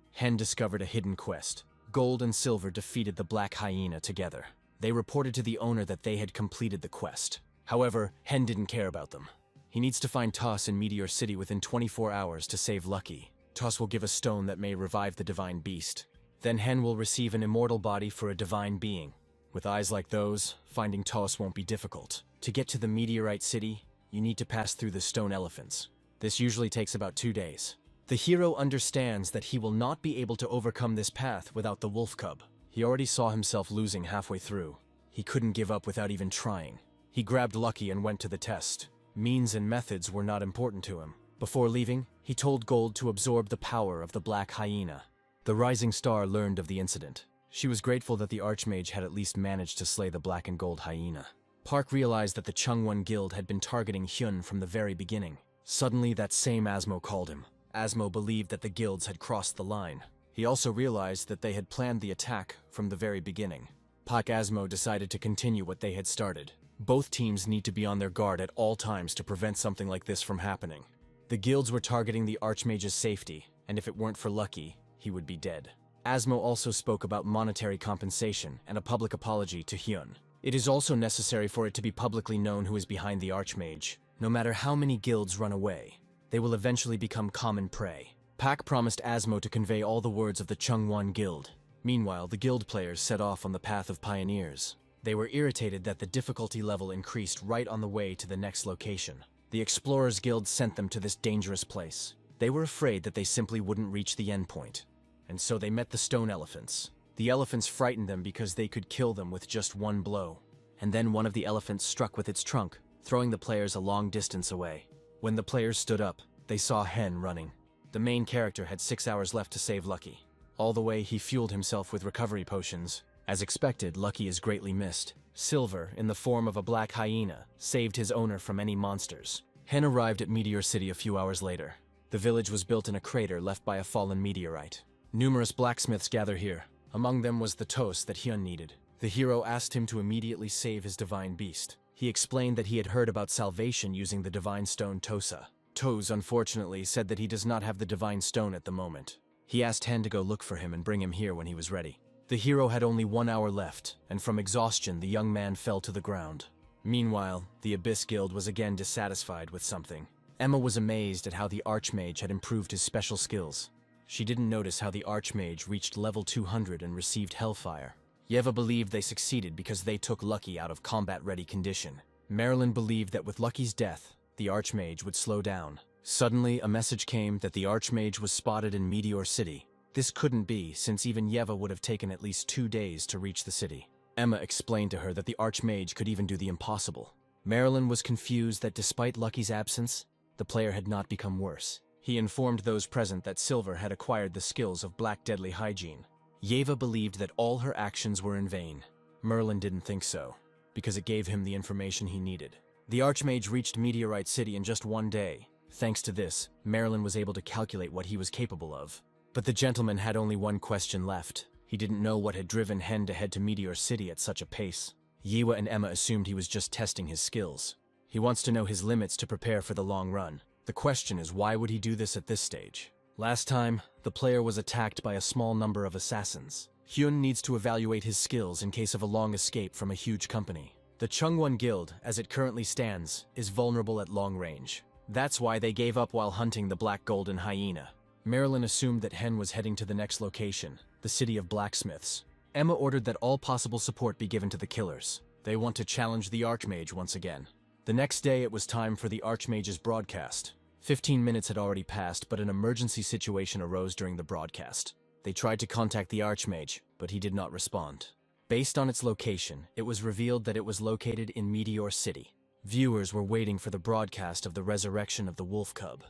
Hen discovered a hidden quest. Gold and Silver defeated the Black Hyena together. They reported to the owner that they had completed the quest. However, Hen didn't care about them. He needs to find Toss in Meteor City within 24 hours to save Lucky. Toss will give a stone that may revive the divine beast. Then Hen will receive an immortal body for a divine being. With eyes like those, finding Toss won't be difficult. To get to the Meteorite City, you need to pass through the stone elephants. This usually takes about 2 days. The hero understands that he will not be able to overcome this path without the wolf cub. He already saw himself losing halfway through. He couldn't give up without even trying. He grabbed Lucky and went to the test. Means and methods were not important to him. Before leaving, he told Gold to absorb the power of the Black Hyena. The Rising Star learned of the incident. She was grateful that the Archmage had at least managed to slay the Black and Gold Hyena. Park realized that the Chungwon Guild had been targeting Hyun from the very beginning. Suddenly, that same Asmo called him. Asmo believed that the guilds had crossed the line. He also realized that they had planned the attack from the very beginning. Park Asmo decided to continue what they had started. Both teams need to be on their guard at all times to prevent something like this from happening. The guilds were targeting the Archmage's safety, and if it weren't for Lucky, he would be dead. Asmo also spoke about monetary compensation and a public apology to Hyun. It is also necessary for it to be publicly known who is behind the Archmage. No matter how many guilds run away, they will eventually become common prey. Pak promised Asmo to convey all the words of the Chungwon Guild. Meanwhile, the guild players set off on the path of pioneers. They were irritated that the difficulty level increased right on the way to the next location. The Explorers Guild sent them to this dangerous place. They were afraid that they simply wouldn't reach the endpoint, and so they met the stone elephants. The elephants frightened them because they could kill them with just one blow. And then one of the elephants struck with its trunk, throwing the players a long distance away. When the players stood up, they saw Hen running. The main character had 6 hours left to save Lucky. All the way, he fueled himself with recovery potions. As expected, Lucky is greatly missed. Silver, in the form of a black hyena, saved his owner from any monsters. Hen arrived at Meteor City a few hours later. The village was built in a crater left by a fallen meteorite. Numerous blacksmiths gather here. Among them was the toast that Hyun needed. The hero asked him to immediately save his divine beast. He explained that he had heard about salvation using the divine stone Tosa. Toes, unfortunately, said that he does not have the divine stone at the moment. He asked Hen to go look for him and bring him here when he was ready. The hero had only 1 hour left, and from exhaustion the young man fell to the ground. Meanwhile, the Abyss Guild was again dissatisfied with something. Emma was amazed at how the Archmage had improved his special skills. She didn't notice how the Archmage reached level 200 and received Hellfire. Yeva believed they succeeded because they took Lucky out of combat-ready condition. Marilyn believed that with Lucky's death, the Archmage would slow down. Suddenly, a message came that the Archmage was spotted in Meteor City. This couldn't be, since even Yeva would have taken at least 2 days to reach the city. Emma explained to her that the Archmage could even do the impossible. Marilyn was confused that despite Lucky's absence, the player had not become worse. He informed those present that Silver had acquired the skills of Black Deadly Hygiene. Yeva believed that all her actions were in vain. Merlin didn't think so, because it gave him the information he needed. The Archmage reached Meteorite City in just 1 day. Thanks to this, Marilyn was able to calculate what he was capable of. But the gentleman had only one question left. He didn't know what had driven Hen to head to Meteor City at such a pace. Yiwa and Emma assumed he was just testing his skills. He wants to know his limits to prepare for the long run. The question is, why would he do this at this stage? Last time, the player was attacked by a small number of assassins. Hyun needs to evaluate his skills in case of a long escape from a huge company. The Chungwon Guild, as it currently stands, is vulnerable at long range. That's why they gave up while hunting the Black Golden Hyena. Marilyn assumed that Hen was heading to the next location, the city of blacksmiths. Emma ordered that all possible support be given to the killers. They want to challenge the Archmage once again. The next day it was time for the Archmage's broadcast. 15 minutes had already passed, but an emergency situation arose during the broadcast. They tried to contact the Archmage, but he did not respond. Based on its location, it was revealed that it was located in Meteor City. Viewers were waiting for the broadcast of the resurrection of the wolf cub.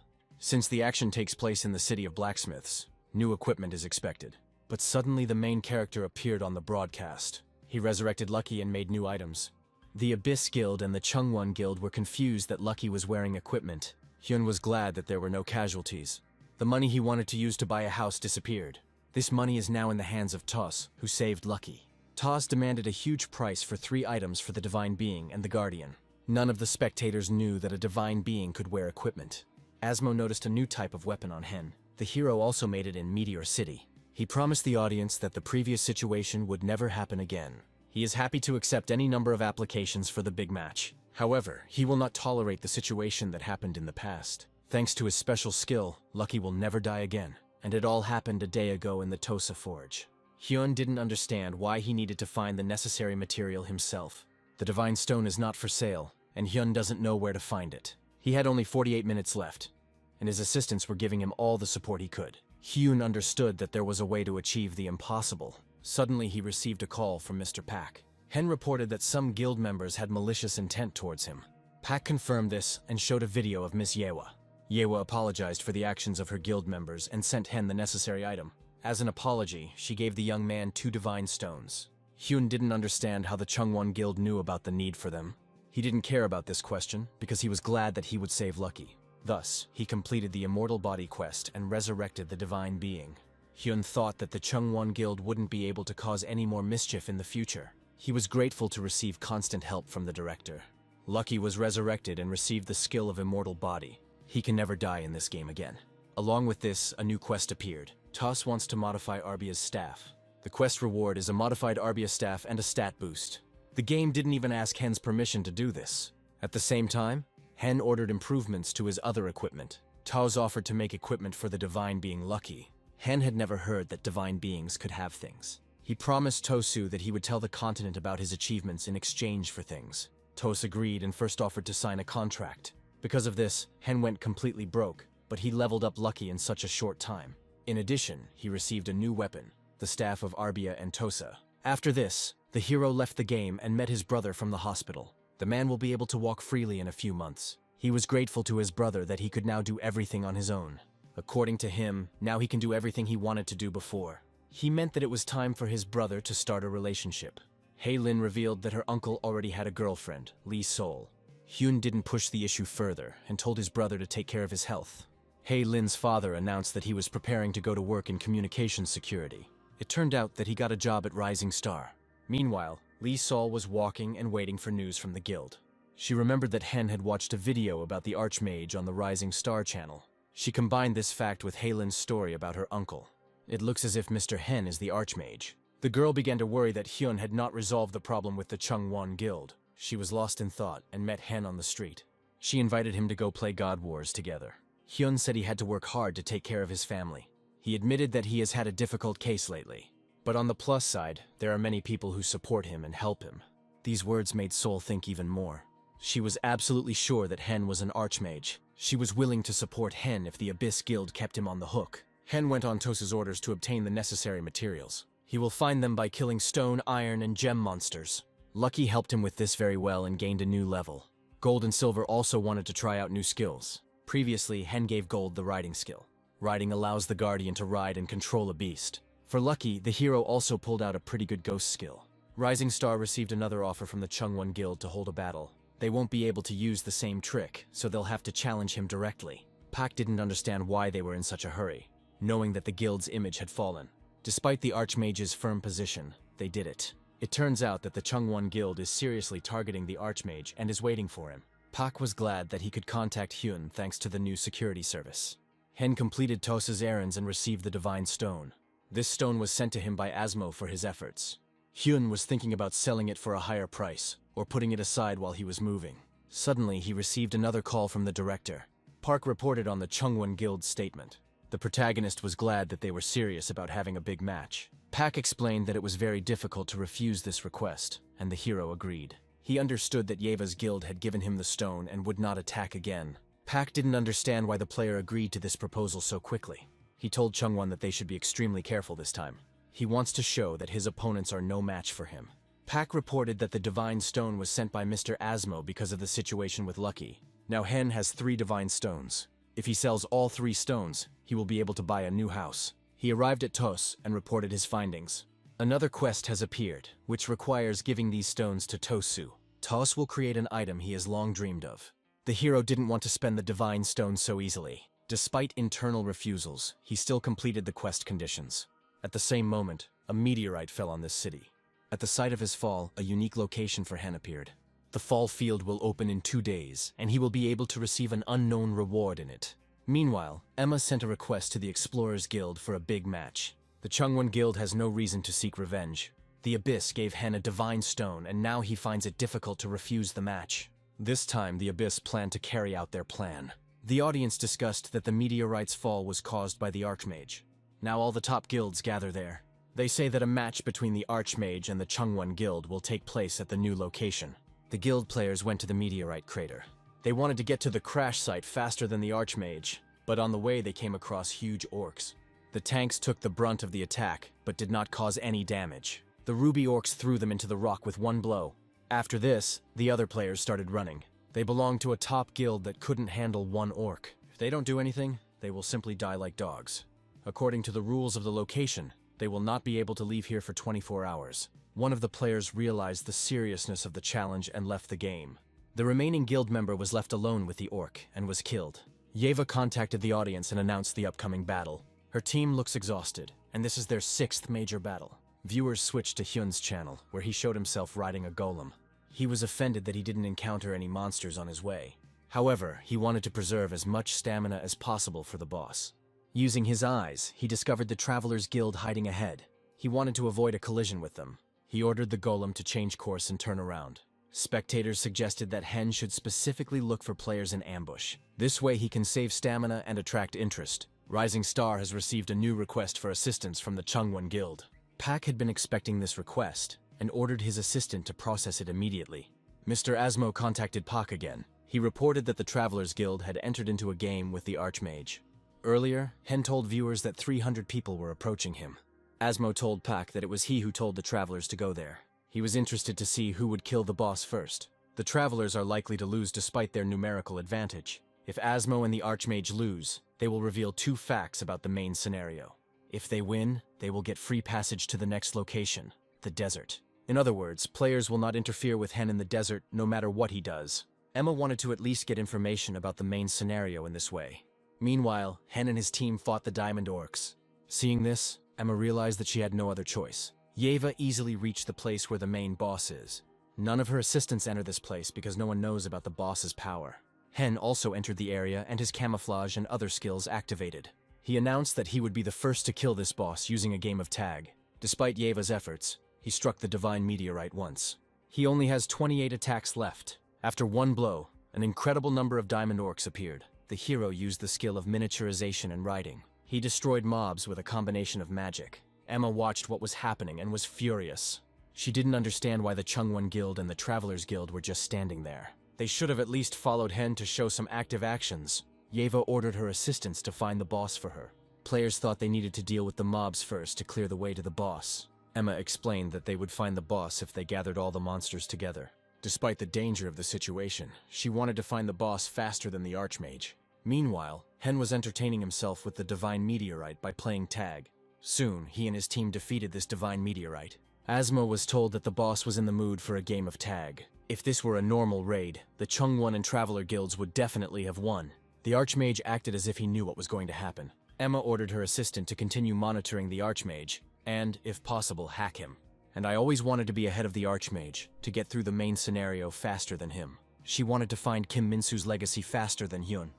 Since the action takes place in the city of blacksmiths, new equipment is expected. But suddenly the main character appeared on the broadcast. He resurrected Lucky and made new items. The Abyss Guild and the Chungwon Guild were confused that Lucky was wearing equipment. Hyun was glad that there were no casualties. The money he wanted to use to buy a house disappeared. This money is now in the hands of Toss, who saved Lucky. Toss demanded a huge price for 3 items for the Divine Being and the Guardian. None of the spectators knew that a Divine Being could wear equipment. Asmo noticed a new type of weapon on Hen. The hero also made it in Meteor City. He promised the audience that the previous situation would never happen again. He is happy to accept any number of applications for the big match. However, he will not tolerate the situation that happened in the past. Thanks to his special skill, Lucky will never die again. And it all happened a day ago in the Tosa Forge. Hyun didn't understand why he needed to find the necessary material himself. The Divine Stone is not for sale, and Hyun doesn't know where to find it. He had only 48 minutes left, and his assistants were giving him all the support he could. Hyun understood that there was a way to achieve the impossible. Suddenly he received a call from Mr. Pak. Hen reported that some guild members had malicious intent towards him. Pak confirmed this and showed a video of Miss Yewa. Yewa apologized for the actions of her guild members and sent Hen the necessary item. As an apology, she gave the young man 2 divine stones. Hyun didn't understand how the Chungwon Guild knew about the need for them. He didn't care about this question because he was glad that he would save Lucky. Thus, he completed the Immortal Body quest and resurrected the divine being. Hyun thought that the Chungwon Guild wouldn't be able to cause any more mischief in the future. He was grateful to receive constant help from the director. Lucky was resurrected and received the skill of Immortal Body. He can never die in this game again. Along with this, a new quest appeared. Toss wants to modify Arbia's staff. The quest reward is a modified Arbia staff and a stat boost. The game didn't even ask Hen's permission to do this. At the same time, Hen ordered improvements to his other equipment. Toss offered to make equipment for the divine being Lucky. Hen had never heard that divine beings could have things. He promised Tosu that he would tell the continent about his achievements in exchange for things. Tos agreed and first offered to sign a contract. Because of this, Hen went completely broke, but he leveled up Lucky in such a short time. In addition, he received a new weapon, the staff of Arbia and Tosa. After this, the hero left the game and met his brother from the hospital. The man will be able to walk freely in a few months. He was grateful to his brother that he could now do everything on his own. According to him, now he can do everything he wanted to do before. He meant that it was time for his brother to start a relationship. Haylin revealed that her uncle already had a girlfriend, Lee Sol. Hyun didn't push the issue further and told his brother to take care of his health. Haylin's father announced that he was preparing to go to work in communications security. It turned out that he got a job at Rising Star. Meanwhile, Lee Sol was walking and waiting for news from the guild. She remembered that Hen had watched a video about the Archmage on the Rising Star channel. She combined this fact with Haylin's story about her uncle. It looks as if Mr. Hen is the Archmage. The girl began to worry that Hyun had not resolved the problem with the Chungwon Guild. She was lost in thought and met Hen on the street. She invited him to go play God Wars together. Hyun said he had to work hard to take care of his family. He admitted that he has had a difficult case lately. But on the plus side, there are many people who support him and help him. These words made Sol think even more. She was absolutely sure that Hen was an Archmage. She was willing to support Hen if the Abyss Guild kept him on the hook. Hen went on Tosa's orders to obtain the necessary materials. He will find them by killing stone, iron, and gem monsters. Lucky helped him with this very well and gained a new level. Gold and Silver also wanted to try out new skills. Previously, Hen gave Gold the riding skill. Riding allows the Guardian to ride and control a beast. For Lucky, the hero also pulled out a pretty good ghost skill. Rising Star received another offer from the Chungwon Guild to hold a battle. They won't be able to use the same trick, so they'll have to challenge him directly. Pak didn't understand why they were in such a hurry, knowing that the guild's image had fallen. Despite the Archmage's firm position, they did it. It turns out that the Chungwon Guild is seriously targeting the Archmage and is waiting for him. Pak was glad that he could contact Hyun thanks to the new security service. Hen completed Tosa's errands and received the Divine Stone. This stone was sent to him by Asmo for his efforts. Hyun was thinking about selling it for a higher price, or putting it aside while he was moving. Suddenly, he received another call from the director. Park reported on the Chungwon Guild's statement. The protagonist was glad that they were serious about having a big match. Pak explained that it was very difficult to refuse this request, and the hero agreed. He understood that Yeva's guild had given him the stone and would not attack again. Pak didn't understand why the player agreed to this proposal so quickly. He told Chungwon that they should be extremely careful this time. He wants to show that his opponents are no match for him. Pak reported that the Divine Stone was sent by Mr. Asmo because of the situation with Lucky. Now Hen has 3 Divine Stones. If he sells all 3 stones, he will be able to buy a new house. He arrived at Tos and reported his findings. Another quest has appeared, which requires giving these stones to Tosu. Tos will create an item he has long dreamed of. The hero didn't want to spend the Divine Stone so easily. Despite internal refusals, he still completed the quest conditions. At the same moment, a meteorite fell on this city. At the site of his fall, a unique location for Hen appeared. The fall field will open in 2 days, and he will be able to receive an unknown reward in it. Meanwhile, Emma sent a request to the Explorers Guild for a big match. The Chungwon Guild has no reason to seek revenge. The Abyss gave Hen a Divine Stone, and now he finds it difficult to refuse the match. This time, the Abyss planned to carry out their plan. The audience discussed that the meteorite's fall was caused by the Archmage. Now all the top guilds gather there. They say that a match between the Archmage and the Chungwon Guild will take place at the new location. The guild players went to the meteorite crater. They wanted to get to the crash site faster than the Archmage, but on the way they came across huge orcs. The tanks took the brunt of the attack, but did not cause any damage. The ruby orcs threw them into the rock with one blow. After this, the other players started running. They belonged to a top guild that couldn't handle one orc. they don't do anything, they will simply die like dogs. According to the rules of the location, they will not be able to leave here for 24 hours. One of the players realized the seriousness of the challenge and left the game. The remaining guild member was left alone with the orc and was killed. Yeva contacted the audience and announced the upcoming battle. Her team looks exhausted, and this is their 6th major battle. Viewers switched to Hyun's channel, where he showed himself riding a golem. He was offended that he didn't encounter any monsters on his way. However, he wanted to preserve as much stamina as possible for the boss. Using his eyes, he discovered the Travelers Guild hiding ahead. He wanted to avoid a collision with them. He ordered the golem to change course and turn around. Spectators suggested that Hen should specifically look for players in ambush. This way he can save stamina and attract interest. Rising Star has received a new request for assistance from the Chungwon Guild. Pak had been expecting this request and ordered his assistant to process it immediately. Mr. Asmo contacted Pak again. He reported that the Travelers Guild had entered into a game with the Archmage. Earlier, Hen told viewers that 300 people were approaching him. Asmo told Pak that it was he who told the Travelers to go there. He was interested to see who would kill the boss first. The Travelers are likely to lose despite their numerical advantage. If Asmo and the Archmage lose, they will reveal 2 facts about the main scenario. If they win, they will get free passage to the next location, the desert. In other words, players will not interfere with Hen in the desert no matter what he does. Emma wanted to at least get information about the main scenario in this way. Meanwhile, Hen and his team fought the Diamond Orcs. Seeing this, Emma realized that she had no other choice. Yeva easily reached the place where the main boss is. None of her assistants enter this place because no one knows about the boss's power. Hen also entered the area and his camouflage and other skills activated. He announced that he would be the first to kill this boss using a game of tag. Despite Yeva's efforts, he struck the Divine Meteorite once. He only has 28 attacks left. After one blow, an incredible number of Diamond Orcs appeared. The hero used the skill of miniaturization and riding. He destroyed mobs with a combination of magic. Emma watched what was happening and was furious. She didn't understand why the Chungwon Guild and the Travelers Guild were just standing there. They should have at least followed Hen to show some active actions. Yeva ordered her assistants to find the boss for her. Players thought they needed to deal with the mobs first to clear the way to the boss. Emma explained that they would find the boss if they gathered all the monsters together. Despite the danger of the situation, she wanted to find the boss faster than the Archmage. Meanwhile, Hen was entertaining himself with the Divine Meteorite by playing tag. Soon, he and his team defeated this Divine Meteorite. Asmo was told that the boss was in the mood for a game of tag. If this were a normal raid, the Chungwon and Traveler Guilds would definitely have won. The Archmage acted as if he knew what was going to happen. Emma ordered her assistant to continue monitoring the Archmage, and, if possible, hack him. And I always wanted to be ahead of the Archmage, to get through the main scenario faster than him. She wanted to find Kim Min-soo's legacy faster than Hyun.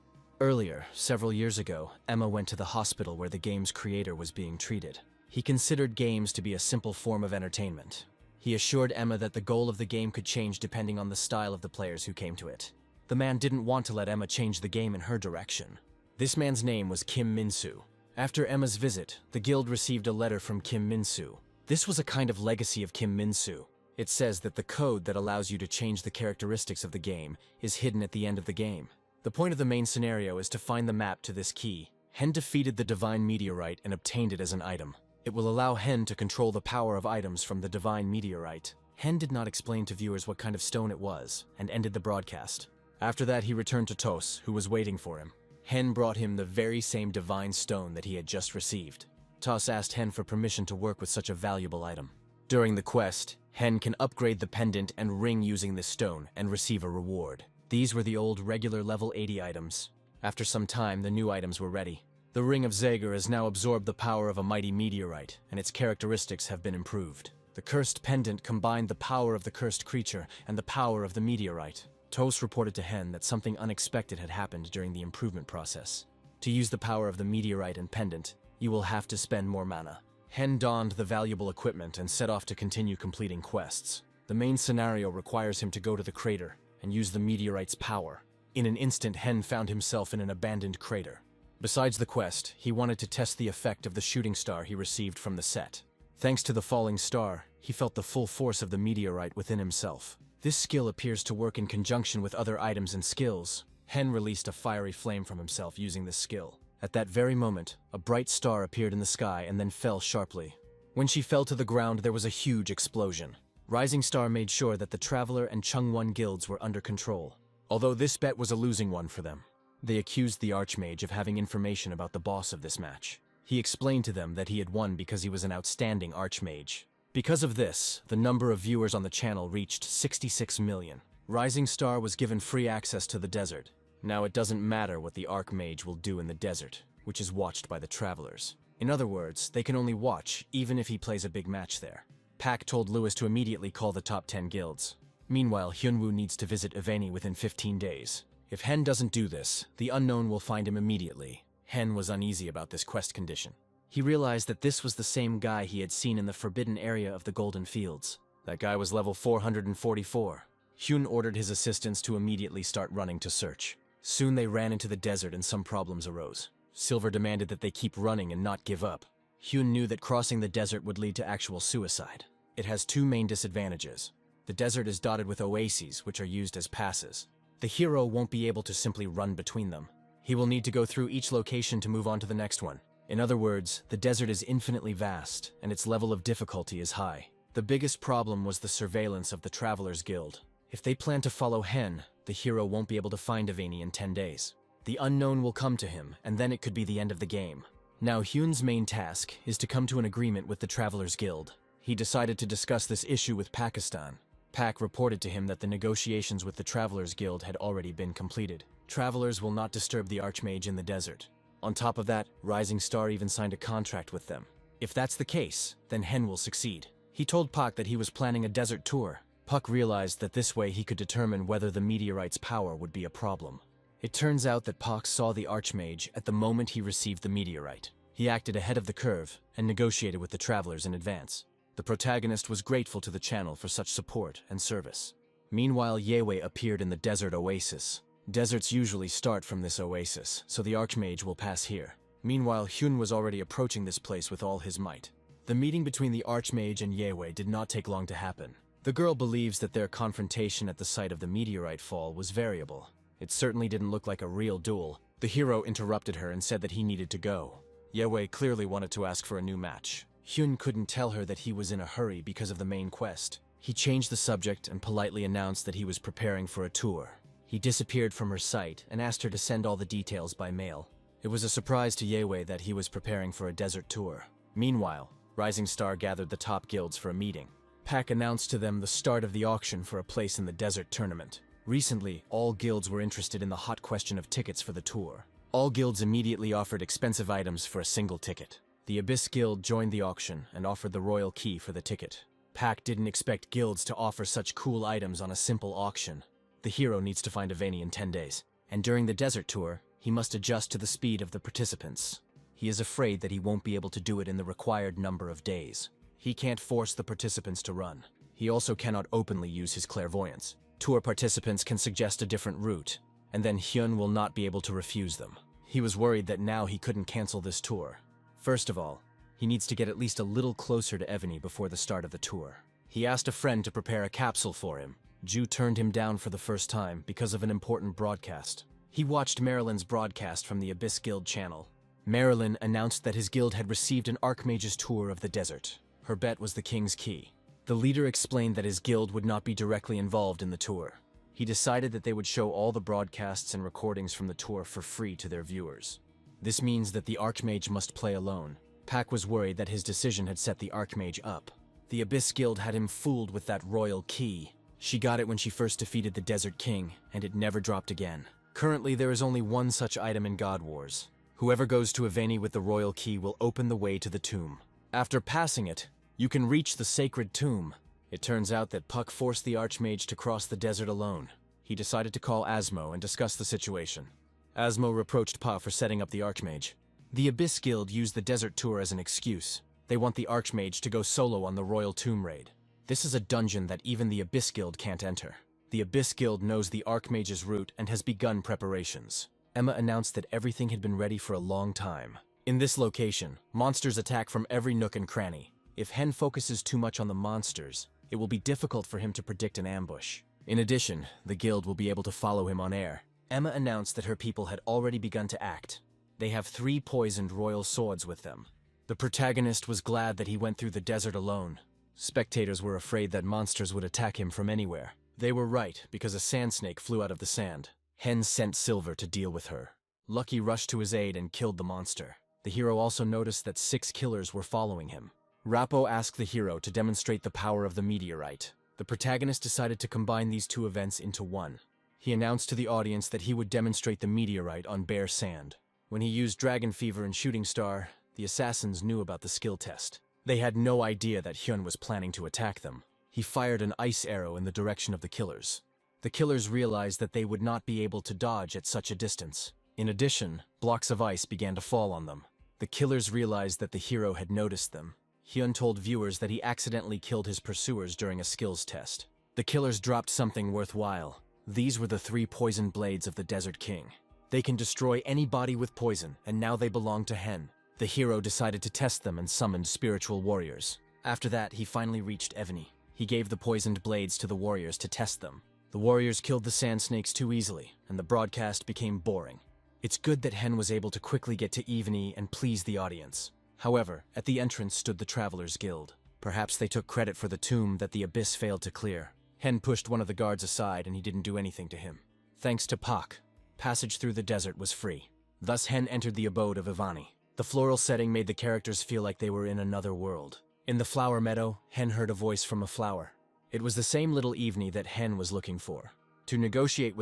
Earlier, several years ago, Emma went to the hospital where the game's creator was being treated. He considered games to be a simple form of entertainment. He assured Emma that the goal of the game could change depending on the style of the players who came to it. The man didn't want to let Emma change the game in her direction. This man's name was Kim Min-soo. After Emma's visit, the guild received a letter from Kim Min-soo. This was a kind of legacy of Kim Min-soo. It says that the code that allows you to change the characteristics of the game is hidden at the end of the game. The point of the main scenario is to find the map to this key. Hen defeated the Divine Meteorite and obtained it as an item. It will allow Hen to control the power of items from the Divine Meteorite. Hen did not explain to viewers what kind of stone it was, and ended the broadcast. After that, he returned to Tos, who was waiting for him. Hen brought him the very same divine stone that he had just received. Tos asked Hen for permission to work with such a valuable item. During the quest, Hen can upgrade the pendant and ring using this stone and receive a reward. These were the old regular level 80 items. After some time, the new items were ready. The Ring of Zager has now absorbed the power of a mighty meteorite, and its characteristics have been improved. The cursed pendant combined the power of the cursed creature and the power of the meteorite. Tos reported to Hen that something unexpected had happened during the improvement process. To use the power of the meteorite and pendant, you will have to spend more mana. Hen donned the valuable equipment and set off to continue completing quests. The main scenario requires him to go to the crater and use the meteorite's power. In an instant, Hen found himself in an abandoned crater. Besides the quest, he wanted to test the effect of the shooting star he received from the set. Thanks to the falling star, he felt the full force of the meteorite within himself. This skill appears to work in conjunction with other items and skills. Hen released a fiery flame from himself using this skill. At that very moment, a bright star appeared in the sky and then fell sharply. When she fell to the ground, there was a huge explosion. Rising Star made sure that the Traveler and Chungwon guilds were under control, although this bet was a losing one for them. They accused the Archmage of having information about the boss of this match. He explained to them that he had won because he was an outstanding Archmage. Because of this, the number of viewers on the channel reached 66 million. Rising Star was given free access to the desert. Now it doesn't matter what the Archmage will do in the desert, which is watched by the travelers. In other words, they can only watch, even if he plays a big match there. Pak told Lewis to immediately call the top 10 guilds. Meanwhile, Hyunwoo needs to visit Eveni within 15 days. If Hen doesn't do this, the unknown will find him immediately. Hen was uneasy about this quest condition. He realized that this was the same guy he had seen in the forbidden area of the Golden Fields. That guy was level 444. Hyun ordered his assistants to immediately start running to search. Soon they ran into the desert and some problems arose. Silver demanded that they keep running and not give up. Hyun knew that crossing the desert would lead to actual suicide. It has two main disadvantages. The desert is dotted with oases, which are used as passes. The hero won't be able to simply run between them. He will need to go through each location to move on to the next one. In other words, the desert is infinitely vast, and its level of difficulty is high. The biggest problem was the surveillance of the Travelers Guild. If they plan to follow Hen, the hero won't be able to find Eveni in 10 days. The unknown will come to him, and then it could be the end of the game. Now Hyun's main task is to come to an agreement with the Travelers Guild. He decided to discuss this issue with Pakistan. Pak reported to him that the negotiations with the Travelers Guild had already been completed. Travelers will not disturb the Archmage in the desert. On top of that, Rising Star even signed a contract with them. If that's the case, then Hen will succeed. He told Pak that he was planning a desert tour. Puck realized that this way he could determine whether the meteorite's power would be a problem. It turns out that Pak saw the Archmage at the moment he received the meteorite. He acted ahead of the curve and negotiated with the travelers in advance. The protagonist was grateful to the channel for such support and service. Meanwhile, Yewe appeared in the desert oasis. Deserts usually start from this oasis, so the Archmage will pass here. Meanwhile, Hyun was already approaching this place with all his might. The meeting between the Archmage and Yewe did not take long to happen. The girl believes that their confrontation at the site of the meteorite fall was variable. It certainly didn't look like a real duel. The hero interrupted her and said that he needed to go. Yewe clearly wanted to ask for a new match. Hyun couldn't tell her that he was in a hurry because of the main quest. He changed the subject and politely announced that he was preparing for a tour. He disappeared from her sight and asked her to send all the details by mail. It was a surprise to Yewe that he was preparing for a desert tour. Meanwhile, Rising Star gathered the top guilds for a meeting. Pak announced to them the start of the auction for a place in the desert tournament. Recently, all guilds were interested in the hot question of tickets for the tour. All guilds immediately offered expensive items for a single ticket. The Abyss Guild joined the auction and offered the royal key for the ticket. Pak didn't expect guilds to offer such cool items on a simple auction. The hero needs to find Eveni in 10 days, and during the desert tour, he must adjust to the speed of the participants. He is afraid that he won't be able to do it in the required number of days. He can't force the participants to run. He also cannot openly use his clairvoyance. Tour participants can suggest a different route, and then Hyun will not be able to refuse them. He was worried that now he couldn't cancel this tour. First of all, he needs to get at least a little closer to Eveni before the start of the tour. He asked a friend to prepare a capsule for him. Ju turned him down for the first time because of an important broadcast. He watched Marilyn's broadcast from the Abyss Guild channel. Marilyn announced that his guild had received an Archmage's tour of the desert. Her bet was the King's Key. The leader explained that his guild would not be directly involved in the tour. He decided that they would show all the broadcasts and recordings from the tour for free to their viewers. This means that the Archmage must play alone. Pak was worried that his decision had set the Archmage up. The Abyss Guild had him fooled with that royal key. She got it when she first defeated the Desert King, and it never dropped again. Currently, there is only one such item in God Wars. Whoever goes to Eveni with the royal key will open the way to the tomb. After passing it, you can reach the sacred tomb. It turns out that Puck forced the Archmage to cross the desert alone. He decided to call Asmo and discuss the situation. Asmo reproached Pa for setting up the Archmage. The Abyss Guild used the desert tour as an excuse. They want the Archmage to go solo on the royal tomb raid. This is a dungeon that even the Abyss Guild can't enter. The Abyss Guild knows the Archmage's route and has begun preparations. Emma announced that everything had been ready for a long time. In this location, monsters attack from every nook and cranny. If Hen focuses too much on the monsters, it will be difficult for him to predict an ambush. In addition, the guild will be able to follow him on air. Emma announced that her people had already begun to act. They have 3 poisoned royal swords with them. The protagonist was glad that he went through the desert alone. Spectators were afraid that monsters would attack him from anywhere. They were right, because a sand snake flew out of the sand. Hen sent Silver to deal with her. Lucky rushed to his aid and killed the monster. The hero also noticed that 6 killers were following him. Rappo asked the hero to demonstrate the power of the meteorite. The protagonist decided to combine these 2 events into one. He announced to the audience that he would demonstrate the meteorite on bare sand. When he used Dragon Fever and Shooting Star, the assassins knew about the skill test. They had no idea that Hyun was planning to attack them. He fired an ice arrow in the direction of the killers. The killers realized that they would not be able to dodge at such a distance. In addition, blocks of ice began to fall on them. The killers realized that the hero had noticed them. Hyun told viewers that he accidentally killed his pursuers during a skills test. The killers dropped something worthwhile. These were the 3 poison blades of the Desert King. They can destroy any body with poison, and now they belong to Hen. The hero decided to test them and summoned spiritual warriors. After that, he finally reached Evany. He gave the poisoned blades to the warriors to test them. The warriors killed the sand snakes too easily, and the broadcast became boring. It's good that Hen was able to quickly get to Evany and please the audience. However, at the entrance stood the Travelers Guild. Perhaps they took credit for the tomb that the abyss failed to clear. Hen pushed one of the guards aside and he didn't do anything to him. Thanks to Pak, passage through the desert was free. Thus Hen entered the abode of Ivani. The floral setting made the characters feel like they were in another world. In the flower meadow, Hen heard a voice from a flower. It was the same little Evany that Hen was looking for. To negotiate with